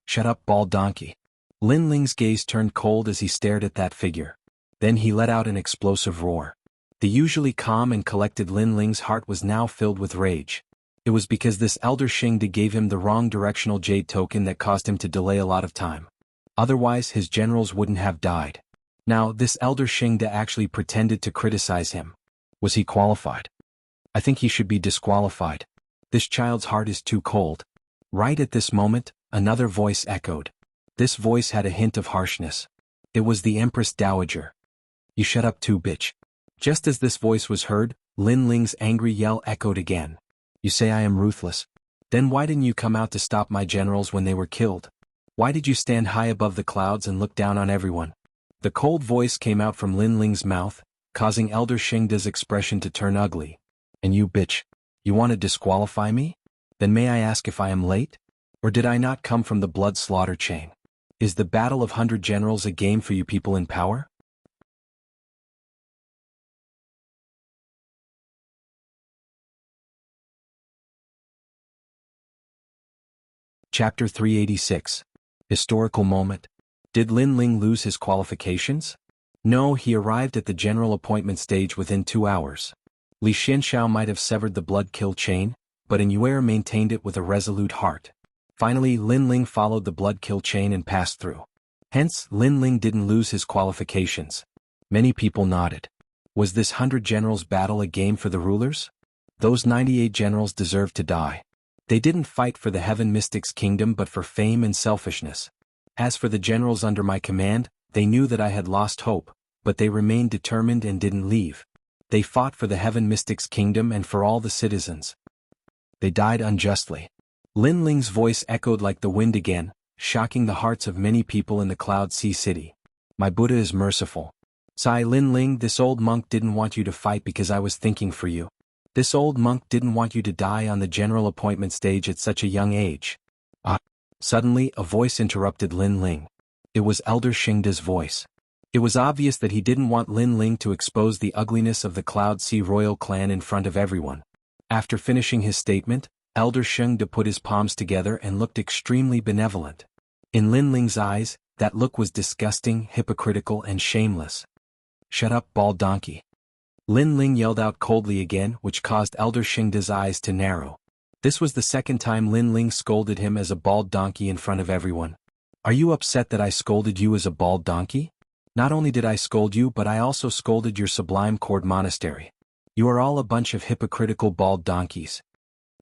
"Shut up, bald donkey." Lin Ling's gaze turned cold as he stared at that figure. Then he let out an explosive roar. The usually calm and collected Lin Ling's heart was now filled with rage. It was because this Elder Shengda gave him the wrong directional jade token that caused him to delay a lot of time. Otherwise his generals wouldn't have died. Now this Elder Shengda actually pretended to criticize him. Was he qualified? I think he should be disqualified. This child's heart is too cold. Right at this moment, another voice echoed. This voice had a hint of harshness. It was the Empress Dowager. "You shut up too, bitch." Just as this voice was heard, Lin Ling's angry yell echoed again. "You say I am ruthless? Then why didn't you come out to stop my generals when they were killed? Why did you stand high above the clouds and look down on everyone?" The cold voice came out from Lin Ling's mouth, causing Elder Shengda's expression to turn ugly. "And you bitch, you want to disqualify me? Then may I ask if I am late? Or did I not come from the blood slaughter chain? Is the Battle of 100 Generals a game for you people in power?" Chapter 386. Historical Moment. Did Lin Ling lose his qualifications? No, he arrived at the general appointment stage within 2 hours. Li Xianxiao might have severed the blood kill chain, but Yuer maintained it with a resolute heart. Finally, Lin Ling followed the blood kill chain and passed through. Hence, Lin Ling didn't lose his qualifications. Many people nodded. Was this 100 generals battle a game for the rulers? Those 98 generals deserved to die. They didn't fight for the Heaven Mystics Kingdom but for fame and selfishness. As for the generals under my command, they knew that I had lost hope, but they remained determined and didn't leave. They fought for the Heaven Mystics Kingdom and for all the citizens. They died unjustly. Lin Ling's voice echoed like the wind again, shocking the hearts of many people in the Cloud Sea City. "My Buddha is merciful. Sai Lin Ling, this old monk didn't want you to fight because I was thinking for you. This old monk didn't want you to die on the general appointment stage at such a young age." Suddenly, a voice interrupted Lin Ling. It was Elder Shengda's voice. It was obvious that he didn't want Lin Ling to expose the ugliness of the Cloud Sea royal clan in front of everyone. After finishing his statement, Elder Shengda put his palms together and looked extremely benevolent. In Lin Ling's eyes, that look was disgusting, hypocritical and shameless. "Shut up, bald donkey." Lin Ling yelled out coldly again, which caused Elder Shengda's eyes to narrow. This was the second time Lin Ling scolded him as a bald donkey in front of everyone. "Are you upset that I scolded you as a bald donkey? Not only did I scold you but I also scolded your Sublime Cord Monastery. You are all a bunch of hypocritical bald donkeys."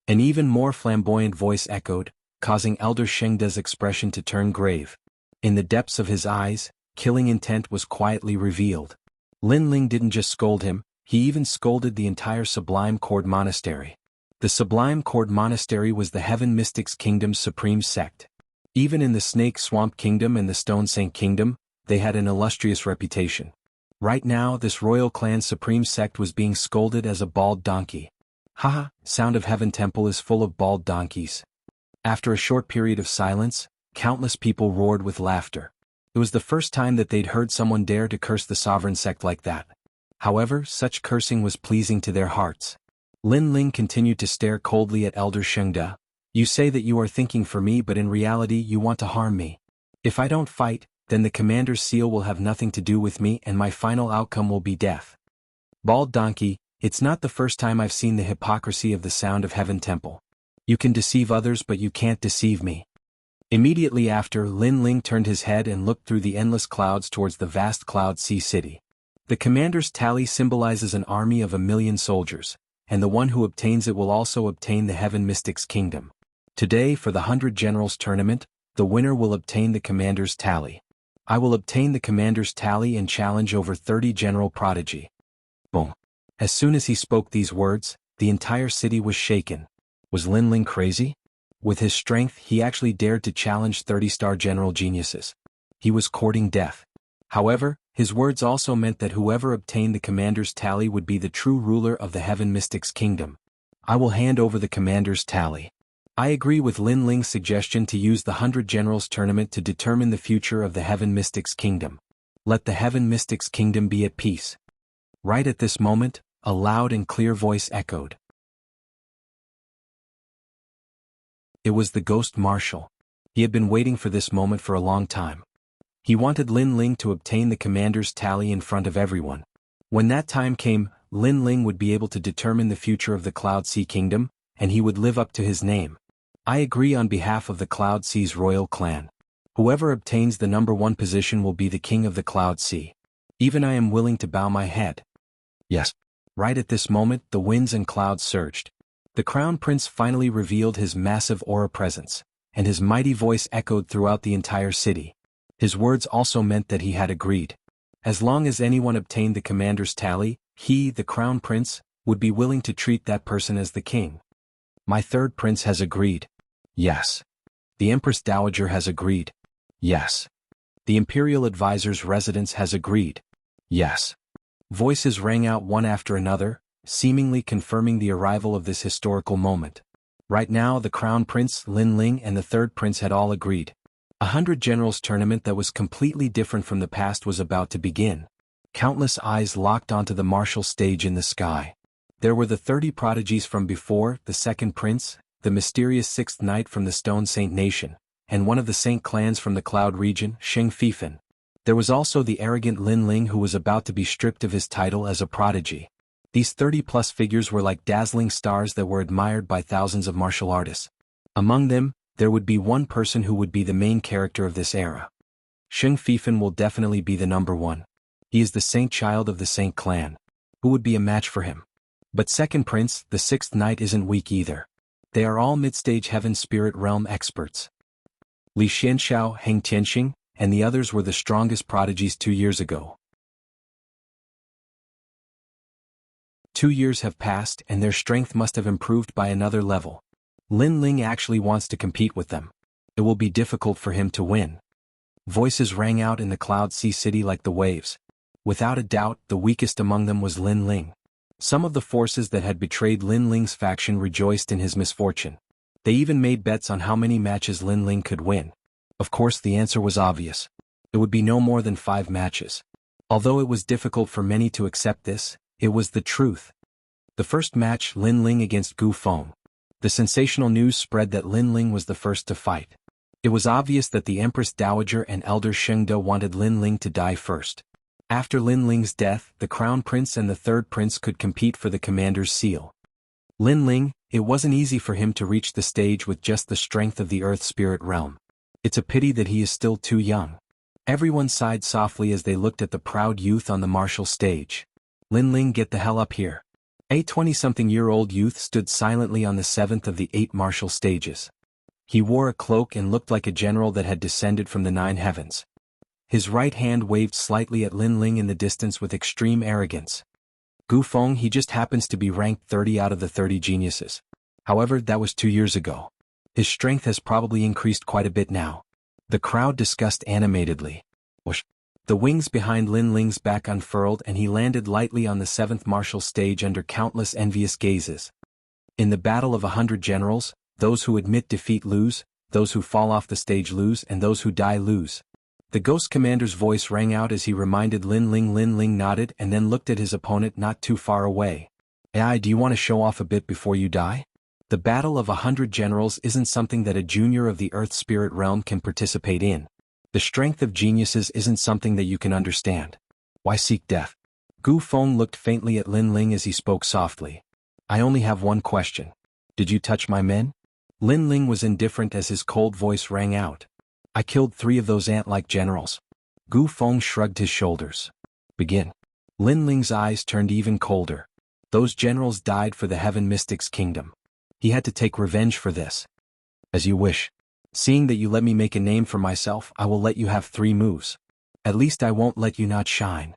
An even more flamboyant voice echoed, causing Elder Shengda's expression to turn grave. In the depths of his eyes, killing intent was quietly revealed. Lin Ling didn't just scold him, he even scolded the entire Sublime Cord Monastery. The Sublime Cord Monastery was the Heaven Mystics Kingdom's supreme sect. Even in the Snake Swamp Kingdom and the Stone Saint Kingdom, they had an illustrious reputation. Right now, this royal clan's supreme sect was being scolded as a bald donkey. "Haha, Sound of Heaven Temple is full of bald donkeys." After a short period of silence, countless people roared with laughter. It was the first time that they'd heard someone dare to curse the sovereign sect like that. However, such cursing was pleasing to their hearts. Lin Ling continued to stare coldly at Elder Shengda. "You say that you are thinking for me but in reality you want to harm me. If I don't fight, then the commander's seal will have nothing to do with me and my final outcome will be death." Bald donkey, it's not the first time I've seen the hypocrisy of the Sound of Heaven Temple. You can deceive others but you can't deceive me. Immediately after, Lin Ling turned his head and looked through the endless clouds towards the vast Cloud Sea City. The commander's tally symbolizes an army of 1,000,000 soldiers, and the one who obtains it will also obtain the Heaven Mystics Kingdom. Today, for the 100 Generals Tournament, the winner will obtain the commander's tally. I will obtain the commander's tally and challenge over 30 General Prodigy. Boom. As soon as he spoke these words, the entire city was shaken. Was Lin Ling crazy? With his strength, he actually dared to challenge 30-star general geniuses. He was courting death. However, his words also meant that whoever obtained the commander's tally would be the true ruler of the Heaven Mystics Kingdom. I will hand over the commander's tally. I agree with Lin Ling's suggestion to use the 100 Generals Tournament to determine the future of the Heaven Mystics Kingdom. Let the Heaven Mystics Kingdom be at peace. Right at this moment, A loud and clear voice echoed. It was the ghost marshal. He had been waiting for this moment for a long time. He wanted Lin Ling to obtain the commander's tally in front of everyone. When that time came, Lin Ling would be able to determine the future of the Cloud Sea Kingdom, and he would live up to his name. I agree on behalf of the Cloud Sea's royal clan. Whoever obtains the #1 position will be the king of the Cloud Sea. Even I am willing to bow my head. Yes. Right at this moment, the winds and clouds surged. The Crown Prince finally revealed his massive aura presence, and his mighty voice echoed throughout the entire city. His words also meant that he had agreed. As long as anyone obtained the commander's tally, he, the Crown Prince, would be willing to treat that person as the king. My third prince has agreed. Yes. The Empress Dowager has agreed. Yes. The Imperial Advisor's residence has agreed. Yes. Voices rang out one after another, seemingly confirming the arrival of this historical moment. Right now the Crown Prince, Lin Ling, and the third prince had all agreed. 100 Generals tournament that was completely different from the past was about to begin. Countless eyes locked onto the martial stage in the sky. There were the 30 prodigies from before, the second prince, the mysterious sixth knight from the Stone Saint Nation, and one of the Saint clans from the Cloud region, Sheng Fifan. There was also the arrogant Lin Ling who was about to be stripped of his title as a prodigy. These 30-plus figures were like dazzling stars that were admired by thousands of martial artists. Among them, there would be one person who would be the main character of this era. Sheng Fifan will definitely be the #1. He is the Saint child of the Saint clan. Who would be a match for him? But second prince, the sixth knight, isn't weak either. They are all mid-stage heaven spirit realm experts. Li Xianxiao, Heng Tianxing, and the others were the strongest prodigies 2 years ago. 2 years have passed and their strength must have improved by another level. Lin Ling actually wants to compete with them. It will be difficult for him to win. Voices rang out in the Cloud Sea City like the waves. Without a doubt, the weakest among them was Lin Ling. Some of the forces that had betrayed Lin Ling's faction rejoiced in his misfortune. They even made bets on how many matches Lin Ling could win. Of course, the answer was obvious. It would be no more than 5 matches. Although it was difficult for many to accept this, it was the truth. The first match, Lin Ling against Gu Feng. The sensational news spread that Lin Ling was the first to fight. It was obvious that the Empress Dowager and Elder Shengde wanted Lin Ling to die first. After Lin Ling's death, the Crown Prince and the third prince could compete for the commander's seal. Lin Ling, it wasn't easy for him to reach the stage with just the strength of the Earth Spirit realm. It's a pity that he is still too young. Everyone sighed softly as they looked at the proud youth on the martial stage. Lin Ling, get the hell up here. A 20-something-year-old youth stood silently on the 7th of the 8 martial stages. He wore a cloak and looked like a general that had descended from the 9 heavens. His right hand waved slightly at Lin Ling in the distance with extreme arrogance. Gu Feng, he just happens to be ranked 30 out of the 30 geniuses. However, that was 2 years ago. His strength has probably increased quite a bit now. The crowd discussed animatedly. Whoosh. The wings behind Lin Ling's back unfurled and he landed lightly on the 7th martial stage under countless envious gazes. In the battle of 100 generals, those who admit defeat lose, those who fall off the stage lose, and those who die lose. The Ghost Commander's voice rang out as he reminded Lin Ling. Lin Ling nodded and then looked at his opponent not too far away. "Ai, do you want to show off a bit before you die? The battle of 100 generals isn't something that a junior of the Earth Spirit realm can participate in. The strength of geniuses isn't something that you can understand. Why seek death?" Gu Feng looked faintly at Lin Ling as he spoke softly. "I only have one question. Did you touch my men?" Lin Ling was indifferent as his cold voice rang out. "I killed 3 of those ant-like generals." Gu Feng shrugged his shoulders. "Begin." Lin Ling's eyes turned even colder. Those generals died for the Heaven Mystic's kingdom. He had to take revenge for this. "As you wish. Seeing that you let me make a name for myself, I will let you have 3 moves. At least I won't let you not shine."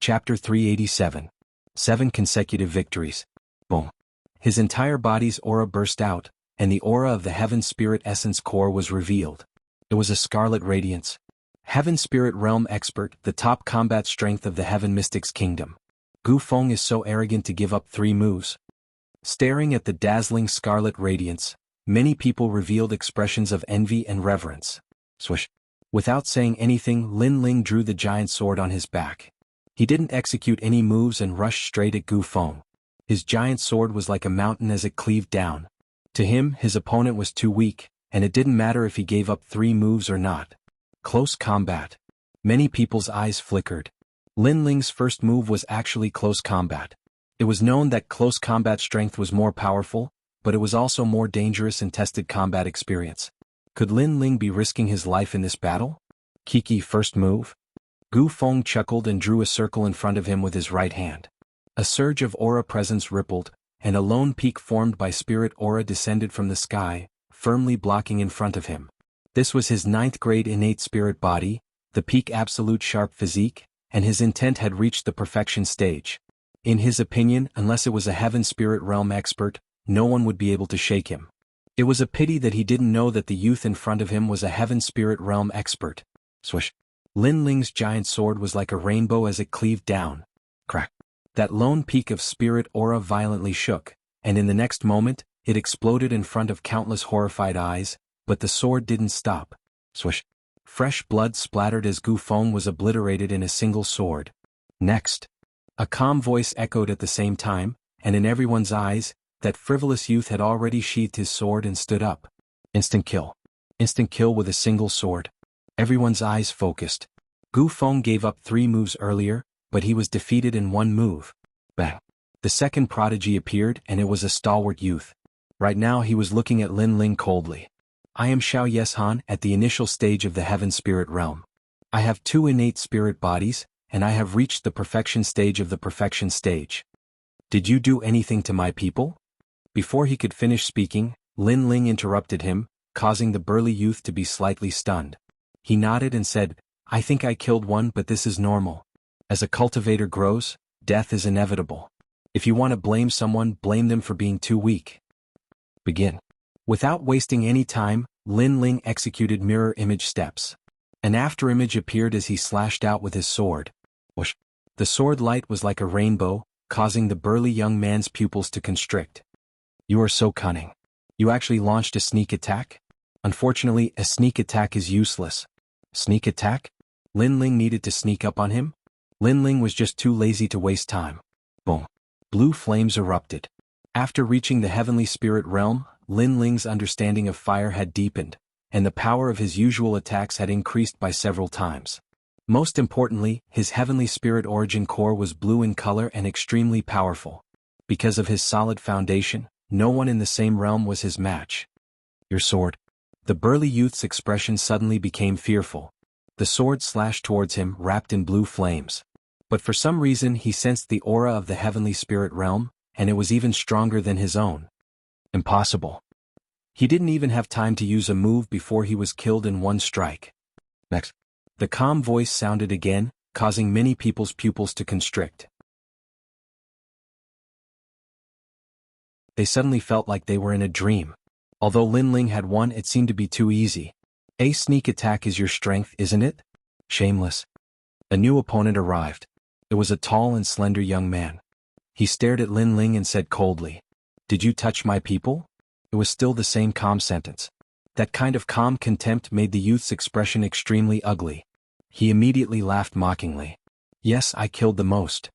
Chapter 387. 7 consecutive victories. Boom. His entire body's aura burst out, and the aura of the Heaven Spirit Essence Core was revealed. It was a scarlet radiance. Heaven Spirit Realm expert, the top combat strength of the Heaven Mystic's kingdom. Gu Feng is so arrogant to give up 3 moves. Staring at the dazzling scarlet radiance, many people revealed expressions of envy and reverence. Swish. Without saying anything, Lin Ling drew the giant sword on his back. He didn't execute any moves and rushed straight at Gu Feng. His giant sword was like a mountain as it cleaved down. To him, his opponent was too weak, and it didn't matter if he gave up 3 moves or not. Close combat. Many people's eyes flickered. Lin Ling's first move was actually close combat. It was known that close combat strength was more powerful, but it was also more dangerous and tested combat experience. Could Lin Ling be risking his life in this battle? Kiki first move? Gu Feng chuckled and drew a circle in front of him with his right hand. A surge of aura presence rippled, and a lone peak formed by spirit aura descended from the sky, firmly blocking in front of him. This was his 9th grade innate spirit body, the peak absolute sharp physique, and his intent had reached the perfection stage. In his opinion, unless it was a heaven spirit realm expert, no one would be able to shake him. It was a pity that he didn't know that the youth in front of him was a heaven spirit realm expert. Swish. Lin Ling's giant sword was like a rainbow as it cleaved down. Crack. That lone peak of spirit aura violently shook, and in the next moment, it exploded in front of countless horrified eyes, but the sword didn't stop. Swish. Fresh blood splattered as Gu Feng was obliterated in a single sword. Next. A calm voice echoed at the same time, and in everyone's eyes, that frivolous youth had already sheathed his sword and stood up. Instant kill. Instant kill with a single sword. Everyone's eyes focused. Gu Feng gave up 3 moves earlier, but he was defeated in 1 move. Bang. The second prodigy appeared, and it was a stalwart youth. Right now he was looking at Lin Ling coldly. I am Xiao Yeshan at the initial stage of the heaven spirit realm. I have 2 innate spirit bodies, and I have reached the perfection stage of the perfection stage. Did you do anything to my people? Before he could finish speaking, Lin Ling interrupted him, causing the burly youth to be slightly stunned. He nodded and said, I think I killed one, but this is normal. As a cultivator grows, death is inevitable. If you want to blame someone, blame them for being too weak. Begin. Without wasting any time, Lin Ling executed mirror image steps. An afterimage appeared as he slashed out with his sword. Whoosh. The sword light was like a rainbow, causing the burly young man's pupils to constrict. You are so cunning. You actually launched a sneak attack? Unfortunately, a sneak attack is useless. Sneak attack? Lin Ling needed to sneak up on him? Lin Ling was just too lazy to waste time. Boom. Blue flames erupted. After reaching the heavenly spirit realm, Lin Ling's understanding of fire had deepened, and the power of his usual attacks had increased by several times. Most importantly, his heavenly spirit origin core was blue in color and extremely powerful. Because of his solid foundation, no one in the same realm was his match. Your sword. The burly youth's expression suddenly became fearful. The sword slashed towards him, wrapped in blue flames. But for some reason he sensed the aura of the heavenly spirit realm, and it was even stronger than his own. Impossible. He didn't even have time to use a move before he was killed in 1 strike. Next. The calm voice sounded again, causing many people's pupils to constrict. They suddenly felt like they were in a dream. Although Lin Ling had won, it seemed to be too easy. A sneak attack is your strength, isn't it? Shameless. A new opponent arrived. It was a tall and slender young man. He stared at Lin Ling and said coldly, Did you touch my people? It was still the same calm sentence. That kind of calm contempt made the youth's expression extremely ugly. He immediately laughed mockingly. Yes, I killed the most.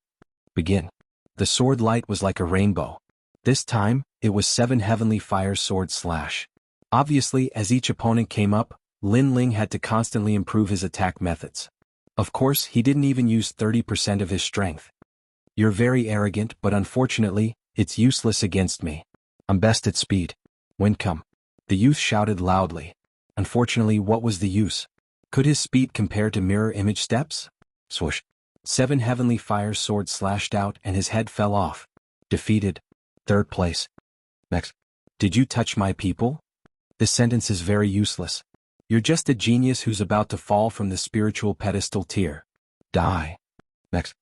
Begin. The sword light was like a rainbow. This time, it was 7 heavenly fire sword slash. Obviously, as each opponent came up, Lin Ling had to constantly improve his attack methods. Of course, he didn't even use 30% of his strength. You're very arrogant, but unfortunately, it's useless against me. I'm best at speed. When come. The youth shouted loudly. Unfortunately, what was the use? Could his speed compare to mirror image steps? Swoosh. 7 heavenly fire swords slashed out and his head fell off. Defeated. 3rd place. Next. Did you touch my people? This sentence is very useless. You're just a genius who's about to fall from the spiritual pedestal tier. Die. Next.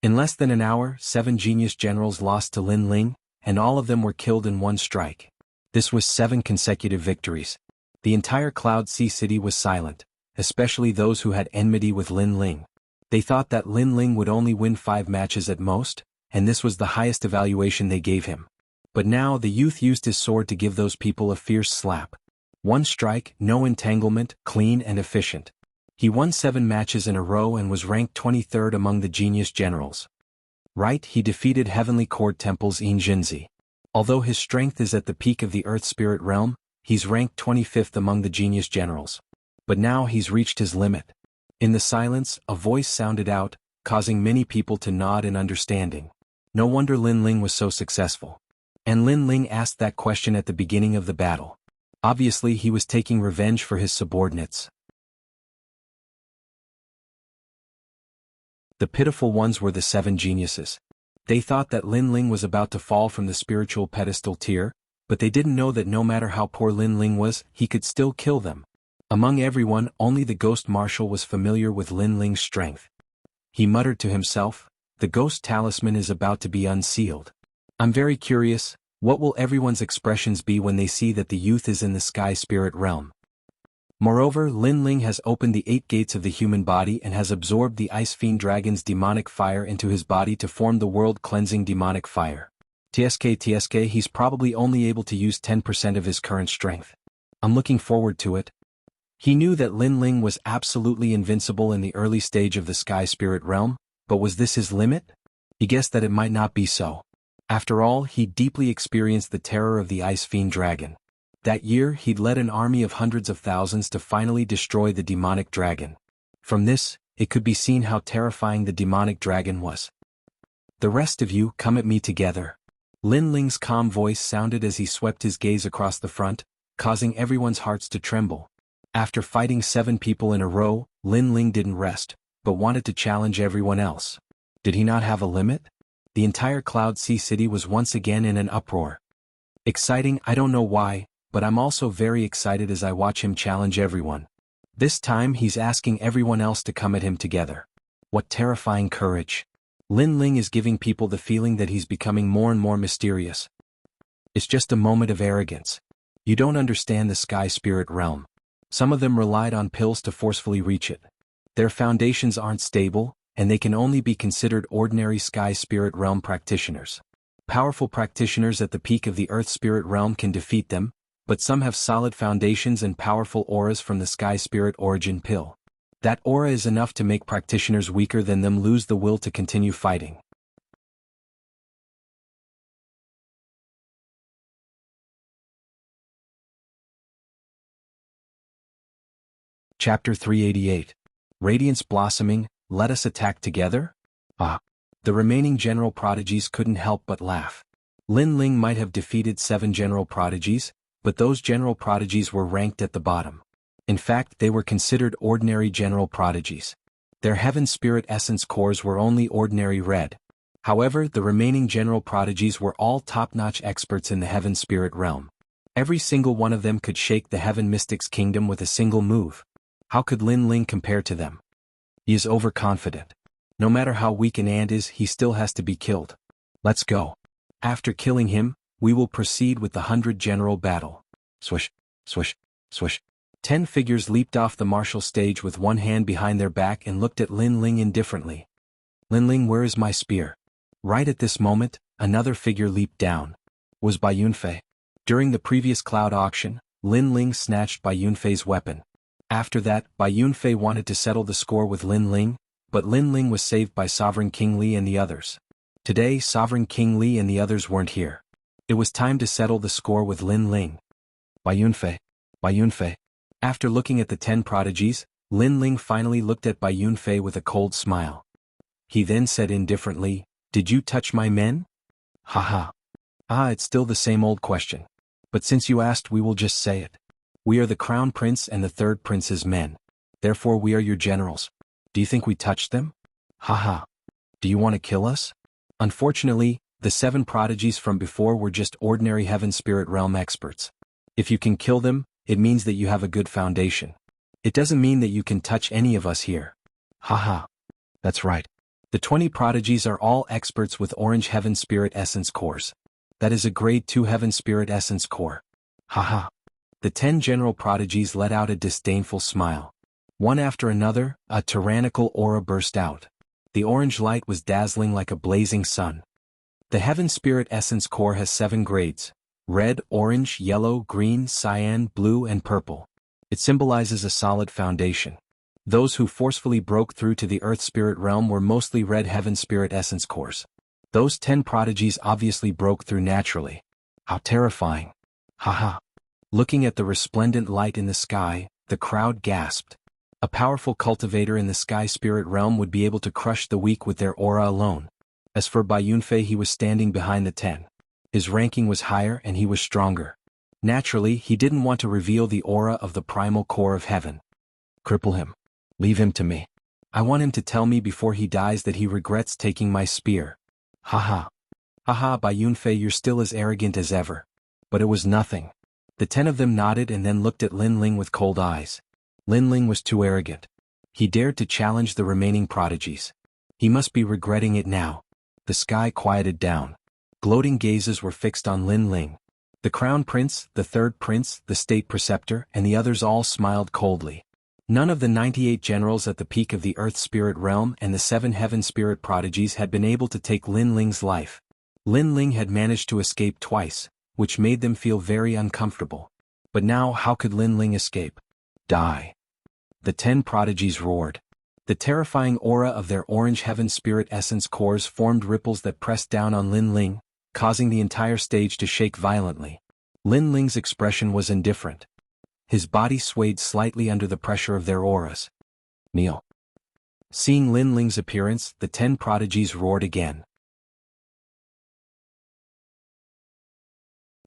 In less than an hour, 7 genius generals lost to Lin Ling, and all of them were killed in 1 strike. This was 7 consecutive victories. The entire Cloud Sea City was silent, especially those who had enmity with Lin Ling. They thought that Lin Ling would only win 5 matches at most, and this was the highest evaluation they gave him. But now the youth used his sword to give those people a fierce slap. One strike, no entanglement, clean and efficient. He won 7 matches in a row and was ranked 23rd among the genius generals. Right, he defeated Heavenly Court Temple's In Jinzi. Although his strength is at the peak of the Earth Spirit realm, he's ranked 25th among the genius generals. But now he's reached his limit. In the silence, a voice sounded out, causing many people to nod in understanding. No wonder Lin Ling was so successful. And Lin Ling asked that question at the beginning of the battle. Obviously he was taking revenge for his subordinates. The pitiful ones were the 7 geniuses. They thought that Lin Ling was about to fall from the spiritual pedestal tier, but they didn't know that no matter how poor Lin Ling was, he could still kill them. Among everyone, only the Ghost Marshal was familiar with Lin Ling's strength. He muttered to himself, "The ghost talisman is about to be unsealed. I'm very curious, what will everyone's expressions be when they see that the youth is in the sky spirit realm?" Moreover, Lin Ling has opened the 8 gates of the human body and has absorbed the Ice Fiend Dragon's demonic fire into his body to form the world-cleansing demonic fire. TSK, he's probably only able to use 10% of his current strength. I'm looking forward to it. He knew that Lin Ling was absolutely invincible in the early stage of the sky spirit realm, but was this his limit? He guessed that it might not be so. After all, he deeply experienced the terror of the Ice Fiend Dragon. That year, he'd led an army of hundreds of thousands to finally destroy the demonic dragon. From this, it could be seen how terrifying the demonic dragon was. "The rest of you, come at me together." Lin Ling's calm voice sounded as he swept his gaze across the front, causing everyone's hearts to tremble. After fighting 7 people in a row, Lin Ling didn't rest, but wanted to challenge everyone else. Did he not have a limit? The entire Cloud Sea City was once again in an uproar. Exciting, I don't know why, but I'm also very excited as I watch him challenge everyone. This time he's asking everyone else to come at him together. What terrifying courage. Lin Ling is giving people the feeling that he's becoming more and more mysterious. It's just a moment of arrogance. You don't understand the sky spirit realm. Some of them relied on pills to forcefully reach it. Their foundations aren't stable, and they can only be considered ordinary sky spirit realm practitioners. Powerful practitioners at the peak of the Earth spirit realm can defeat them, but some have solid foundations and powerful auras from the sky spirit origin pill. That aura is enough to make practitioners weaker than them lose the will to continue fighting. Chapter 388. Radiance blossoming, let us attack together? Ah. The remaining general prodigies couldn't help but laugh. Lin Ling might have defeated 7 general prodigies, but those general prodigies were ranked at the bottom. In fact, they were considered ordinary general prodigies. Their heaven spirit essence cores were only ordinary red. However, the remaining general prodigies were all top-notch experts in the heaven spirit realm. Every single one of them could shake the heaven mystic's kingdom with a single move. How could Lin Ling compare to them? He is overconfident. No matter how weak an ant is, he still has to be killed. Let's go. After killing him, we will proceed with the 100 general battle. Swish, swish, swish. 10 figures leaped off the martial stage with one hand behind their back and looked at Lin Ling indifferently. "Lin Ling, where is my spear?" Right at this moment, another figure leaped down. Was Bai Yunfei. During the previous cloud auction, Lin Ling snatched Bai Yunfei's weapon. After that, Bai Yunfei wanted to settle the score with Lin Ling, but Lin Ling was saved by Sovereign King Li and the others. Today, Sovereign King Li and the others weren't here. It was time to settle the score with Lin Ling. Bai Yunfei. Bai Yunfei. After looking at the 10 prodigies, Lin Ling finally looked at Bai Yunfei with a cold smile. He then said indifferently, "Did you touch my men?" Haha. Ah, it's still the same old question. But since you asked, we will just say it. We are the Crown Prince and the Third Prince's men. Therefore we are your generals. Do you think we touched them? Haha. Do you want to kill us? Unfortunately, the 7 prodigies from before were just ordinary heaven spirit realm experts. If you can kill them, it means that you have a good foundation. It doesn't mean that you can touch any of us here. Haha. That's right. The 20 prodigies are all experts with orange heaven spirit essence cores. That is a grade 2 heaven spirit essence core. Haha. The 10 general prodigies let out a disdainful smile. One after another, a tyrannical aura burst out. The orange light was dazzling like a blazing sun. The heaven spirit essence core has 7 grades, red, orange, yellow, green, cyan, blue, and purple. It symbolizes a solid foundation. Those who forcefully broke through to the Earth Spirit realm were mostly red Heaven Spirit Essence cores. Those 10 prodigies obviously broke through naturally. How terrifying. Haha. Looking at the resplendent light in the sky, the crowd gasped. A powerful cultivator in the Sky Spirit realm would be able to crush the weak with their aura alone. As for Bai Yunfei, he was standing behind the 10. His ranking was higher and he was stronger. Naturally, he didn't want to reveal the aura of the primal core of heaven. Cripple him. Leave him to me. I want him to tell me before he dies that he regrets taking my spear. Haha. Haha, Bai Yunfei, you're still as arrogant as ever. But it was nothing. The 10 of them nodded and then looked at Lin Ling with cold eyes. Lin Ling was too arrogant. He dared to challenge the remaining prodigies. He must be regretting it now. The sky quieted down. Gloating gazes were fixed on Lin Ling. The Crown Prince, the Third Prince, the State Preceptor, and the others all smiled coldly. None of the 98 generals at the peak of the Earth Spirit realm and the 7 Heaven Spirit prodigies had been able to take Lin Ling's life. Lin Ling had managed to escape twice, which made them feel very uncomfortable. But now how could Lin Ling escape? Die. The 10 prodigies roared. The terrifying aura of their orange Heaven Spirit Essence cores formed ripples that pressed down on Lin Ling, causing the entire stage to shake violently. Lin Ling's expression was indifferent. His body swayed slightly under the pressure of their auras. Kneel. Seeing Lin Ling's appearance, the 10 prodigies roared again.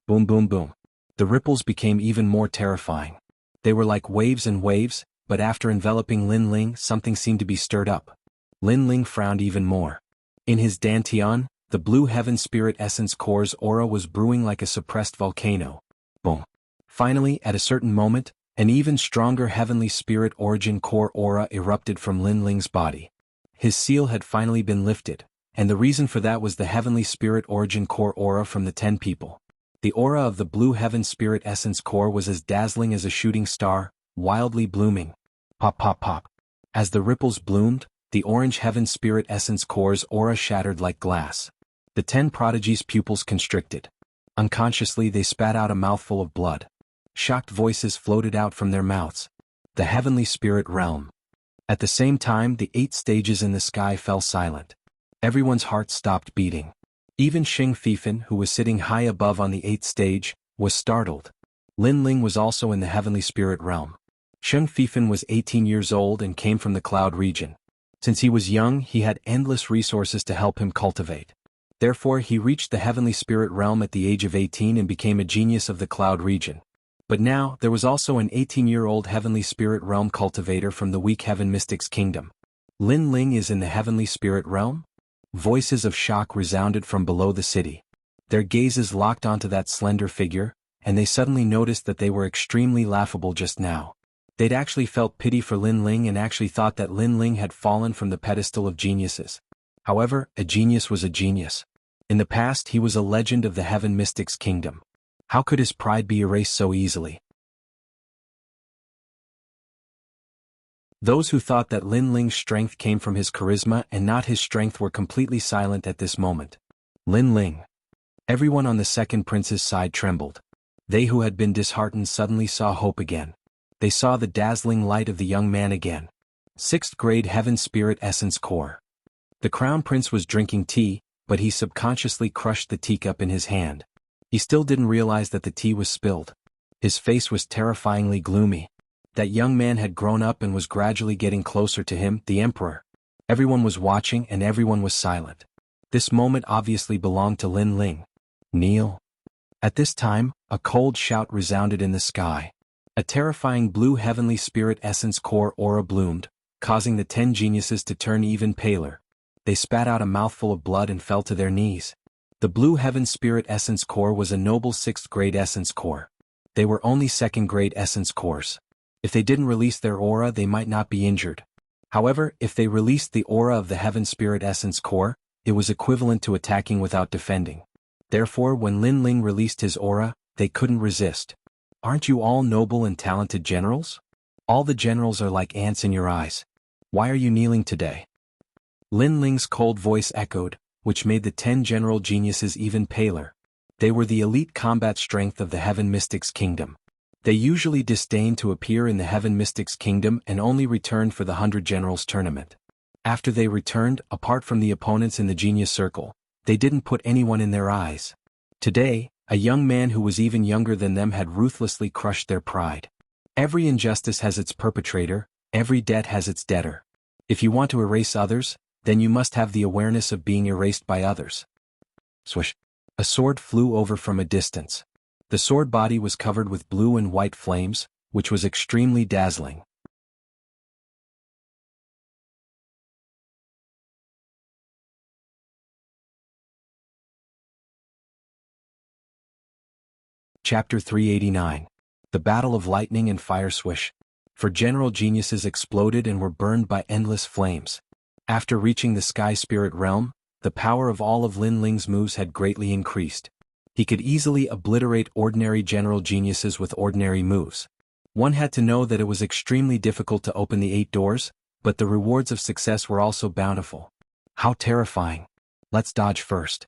Boom, boom, boom. The ripples became even more terrifying. They were like waves and waves, but after enveloping Lin Ling, something seemed to be stirred up. Lin Ling frowned even more. In his dantian, the blue Heaven Spirit Essence core's aura was brewing like a suppressed volcano. Boom. Finally, at a certain moment, an even stronger Heavenly Spirit Origin core aura erupted from Lin Ling's body. His seal had finally been lifted, and the reason for that was the Heavenly Spirit Origin core aura from the 10 people. The aura of the blue Heaven Spirit Essence core was as dazzling as a shooting star, wildly blooming. Pop, pop, pop. As the ripples bloomed, the orange Heaven Spirit Essence core's aura shattered like glass. The 10 prodigies' pupils constricted. Unconsciously they spat out a mouthful of blood. Shocked voices floated out from their mouths. The Heavenly Spirit Realm. At the same time, the 8 stages in the sky fell silent. Everyone's heart stopped beating. Even Xing Fifan, who was sitting high above on the 8th stage, was startled. Lin Ling was also in the Heavenly Spirit Realm. Xing Fifan was 18 years old and came from the Cloud region. Since he was young, he had endless resources to help him cultivate. Therefore, he reached the Heavenly Spirit Realm at the age of 18 and became a genius of the Cloud region. But now, there was also an 18-year-old Heavenly Spirit Realm cultivator from the weak Heaven Mystics Kingdom. Lin Ling is in the Heavenly Spirit Realm? Voices of shock resounded from below the city. Their gazes locked onto that slender figure, and they suddenly noticed that they were extremely laughable just now. They'd actually felt pity for Lin Ling and actually thought that Lin Ling had fallen from the pedestal of geniuses. However, a genius was a genius. In the past, he was a legend of the Heaven Mystics Kingdom. How could his pride be erased so easily? Those who thought that Lin Ling's strength came from his charisma and not his strength were completely silent at this moment. Lin Ling. Everyone on the second prince's side trembled. They who had been disheartened suddenly saw hope again. They saw the dazzling light of the young man again. 6th grade Heaven Spirit Essence Core. The Crown Prince was drinking tea, but he subconsciously crushed the teacup in his hand. He still didn't realize that the tea was spilled. His face was terrifyingly gloomy. That young man had grown up and was gradually getting closer to him, the Emperor. Everyone was watching and everyone was silent. This moment obviously belonged to Lin Ling. Kneel. At this time, a cold shout resounded in the sky. A terrifying blue Heavenly Spirit Essence Core aura bloomed, causing the 10 geniuses to turn even paler. They spat out a mouthful of blood and fell to their knees. The blue Heaven Spirit Essence Core was a noble 6th grade Essence Core. They were only 2nd grade Essence Cores. If they didn't release their aura, they might not be injured. However, if they released the aura of the Heaven Spirit Essence Core, it was equivalent to attacking without defending. Therefore, when Lin Ling released his aura, they couldn't resist. Aren't you all noble and talented generals? All the generals are like ants in your eyes. Why are you kneeling today? Lin Ling's cold voice echoed, which made the 10 general geniuses even paler. They were the elite combat strength of the Heaven Mystics Kingdom. They usually disdained to appear in the Heaven Mystics Kingdom and only returned for the 100 Generals tournament. After they returned, apart from the opponents in the Genius Circle, they didn't put anyone in their eyes. Today, a young man who was even younger than them had ruthlessly crushed their pride. Every injustice has its perpetrator, every debt has its debtor. If you want to erase others, then you must have the awareness of being erased by others. Swish. A sword flew over from a distance. The sword body was covered with blue and white flames, which was extremely dazzling. Chapter 389. The Battle of Lightning and Fire. Swish. For general geniuses exploded and were burned by endless flames. After reaching the Sky Spirit Realm, the power of all of Lin Ling's moves had greatly increased. He could easily obliterate ordinary general geniuses with ordinary moves. One had to know that it was extremely difficult to open the 8 doors, but the rewards of success were also bountiful. How terrifying. Let's dodge first.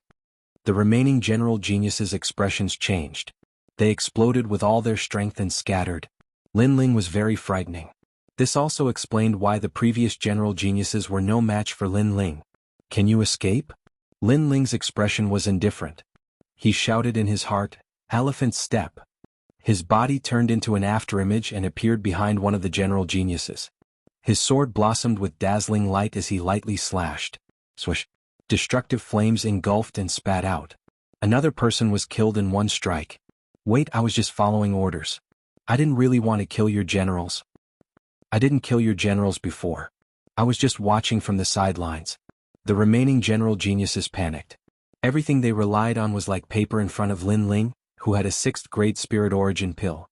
The remaining general geniuses' expressions changed. They exploded with all their strength and scattered. Lin Ling was very frightening. This also explained why the previous general geniuses were no match for Lin Ling. Can you escape? Lin Ling's expression was indifferent. He shouted in his heart, "Elephant step." His body turned into an afterimage and appeared behind one of the general geniuses. His sword blossomed with dazzling light as he lightly slashed. Swish. Destructive flames engulfed and spat out. Another person was killed in one strike. Wait, I was just following orders. I didn't really want to kill your generals. I didn't kill your generals before. I was just watching from the sidelines. The remaining general geniuses panicked. Everything they relied on was like paper in front of Lin Ling, who had a 6th grade spirit origin pill.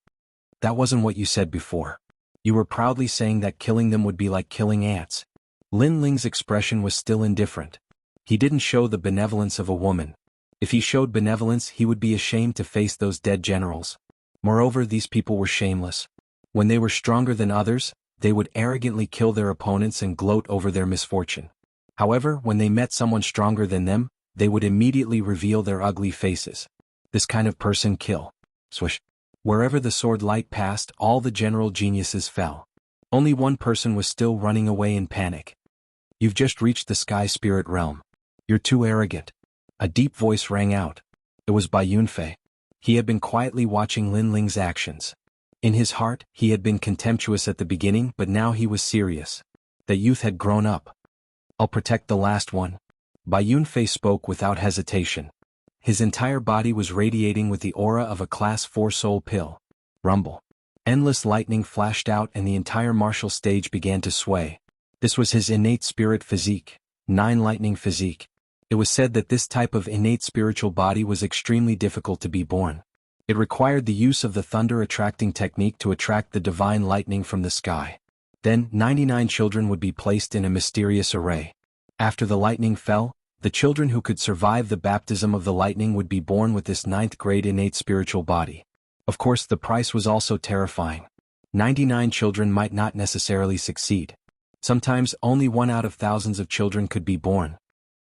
That wasn't what you said before. You were proudly saying that killing them would be like killing ants. Lin Ling's expression was still indifferent. He didn't show the benevolence of a woman. If he showed benevolence, he would be ashamed to face those dead generals. Moreover, these people were shameless. When they were stronger than others, they would arrogantly kill their opponents and gloat over their misfortune. However, when they met someone stronger than them, they would immediately reveal their ugly faces. This kind of person kill. Swish. Wherever the sword light passed, all the general geniuses fell. Only one person was still running away in panic. You've just reached the Sky Spirit Realm. You're too arrogant. A deep voice rang out. It was Bai Yunfei. He had been quietly watching Lin Ling's actions. In his heart, he had been contemptuous at the beginning, but now he was serious. The youth had grown up. I'll protect the last one. Bai Yunfei spoke without hesitation. His entire body was radiating with the aura of a Class 4 soul pill. Rumble. Endless lightning flashed out and the entire martial stage began to sway. This was his innate spirit physique, 9 lightning physique. It was said that this type of innate spiritual body was extremely difficult to be born. It required the use of the thunder attracting technique to attract the divine lightning from the sky. Then, 99 children would be placed in a mysterious array. After the lightning fell, the children who could survive the baptism of the lightning would be born with this 9th grade innate spiritual body. Of course, the price was also terrifying. 99 children might not necessarily succeed. Sometimes only 1 out of thousands of children could be born.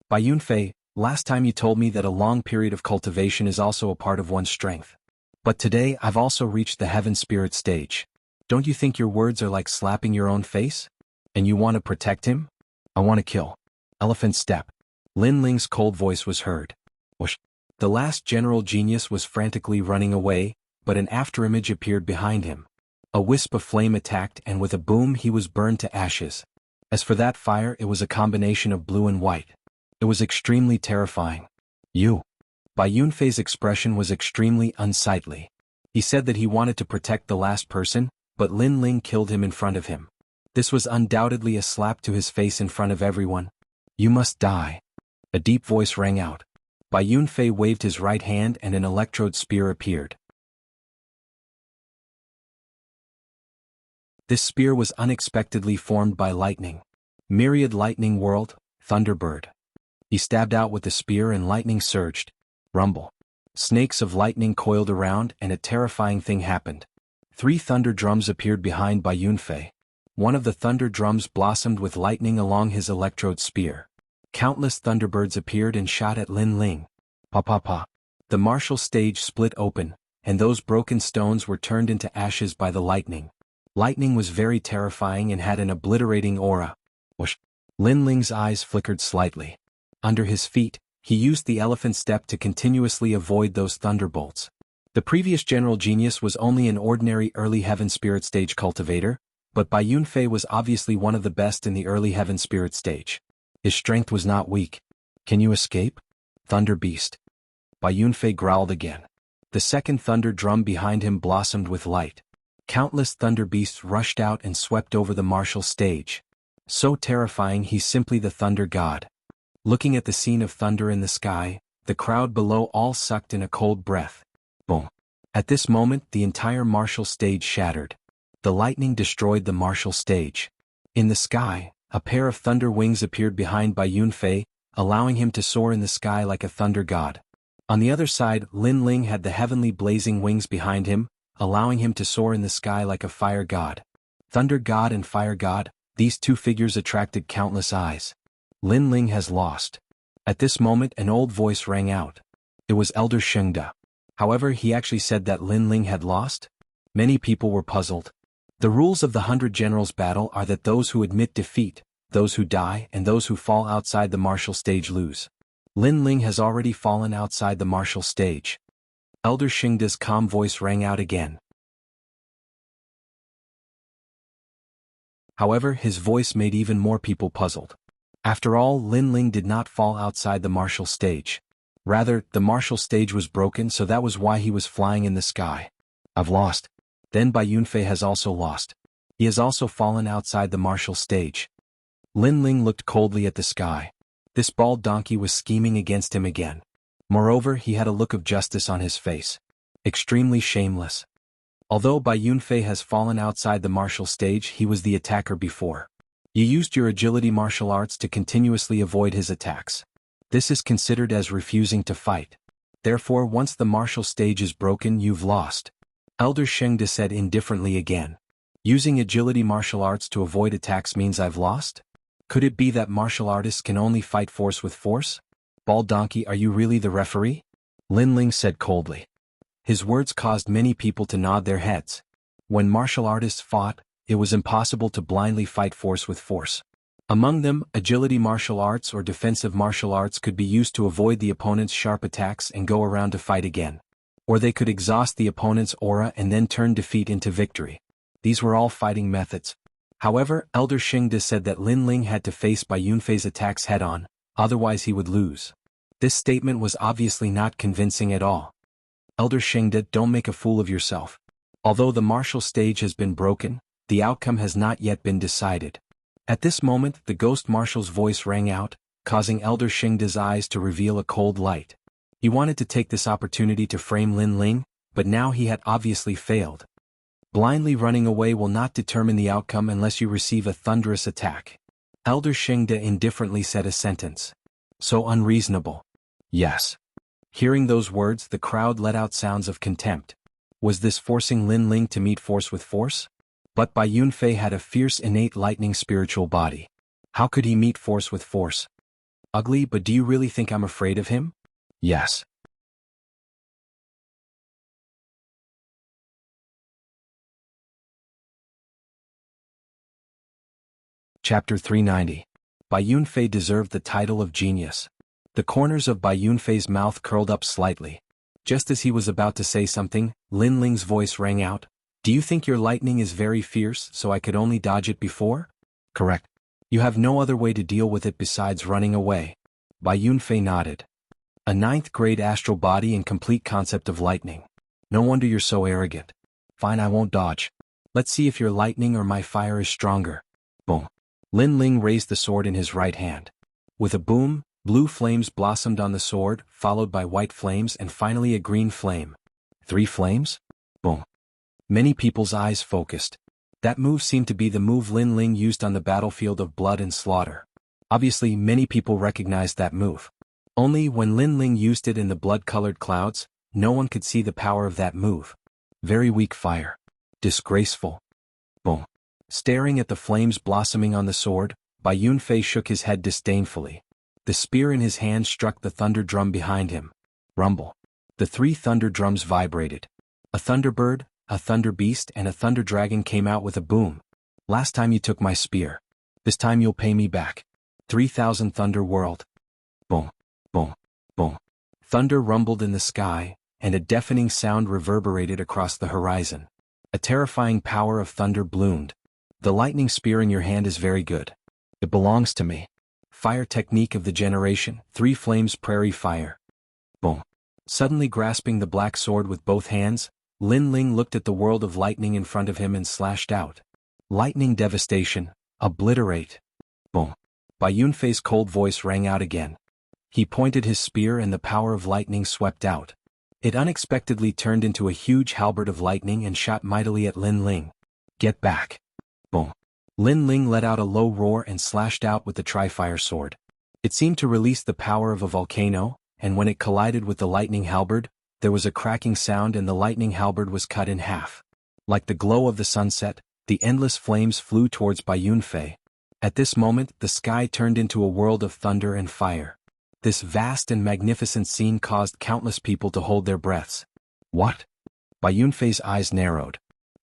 Bai Yunfei, last time you told me that a long period of cultivation is also a part of one's strength. But today I've also reached the heaven spirit stage. Don't you think your words are like slapping your own face? And you want to protect him? I want to kill. Elephant step. Lin Ling's cold voice was heard. Whoosh. The last general genius was frantically running away, but an afterimage appeared behind him. A wisp of flame attacked and with a boom he was burned to ashes. As for that fire, it was a combination of blue and white. It was extremely terrifying. You. Bai Yunfei's expression was extremely unsightly. He said that he wanted to protect the last person, but Lin Ling killed him in front of him. This was undoubtedly a slap to his face in front of everyone. You must die. A deep voice rang out. Bai Yunfei waved his right hand and an electrode spear appeared. This spear was unexpectedly formed by lightning. Myriad lightning whirled, Thunderbird. He stabbed out with the spear and lightning surged. Rumble. Snakes of lightning coiled around and a terrifying thing happened. 3 thunder drums appeared behind Bai Yunfei. One of the thunder drums blossomed with lightning along his electrode spear. Countless thunderbirds appeared and shot at Lin Ling. Pa pa pa. The martial stage split open, and those broken stones were turned into ashes by the lightning. Lightning was very terrifying and had an obliterating aura. Whoosh! Lin Ling's eyes flickered slightly. Under his feet, he used the elephant step to continuously avoid those thunderbolts. The previous general genius was only an ordinary early heaven spirit stage cultivator, but Bai Yunfei was obviously one of the best in the early heaven spirit stage. His strength was not weak. Can you escape? Thunder Beast. Bai Yunfei growled again. The second thunder drum behind him blossomed with light. Countless thunder beasts rushed out and swept over the martial stage. So terrifying, he's simply the thunder god. Looking at the scene of thunder in the sky, the crowd below all sucked in a cold breath. Boom. At this moment, the entire martial stage shattered. The lightning destroyed the martial stage. In the sky, a pair of thunder wings appeared behind Bai Yunfei, allowing him to soar in the sky like a thunder god. On the other side, Lin Ling had the heavenly blazing wings behind him, allowing him to soar in the sky like a fire god. Thunder god and fire god, these two figures attracted countless eyes. Lin Ling has lost. At this moment, an old voice rang out. It was Elder Shengde. However, he actually said that Lin Ling had lost? Many people were puzzled. The rules of the 100 Generals battle are that those who admit defeat, those who die, and those who fall outside the martial stage lose. Lin Ling has already fallen outside the martial stage. Elder Shengde's calm voice rang out again. However, his voice made even more people puzzled. After all, Lin Ling did not fall outside the martial stage. Rather, the martial stage was broken, so that was why he was flying in the sky. I've lost. Then Bai Yunfei has also lost. He has also fallen outside the martial stage. Lin Ling looked coldly at the sky. This bald donkey was scheming against him again. Moreover, he had a look of justice on his face. Extremely shameless. Although Bai Yunfei has fallen outside the martial stage, he was the attacker before. You used your agility martial arts to continuously avoid his attacks. This is considered as refusing to fight. Therefore, once the martial stage is broken, you've lost. Elder Shengde said indifferently again. Using agility martial arts to avoid attacks means I've lost? Could it be that martial artists can only fight force with force? Bald donkey, are you really the referee? Lin Ling said coldly. His words caused many people to nod their heads. When martial artists fought, it was impossible to blindly fight force with force. Among them, agility martial arts or defensive martial arts could be used to avoid the opponent's sharp attacks and go around to fight again. Or they could exhaust the opponent's aura and then turn defeat into victory. These were all fighting methods. However, Elder Shengde said that Lin Ling had to face Bai Yunfei's attacks head-on, otherwise he would lose. This statement was obviously not convincing at all. Elder Shengde, don't make a fool of yourself. Although the martial stage has been broken, the outcome has not yet been decided. At this moment, the ghost marshal's voice rang out, causing Elder Shengde's eyes to reveal a cold light. He wanted to take this opportunity to frame Lin Ling, but now he had obviously failed. Blindly running away will not determine the outcome unless you receive a thunderous attack. Elder Shengde indifferently said a sentence. So unreasonable. Yes. Hearing those words, the crowd let out sounds of contempt. Was this forcing Lin Ling to meet force with force? But Bai Yunfei had a fierce innate lightning spiritual body. How could he meet force with force? Ugly, but do you really think I'm afraid of him? Yes. Chapter 390. Bai Yunfei deserved the title of genius. The corners of Bai Yunfei's mouth curled up slightly. Just as he was about to say something, Lin Ling's voice rang out. Do you think your lightning is very fierce, so I could only dodge it before? Correct. You have no other way to deal with it besides running away. Bai Yunfei nodded. A 9th grade astral body and complete concept of lightning. No wonder you're so arrogant. Fine, I won't dodge. Let's see if your lightning or my fire is stronger. Boom. Lin Ling raised the sword in his right hand. With a boom, blue flames blossomed on the sword, followed by white flames and finally a green flame. 3 flames? Boom. Many people's eyes focused. That move seemed to be the move Lin Ling used on the battlefield of blood and slaughter. Obviously, many people recognized that move. Only when Lin Ling used it in the blood-colored clouds, no one could see the power of that move. Very weak fire. Disgraceful. Boom. Staring at the flames blossoming on the sword, Bai Yunfei shook his head disdainfully. The spear in his hand struck the thunder drum behind him. Rumble. The 3 thunder drums vibrated. A thunderbird, a thunder beast and a thunder dragon came out with a boom. Last time you took my spear. This time you'll pay me back. 3,000 thunder whirled. Boom, boom, boom. Thunder rumbled in the sky, and a deafening sound reverberated across the horizon. A terrifying power of thunder bloomed. The lightning spear in your hand is very good. It belongs to me. Fire technique of the generation, 3 flames prairie fire. Boom. Suddenly grasping the black sword with both hands, Lin Ling looked at the world of lightning in front of him and slashed out. Lightning devastation, obliterate. Boom. Bai Yunfei's cold voice rang out again. He pointed his spear and the power of lightning swept out. It unexpectedly turned into a huge halberd of lightning and shot mightily at Lin Ling. Get back. Boom. Lin Ling let out a low roar and slashed out with the tri-fire sword. It seemed to release the power of a volcano, and when it collided with the lightning halberd, there was a cracking sound and the lightning halberd was cut in half. Like the glow of the sunset, the endless flames flew towards Bai Yunfei. At this moment, the sky turned into a world of thunder and fire. This vast and magnificent scene caused countless people to hold their breaths. What? Bai Yunfei's eyes narrowed.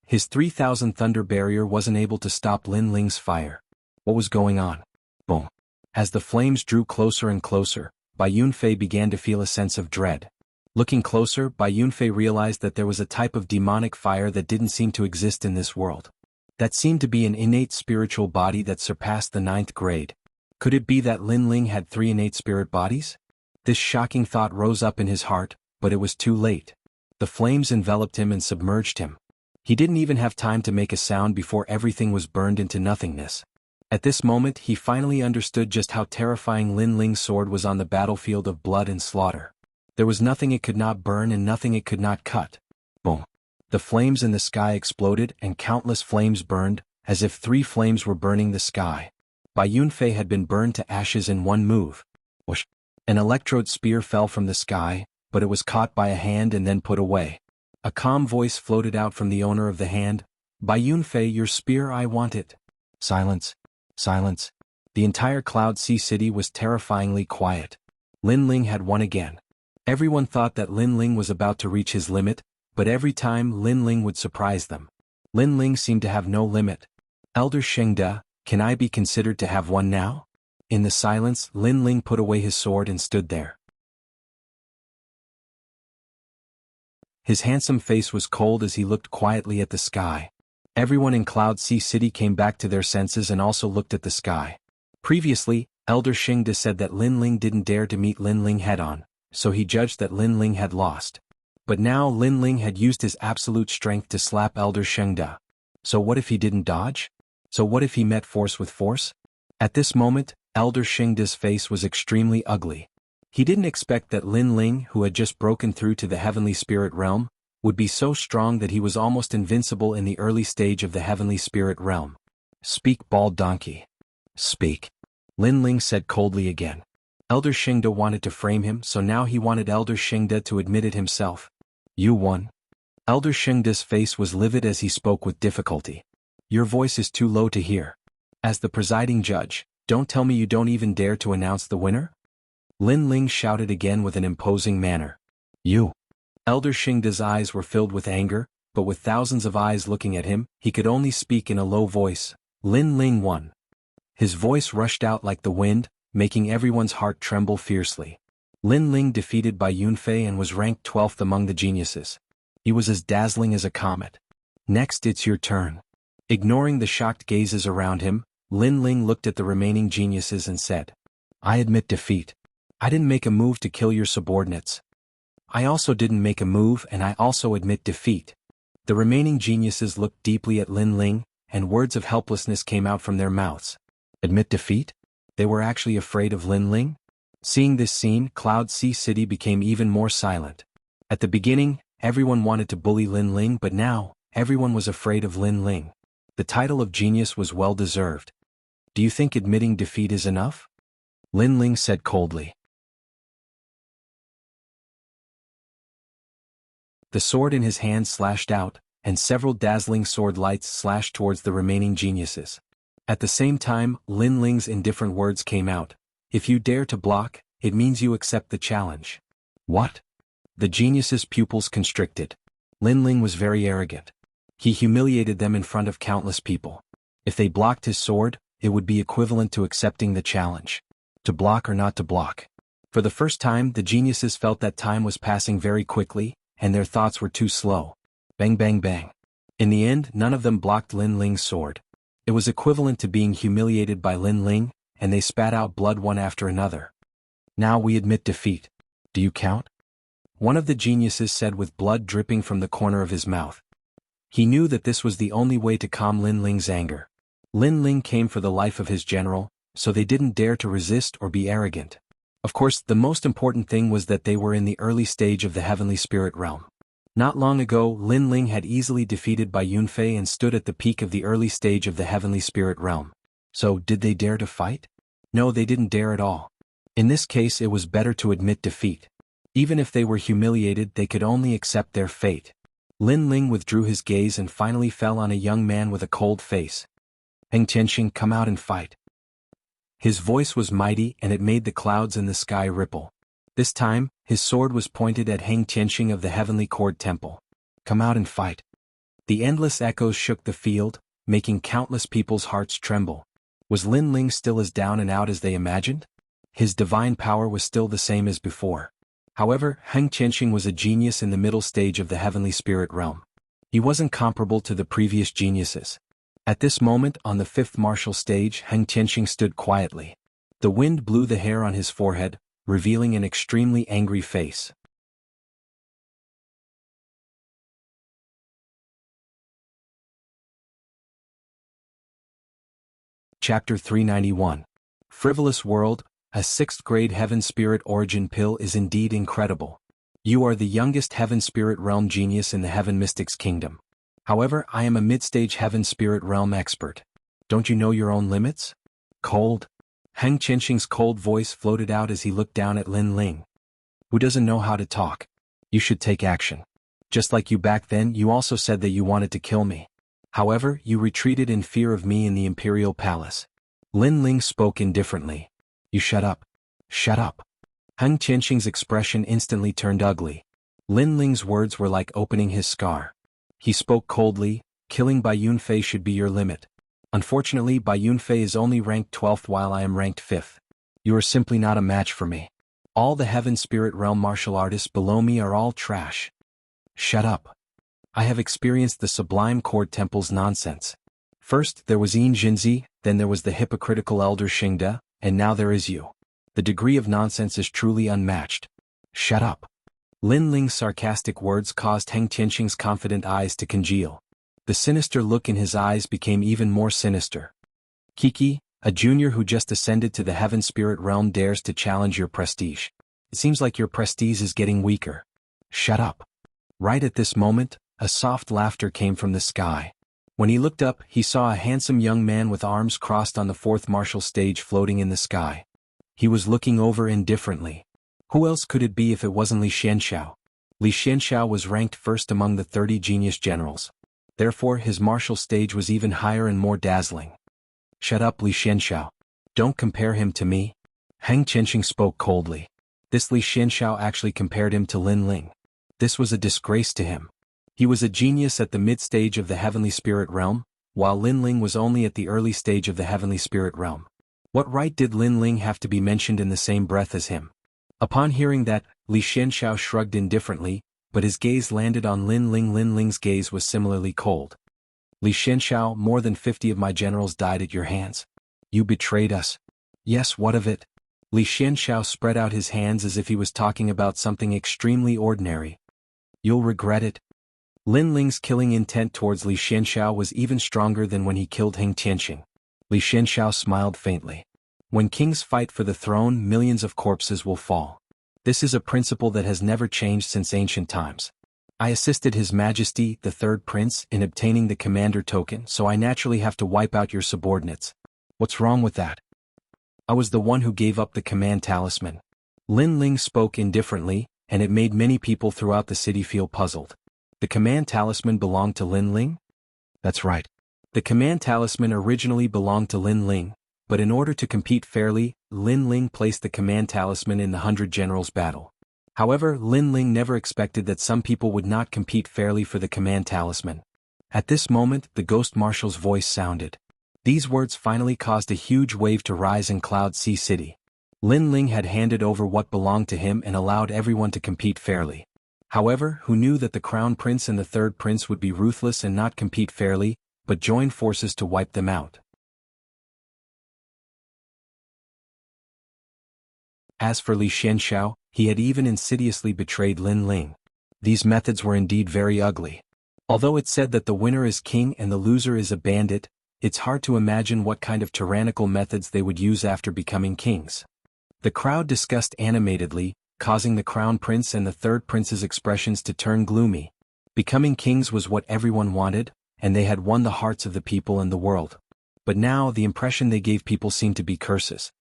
His 3,000 thunder barrier wasn't able to stop Lin Ling's fire. What was going on? Boom. As the flames drew closer and closer, Bai Yunfei began to feel a sense of dread. Looking closer, Bai Yunfei realized that there was a type of demonic fire that didn't seem to exist in this world. That seemed to be an innate spiritual body that surpassed the 9th grade. Could it be that Lin Ling had 3 innate spirit bodies? This shocking thought rose up in his heart, but it was too late. The flames enveloped him and submerged him. He didn't even have time to make a sound before everything was burned into nothingness. At this moment he finally understood just how terrifying Lin Ling's sword was on the battlefield of blood and slaughter. There was nothing it could not burn and nothing it could not cut. Boom. The flames in the sky exploded and countless flames burned, as if 3 flames were burning the sky. Bai Yunfei had been burned to ashes in one move. Whoosh! An electrode spear fell from the sky, but it was caught by a hand and then put away. A calm voice floated out from the owner of the hand. Bai Yunfei, your spear, I want it. Silence. Silence. The entire Cloud Sea City was terrifyingly quiet. Lin Ling had won again. Everyone thought that Lin Ling was about to reach his limit, but every time Lin Ling would surprise them. Lin Ling seemed to have no limit. Elder Shengde, can I be considered to have won now? In the silence, Lin Ling put away his sword and stood there. His handsome face was cold as he looked quietly at the sky. Everyone in Cloud Sea City came back to their senses and also looked at the sky. Previously, Elder Shengde said that Lin Ling didn't dare to meet Lin Ling head-on, so he judged that Lin Ling had lost. But now Lin Ling had used his absolute strength to slap Elder Shengde. So what if he didn't dodge? So what if he met force with force? At this moment, Elder Shengde's face was extremely ugly. He didn't expect that Lin Ling, who had just broken through to the heavenly spirit realm, would be so strong that he was almost invincible in the early stage of the heavenly spirit realm. Speak, bald donkey. Speak. Lin Ling said coldly again. Elder Shengde wanted to frame him, so now he wanted Elder Shengde to admit it himself. You won. Elder Shengde's face was livid as he spoke with difficulty. Your voice is too low to hear. As the presiding judge, don't tell me you don't even dare to announce the winner? Lin Ling shouted again with an imposing manner. You. Elder Shengde's eyes were filled with anger, but with thousands of eyes looking at him, he could only speak in a low voice. Lin Ling won. His voice rushed out like the wind, making everyone's heart tremble fiercely. Lin Ling defeated Bai Yunfei and was ranked 12th among the geniuses. He was as dazzling as a comet. Next, it's your turn. Ignoring the shocked gazes around him, Lin Ling looked at the remaining geniuses and said, I admit defeat. I didn't make a move to kill your subordinates. I also didn't make a move and I also admit defeat. The remaining geniuses looked deeply at Lin Ling, and words of helplessness came out from their mouths. Admit defeat? They were actually afraid of Lin Ling? Seeing this scene, Cloud Sea City became even more silent. At the beginning, everyone wanted to bully Lin Ling, but now, everyone was afraid of Lin Ling. The title of genius was well deserved. Do you think admitting defeat is enough? Lin Ling said coldly. The sword in his hand slashed out, and several dazzling sword lights slashed towards the remaining geniuses. At the same time, Lin Ling's indifferent words came out. If you dare to block, it means you accept the challenge. What? The genius's pupils constricted. Lin Ling was very arrogant. He humiliated them in front of countless people. If they blocked his sword, it would be equivalent to accepting the challenge. To block or not to block. For the first time, the geniuses felt that time was passing very quickly, and their thoughts were too slow. Bang bang bang. In the end, none of them blocked Lin Ling's sword. It was equivalent to being humiliated by Lin Ling, and they spat out blood one after another. Now we admit defeat. Do you count? One of the geniuses said with blood dripping from the corner of his mouth. He knew that this was the only way to calm Lin Ling's anger. Lin Ling came for the life of his general, so they didn't dare to resist or be arrogant. Of course, the most important thing was that they were in the early stage of the heavenly spirit realm. Not long ago, Lin Ling had easily defeated Bai Yunfei and stood at the peak of the early stage of the heavenly spirit realm. So, did they dare to fight? No, they didn't dare at all. In this case, it was better to admit defeat. Even if they were humiliated, they could only accept their fate. Lin Ling withdrew his gaze and finally fell on a young man with a cold face. Heng Tianxing, come out and fight. His voice was mighty and it made the clouds in the sky ripple. This time, his sword was pointed at Heng Tianxing of the Heavenly Cord Temple. Come out and fight. The endless echoes shook the field, making countless people's hearts tremble. Was Lin Ling still as down and out as they imagined? His divine power was still the same as before. However, Heng Tianxing was a genius in the middle stage of the heavenly spirit realm. He wasn't comparable to the previous geniuses. At this moment, on the fifth martial stage, Heng Tianxing stood quietly. The wind blew the hair on his forehead, revealing an extremely angry face. Chapter 391. Frivolous World, a 6th grade Heaven Spirit Origin Pill is indeed incredible. You are the youngest Heaven Spirit Realm genius in the Heaven Mystics Kingdom. However, I am a mid-stage Heaven Spirit Realm expert. Don't you know your own limits? Cold. Heng Tianxing's cold voice floated out as he looked down at Lin Ling. Who doesn't know how to talk? You should take action. Just like you back then, you also said that you wanted to kill me. However, you retreated in fear of me in the Imperial Palace. Lin Ling spoke indifferently. You shut up. Shut up. Heng Tianxing's expression instantly turned ugly. Lin Ling's words were like opening his scar. He spoke coldly, killing Bai Yunfei should be your limit. Unfortunately, Bai Yunfei is only ranked 12th while I am ranked 5th. You are simply not a match for me. All the Heaven Spirit Realm martial artists below me are all trash. Shut up. I have experienced the Sublime Cord Temple's nonsense. First, there was Yin Jinzi, then there was the hypocritical elder Xingde, and now there is you. The degree of nonsense is truly unmatched. Shut up. Lin Ling's sarcastic words caused Heng Tianxing's confident eyes to congeal. The sinister look in his eyes became even more sinister. Kiki, a junior who just ascended to the Heaven Spirit Realm, dares to challenge your prestige. It seems like your prestige is getting weaker. Shut up. Right at this moment, a soft laughter came from the sky. When he looked up, he saw a handsome young man with arms crossed on the 4th martial stage floating in the sky. He was looking over indifferently. Who else could it be if it wasn't Li Xianxiao? Li Xianxiao was ranked first among the 30 genius generals. Therefore, his martial stage was even higher and more dazzling. Shut up, Li Xianxiao. Don't compare him to me. Heng Tianxing spoke coldly. This Li Xianxiao actually compared him to Lin Ling. This was a disgrace to him. He was a genius at the mid-stage of the Heavenly Spirit Realm, while Lin Ling was only at the early stage of the Heavenly Spirit Realm. What right did Lin Ling have to be mentioned in the same breath as him? Upon hearing that, Li Xianxiao shrugged indifferently, but his gaze landed on Lin Ling. Lin Ling's gaze was similarly cold. Li Xianxiao, more than 50 of my generals died at your hands. You betrayed us. Yes, what of it? Li Xianxiao spread out his hands as if he was talking about something extremely ordinary. You'll regret it. Lin Ling's killing intent towards Li Xianxiao was even stronger than when he killed Heng Tianxing. Li Xianxiao smiled faintly. When kings fight for the throne, millions of corpses will fall. This is a principle that has never changed since ancient times. I assisted His Majesty, the Third Prince, in obtaining the commander token, so I naturally have to wipe out your subordinates. What's wrong with that? I was the one who gave up the command talisman. Lin Ling spoke indifferently, and it made many people throughout the city feel puzzled. The command talisman belonged to Lin Ling? That's right. The command talisman originally belonged to Lin Ling, but in order to compete fairly, Lin Ling placed the command talisman in the 100 Generals battle. However, Lin Ling never expected that some people would not compete fairly for the command talisman. At this moment, the Ghost Marshal's voice sounded. These words finally caused a huge wave to rise in Cloud Sea City. Lin Ling had handed over what belonged to him and allowed everyone to compete fairly. However, who knew that the Crown Prince and the Third Prince would be ruthless and not compete fairly, but join forces to wipe them out? As for Li Xianxiao, he had even insidiously betrayed Lin Ling. These methods were indeed very ugly. Although it said that the winner is king and the loser is a bandit, it's hard to imagine what kind of tyrannical methods they would use after becoming kings. The crowd discussed animatedly, causing the Crown Prince and the Third Prince's expressions to turn gloomy. Becoming kings was what everyone wanted, and they had won the hearts of the people and the world. But now the impression they gave people seemed to be curses.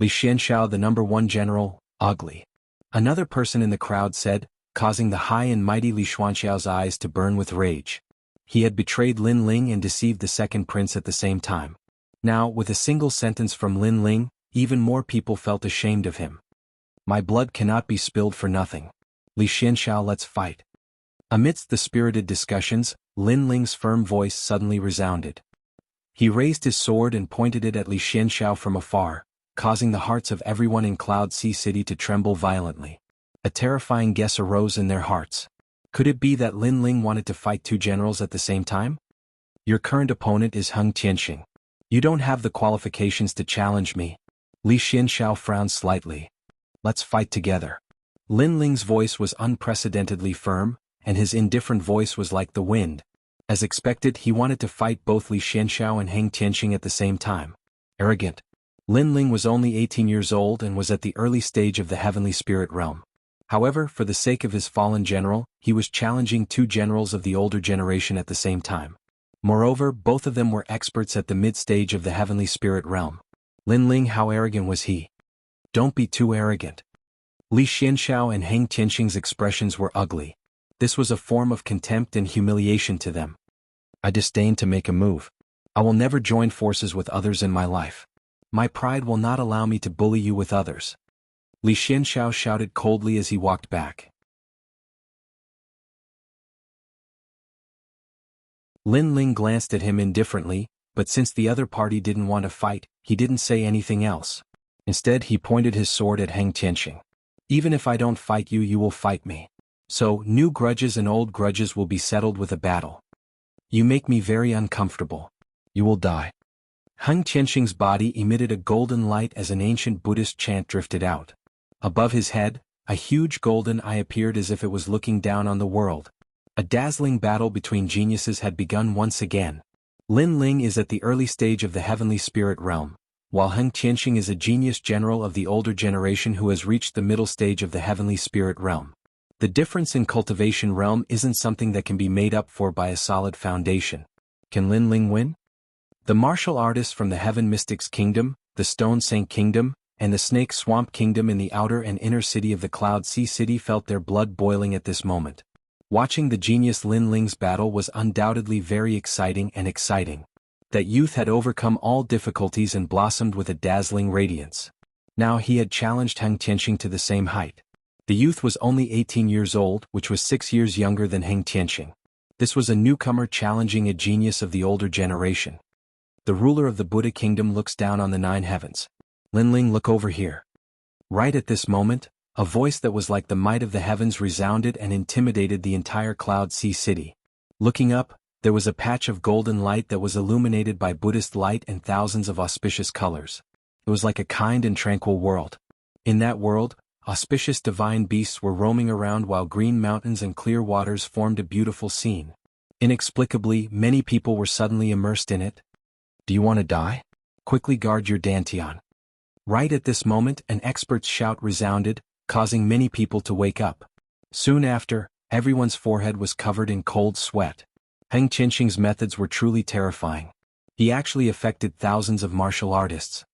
Li Xianxiao, the #1 general, ugly. Another person in the crowd said, causing the high and mighty Li Xuanxiao's eyes to burn with rage. He had betrayed Lin Ling and deceived the second prince at the same time. Now, with a single sentence from Lin Ling, even more people felt ashamed of him. My blood cannot be spilled for nothing. Li Xianxiao, let's fight. Amidst the spirited discussions, Lin Ling's firm voice suddenly resounded. He raised his sword and pointed it at Li Xianxiao from afar, causing the hearts of everyone in Cloud Sea City to tremble violently. A terrifying guess arose in their hearts. Could it be that Lin Ling wanted to fight two generals at the same time? Your current opponent is Heng Tianxing. You don't have the qualifications to challenge me. Li Xianxiao frowned slightly. Let's fight together. Lin Ling's voice was unprecedentedly firm, and his indifferent voice was like the wind. As expected, he wanted to fight both Li Xianxiao and Heng Tianxing at the same time. Arrogant. Lin Ling was only 18 years old and was at the early stage of the heavenly spirit realm. However, for the sake of his fallen general, he was challenging two generals of the older generation at the same time. Moreover, both of them were experts at the mid-stage of the heavenly spirit realm. Lin Ling, how arrogant was he? Don't be too arrogant. Li Xianxiao and Heng Tianxing's expressions were ugly. This was a form of contempt and humiliation to them. I disdain to make a move. I will never join forces with others in my life. My pride will not allow me to bully you with others. Li Xianxiao shouted coldly as he walked back. Lin Ling glanced at him indifferently, but since the other party didn't want to fight, he didn't say anything else. Instead, he pointed his sword at Heng Tianxing. Even if I don't fight you, you will fight me. So, new grudges and old grudges will be settled with a battle. You make me very uncomfortable. You will die. Heng Tianxing's body emitted a golden light as an ancient Buddhist chant drifted out. Above his head, a huge golden eye appeared as if it was looking down on the world. A dazzling battle between geniuses had begun once again. Lin Ling is at the early stage of the heavenly spirit realm, while Heng Tianxing is a genius general of the older generation who has reached the middle stage of the heavenly spirit realm. The difference in cultivation realm isn't something that can be made up for by a solid foundation. Can Lin Ling win? The martial artists from the Heaven Mystics Kingdom, the Stone Saint Kingdom, and the Snake Swamp Kingdom in the outer and inner city of the Cloud Sea City felt their blood boiling at this moment. Watching the genius Lin Ling's battle was undoubtedly very exciting and exciting. That youth had overcome all difficulties and blossomed with a dazzling radiance. Now he had challenged Heng Tianxing to the same height. The youth was only 18 years old, which was 6 years younger than Heng Tianxing. This was a newcomer challenging a genius of the older generation. The ruler of the Buddha kingdom looks down on the 9 heavens. Lin Ling, look over here. Right at this moment, a voice that was like the might of the heavens resounded and intimidated the entire Cloud Sea City. Looking up, there was a patch of golden light that was illuminated by Buddhist light and thousands of auspicious colors. It was like a kind and tranquil world. In that world, auspicious divine beasts were roaming around while green mountains and clear waters formed a beautiful scene. Inexplicably, many people were suddenly immersed in it. Do you want to die? Quickly guard your dantian. Right at this moment, an expert's shout resounded, causing many people to wake up. Soon after, everyone's forehead was covered in cold sweat. Heng Tianxing's methods were truly terrifying. He actually affected thousands of martial artists.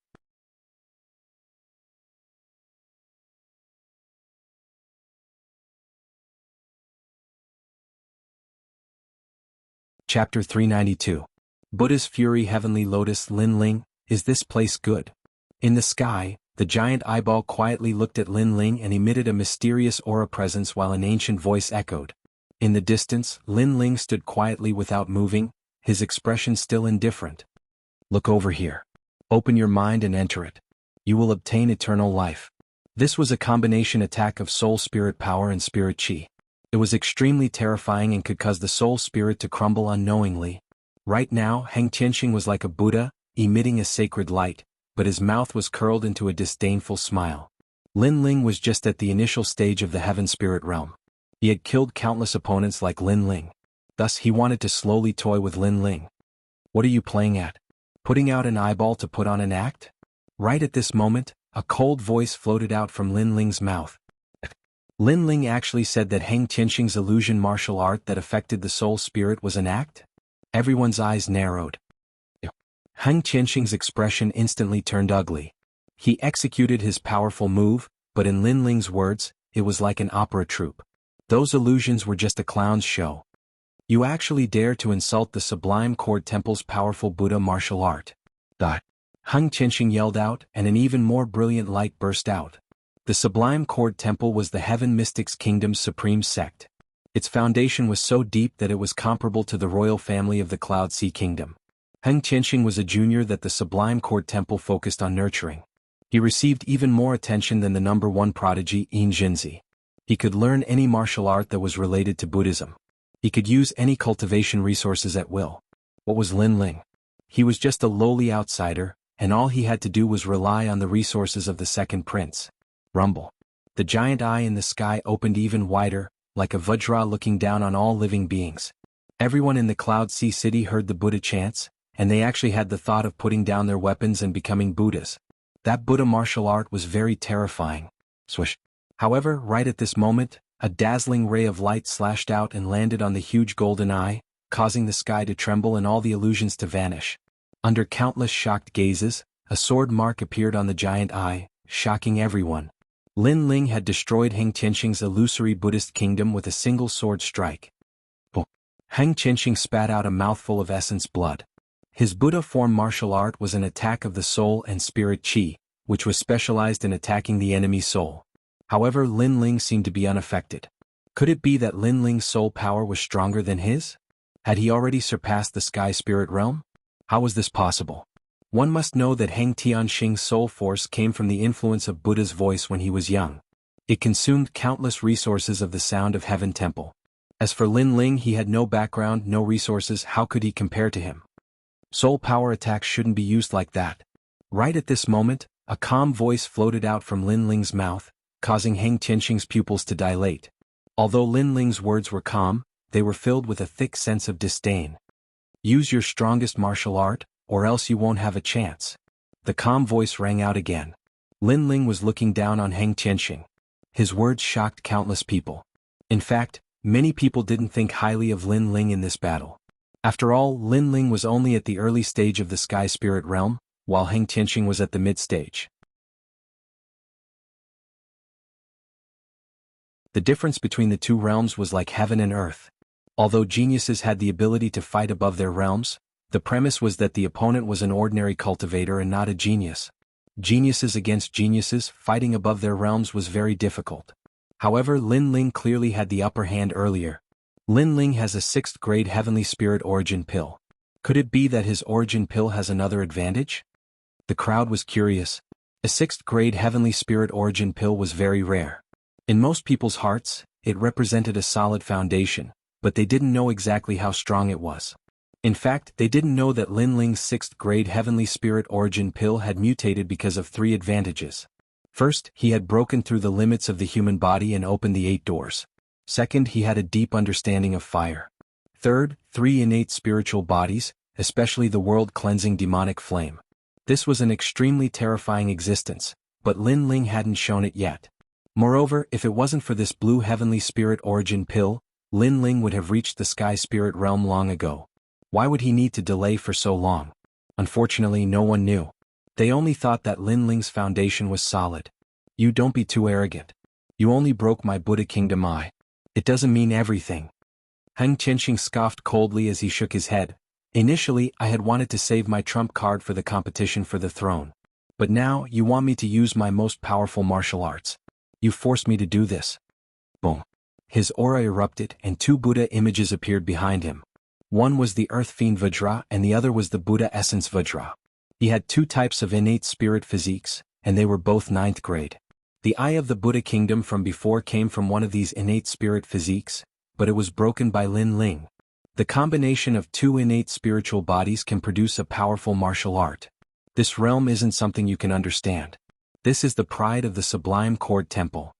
Chapter 392. Buddha's Fury. Heavenly Lotus. Lin Ling, is this place good? In the sky, The giant eyeball quietly looked at Lin Ling and emitted a mysterious aura presence while an ancient voice echoed. In the distance, Lin Ling stood quietly without moving, his expression still indifferent. Look over here. Open your mind and enter it. You will obtain eternal life. This was a combination attack of soul spirit power and spirit chi. It was extremely terrifying and could cause the soul spirit to crumble unknowingly. Right now, Heng Tianxing was like a Buddha, emitting a sacred light, but his mouth was curled into a disdainful smile. Lin Ling was just at the initial stage of the heaven spirit realm. He had killed countless opponents like Lin Ling. Thus he wanted to slowly toy with Lin Ling. What are you playing at? Putting out an eyeball to put on an act? Right at this moment, a cold voice floated out from Lin Ling's mouth. Lin Ling actually said that Heng Tianxing's illusion martial art that affected the soul spirit was an act? Everyone's eyes narrowed. Heng Tianxing's expression instantly turned ugly. He executed his powerful move, but in Lin Ling's words, it was like an opera troupe. Those illusions were just a clown's show. You actually dare to insult the Sublime Cord Temple's powerful Buddha martial art. Heng Tianxing yelled out, and an even more brilliant light burst out. The Sublime Cord Temple was the Heaven Mystics Kingdom's supreme sect. Its foundation was so deep that it was comparable to the royal family of the Cloud Sea Kingdom. Heng Tianxing was a junior that the Sublime Cord Temple focused on nurturing. He received even more attention than the #1 prodigy Yin Jinzi. He could learn any martial art that was related to Buddhism. He could use any cultivation resources at will. What was Lin Ling? He was just a lowly outsider, and all he had to do was rely on the resources of the second prince. Rumble. The giant eye in the sky opened even wider, like a Vajra looking down on all living beings. Everyone in the Cloud Sea City heard the Buddha chants, and they actually had the thought of putting down their weapons and becoming Buddhas. That Buddha martial art was very terrifying. Swish. However, right at this moment, a dazzling ray of light slashed out and landed on the huge golden eye, causing the sky to tremble and all the illusions to vanish. Under countless shocked gazes, a sword mark appeared on the giant eye, shocking everyone. Lin Ling had destroyed Heng Tianxing's illusory Buddhist kingdom with a single sword strike. Heng Tianxing spat out a mouthful of essence blood. His Buddha form martial art was an attack of the soul and spirit chi, which was specialized in attacking the enemy soul. However, Lin Ling seemed to be unaffected. Could it be that Lin Ling's soul power was stronger than his? Had he already surpassed the sky spirit realm? How was this possible? One must know that Heng Tianxing's soul force came from the influence of Buddha's voice when he was young. It consumed countless resources of the Sound of Heaven Temple. As for Lin Ling, he had no background, no resources. How could he compare to him? Soul power attacks shouldn't be used like that. Right at this moment, a calm voice floated out from Lin Ling's mouth, causing Heng Tianxing's pupils to dilate. Although Lin Ling's words were calm, they were filled with a thick sense of disdain. Use your strongest martial art, or else you won't have a chance. The calm voice rang out again. Lin Ling was looking down on Heng Tianxing. His words shocked countless people. In fact, many people didn't think highly of Lin Ling in this battle. After all, Lin Ling was only at the early stage of the Sky Spirit Realm, while Heng Tianxing was at the mid-stage. The difference between the two realms was like heaven and earth. Although geniuses had the ability to fight above their realms, the premise was that the opponent was an ordinary cultivator and not a genius. Geniuses against geniuses fighting above their realms was very difficult. However, Lin Ling clearly had the upper hand earlier. Lin Ling has a 6th grade Heavenly Spirit Origin Pill. Could it be that his Origin Pill has another advantage? The crowd was curious. A 6th grade Heavenly Spirit Origin Pill was very rare. In most people's hearts, it represented a solid foundation, but they didn't know exactly how strong it was. In fact, they didn't know that Lin Ling's 6th grade Heavenly Spirit Origin Pill had mutated because of 3 advantages. First, he had broken through the limits of the human body and opened the 8 doors. Second, he had a deep understanding of fire. Third, 3 innate spiritual bodies, especially the world-cleansing demonic flame. This was an extremely terrifying existence, but Lin Ling hadn't shown it yet. Moreover, if it wasn't for this blue Heavenly Spirit Origin Pill, Lin Ling would have reached the Sky Spirit Realm long ago. Why would he need to delay for so long? Unfortunately, no one knew. They only thought that Lin Ling's foundation was solid. You don't be too arrogant. You only broke my Buddha Kingdom eye. It doesn't mean everything. Heng Tianxing scoffed coldly as he shook his head. Initially, I had wanted to save my trump card for the competition for the throne. But now, you want me to use my most powerful martial arts. You forced me to do this. Boom. His aura erupted and two Buddha images appeared behind him. One was the Earth Fiend Vajra and the other was the Buddha Essence Vajra. He had two types of innate spirit physiques, and they were both 9th grade. The eye of the Buddha kingdom from before came from one of these innate spirit physiques, but it was broken by Lin Ling. The combination of two innate spiritual bodies can produce a powerful martial art. This realm isn't something you can understand. This is the pride of the Sublime Cord Temple.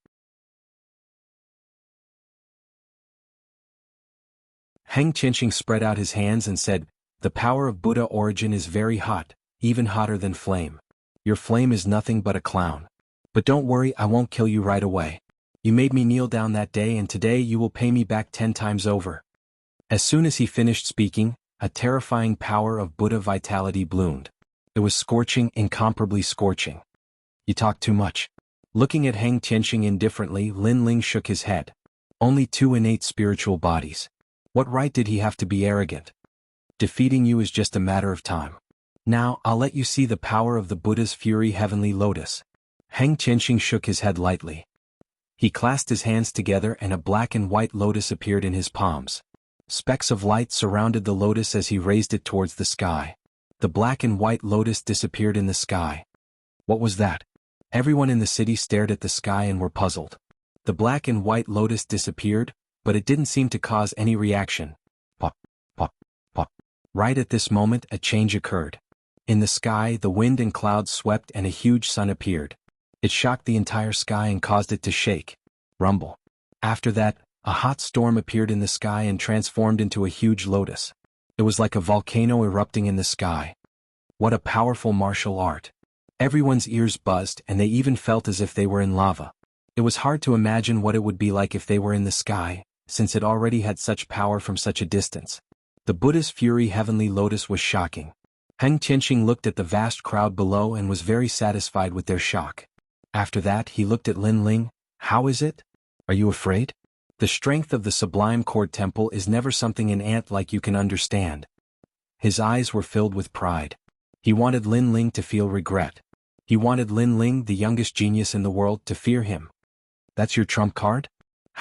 Heng Qianqing spread out his hands and said, "The power of Buddha origin is very hot, even hotter than flame. Your flame is nothing but a clown. But don't worry, I won't kill you right away. You made me kneel down that day and today you will pay me back 10 times over." As soon as he finished speaking, a terrifying power of Buddha vitality bloomed. It was scorching, incomparably scorching. "You talk too much." Looking at Heng Qianqing indifferently, Lin Ling shook his head. "Only two innate spiritual bodies. What right did he have to be arrogant? Defeating you is just a matter of time. Now, I'll let you see the power of the Buddha's Fury Heavenly Lotus." Heng Qianqing shook his head lightly. He clasped his hands together and a black and white lotus appeared in his palms. Specks of light surrounded the lotus as he raised it towards the sky. The black and white lotus disappeared in the sky. What was that? Everyone in the city stared at the sky and were puzzled. The black and white lotus disappeared, but it didn't seem to cause any reaction. Pop, pop, pop. Right at this moment, a change occurred. In the sky, the wind and clouds swept and a huge sun appeared. It shocked the entire sky and caused it to shake, rumble. After that, a hot storm appeared in the sky and transformed into a huge lotus. It was like a volcano erupting in the sky. What a powerful martial art. Everyone's ears buzzed and they even felt as if they were in lava. It was hard to imagine what it would be like if they were in the sky, since it already had such power from such a distance. The Buddha's Fury Heavenly Lotus was shocking. Heng Qianqing looked at the vast crowd below and was very satisfied with their shock. After that, he looked at Lin Ling. "How is it? Are you afraid?" The strength of the Sublime Cord Temple is never something an ant like you can understand. His eyes were filled with pride. He wanted Lin Ling to feel regret. He wanted Lin Ling, the youngest genius in the world, to fear him. "That's your trump card?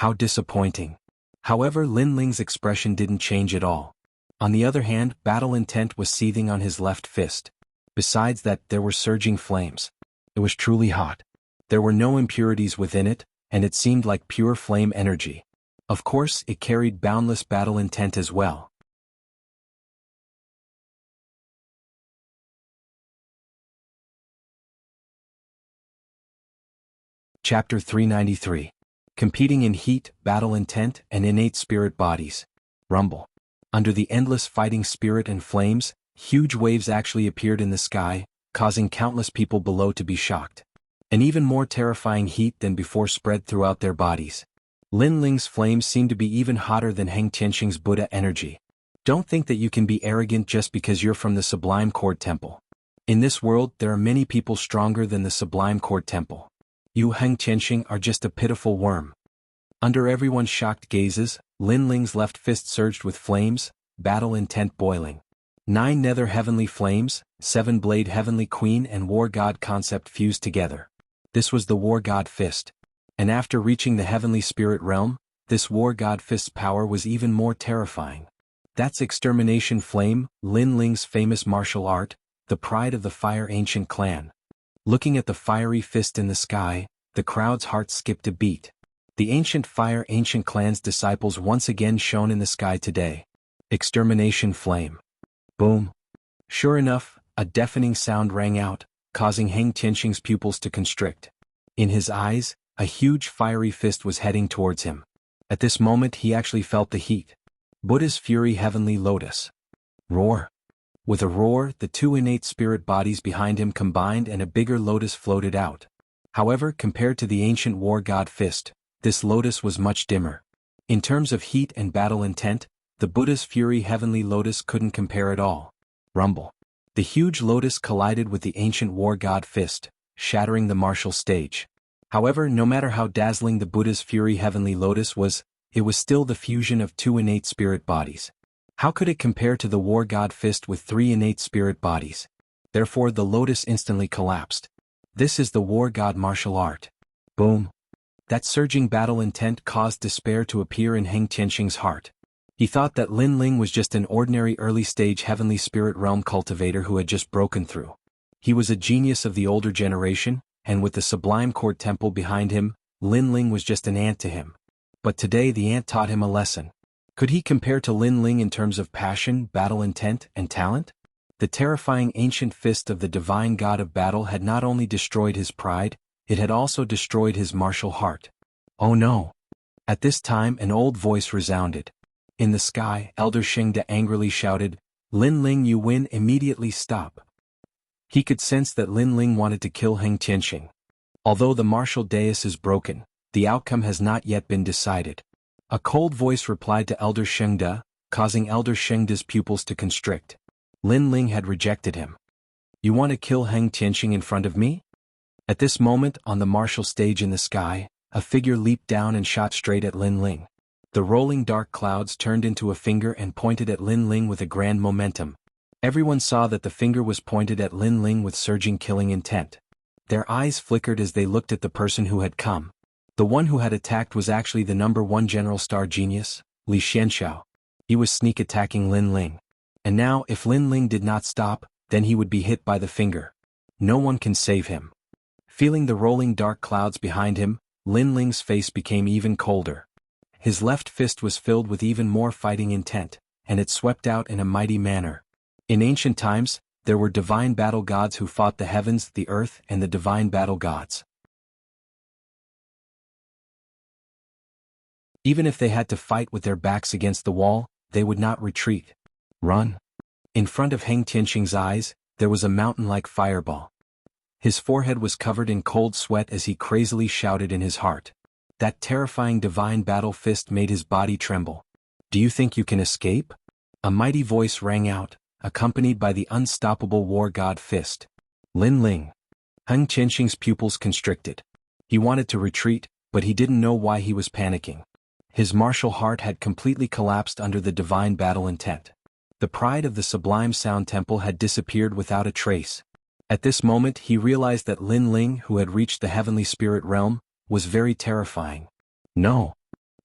How disappointing." However, Lin Ling's expression didn't change at all. On the other hand, battle intent was seething on his left fist. Besides that, there were surging flames. It was truly hot. There were no impurities within it, and it seemed like pure flame energy. Of course, it carried boundless battle intent as well. Chapter 393. Competing in heat, battle intent, and innate spirit bodies. Rumble. Under the endless fighting spirit and flames, huge waves actually appeared in the sky, causing countless people below to be shocked. An even more terrifying heat than before spread throughout their bodies. Lin Ling's flames seemed to be even hotter than Heng Qianqing's Buddha energy. Don't think that you can be arrogant just because you're from the Sublime Cord Temple. In this world, there are many people stronger than the Sublime Cord Temple. You, Heng Qianqing, are just a pitiful worm. Under everyone's shocked gazes, Lin Ling's left fist surged with flames, battle intent boiling. 9 nether heavenly flames, 7-blade heavenly queen and war god concept fused together. This was the war god fist. And after reaching the heavenly spirit realm, this war god fist's power was even more terrifying. That's Extermination Flame, Lin Ling's famous martial art, the pride of the Fire Ancient clan. Looking at the fiery fist in the sky, the crowd's heart skipped a beat. The ancient Fire Ancient clan's disciples once again shone in the sky today. Extermination Flame. Boom. Sure enough, a deafening sound rang out, causing Heng Qianqing's pupils to constrict. In his eyes, a huge fiery fist was heading towards him. At this moment he actually felt the heat. Buddha's Fury Heavenly Lotus. Roar. With a roar, the two innate spirit bodies behind him combined and a bigger lotus floated out. However, compared to the ancient war god fist, this lotus was much dimmer. In terms of heat and battle intent, the Buddha's Fury Heavenly Lotus couldn't compare at all. Rumble. The huge lotus collided with the ancient war god fist, shattering the martial stage. However, no matter how dazzling the Buddha's Fury Heavenly Lotus was, it was still the fusion of two innate spirit bodies. How could it compare to the war god fist with 3 innate spirit bodies? Therefore the lotus instantly collapsed. This is the war god martial art. Boom. That surging battle intent caused despair to appear in Heng Tianxing's heart. He thought that Lin Ling was just an ordinary early-stage heavenly spirit realm cultivator who had just broken through. He was a genius of the older generation, and with the Sublime Court Temple behind him, Lin Ling was just an ant to him. But today the ant taught him a lesson. Could he compare to Lin Ling in terms of passion, battle intent, and talent? The terrifying ancient fist of the divine god of battle had not only destroyed his pride, it had also destroyed his martial heart. Oh no! At this time an old voice resounded. In the sky, Elder Shengde angrily shouted, "Lin Ling, you win, immediately stop." He could sense that Lin Ling wanted to kill Heng Tianxing. Although the martial dais is broken, the outcome has not yet been decided. A cold voice replied to Elder Shengde, causing Elder Shengde's pupils to constrict. Lin Ling had rejected him. "You want to kill Heng Tianxing in front of me?" At this moment, on the martial stage in the sky, a figure leaped down and shot straight at Lin Ling. The rolling dark clouds turned into a finger and pointed at Lin Ling with a grand momentum. Everyone saw that the finger was pointed at Lin Ling with surging killing intent. Their eyes flickered as they looked at the person who had come. The one who had attacked was actually the #1 General Star Genius, Li Xianxiao. He was sneak attacking Lin Ling. And now, if Lin Ling did not stop, then he would be hit by the finger. No one can save him. Feeling the rolling dark clouds behind him, Lin Ling's face became even colder. His left fist was filled with even more fighting intent, and it swept out in a mighty manner. In ancient times, there were divine battle gods who fought the heavens, the earth, and the divine battle gods. Even if they had to fight with their backs against the wall, they would not retreat. Run. In front of Heng Tianxing's eyes, there was a mountain-like fireball. His forehead was covered in cold sweat as he crazily shouted in his heart. That terrifying divine battle fist made his body tremble. "Do you think you can escape?" A mighty voice rang out, accompanied by the unstoppable war god fist. Lin Ling. Heng Tianxing's pupils constricted. He wanted to retreat, but he didn't know why he was panicking. His martial heart had completely collapsed under the divine battle intent. The pride of the Sublime Sound Temple had disappeared without a trace. At this moment he realized that Lin Ling, who had reached the heavenly spirit realm, was very terrifying. No.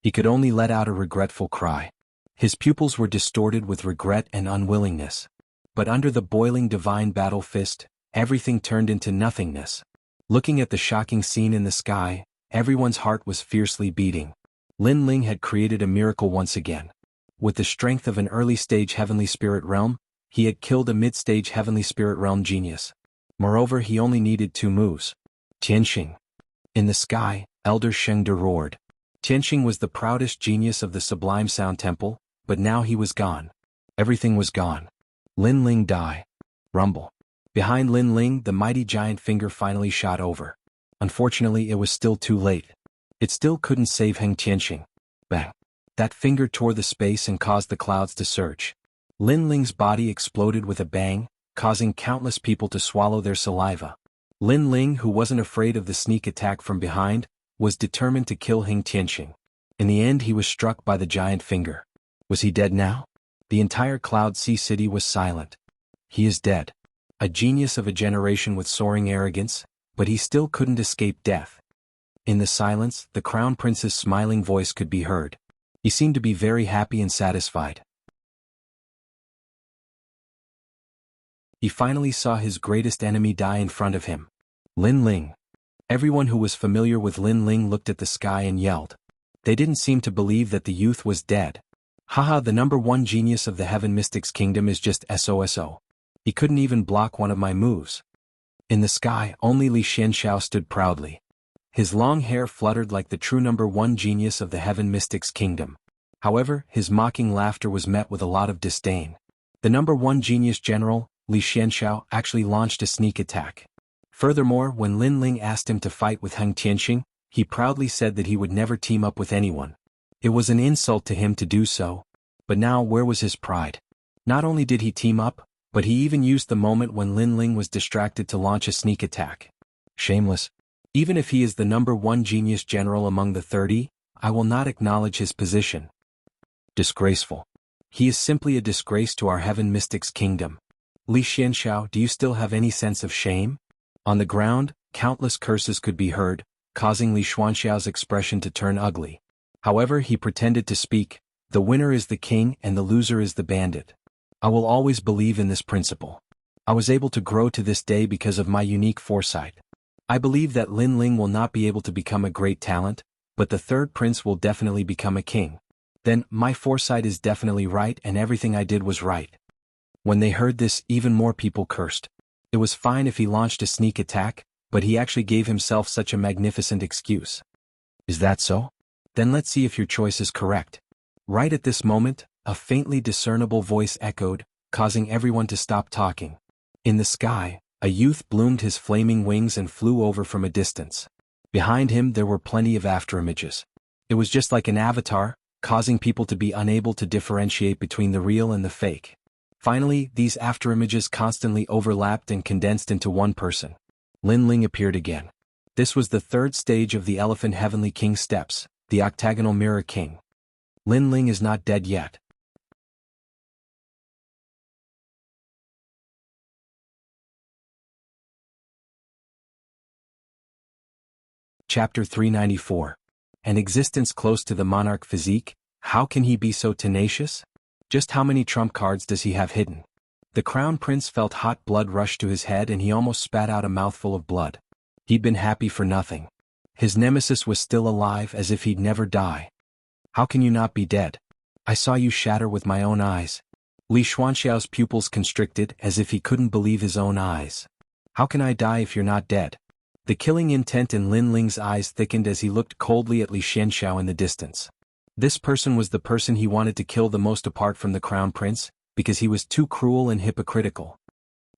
He could only let out a regretful cry. His pupils were distorted with regret and unwillingness. But under the boiling divine battle fist, everything turned into nothingness. Looking at the shocking scene in the sky, everyone's heart was fiercely beating. Lin Ling had created a miracle once again. With the strength of an early-stage heavenly spirit realm, he had killed a mid-stage heavenly spirit realm genius. Moreover, he only needed 2 moves. Tianxing. In the sky, Elder Shengde roared. Tianxing was the proudest genius of the Sublime Sound Temple, but now he was gone. Everything was gone. Lin Ling die. Rumble. Behind Lin Ling, the mighty giant finger finally shot over. Unfortunately, it was still too late. It still couldn't save Heng Tianxing. Bang. That finger tore the space and caused the clouds to surge. Lin Ling's body exploded with a bang, causing countless people to swallow their saliva. Lin Ling, who wasn't afraid of the sneak attack from behind, was determined to kill Heng Tianxing. In the end he was struck by the giant finger. Was he dead now? The entire Cloud Sea City was silent. He is dead. A genius of a generation with soaring arrogance, but he still couldn't escape death. In the silence, the Crown Prince's smiling voice could be heard. He seemed to be very happy and satisfied. He finally saw his greatest enemy die in front of him. Lin Ling. Everyone who was familiar with Lin Ling looked at the sky and yelled. They didn't seem to believe that the youth was dead. Haha, the #1 genius of the Heaven Mystics Kingdom is just SOSO. He couldn't even block one of my moves. In the sky, only Li Xianxiao stood proudly. His long hair fluttered like the true #1 genius of the Heaven Mystics Kingdom. However, his mocking laughter was met with a lot of disdain. The #1 genius general, Li Xianxiao, actually launched a sneak attack. Furthermore, when Lin Ling asked him to fight with Heng Tianxing, he proudly said that he would never team up with anyone. It was an insult to him to do so. But now where was his pride? Not only did he team up, but he even used the moment when Lin Ling was distracted to launch a sneak attack. Shameless. Even if he is the #1 genius general among the 30, I will not acknowledge his position. Disgraceful. He is simply a disgrace to our Heaven Mystics Kingdom. Li Xianxiao, do you still have any sense of shame? On the ground, countless curses could be heard, causing Li Xuanxiao's expression to turn ugly. However, he pretended to speak, the winner is the king and the loser is the bandit. I will always believe in this principle. I was able to grow to this day because of my unique foresight. I believe that Lin Ling will not be able to become a great talent, but the third prince will definitely become a king. Then, my foresight is definitely right and everything I did was right. When they heard this, even more people cursed. It was fine if he launched a sneak attack, but he actually gave himself such a magnificent excuse. Is that so? Then let's see if your choice is correct. Right at this moment, a faintly discernible voice echoed, causing everyone to stop talking. In the sky, a youth bloomed his flaming wings and flew over from a distance. Behind him there were plenty of afterimages. It was just like an avatar, causing people to be unable to differentiate between the real and the fake. Finally, these afterimages constantly overlapped and condensed into one person. Lin Ling appeared again. This was the third stage of the Elephant Heavenly King steps, the Octagonal Mirror King. Lin Ling is not dead yet. Chapter 394. An existence close to the monarch physique, how can he be so tenacious? Just how many trump cards does he have hidden? The crown prince felt hot blood rush to his head and he almost spat out a mouthful of blood. He'd been happy for nothing. His nemesis was still alive as if he'd never die. How can you not be dead? I saw you shatter with my own eyes. Li Xuanxiao's pupils constricted as if he couldn't believe his own eyes. How can I die if you're not dead? The killing intent in Lin Ling's eyes thickened as he looked coldly at Li Xianxiao in the distance. This person was the person he wanted to kill the most apart from the crown prince, because he was too cruel and hypocritical.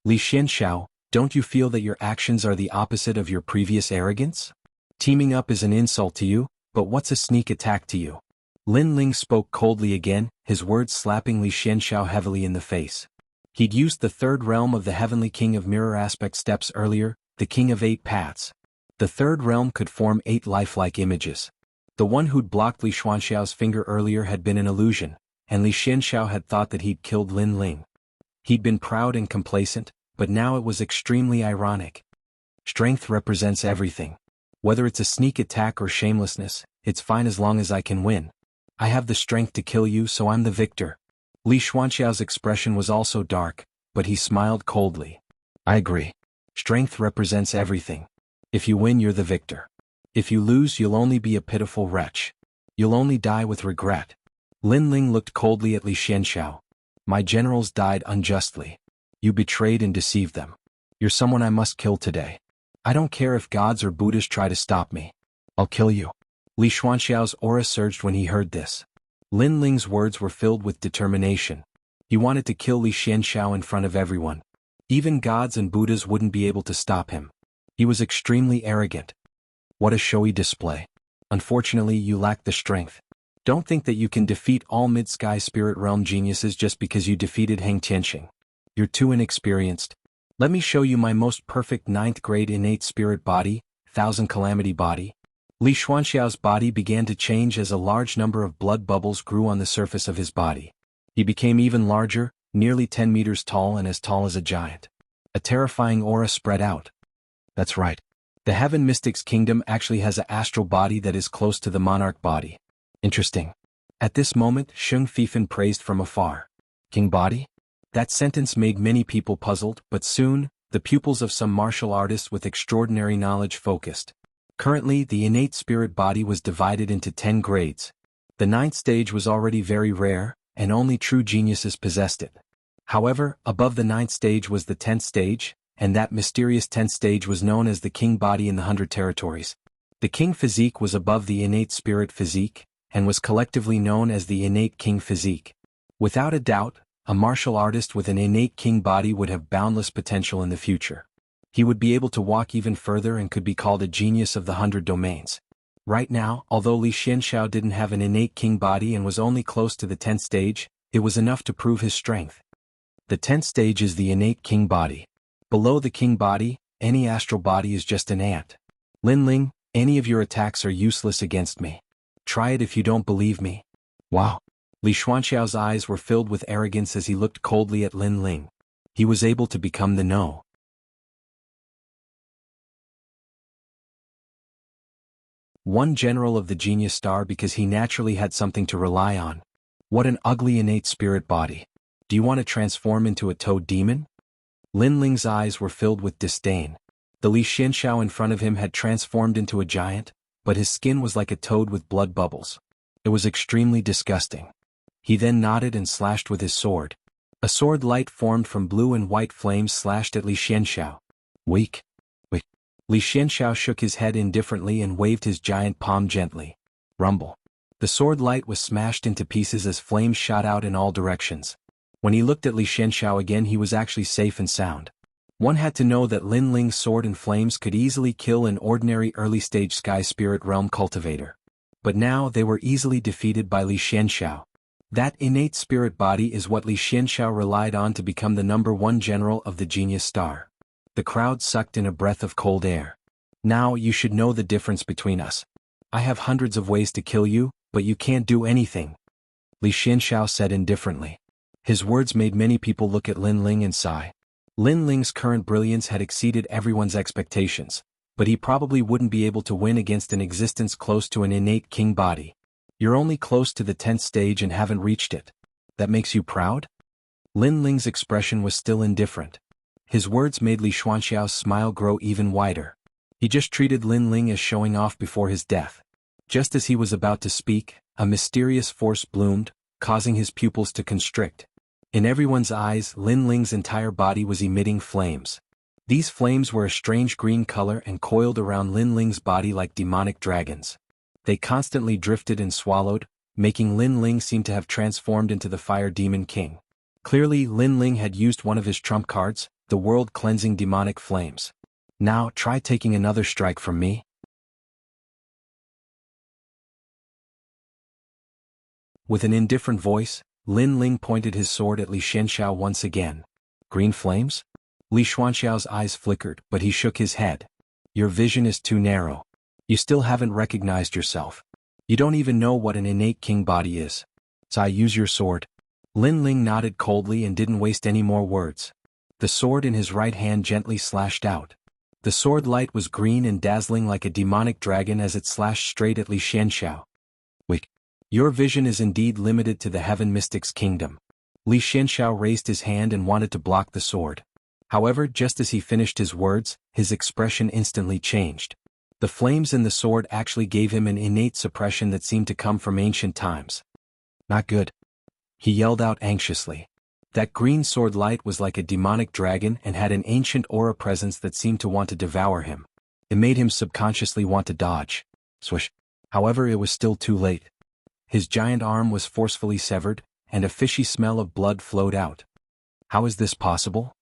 Li Xianxiao, don't you feel that your actions are the opposite of your previous arrogance? Teaming up is an insult to you, but what's a sneak attack to you? Lin Ling spoke coldly again, his words slapping Li Xianxiao heavily in the face. He'd used the third realm of the Heavenly King of Mirror Aspect steps earlier, the King of 8 Paths. The third realm could form 8 lifelike images. The one who'd blocked Li Xuanxiao's finger earlier had been an illusion, and Li Xianxiao had thought that he'd killed Lin Ling. He'd been proud and complacent, but now it was extremely ironic. Strength represents everything. Whether it's a sneak attack or shamelessness, it's fine as long as I can win. I have the strength to kill you, so I'm the victor. Li Xuanxiao's expression was also dark, but he smiled coldly. I agree. Strength represents everything. If you win, you're the victor. If you lose, you'll only be a pitiful wretch. You'll only die with regret. Lin Ling looked coldly at Li Xianxiao. My generals died unjustly. You betrayed and deceived them. You're someone I must kill today. I don't care if gods or Buddhas try to stop me. I'll kill you. Li Xuanxiao's aura surged when he heard this. Lin Ling's words were filled with determination. He wanted to kill Li Xianxiao in front of everyone. Even gods and Buddhas wouldn't be able to stop him. He was extremely arrogant. What a showy display. Unfortunately, you lack the strength. Don't think that you can defeat all mid-sky spirit realm geniuses just because you defeated Heng Tianxing. You're too inexperienced. Let me show you my most perfect 9th grade innate spirit body, 1000 calamity body. Li Xuanxiao's body began to change as a large number of blood bubbles grew on the surface of his body. He became even larger, nearly 10 meters tall and as tall as a giant. A terrifying aura spread out. That's right. The Heaven Mystics Kingdom actually has an astral body that is close to the monarch body. Interesting. At this moment, Sheng Fifan praised from afar. King body? That sentence made many people puzzled, but soon, the pupils of some martial artists with extraordinary knowledge focused. Currently, the innate spirit body was divided into 10 grades. The 9th stage was already very rare, and only true geniuses possessed it. However, above the 9th stage was the 10th stage, and that mysterious 10th stage was known as the King body in the 100 territories. The King physique was above the innate spirit physique, and was collectively known as the innate King physique. Without a doubt, a martial artist with an innate King body would have boundless potential in the future. He would be able to walk even further and could be called a genius of the 100 domains. Right now, although Li Xianxiao didn't have an innate King body and was only close to the 10th stage, it was enough to prove his strength. The 10th stage is the innate King body. Below the King body, any astral body is just an ant. Lin Ling, any of your attacks are useless against me. Try it if you don't believe me. Wow. Li Xuanxiao's eyes were filled with arrogance as he looked coldly at Lin Ling. He was able to become the No. 1 general of the genius star because he naturally had something to rely on. What an ugly innate spirit body. Do you want to transform into a toad demon? Lin Ling's eyes were filled with disdain. The Li Xianxiao in front of him had transformed into a giant, but his skin was like a toad with blood bubbles. It was extremely disgusting. He then nodded and slashed with his sword. A sword light formed from blue and white flames slashed at Li Xianxiao. Weak. Li Xianxiao shook his head indifferently and waved his giant palm gently. Rumble. The sword light was smashed into pieces as flames shot out in all directions. When he looked at Li Xianxiao again, he was actually safe and sound. One had to know that Lin Ling's sword and flames could easily kill an ordinary early-stage sky spirit realm cultivator. But now they were easily defeated by Li Xianxiao. That innate spirit body is what Li Xianxiao relied on to become the #1 general of the genius star. The crowd sucked in a breath of cold air. Now you should know the difference between us. I have hundreds of ways to kill you, but you can't do anything, Li Xianxiao said indifferently. His words made many people look at Lin Ling and sigh. Lin Ling's current brilliance had exceeded everyone's expectations, but he probably wouldn't be able to win against an existence close to an innate king body. You're only close to the 10th stage and haven't reached it. That makes you proud? Lin Ling's expression was still indifferent. His words made Li Xuanxiao's smile grow even wider. He just treated Lin Ling as showing off before his death. Just as he was about to speak, a mysterious force bloomed, causing his pupils to constrict. In everyone's eyes, Lin Ling's entire body was emitting flames. These flames were a strange green color and coiled around Lin Ling's body like demonic dragons. They constantly drifted and swallowed, making Lin Ling seem to have transformed into the Fire Demon King. Clearly, Lin Ling had used one of his trump cards, the world-cleansing demonic flames. Now try taking another strike from me. With an indifferent voice, Lin Ling pointed his sword at Li Xianxiao once again. Green flames? Li Xuanxiao's eyes flickered, but he shook his head. Your vision is too narrow. You still haven't recognized yourself. You don't even know what an innate king body is. So I use your sword. Lin Ling nodded coldly and didn't waste any more words. The sword in his right hand gently slashed out. The sword light was green and dazzling like a demonic dragon as it slashed straight at Li Xianxiao. Wait. Your vision is indeed limited to the Heaven Mystic's kingdom. Li Xianxiao raised his hand and wanted to block the sword. However, just as he finished his words, his expression instantly changed. The flames in the sword actually gave him an innate suppression that seemed to come from ancient times. Not good. He yelled out anxiously. That green sword light was like a demonic dragon and had an ancient aura presence that seemed to want to devour him. It made him subconsciously want to dodge. Swish. However, it was still too late. His giant arm was forcefully severed, and a fishy smell of blood flowed out. How is this possible?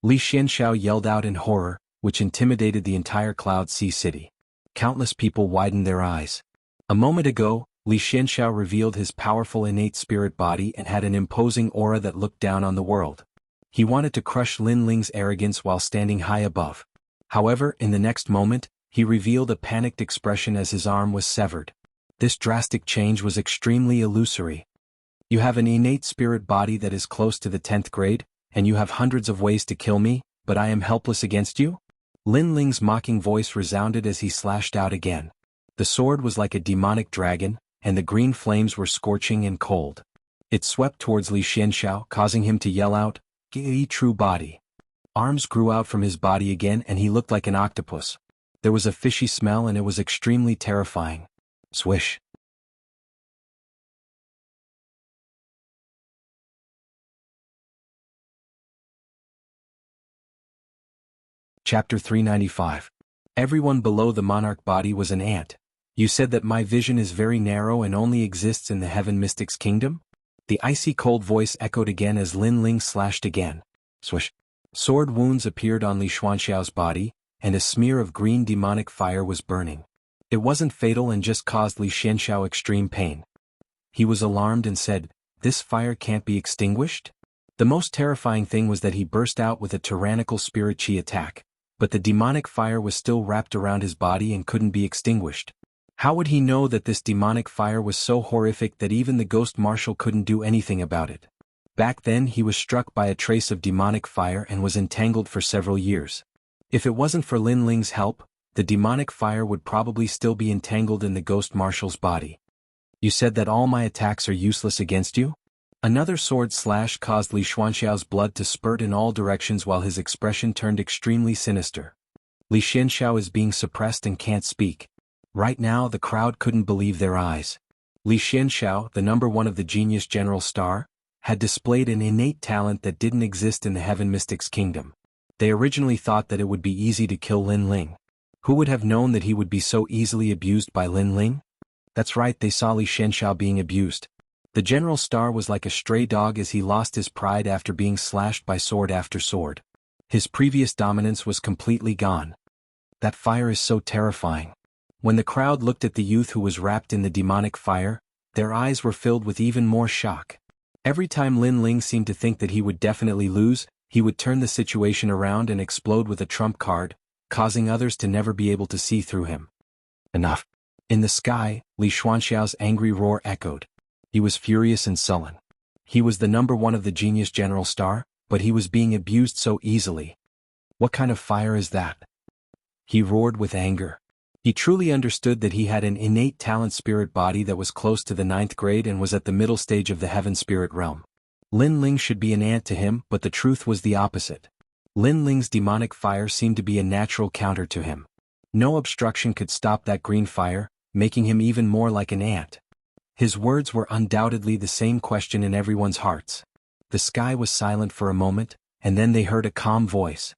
Li Xianxiao yelled out in horror, which intimidated the entire Cloud Sea city. Countless people widened their eyes. A moment ago, Li Xianxiao revealed his powerful innate spirit body and had an imposing aura that looked down on the world. He wanted to crush Lin Ling's arrogance while standing high above. However, in the next moment, he revealed a panicked expression as his arm was severed. This drastic change was extremely illusory. You have an innate spirit body that is close to the 10th grade, and you have hundreds of ways to kill me, but I am helpless against you? Lin Ling's mocking voice resounded as he slashed out again. The sword was like a demonic dragon, and the green flames were scorching and cold. It swept towards Li Xianxiao, causing him to yell out, "Gi true body." Arms grew out from his body again and he looked like an octopus. There was a fishy smell and it was extremely terrifying. Swish. Chapter 395. Everyone below the monarch body was an ant. You said that my vision is very narrow and only exists in the Heaven Mystic's kingdom? The icy cold voice echoed again as Lin Ling slashed again. Swish. Sword wounds appeared on Li Xuanxiao's body, and a smear of green demonic fire was burning. It wasn't fatal and just caused Li Xianxiao extreme pain. He was alarmed and said, "This fire can't be extinguished?" The most terrifying thing was that he burst out with a tyrannical spirit chi attack, but the demonic fire was still wrapped around his body and couldn't be extinguished. How would he know that this demonic fire was so horrific that even the ghost marshal couldn't do anything about it? Back then he was struck by a trace of demonic fire and was entangled for several years. If it wasn't for Lin Ling's help, the demonic fire would probably still be entangled in the ghost marshal's body. You said that all my attacks are useless against you? Another sword slash caused Li Xuanxiao's blood to spurt in all directions while his expression turned extremely sinister. Li Xuanxiao is being suppressed and can't speak. Right now the crowd couldn't believe their eyes. Li Xuanxiao, the number one of the genius general star, had displayed an innate talent that didn't exist in the Heaven Mystics Kingdom. They originally thought that it would be easy to kill Lin Ling. Who would have known that he would be so easily abused by Lin Ling? That's right, they saw Li Xuanxiao being abused. The general star was like a stray dog as he lost his pride after being slashed by sword after sword. His previous dominance was completely gone. That fire is so terrifying. When the crowd looked at the youth who was wrapped in the demonic fire, their eyes were filled with even more shock. Every time Lin Ling seemed to think that he would definitely lose, he would turn the situation around and explode with a trump card, causing others to never be able to see through him. Enough. In the sky, Li Xuanxiao's angry roar echoed. He was furious and sullen. He was the number one of the genius general star, but he was being abused so easily. What kind of fire is that? He roared with anger. He truly understood that he had an innate talent spirit body that was close to the 9th grade and was at the middle stage of the heaven spirit realm. Lin Ling should be an ant to him, but the truth was the opposite. Lin Ling's demonic fire seemed to be a natural counter to him. No obstruction could stop that green fire, making him even more like an ant. His words were undoubtedly the same question in everyone's hearts. The sky was silent for a moment, and then they heard a calm voice.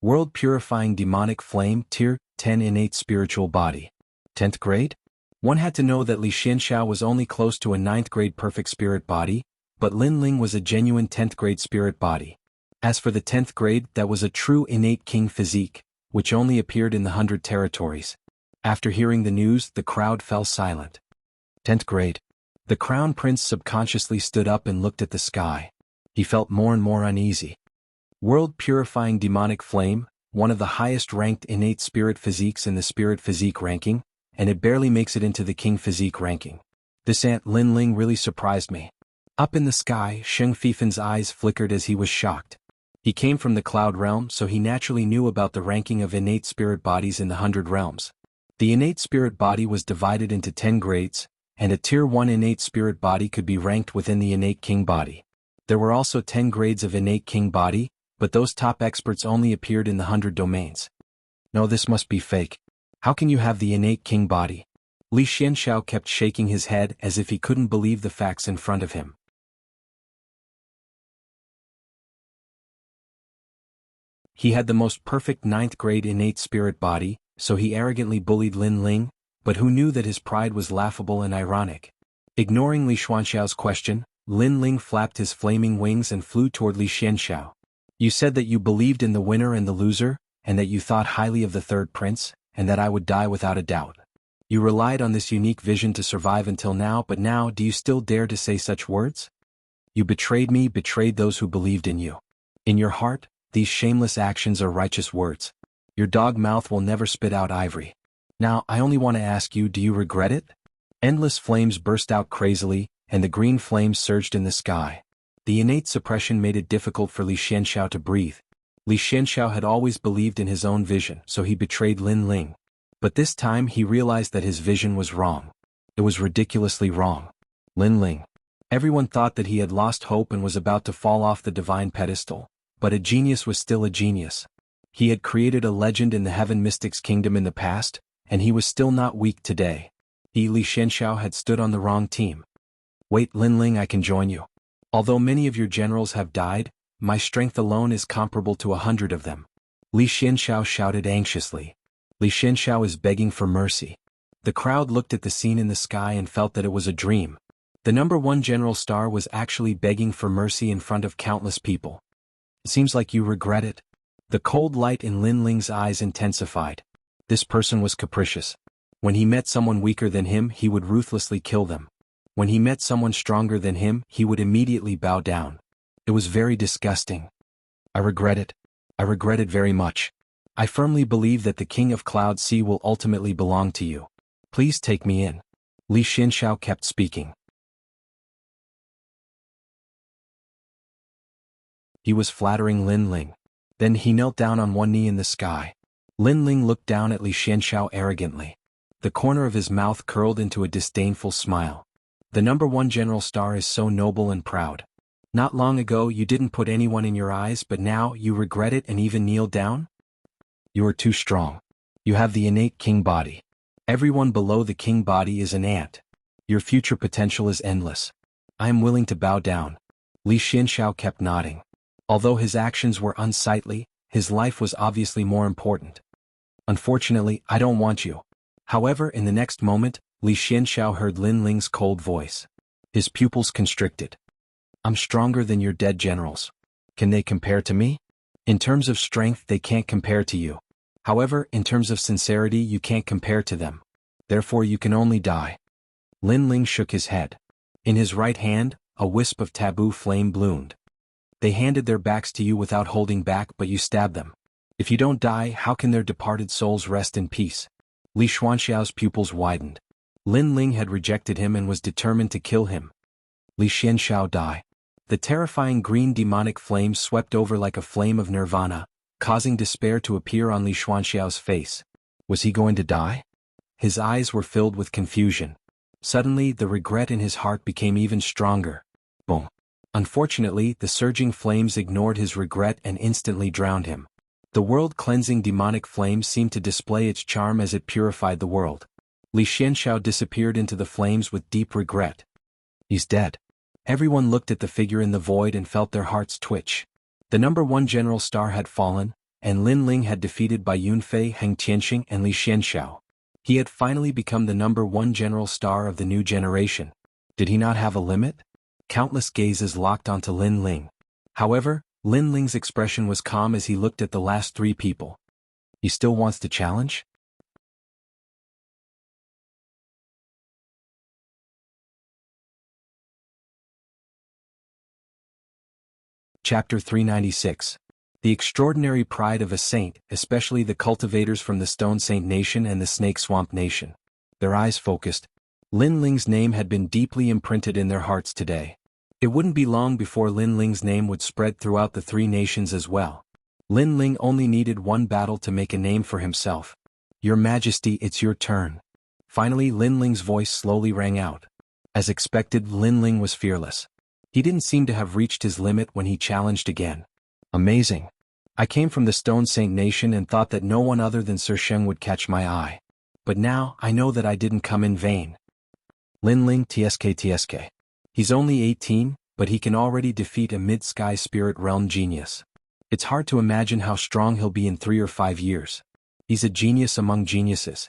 World Purifying Demonic Flame Tier 10 Innate Spiritual Body. 10th grade? One had to know that Li Xuanxiao was only close to a 9th grade perfect spirit body, but Lin Ling was a genuine 10th grade spirit body. As for the 10th grade, that was a true innate king physique, which only appeared in the 100 territories. After hearing the news, the crowd fell silent. 10th grade. The crown prince subconsciously stood up and looked at the sky. He felt more and more uneasy. World Purifying Demonic Flame, one of the highest ranked innate spirit physiques in the spirit physique ranking, and it barely makes it into the king physique ranking. This ant Lin Ling really surprised me. Up in the sky, Sheng Fifan's eyes flickered as he was shocked. He came from the cloud realm, so he naturally knew about the ranking of innate spirit bodies in the 100 realms. The innate spirit body was divided into 10 grades, and a Tier 1 innate spirit body could be ranked within the innate king body. There were also 10 grades of innate king body, but those top experts only appeared in the 100 domains. No, this must be fake. How can you have the innate king body? Li Xuanxiao kept shaking his head as if he couldn't believe the facts in front of him. He had the most perfect 9th grade innate spirit body, so he arrogantly bullied Lin Ling, but who knew that his pride was laughable and ironic? Ignoring Li Xuanxiao's question, Lin Ling flapped his flaming wings and flew toward Li Xuanxiao. You said that you believed in the winner and the loser, and that you thought highly of the third prince, and that I would die without a doubt. You relied on this unique vision to survive until now, but now do you still dare to say such words? You betrayed me, betrayed those who believed in you. In your heart, these shameless actions are righteous words. Your dog mouth will never spit out ivory. Now, I only want to ask you, do you regret it? Endless flames burst out crazily, and the green flames surged in the sky. The innate suppression made it difficult for Li Xuanxiao to breathe. Li Xuanxiao had always believed in his own vision, so he betrayed Lin Ling. But this time he realized that his vision was wrong. It was ridiculously wrong. Lin Ling. Everyone thought that he had lost hope and was about to fall off the divine pedestal, but a genius was still a genius. He had created a legend in the Heaven Mystics Kingdom in the past, and he was still not weak today. Li Xuanxiao had stood on the wrong team. Wait, Lin Ling, I can join you. Although many of your generals have died, my strength alone is comparable to 100 of them. Li Xuanxiao shouted anxiously. Li Xuanxiao is begging for mercy. The crowd looked at the scene in the sky and felt that it was a dream. The number one general star was actually begging for mercy in front of countless people. It seems like you regret it. The cold light in Lin Ling's eyes intensified. This person was capricious. When he met someone weaker than him, he would ruthlessly kill them. When he met someone stronger than him, he would immediately bow down. It was very disgusting. I regret it. I regret it very much. I firmly believe that the King of Cloud Sea will ultimately belong to you. Please take me in. Li Xuanxiao kept speaking. He was flattering Lin Ling. Then he knelt down on one knee in the sky. Lin Ling looked down at Li Xianxiao arrogantly. The corner of his mouth curled into a disdainful smile. The number one general star is so noble and proud. Not long ago you didn't put anyone in your eyes, but now you regret it and even kneel down? You are too strong. You have the innate king body. Everyone below the king body is an ant. Your future potential is endless. I am willing to bow down. Li Xianxiao kept nodding. Although his actions were unsightly, his life was obviously more important. Unfortunately, I don't want you. However, in the next moment, Li Xianxiao heard Lin Ling's cold voice. His pupils constricted. I'm stronger than your dead generals. Can they compare to me? In terms of strength, they can't compare to you. However, in terms of sincerity, you can't compare to them. Therefore, you can only die. Lin Ling shook his head. In his right hand, a wisp of taboo flame bloomed. They handed their backs to you without holding back, but you stabbed them. If you don't die, how can their departed souls rest in peace? Li Xuanxiao's pupils widened. Lin Ling had rejected him and was determined to kill him. Li Xianxiao die. The terrifying green demonic flame swept over like a flame of nirvana, causing despair to appear on Li Xuanxiao's face. Was he going to die? His eyes were filled with confusion. Suddenly, the regret in his heart became even stronger. Boom. Unfortunately, the surging flames ignored his regret and instantly drowned him. The world-cleansing demonic flame seemed to display its charm as it purified the world. Li Xianxiao disappeared into the flames with deep regret. He's dead. Everyone looked at the figure in the void and felt their hearts twitch. The number one general star had fallen, and Lin Ling had defeated by Yunfei, Heng Tianxing and Li Xianxiao. He had finally become the number one general star of the new generation. Did he not have a limit? Countless gazes locked onto Lin Ling. However, Lin Ling's expression was calm as he looked at the last three people. He still wants to challenge? Chapter 396. The extraordinary pride of a saint, especially the cultivators from the Stone Saint Nation and the Snake Swamp Nation. Their eyes focused. Lin Ling's name had been deeply imprinted in their hearts today. It wouldn't be long before Lin Ling's name would spread throughout the three nations as well. Lin Ling only needed one battle to make a name for himself. Your Majesty, it's your turn. Finally, Lin Ling's voice slowly rang out. As expected, Lin Ling was fearless. He didn't seem to have reached his limit when he challenged again. Amazing. I came from the Stone Saint Nation and thought that no one other than Sir Sheng would catch my eye. But now, I know that I didn't come in vain. Lin Ling TSK. He's only 18, but he can already defeat a mid-sky spirit realm genius. It's hard to imagine how strong he'll be in 3 or 5 years. He's a genius among geniuses.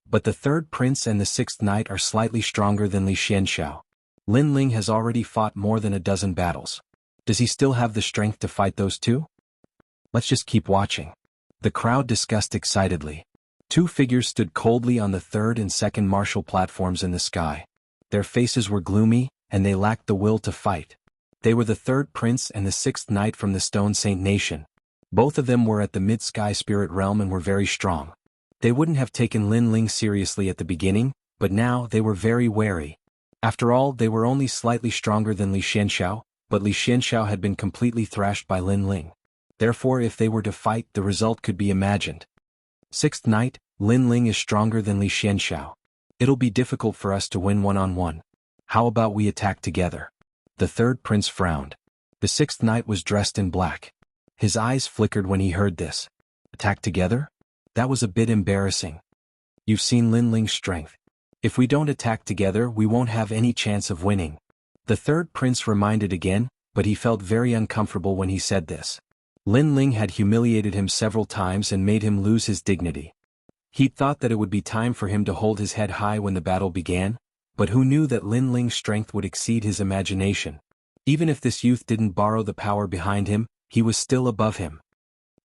But the third prince and the sixth knight are slightly stronger than Li Xianxiao. Lin Ling has already fought more than a dozen battles. Does he still have the strength to fight those two? Let's just keep watching. The crowd discussed excitedly. Two figures stood coldly on the third and second martial platforms in the sky. Their faces were gloomy, and they lacked the will to fight. They were the third prince and the sixth knight from the Stone Saint Nation. Both of them were at the mid-sky spirit realm and were very strong. They wouldn't have taken Lin Ling seriously at the beginning, but now they were very wary. After all, they were only slightly stronger than Li Xianxiao, but Li Xianxiao had been completely thrashed by Lin Ling. Therefore, if they were to fight, the result could be imagined. Sixth Knight, Lin Ling is stronger than Li Xianxiao. It'll be difficult for us to win one-on-one. How about we attack together? The third prince frowned. The sixth knight was dressed in black. His eyes flickered when he heard this. Attack together? That was a bit embarrassing. You've seen Lin Ling's strength. If we don't attack together, we won't have any chance of winning. The third prince reminded again, but he felt very uncomfortable when he said this. Lin Ling had humiliated him several times and made him lose his dignity. He'd thought that it would be time for him to hold his head high when the battle began, but who knew that Lin Ling's strength would exceed his imagination? Even if this youth didn't borrow the power behind him, he was still above him.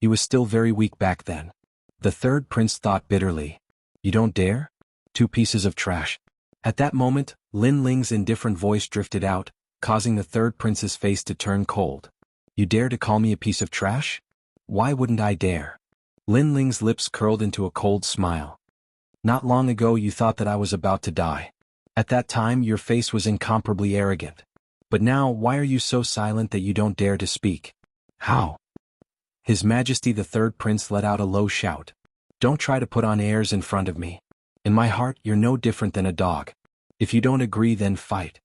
He was still very weak back then. The third prince thought bitterly. You don't dare? 2 pieces of trash. At that moment, Lin Ling's indifferent voice drifted out, causing the third prince's face to turn cold. You dare to call me a piece of trash? Why wouldn't I dare? Lin Ling's lips curled into a cold smile. Not long ago you thought that I was about to die. At that time your face was incomparably arrogant. But now why are you so silent that you don't dare to speak? How? His Majesty the third prince let out a low shout. Don't try to put on airs in front of me. In my heart you're no different than a dog. If you don't agree then fight.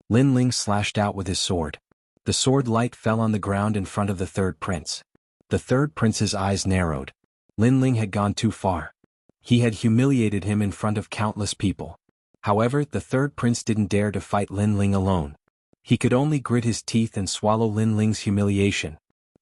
Lin Ling slashed out with his sword. The sword light fell on the ground in front of the third prince. The third prince's eyes narrowed. Lin Ling had gone too far. He had humiliated him in front of countless people. However, the third prince didn't dare to fight Lin Ling alone. He could only grit his teeth and swallow Lin Ling's humiliation.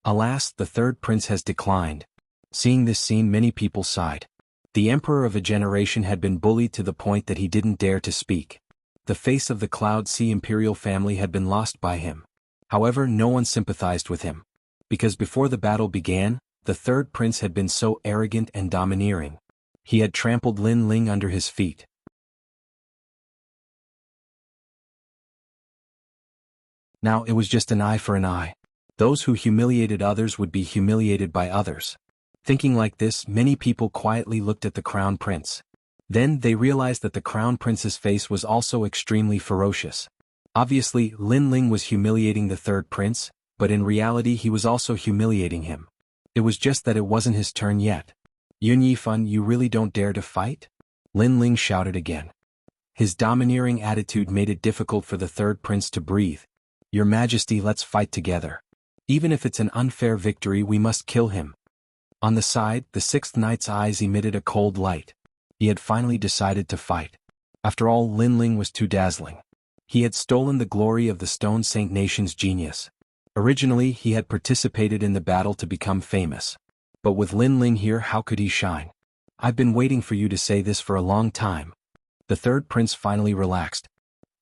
Alas, the third prince has declined. Seeing this scene, many people sighed. The emperor of a generation had been bullied to the point that he didn't dare to speak. The face of the Cloud Sea imperial family had been lost by him. However, no one sympathized with him. Because before the battle began, the third prince had been so arrogant and domineering. He had trampled Lin Ling under his feet. Now it was just an eye for an eye. Those who humiliated others would be humiliated by others. Thinking like this, many people quietly looked at the crown prince. Then they realized that the crown prince's face was also extremely ferocious. Obviously, Lin Ling was humiliating the third prince, but in reality he was also humiliating him. It was just that it wasn't his turn yet. Yun Yifan, you really don't dare to fight? Lin Ling shouted again. His domineering attitude made it difficult for the third prince to breathe. Your Majesty, let's fight together. Even if it's an unfair victory, we must kill him. On the side, the sixth knight's eyes emitted a cold light. He had finally decided to fight. After all, Lin Ling was too dazzling. He had stolen the glory of the Stone Saint Nation's genius. Originally, he had participated in the battle to become famous. But with Lin Ling here, how could he shine? I've been waiting for you to say this for a long time. The third prince finally relaxed.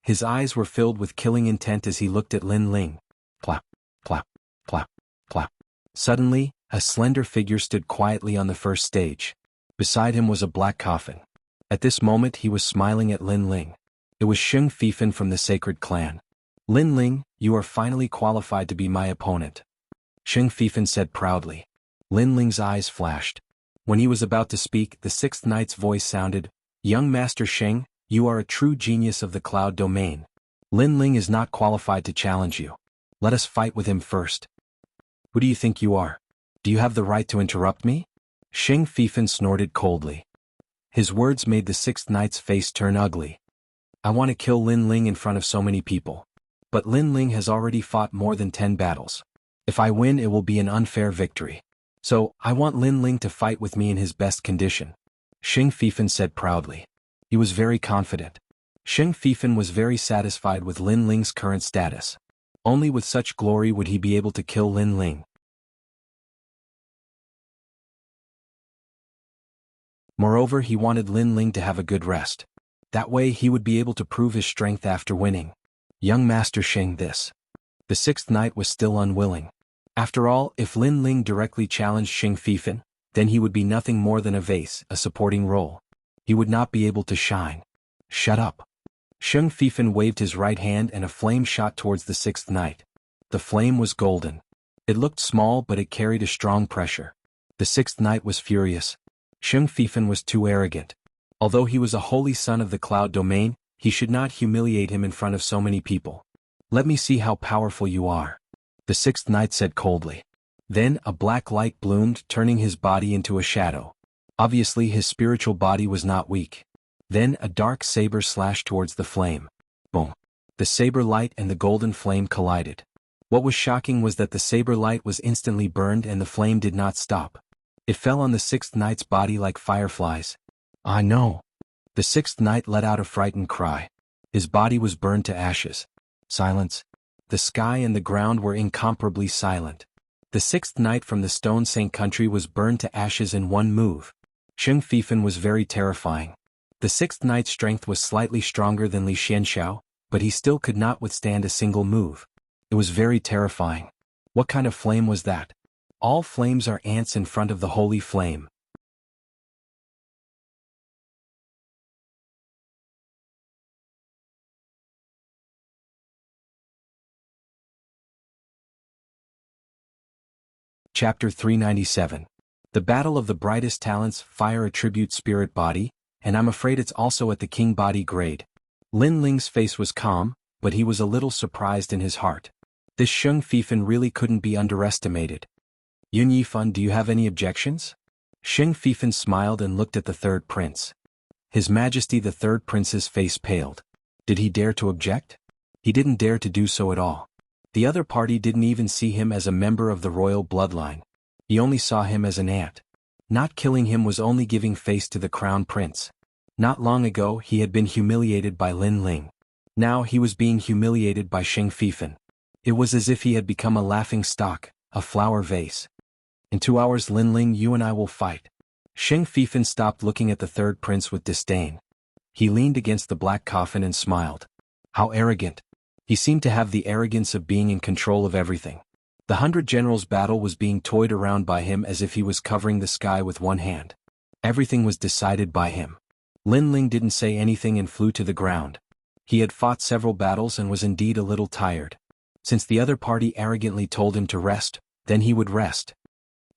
His eyes were filled with killing intent as he looked at Lin Ling. Clap, clap, clap, clap. Suddenly, a slender figure stood quietly on the first stage. Beside him was a black coffin. At this moment he was smiling at Lin Ling. It was Sheng Fifan from the Sacred Clan. Lin Ling, you are finally qualified to be my opponent. Sheng Fifan said proudly. Lin Ling's eyes flashed. When he was about to speak, the sixth knight's voice sounded, Young Master Sheng, you are a true genius of the cloud domain. Lin Ling is not qualified to challenge you. Let us fight with him first. Who do you think you are? Do you have the right to interrupt me? Sheng Fifan snorted coldly. His words made the sixth knight's face turn ugly. I want to kill Lin Ling in front of so many people. But Lin Ling has already fought more than 10 battles. If I win, it will be an unfair victory. So, I want Lin Ling to fight with me in his best condition. Sheng Fifan said proudly. He was very confident. Sheng Fifan was very satisfied with Lin Ling's current status. Only with such glory would he be able to kill Lin Ling. Moreover, he wanted Lin Ling to have a good rest. That way he would be able to prove his strength after winning. Young Master Sheng, this. The sixth knight was still unwilling. After all, if Lin Ling directly challenged Sheng Fifan, then he would be nothing more than a vase, a supporting role. He would not be able to shine. Shut up. Sheng Fifan waved his right hand and a flame shot towards the sixth knight. The flame was golden. It looked small but it carried a strong pressure. The sixth knight was furious. Sheng Fifan was too arrogant. Although he was a holy son of the cloud domain, he should not humiliate him in front of so many people. Let me see how powerful you are. The sixth knight said coldly. Then a black light bloomed, turning his body into a shadow. Obviously his spiritual body was not weak. Then a dark saber slashed towards the flame. Boom. The saber light and the golden flame collided. What was shocking was that the saber light was instantly burned and the flame did not stop. It fell on the sixth knight's body like fireflies. Ah no. The sixth knight let out a frightened cry. His body was burned to ashes. Silence. The sky and the ground were incomparably silent. The sixth knight from the Stone Saint country was burned to ashes in one move. Sheng Fifan was very terrifying. The sixth knight's strength was slightly stronger than Li Xianxiao, but he still could not withstand a single move. It was very terrifying. What kind of flame was that? All flames are ants in front of the holy flame. Chapter 397. The Battle of the Brightest Talents, Fire Attribute Spirit Body, and I'm afraid it's also at the King Body grade. Lin Ling's face was calm, but he was a little surprised in his heart. This Sheng Fifan really couldn't be underestimated. Yun Yifan, do you have any objections? Sheng Fifan smiled and looked at the third prince. His Majesty the third prince's face paled. Did he dare to object? He didn't dare to do so at all. The other party didn't even see him as a member of the royal bloodline. He only saw him as an ant. Not killing him was only giving face to the crown prince. Not long ago he had been humiliated by Lin Ling. Now he was being humiliated by Sheng Fifan. It was as if he had become a laughing stock, a flower vase. In 2 hours Lin Ling, you and I will fight. Sheng Fifan stopped looking at the third prince with disdain. He leaned against the black coffin and smiled. How arrogant. He seemed to have the arrogance of being in control of everything. The 100 Generals battle was being toyed around by him as if he was covering the sky with one hand. Everything was decided by him. Lin Ling didn't say anything and flew to the ground. He had fought several battles and was indeed a little tired. Since the other party arrogantly told him to rest, then he would rest.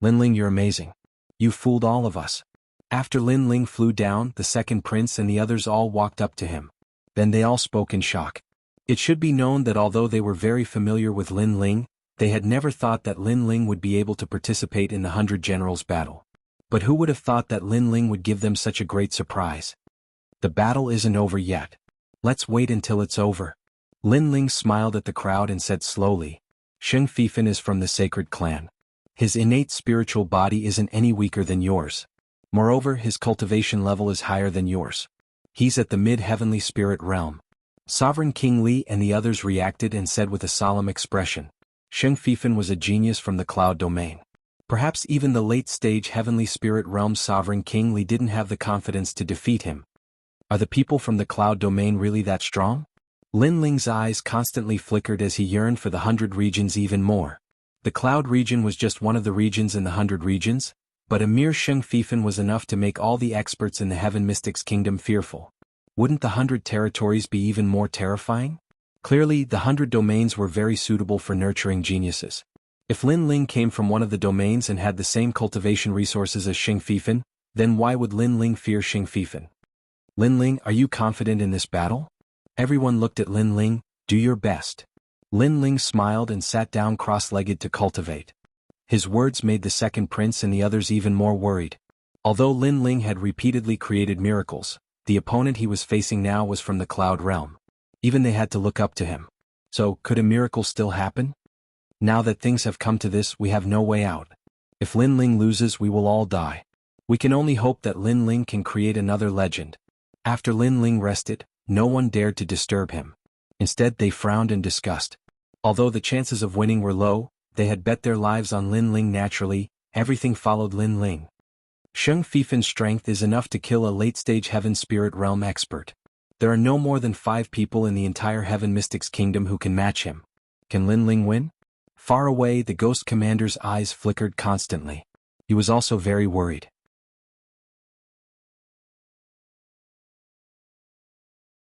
Lin Ling, you're amazing. You fooled all of us. After Lin Ling flew down, the second prince and the others all walked up to him. Then they all spoke in shock. It should be known that although they were very familiar with Lin Ling, they had never thought that Lin Ling would be able to participate in the 100 Generals battle. But who would have thought that Lin Ling would give them such a great surprise? The battle isn't over yet. Let's wait until it's over. Lin Ling smiled at the crowd and said slowly, Sheng Fifan is from the sacred clan. His innate spiritual body isn't any weaker than yours. Moreover, his cultivation level is higher than yours. He's at the mid-heavenly spirit realm. Sovereign King Li and the others reacted and said with a solemn expression, Sheng Fifan was a genius from the cloud domain. Perhaps even the late-stage heavenly spirit realm Sovereign King Li didn't have the confidence to defeat him. Are the people from the cloud domain really that strong? Lin Ling's eyes constantly flickered as he yearned for the 100 regions even more. The cloud region was just one of the regions in the 100 regions, but a mere Sheng Fifan was enough to make all the experts in the Heaven Mystics Kingdom fearful. Wouldn't the 100 territories be even more terrifying? Clearly, the 100 domains were very suitable for nurturing geniuses. If Lin Ling came from one of the domains and had the same cultivation resources as Sheng Fifan, then why would Lin Ling fear Sheng Fifan? Lin Ling, are you confident in this battle? Everyone looked at Lin Ling. Do your best. Lin Ling smiled and sat down cross-legged to cultivate. His words made the second prince and the others even more worried. Although Lin Ling had repeatedly created miracles, the opponent he was facing now was from the cloud realm. Even they had to look up to him. So, could a miracle still happen? Now that things have come to this, we have no way out. If Lin Ling loses, we will all die. We can only hope that Lin Ling can create another legend. After Lin Ling rested, no one dared to disturb him. Instead, they frowned in disgust. Although the chances of winning were low, they had bet their lives on Lin Ling. Naturally, everything followed Lin Ling. Sheng Fifan's strength is enough to kill a late-stage Heaven Spirit Realm expert. There are no more than 5 people in the entire Heaven Mystics Kingdom who can match him. Can Lin Ling win? Far away, the Ghost Commander's eyes flickered constantly. He was also very worried.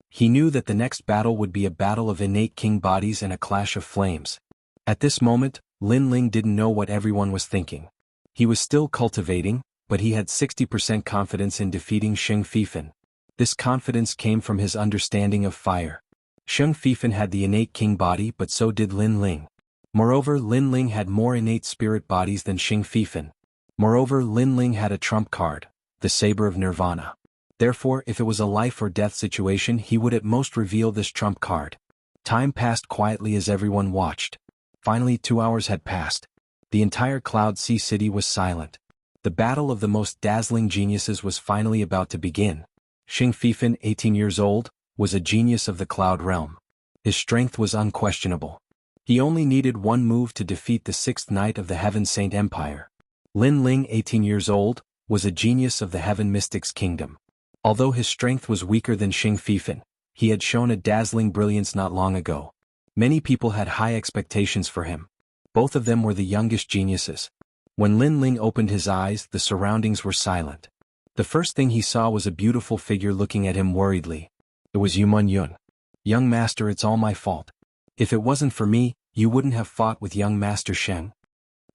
He knew that the next battle would be a battle of innate king bodies and a clash of flames. At this moment, Lin Ling didn't know what everyone was thinking. He was still cultivating, but he had 60% confidence in defeating Sheng Fifan. This confidence came from his understanding of fire. Sheng Fifan had the innate king body, but so did Lin Ling. Moreover, Lin Ling had more innate spirit bodies than Sheng Fifan. Moreover, Lin Ling had a trump card, the Saber of Nirvana. Therefore, if it was a life or death situation, he would at most reveal this trump card. Time passed quietly as everyone watched. Finally, 2 hours had passed. The entire Cloud Sea City was silent. The battle of the most dazzling geniuses was finally about to begin. Sheng Fifan, 18 years old, was a genius of the Cloud Realm. His strength was unquestionable. He only needed one move to defeat the 6th Knight of the Heaven Saint Empire. Lin Ling, 18 years old, was a genius of the Heaven Mystics Kingdom. Although his strength was weaker than Sheng Fifan, he had shown a dazzling brilliance not long ago. Many people had high expectations for him. Both of them were the youngest geniuses. When Lin Ling opened his eyes, the surroundings were silent. The first thing he saw was a beautiful figure looking at him worriedly. It was Yumun Yun. Young master, it's all my fault. If it wasn't for me, you wouldn't have fought with young master Sheng.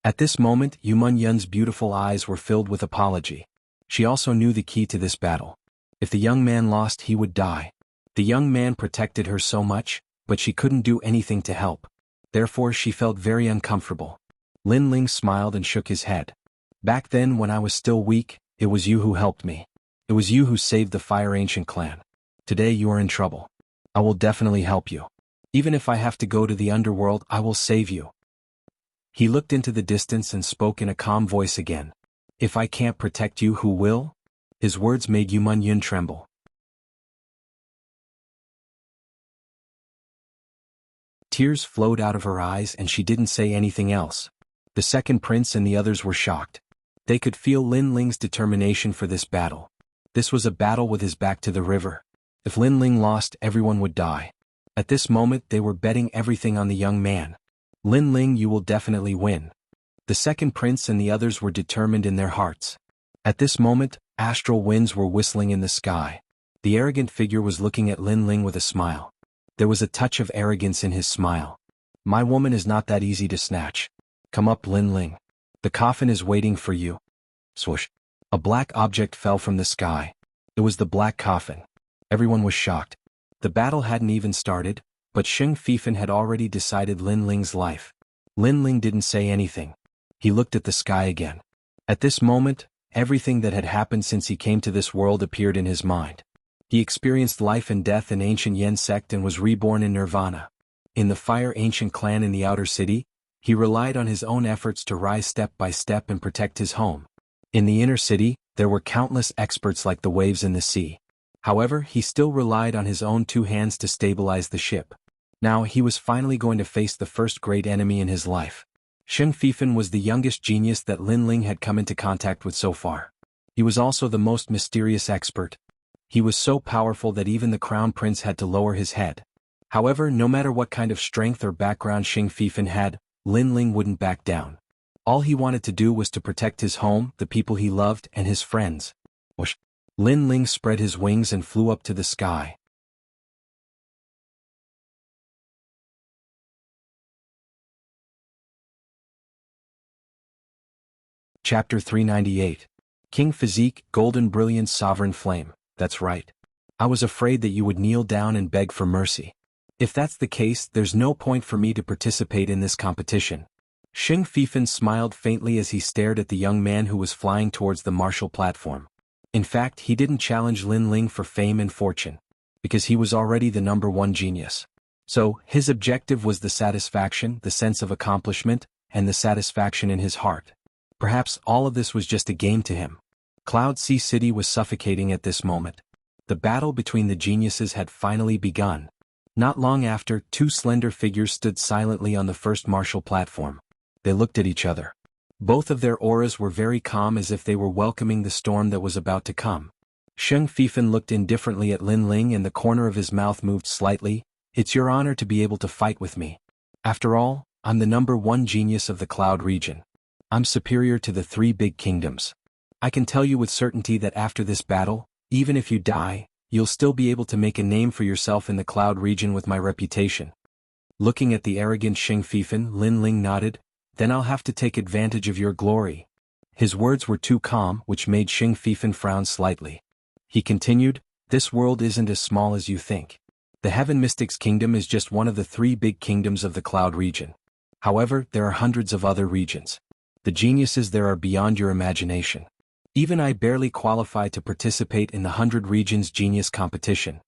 At this moment, Yumun Yun's beautiful eyes were filled with apology. She also knew the key to this battle. If the young man lost, he would die. The young man protected her so much, but she couldn't do anything to help. Therefore she felt very uncomfortable. Lin Ling smiled and shook his head. Back then when I was still weak, it was you who helped me. It was you who saved the Fire Ancient clan. Today you are in trouble. I will definitely help you. Even if I have to go to the underworld, I will save you. He looked into the distance and spoke in a calm voice again. If I can't protect you, who will? His words made Yu Mun-yun tremble. Tears flowed out of her eyes and she didn't say anything else. The second prince and the others were shocked. They could feel Lin Ling's determination for this battle. This was a battle with his back to the river. If Lin Ling lost, everyone would die. At this moment they were betting everything on the young man. Lin Ling, you will definitely win. The second prince and the others were determined in their hearts. At this moment, astral winds were whistling in the sky. The arrogant figure was looking at Lin Ling with a smile. There was a touch of arrogance in his smile. My woman is not that easy to snatch. Come up, Lin Ling. The coffin is waiting for you. Swoosh. A black object fell from the sky. It was the black coffin. Everyone was shocked. The battle hadn't even started, but Sheng Fifan had already decided Lin Ling's life. Lin Ling didn't say anything. He looked at the sky again. At this moment, everything that had happened since he came to this world appeared in his mind. He experienced life and death in ancient Yen sect and was reborn in Nirvana. In the Fire Ancient clan in the outer city, he relied on his own efforts to rise step by step and protect his home. In the inner city, there were countless experts like the waves in the sea. However, he still relied on his own two hands to stabilize the ship. Now he was finally going to face the first great enemy in his life. Sheng Fifan was the youngest genius that Lin Ling had come into contact with so far. He was also the most mysterious expert. He was so powerful that even the crown prince had to lower his head. However, no matter what kind of strength or background Sheng Fifan had, Lin Ling wouldn't back down. All he wanted to do was to protect his home, the people he loved, and his friends. Whoosh! Lin Ling spread his wings and flew up to the sky. Chapter 398. King Physique, Golden Brilliance, Sovereign Flame. That's right. I was afraid that you would kneel down and beg for mercy. If that's the case, there's no point for me to participate in this competition. Sheng Fifan smiled faintly as he stared at the young man who was flying towards the martial platform. In fact, he didn't challenge Lin Ling for fame and fortune, because he was already the #1 genius. So, his objective was the satisfaction, the sense of accomplishment, and the satisfaction in his heart. Perhaps all of this was just a game to him. Cloud Sea City was suffocating at this moment. The battle between the geniuses had finally begun. Not long after, two slender figures stood silently on the first martial platform. They looked at each other. Both of their auras were very calm as if they were welcoming the storm that was about to come. Sheng Fifan looked indifferently at Lin Ling and the corner of his mouth moved slightly. It's your honor to be able to fight with me. After all, I'm the #1 genius of the Cloud region. I'm superior to the 3 big kingdoms. I can tell you with certainty that after this battle, even if you die, you'll still be able to make a name for yourself in the Cloud region with my reputation. Looking at the arrogant Sheng Fifan, Lin Ling nodded. Then I'll have to take advantage of your glory. His words were too calm, which made Sheng Fifan frown slightly. He continued, this world isn't as small as you think. The Heaven Mystics Kingdom is just one of the 3 big kingdoms of the Cloud region. However, there are hundreds of other regions. The geniuses there are beyond your imagination. Even I barely qualify to participate in the 100 Regions Genius Competition.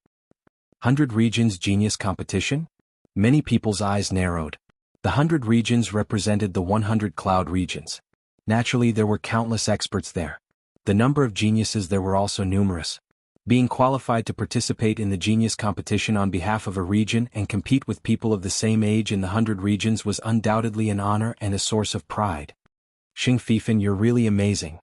100 Regions Genius Competition? Many people's eyes narrowed. The 100 regions represented the 100 Cloud regions. Naturally, there were countless experts there. The number of geniuses there were also numerous. Being qualified to participate in the genius competition on behalf of a region and compete with people of the same age in the 100 regions was undoubtedly an honor and a source of pride. Sheng Fifan, you're really amazing.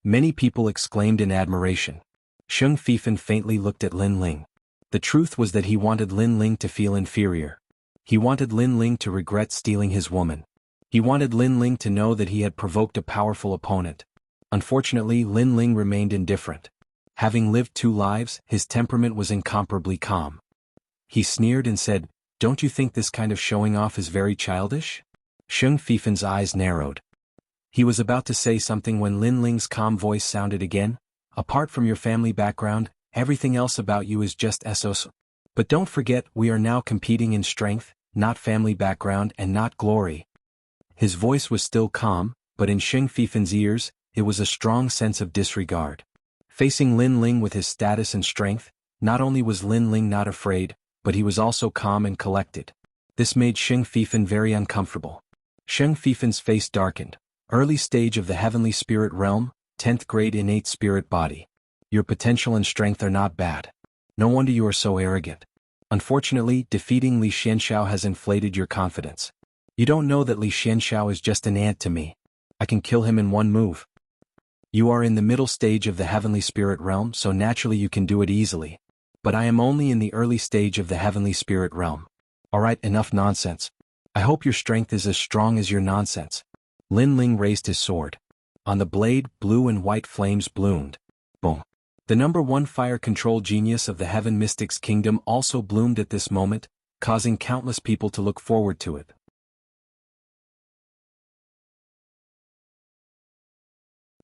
Many people exclaimed in admiration. Sheng Fifan faintly looked at Lin Ling. The truth was that he wanted Lin Ling to feel inferior. He wanted Lin Ling to regret stealing his woman. He wanted Lin Ling to know that he had provoked a powerful opponent. Unfortunately, Lin Ling remained indifferent. Having lived 2 lives, his temperament was incomparably calm. He sneered and said, don't you think this kind of showing off is very childish? Sheng Fifan's eyes narrowed. He was about to say something when Lin Ling's calm voice sounded again. Apart from your family background, everything else about you is just SOS. But don't forget, we are now competing in strength, not family background and not glory. His voice was still calm, but in Sheng Fifen's ears, it was a strong sense of disregard. Facing Lin Ling with his status and strength, not only was Lin Ling not afraid, but he was also calm and collected. This made Sheng Fifen very uncomfortable. Sheng Fifen's face darkened. Early stage of the heavenly spirit realm, 10th grade innate spirit body. Your potential and strength are not bad. No wonder you are so arrogant. Unfortunately, defeating Li Xianxiao has inflated your confidence. You don't know that Li Xianxiao is just an ant to me. I can kill him in one move. You are in the middle stage of the heavenly spirit realm, so naturally you can do it easily. But I am only in the early stage of the heavenly spirit realm. Alright, enough nonsense. I hope your strength is as strong as your nonsense. Lin Ling raised his sword. On the blade, blue and white flames bloomed. Boom. The number 1 fire control genius of the Heaven Mystics Kingdom also bloomed at this moment, causing countless people to look forward to it.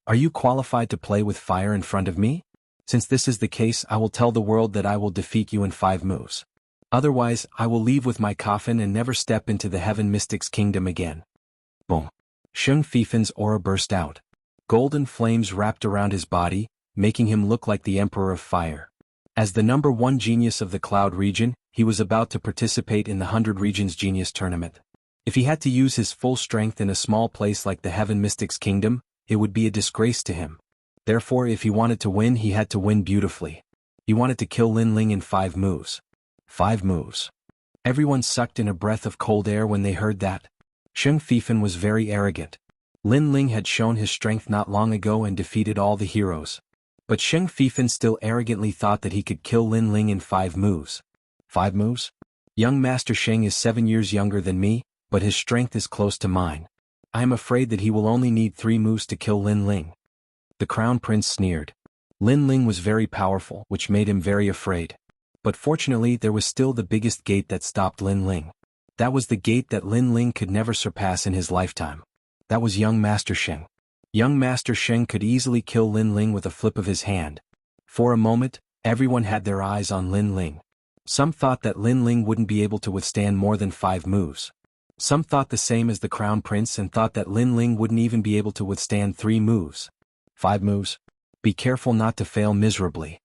Are you qualified to play with fire in front of me? Since this is the case, I will tell the world that I will defeat you in 5 moves. Otherwise, I will leave with my coffin and never step into the Heaven Mystics Kingdom again. Boom. Sheng Fifen's aura burst out. Golden flames wrapped around his body, making him look like the Emperor of Fire. As the number 1 genius of the Cloud region, he was about to participate in the 100 Regions Genius Tournament. If he had to use his full strength in a small place like the Heaven Mystics Kingdom, it would be a disgrace to him. Therefore, if he wanted to win, he had to win beautifully. He wanted to kill Lin Ling in 5 moves. 5 moves. Everyone sucked in a breath of cold air when they heard that. Sheng Fifen was very arrogant. Lin Ling had shown his strength not long ago and defeated all the heroes. But Sheng Fifen still arrogantly thought that he could kill Lin Ling in 5 moves. 5 moves? Young Master Sheng is 7 years younger than me, but his strength is close to mine. I am afraid that he will only need 3 moves to kill Lin Ling. The Crown Prince sneered. Lin Ling was very powerful, which made him very afraid. But fortunately there was still the biggest gate that stopped Lin Ling. That was the gate that Lin Ling could never surpass in his lifetime. That was young Master Sheng. Young Master Sheng could easily kill Lin Ling with a flip of his hand. For a moment, everyone had their eyes on Lin Ling. Some thought that Lin Ling wouldn't be able to withstand more than 5 moves. Some thought the same as the Crown Prince and thought that Lin Ling wouldn't even be able to withstand 3 moves. 5 moves? Be careful not to fail miserably.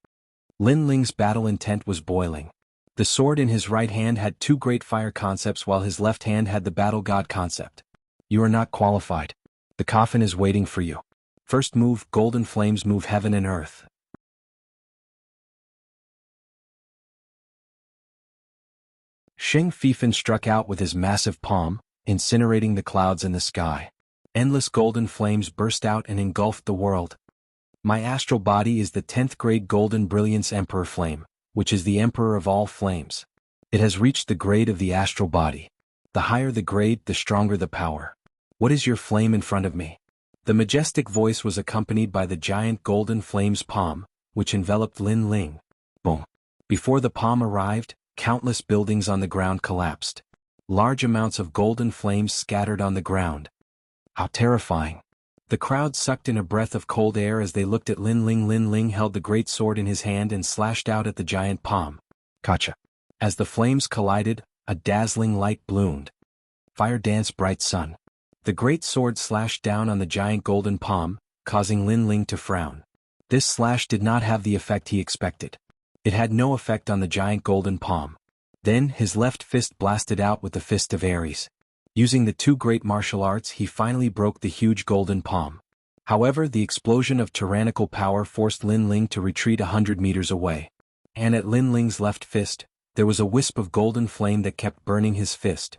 Lin Ling's battle intent was boiling. The sword in his right hand had 2 great fire concepts while his left hand had the battle god concept. You are not qualified. The coffin is waiting for you. First move, golden flames move heaven and earth. Sheng Fifen struck out with his massive palm, incinerating the clouds in the sky. Endless golden flames burst out and engulfed the world. My astral body is the 10th grade golden brilliance emperor flame, which is the emperor of all flames. It has reached the grade of the astral body. The higher the grade, the stronger the power. What is your flame in front of me? The majestic voice was accompanied by the giant golden flame's palm, which enveloped Lin Ling. Boom. Before the palm arrived, countless buildings on the ground collapsed. Large amounts of golden flames scattered on the ground. How terrifying. The crowd sucked in a breath of cold air as they looked at Lin Ling. Lin Ling held the great sword in his hand and slashed out at the giant palm. Gotcha. As the flames collided, a dazzling light bloomed. Fire dance bright sun. The great sword slashed down on the giant golden palm, causing Lin Ling to frown. This slash did not have the effect he expected. It had no effect on the giant golden palm. Then his left fist blasted out with the fist of Ares. Using the 2 great martial arts, he finally broke the huge golden palm. However, the explosion of tyrannical power forced Lin Ling to retreat 100 meters away. And at Lin Ling's left fist, there was a wisp of golden flame that kept burning his fist.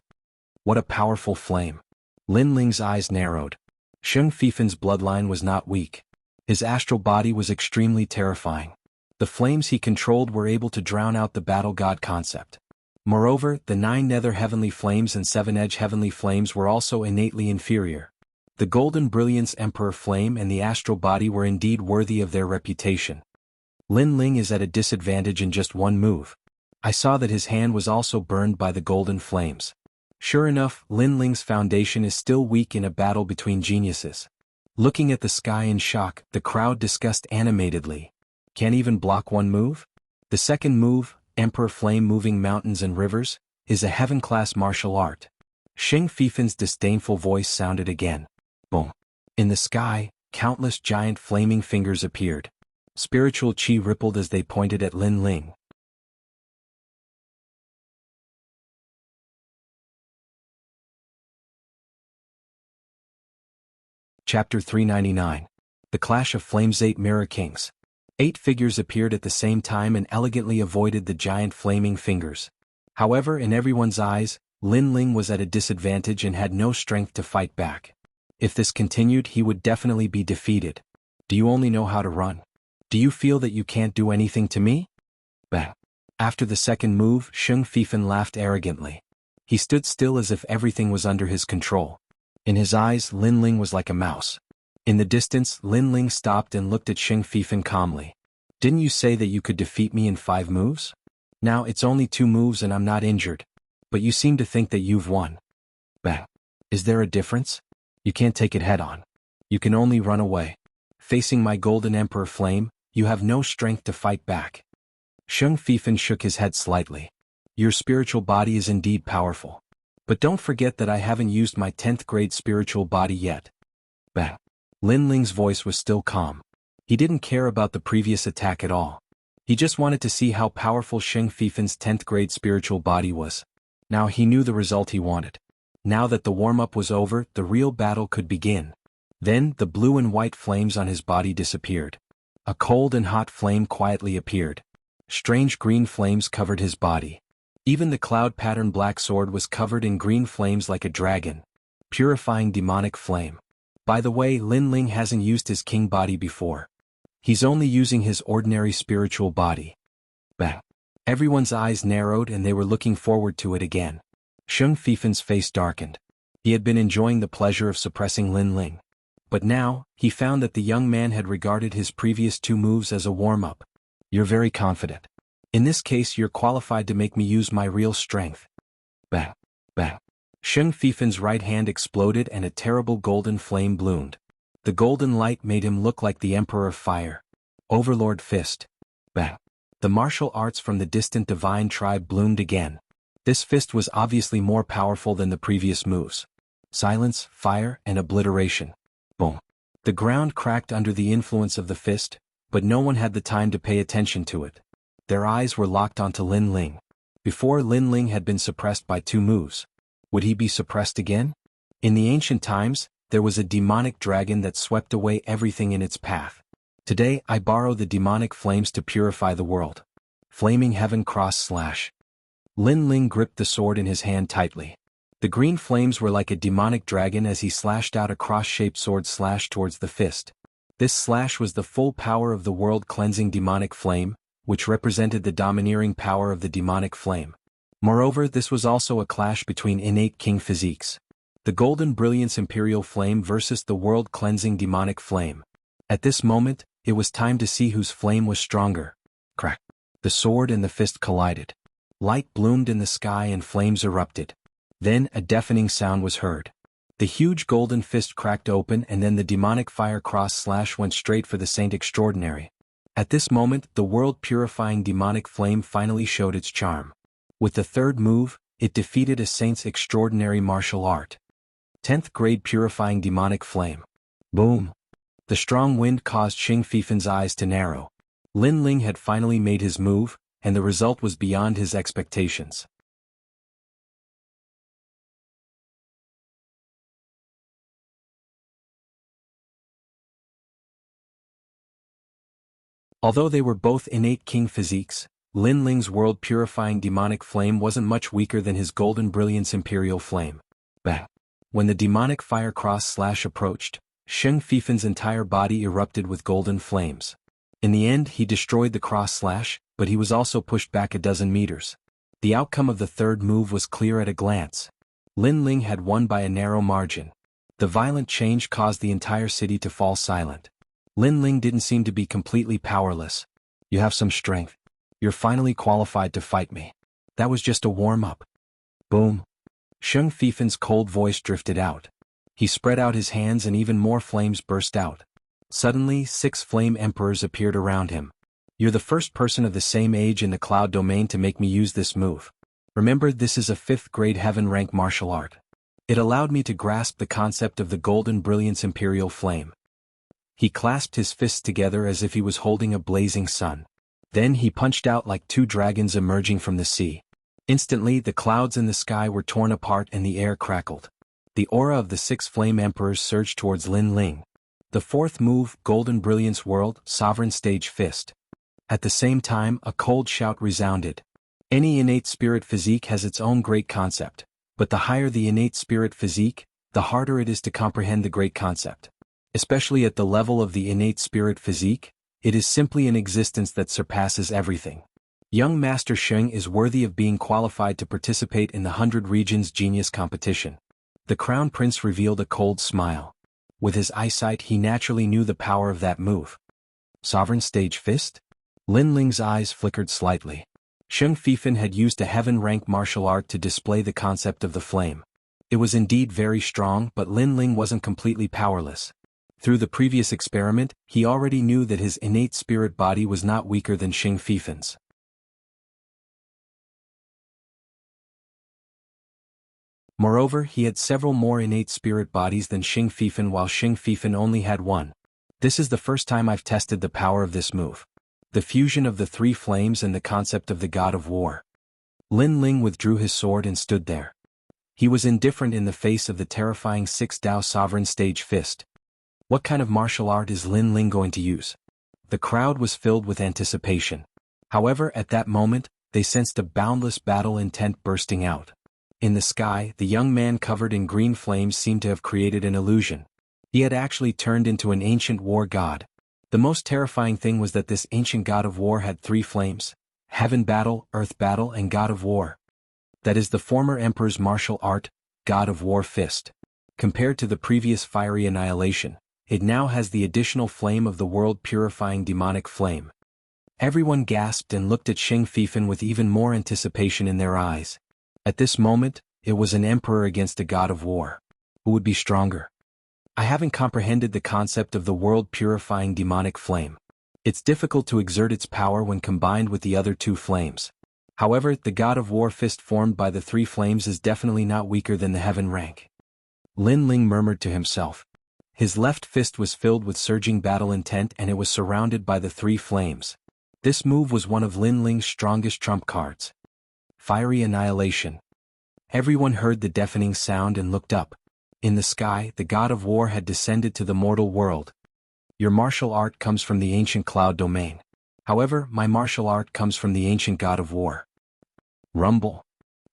What a powerful flame. Lin Ling's eyes narrowed. Sheng Fifen's bloodline was not weak. His astral body was extremely terrifying. The flames he controlled were able to drown out the battle god concept. Moreover, the 9 nether heavenly flames and 7 edge heavenly flames were also innately inferior. The golden brilliance emperor flame and the astral body were indeed worthy of their reputation. Lin Ling is at a disadvantage in just 1 move. I saw that his hand was also burned by the golden flames. Sure enough, Lin Ling's foundation is still weak in a battle between geniuses. Looking at the sky in shock, the crowd discussed animatedly. Can't even block 1 move? The second move, Emperor Flame moving mountains and rivers, is a heaven-class martial art. Xing Fifan's disdainful voice sounded again. Boom. In the sky, countless giant flaming fingers appeared. Spiritual chi rippled as they pointed at Lin Ling. Chapter 399. The Clash of Flames. 8 Mirror Kings. 8 figures appeared at the same time and elegantly avoided the giant flaming fingers. However, in everyone's eyes, Lin Ling was at a disadvantage and had no strength to fight back. If this continued, he would definitely be defeated. Do you only know how to run? Do you feel that you can't do anything to me? Bah. After the second move, Xing Fifan laughed arrogantly. He stood still as if everything was under his control. In his eyes, Lin Ling was like a mouse. In the distance, Lin Ling stopped and looked at Xing Fifan calmly. Didn't you say that you could defeat me in 5 moves? Now it's only 2 moves and I'm not injured. But you seem to think that you've won. Bah. Is there a difference? You can't take it head on. You can only run away. Facing my Golden Emperor Flame, you have no strength to fight back. Xing Fifan shook his head slightly. Your spiritual body is indeed powerful. But don't forget that I haven't used my 10th grade spiritual body yet. Bah. Lin Ling's voice was still calm. He didn't care about the previous attack at all. He just wanted to see how powerful Xing Fifan's 10th grade spiritual body was. Now he knew the result he wanted. Now that the warm-up was over, the real battle could begin. Then, the blue and white flames on his body disappeared. A cold and hot flame quietly appeared. Strange green flames covered his body. Even the cloud-patterned black sword was covered in green flames like a dragon. Purifying demonic flame. By the way, Lin Ling hasn't used his king body before. He's only using his ordinary spiritual body. Bah. Everyone's eyes narrowed and they were looking forward to it again. Xing Fifan's face darkened. He had been enjoying the pleasure of suppressing Lin Ling. But now, he found that the young man had regarded his previous 2 moves as a warm-up. You're very confident. In this case, you're qualified to make me use my real strength. Bah. Bah. Xing Fifan's right hand exploded and a terrible golden flame bloomed. The golden light made him look like the Emperor of Fire. Overlord Fist. Bah. The martial arts from the distant divine tribe bloomed again. This fist was obviously more powerful than the previous moves. Silence, fire, and obliteration. Boom. The ground cracked under the influence of the fist, but no one had the time to pay attention to it. Their eyes were locked onto Lin Ling. Before, Lin Ling had been suppressed by 2 moves. Would he be suppressed again? In the ancient times, there was a demonic dragon that swept away everything in its path. Today, I borrow the demonic flames to purify the world. Flaming Heaven Cross Slash. Lin Ling gripped the sword in his hand tightly. The green flames were like a demonic dragon as he slashed out a cross-shaped sword slash towards the fist. This slash was the full power of the world-cleansing demonic flame, which represented the domineering power of the demonic flame. Moreover, this was also a clash between innate king physiques. The Golden Brilliance Imperial Flame versus the world-cleansing demonic flame. At this moment, it was time to see whose flame was stronger. Crack. The sword and the fist collided. Light bloomed in the sky and flames erupted. Then a deafening sound was heard. The huge golden fist cracked open and then the demonic fire cross slash went straight for the Saint Extraordinary. At this moment, the world-purifying demonic flame finally showed its charm. With the 3rd move, it defeated a Saint's extraordinary martial art. 10th grade purifying demonic flame. Boom. The strong wind caused Xing Fifan's eyes to narrow. Lin Ling had finally made his move, and the result was beyond his expectations. Although they were both innate king physiques, Lin Ling's world-purifying demonic flame wasn't much weaker than his Golden Brilliance Imperial Flame. Bah. When the demonic fire cross slash approached, Xing Fifan's entire body erupted with golden flames. In the end, he destroyed the cross slash, but he was also pushed back a dozen meters. The outcome of the 3rd move was clear at a glance. Lin Ling had won by a narrow margin. The violent change caused the entire city to fall silent. Lin Ling didn't seem to be completely powerless. You have some strength. You're finally qualified to fight me. That was just a warm-up. Boom. Xing Fifan's cold voice drifted out. He spread out his hands and even more flames burst out. Suddenly, 6 flame emperors appeared around him. You're the first person of the same age in the cloud domain to make me use this move. Remember, this is a 5th grade heaven rank martial art. It allowed me to grasp the concept of the golden brilliance imperial flame. He clasped his fists together as if he was holding a blazing sun. Then he punched out like 2 dragons emerging from the sea. Instantly, the clouds in the sky were torn apart and the air crackled. The aura of the 6 flame emperors surged towards Lin Ling. The 4th move, Golden Brilliance World, Sovereign Stage Fist. At the same time, a cold shout resounded. Any innate spirit physique has its own great concept, but the higher the innate spirit physique, the harder it is to comprehend the great concept. Especially at the level of the innate spirit physique, it is simply an existence that surpasses everything. Young Master Sheng is worthy of being qualified to participate in the 100 Regions Genius Competition. The Crown Prince revealed a cold smile. With his eyesight, he naturally knew the power of that move. Sovereign Stage Fist? Lin Ling's eyes flickered slightly. Sheng Fifan had used a heaven-rank martial art to display the concept of the flame. It was indeed very strong, but Lin Ling wasn't completely powerless. Through the previous experiment, he already knew that his innate spirit body was not weaker than Sheng Fifan's. Moreover, he had several more innate spirit bodies than Sheng Fifan, while Sheng Fifan only had one. This is the first time I've tested the power of this move. The fusion of the 3 flames and the concept of the god of war. Lin Ling withdrew his sword and stood there. He was indifferent in the face of the terrifying 6 Dao Sovereign Stage Fist. What kind of martial art is Lin Ling going to use? The crowd was filled with anticipation. However, at that moment, they sensed a boundless battle intent bursting out. In the sky, the young man covered in green flames seemed to have created an illusion. He had actually turned into an ancient war god. The most terrifying thing was that this ancient god of war had 3 flames: heaven battle, earth battle, and god of war. That is the former emperor's martial art, god of war fist. Compared to the previous fiery annihilation, it now has the additional flame of the world-purifying demonic flame. Everyone gasped and looked at Sheng Fifan with even more anticipation in their eyes. At this moment, it was an emperor against a god of war. Who would be stronger? I haven't comprehended the concept of the world-purifying demonic flame. It's difficult to exert its power when combined with the other 2 flames. However, the god of war fist formed by the 3 flames is definitely not weaker than the heaven rank. Lin Ling murmured to himself. His left fist was filled with surging battle intent and it was surrounded by the 3 flames. This move was one of Lin Ling's strongest trump cards. Fiery annihilation. Everyone heard the deafening sound and looked up. In the sky, the god of war had descended to the mortal world. Your martial art comes from the ancient cloud domain. However, my martial art comes from the ancient god of war. Rumble.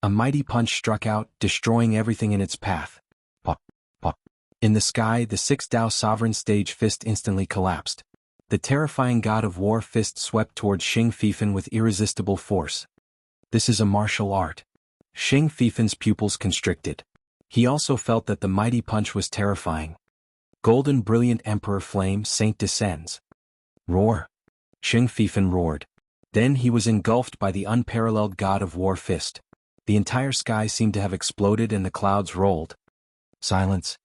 A mighty punch struck out, destroying everything in its path. Pop, pop. In the sky, the 6 Dao Sovereign Stage Fist instantly collapsed. The terrifying god of war fist swept towards Sheng Fifan with irresistible force. This is a martial art. Sheng Fifan's pupils constricted. He also felt that the mighty punch was terrifying. Golden Brilliant Emperor Flame Saint descends. Roar. Sheng Fifan roared. Then he was engulfed by the unparalleled god of war fist. The entire sky seemed to have exploded and the clouds rolled. Silence.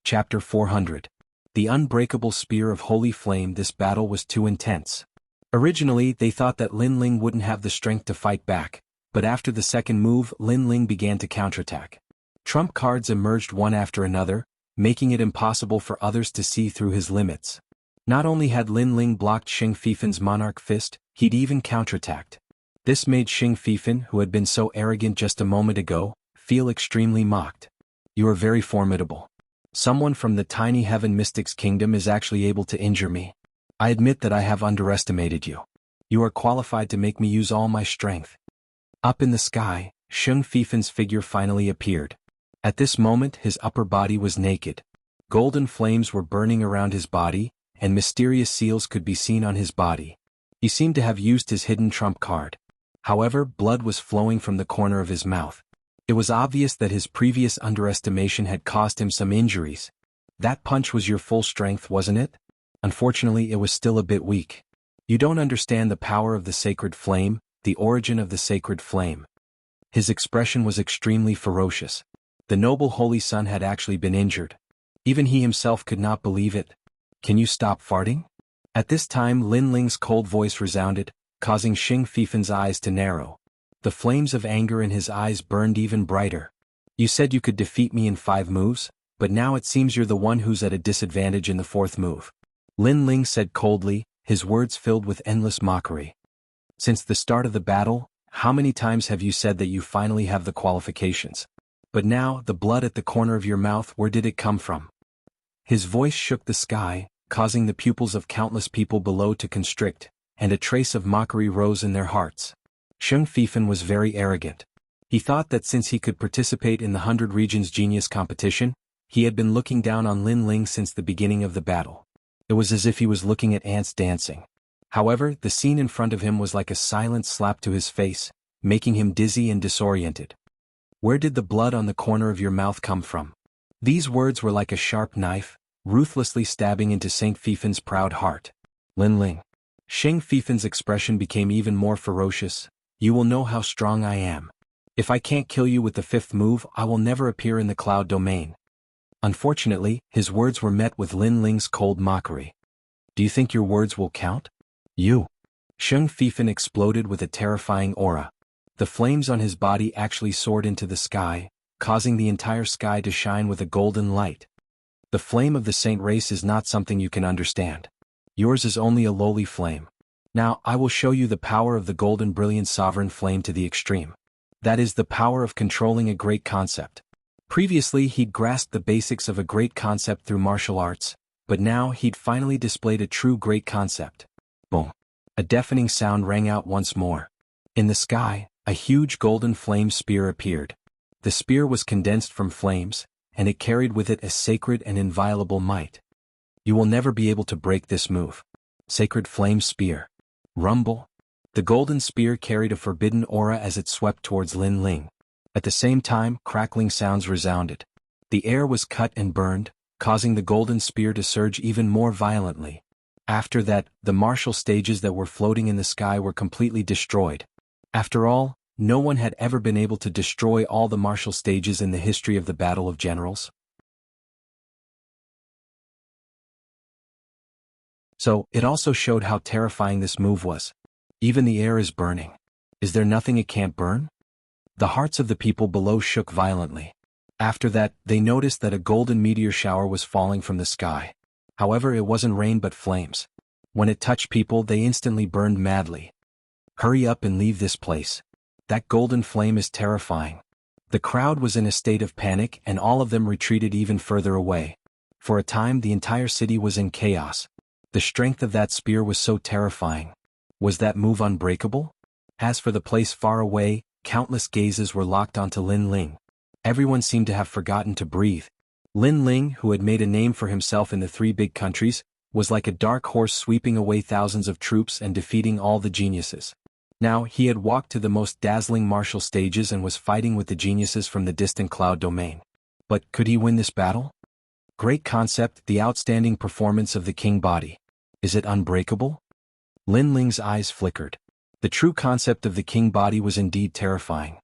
Chapter 400. The Unbreakable Spear of Holy Flame. This battle was too intense. Originally, they thought that Lin Ling wouldn't have the strength to fight back, but after the second move, Lin Ling began to counterattack. Trump cards emerged one after another, making it impossible for others to see through his limits. Not only had Lin Ling blocked Sheng Fifan's Monarch Fist, he'd even counterattacked. This made Sheng Fifan, who had been so arrogant just a moment ago, feel extremely mocked. You are very formidable. Someone from the tiny Heaven Mystics Kingdom is actually able to injure me. I admit that I have underestimated you. You are qualified to make me use all my strength. Up in the sky, Sheng Fifan's figure finally appeared. At this moment, his upper body was naked. Golden flames were burning around his body, and mysterious seals could be seen on his body. He seemed to have used his hidden trump card. However, blood was flowing from the corner of his mouth. It was obvious that his previous underestimation had caused him some injuries. That punch was your full strength, wasn't it? Unfortunately, it was still a bit weak. You don't understand the power of the sacred flame, the origin of the sacred flame. His expression was extremely ferocious. The noble holy son had actually been injured. Even he himself could not believe it. Can you stop farting? At this time Lin Ling's cold voice resounded, causing Xing Fifan's eyes to narrow. The flames of anger in his eyes burned even brighter. You said you could defeat me in 5 moves, but now it seems you're the one who's at a disadvantage in the 4th move. Lin Ling said coldly, his words filled with endless mockery. Since the start of the battle, how many times have you said that you finally have the qualifications? But now, the blood at the corner of your mouth, where did it come from? His voice shook the sky, causing the pupils of countless people below to constrict, and a trace of mockery rose in their hearts. Xing Fifan was very arrogant. He thought that since he could participate in the 100 Regions Genius competition, he had been looking down on Lin Ling since the beginning of the battle. It was as if he was looking at ants dancing. However, the scene in front of him was like a silent slap to his face, making him dizzy and disoriented. Where did the blood on the corner of your mouth come from? These words were like a sharp knife, ruthlessly stabbing into Saint Fifan's proud heart. Lin Ling. Xing Fifan's expression became even more ferocious. You will know how strong I am. If I can't kill you with the 5th move, I will never appear in the cloud domain. Unfortunately, his words were met with Lin Ling's cold mockery. Do you think your words will count? You. Xing Fifan exploded with a terrifying aura. The flames on his body actually soared into the sky, causing the entire sky to shine with a golden light. The flame of the saint race is not something you can understand. Yours is only a lowly flame. Now I will show you the power of the golden brilliant sovereign flame to the extreme. That is the power of controlling a great concept. Previously he'd grasped the basics of a great concept through martial arts, but now he'd finally displayed a true great concept. Boom. A deafening sound rang out once more. In the sky, a huge golden flame spear appeared. The spear was condensed from flames, and it carried with it a sacred and inviolable might. You will never be able to break this move. Sacred flame spear. Rumble. The golden spear carried a forbidden aura as it swept towards Lin Ling. At the same time, crackling sounds resounded. The air was cut and burned, causing the golden spear to surge even more violently. After that, the martial stages that were floating in the sky were completely destroyed. After all, no one had ever been able to destroy all the martial stages in the history of the Battle of Generals. So, it also showed how terrifying this move was. Even the air is burning. Is there nothing it can't burn? The hearts of the people below shook violently. After that, they noticed that a golden meteor shower was falling from the sky. However, it wasn't rain but flames. When it touched people, they instantly burned madly. Hurry up and leave this place. That golden flame is terrifying. The crowd was in a state of panic and all of them retreated even further away. For a time the entire city was in chaos. The strength of that spear was so terrifying. Was that move unbreakable? As for the place far away, countless gazes were locked onto Lin Ling. Everyone seemed to have forgotten to breathe. Lin Ling, who had made a name for himself in the 3 big countries, was like a dark horse sweeping away thousands of troops and defeating all the geniuses. Now he had walked to the most dazzling martial stages and was fighting with the geniuses from the distant cloud domain. But could he win this battle? Great concept, the outstanding performance of the king body. Is it unbreakable? Lin Ling's eyes flickered. The true concept of the king body was indeed terrifying.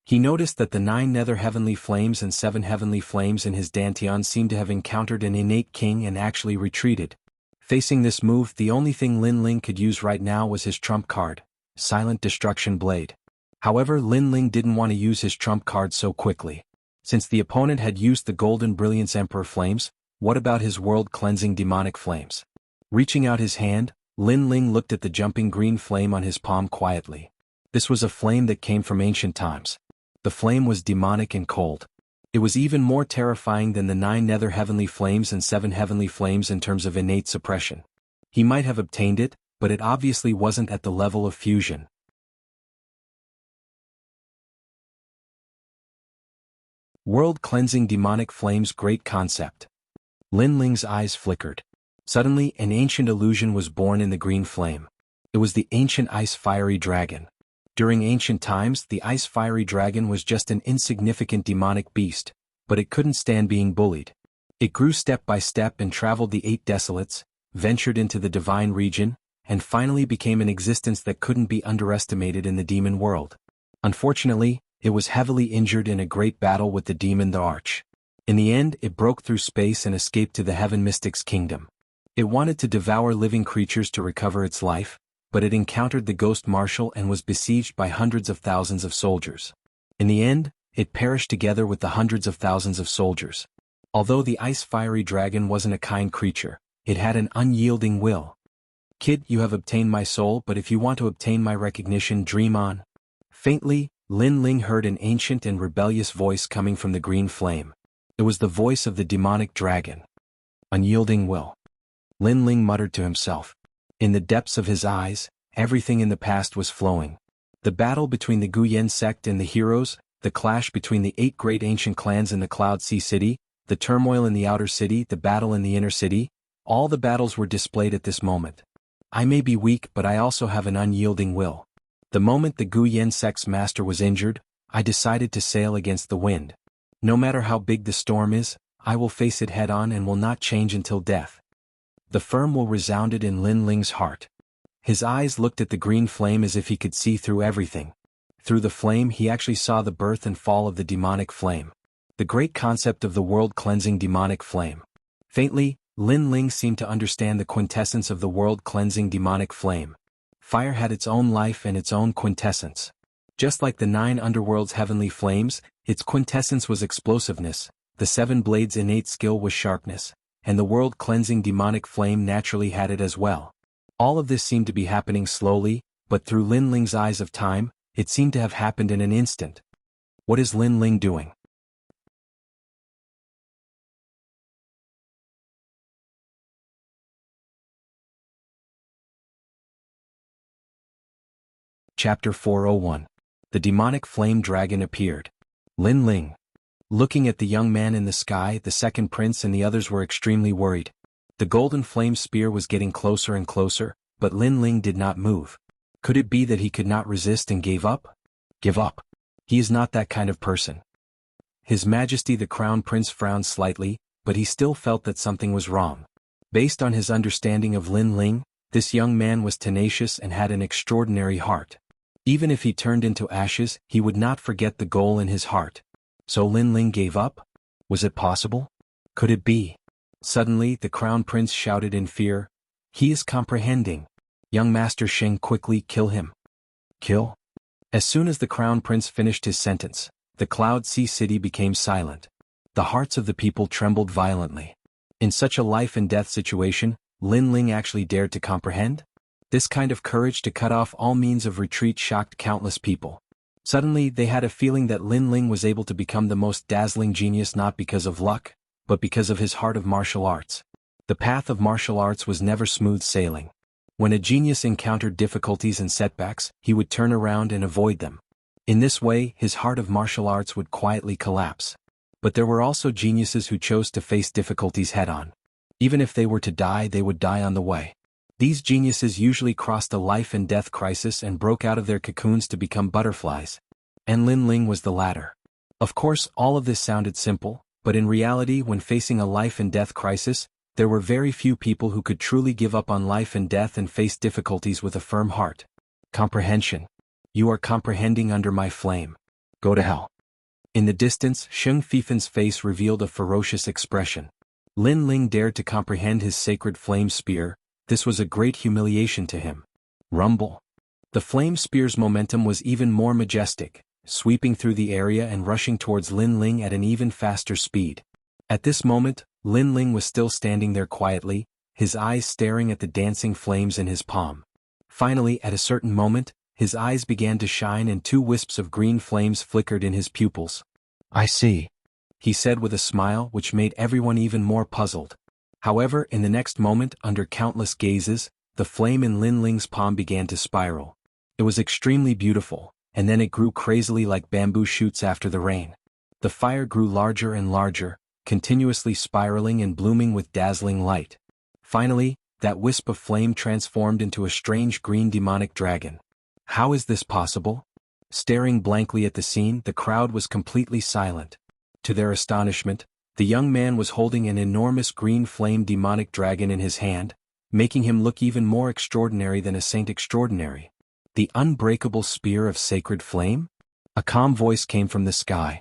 He noticed that the 9 nether heavenly flames and 7 heavenly flames in his dantian seemed to have encountered an innate king and actually retreated. Facing this move, the only thing Lin Ling could use right now was his trump card, Silent Destruction Blade. However, Lin Ling didn't want to use his trump card so quickly. Since the opponent had used the Golden Brilliance Emperor Flames, what about his world-cleansing demonic flames? Reaching out his hand, Lin Ling looked at the jumping green flame on his palm quietly. This was a flame that came from ancient times. The flame was demonic and cold. It was even more terrifying than the 9 nether heavenly flames and 7 heavenly flames in terms of innate suppression. He might have obtained it, but it obviously wasn't at the level of fusion. World-cleansing demonic flames, great concept. Lin Ling's eyes flickered. Suddenly, an ancient illusion was born in the green flame. It was the ancient ice fiery dragon. During ancient times, the ice fiery dragon was just an insignificant demonic beast, but it couldn't stand being bullied. It grew step by step and traveled the 8 desolates, ventured into the divine region, and finally became an existence that couldn't be underestimated in the demon world. Unfortunately, it was heavily injured in a great battle with the demon the Arch. In the end, it broke through space and escaped to the Heaven Mystic's kingdom. It wanted to devour living creatures to recover its life, but it encountered the ghost marshal and was besieged by hundreds of thousands of soldiers. In the end, it perished together with the hundreds of thousands of soldiers. Although the ice-fiery dragon wasn't a kind creature, it had an unyielding will. Kid, you have obtained my soul, but if you want to obtain my recognition, dream on. Faintly, Lin Ling heard an ancient and rebellious voice coming from the green flame. It was the voice of the demonic dragon. Unyielding will. Lin Ling muttered to himself. In the depths of his eyes, everything in the past was flowing. The battle between the Guyan sect and the heroes, the clash between the 8 great ancient clans in the Cloud Sea City, the turmoil in the outer city, the battle in the inner city, all the battles were displayed at this moment. I may be weak, but I also have an unyielding will. The moment the Guyan sect's master was injured, I decided to sail against the wind. No matter how big the storm is, I will face it head-on and will not change until death. The firm will resounded in Lin Ling's heart. His eyes looked at the green flame as if he could see through everything. Through the flame he actually saw the birth and fall of the demonic flame. The great concept of the world-cleansing demonic flame. Faintly, Lin Ling seemed to understand the quintessence of the world-cleansing demonic flame. Fire had its own life and its own quintessence. Just like the 9 underworld's heavenly flames, its quintessence was explosiveness, the 7 blades' innate skill was sharpness, and the world-cleansing demonic flame naturally had it as well. All of this seemed to be happening slowly, but through Lin Ling's eyes of time, it seemed to have happened in an instant. What is Lin Ling doing? Chapter 401. The demonic flame dragon appeared. Lin Ling. Looking at the young man in the sky, the second prince and the others were extremely worried. The golden flame spear was getting closer and closer, but Lin Ling did not move. Could it be that he could not resist and gave up? Give up. He is not that kind of person. His Majesty the Crown Prince frowned slightly, but he still felt that something was wrong. Based on his understanding of Lin Ling, this young man was tenacious and had an extraordinary heart. Even if he turned into ashes, he would not forget the goal in his heart. So Lin Ling gave up? Was it possible? Could it be? Suddenly, the Crown Prince shouted in fear. He is comprehending. Young Master Sheng, quickly kill him. Kill? As soon as the Crown Prince finished his sentence, the Cloud Sea City became silent. The hearts of the people trembled violently. In such a life-and-death situation, Lin Ling actually dared to comprehend? This kind of courage to cut off all means of retreat shocked countless people. Suddenly they had a feeling that Lin Ling was able to become the most dazzling genius not because of luck, but because of his heart of martial arts. The path of martial arts was never smooth sailing. When a genius encountered difficulties and setbacks, he would turn around and avoid them. In this way, his heart of martial arts would quietly collapse. But there were also geniuses who chose to face difficulties head-on. Even if they were to die, they would die on the way. These geniuses usually crossed a life-and-death crisis and broke out of their cocoons to become butterflies. And Lin Ling was the latter. Of course, all of this sounded simple, but in reality, when facing a life-and-death crisis, there were very few people who could truly give up on life and death and face difficulties with a firm heart. Comprehension. You are comprehending under my flame. Go to hell. In the distance, Sheng Fifen's face revealed a ferocious expression. Lin Ling dared to comprehend his sacred flame spear. This was a great humiliation to him. Rumble. The flame spear's momentum was even more majestic, sweeping through the area and rushing towards Lin Ling at an even faster speed. At this moment, Lin Ling was still standing there quietly, his eyes staring at the dancing flames in his palm. Finally, at a certain moment, his eyes began to shine and 2 wisps of green flames flickered in his pupils. I see, he said with a smile which made everyone even more puzzled. However, in the next moment, under countless gazes, the flame in Lin Ling's palm began to spiral. It was extremely beautiful, and then it grew crazily like bamboo shoots after the rain. The fire grew larger and larger, continuously spiraling and blooming with dazzling light. Finally, that wisp of flame transformed into a strange green demonic dragon. How is this possible? Staring blankly at the scene, the crowd was completely silent. To their astonishment, the young man was holding an enormous green flame demonic dragon in his hand, making him look even more extraordinary than a saint extraordinary. The unbreakable spear of sacred flame? A calm voice came from the sky.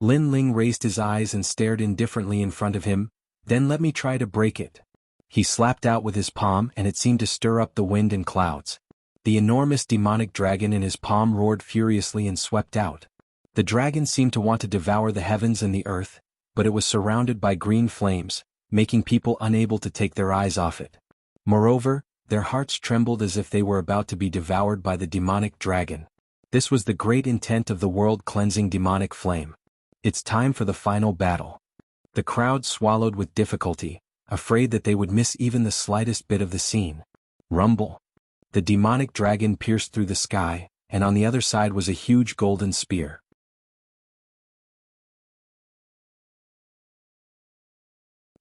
Lin Ling raised his eyes and stared indifferently in front of him. Then let me try to break it. He slapped out with his palm and it seemed to stir up the wind and clouds. The enormous demonic dragon in his palm roared furiously and swept out. The dragon seemed to want to devour the heavens and the earth, but it was surrounded by green flames, making people unable to take their eyes off it. Moreover, their hearts trembled as if they were about to be devoured by the demonic dragon. This was the great intent of the world-cleansing demonic flame. It's time for the final battle. The crowd swallowed with difficulty, afraid that they would miss even the slightest bit of the scene. Rumble. The demonic dragon pierced through the sky, and on the other side was a huge golden spear.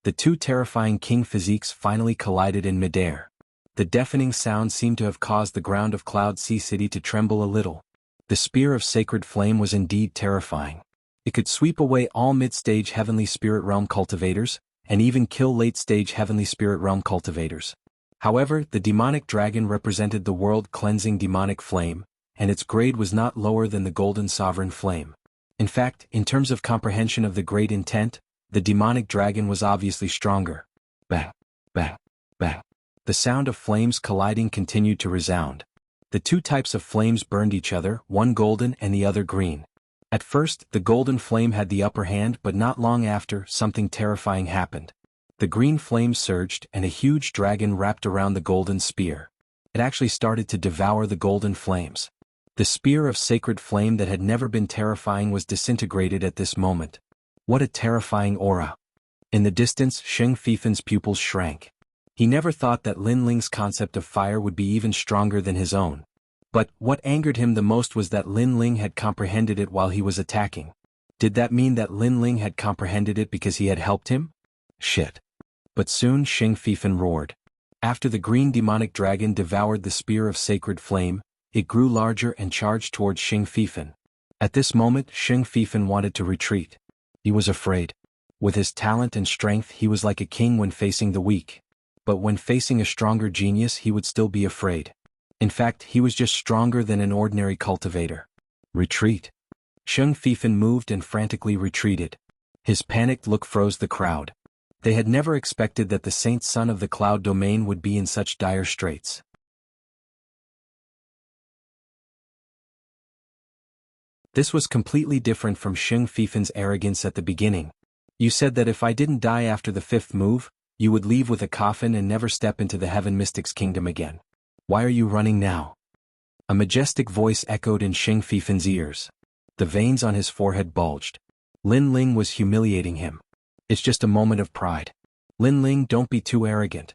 The two terrifying king physiques finally collided in midair. The deafening sound seemed to have caused the ground of Cloud Sea City to tremble a little. The spear of sacred flame was indeed terrifying. It could sweep away all mid-stage Heavenly Spirit Realm cultivators, and even kill late-stage Heavenly Spirit Realm cultivators. However, the demonic dragon represented the world-cleansing demonic flame, and its grade was not lower than the golden sovereign flame. In fact, in terms of comprehension of the great intent, the demonic dragon was obviously stronger. Bang, bang, bang. The sound of flames colliding continued to resound. The two types of flames burned each other, one golden and the other green. At first, the golden flame had the upper hand, but not long after, something terrifying happened. The green flame surged, and a huge dragon wrapped around the golden spear. It actually started to devour the golden flames. The spear of sacred flame that had never been terrifying was disintegrated at this moment. What a terrifying aura. In the distance, Sheng Fifen's pupils shrank. He never thought that Lin Ling's concept of fire would be even stronger than his own. But what angered him the most was that Lin Ling had comprehended it while he was attacking. Did that mean that Lin Ling had comprehended it because he had helped him? Shit. But soon Sheng Fifen roared. After the green demonic dragon devoured the spear of sacred flame, it grew larger and charged towards Sheng Fifen. At this moment, Sheng Fifen wanted to retreat. He was afraid. With his talent and strength, he was like a king when facing the weak. But when facing a stronger genius, he would still be afraid. In fact, he was just stronger than an ordinary cultivator. Retreat. Sheng Fifen moved and frantically retreated. His panicked look froze the crowd. They had never expected that the saint son of the cloud domain would be in such dire straits. This was completely different from Sheng Fifen's arrogance at the beginning. You said that if I didn't die after the fifth move, you would leave with a coffin and never step into the Heaven Mystic's kingdom again. Why are you running now? A majestic voice echoed in Sheng Fifen's ears. The veins on his forehead bulged. Lin Ling was humiliating him. It's just a moment of pride. Lin Ling, don't be too arrogant.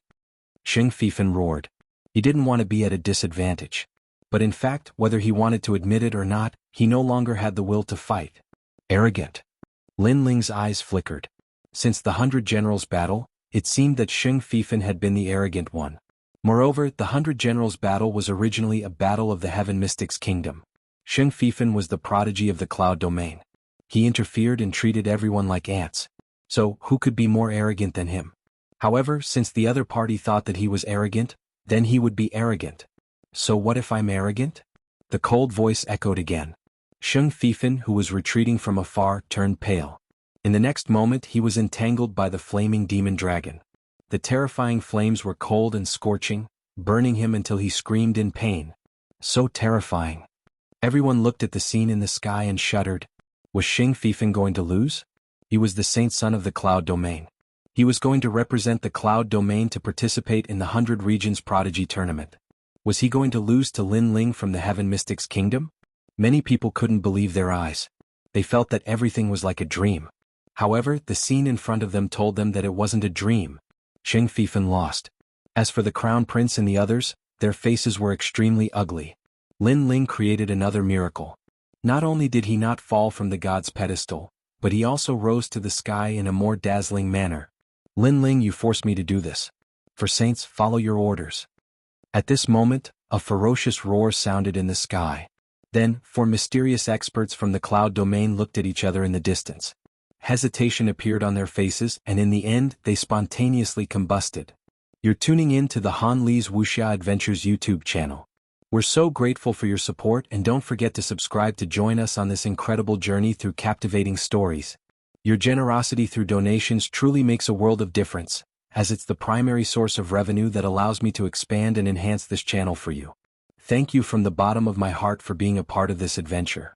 Sheng Fifen roared. He didn't want to be at a disadvantage. But in fact, whether he wanted to admit it or not, he no longer had the will to fight. Arrogant. Lin Ling's eyes flickered. Since the 100 Generals battle, it seemed that Sheng Fifen had been the arrogant one. Moreover, the 100 Generals battle was originally a battle of the Heaven Mystic's kingdom. Sheng Fifen was the prodigy of the cloud domain. He interfered and treated everyone like ants. So, who could be more arrogant than him? However, since the other party thought that he was arrogant, then he would be arrogant. So what if I'm arrogant? The cold voice echoed again. Sheng Fifen, who was retreating from afar, turned pale. In the next moment he was entangled by the flaming demon dragon. The terrifying flames were cold and scorching, burning him until he screamed in pain. So terrifying. Everyone looked at the scene in the sky and shuddered. Was Sheng Fifen going to lose? He was the saint son of the cloud domain. He was going to represent the cloud domain to participate in the 100 Regions Prodigy Tournament. Was he going to lose to Lin Ling from the Heaven Mystic's kingdom? Many people couldn't believe their eyes. They felt that everything was like a dream. However, the scene in front of them told them that it wasn't a dream. Sheng Fifen lost. As for the Crown Prince and the others, their faces were extremely ugly. Lin Ling created another miracle. Not only did he not fall from the god's pedestal, but he also rose to the sky in a more dazzling manner. Lin Ling, you forced me to do this. For saints, follow your orders. At this moment, a ferocious roar sounded in the sky. Then, four mysterious experts from the cloud domain looked at each other in the distance. Hesitation appeared on their faces, and in the end, they spontaneously combusted. You're tuning in to the Han Li's Wuxia Adventures YouTube channel. We're so grateful for your support, and don't forget to subscribe to join us on this incredible journey through captivating stories. Your generosity through donations truly makes a world of difference, as it's the primary source of revenue that allows me to expand and enhance this channel for you. Thank you from the bottom of my heart for being a part of this adventure.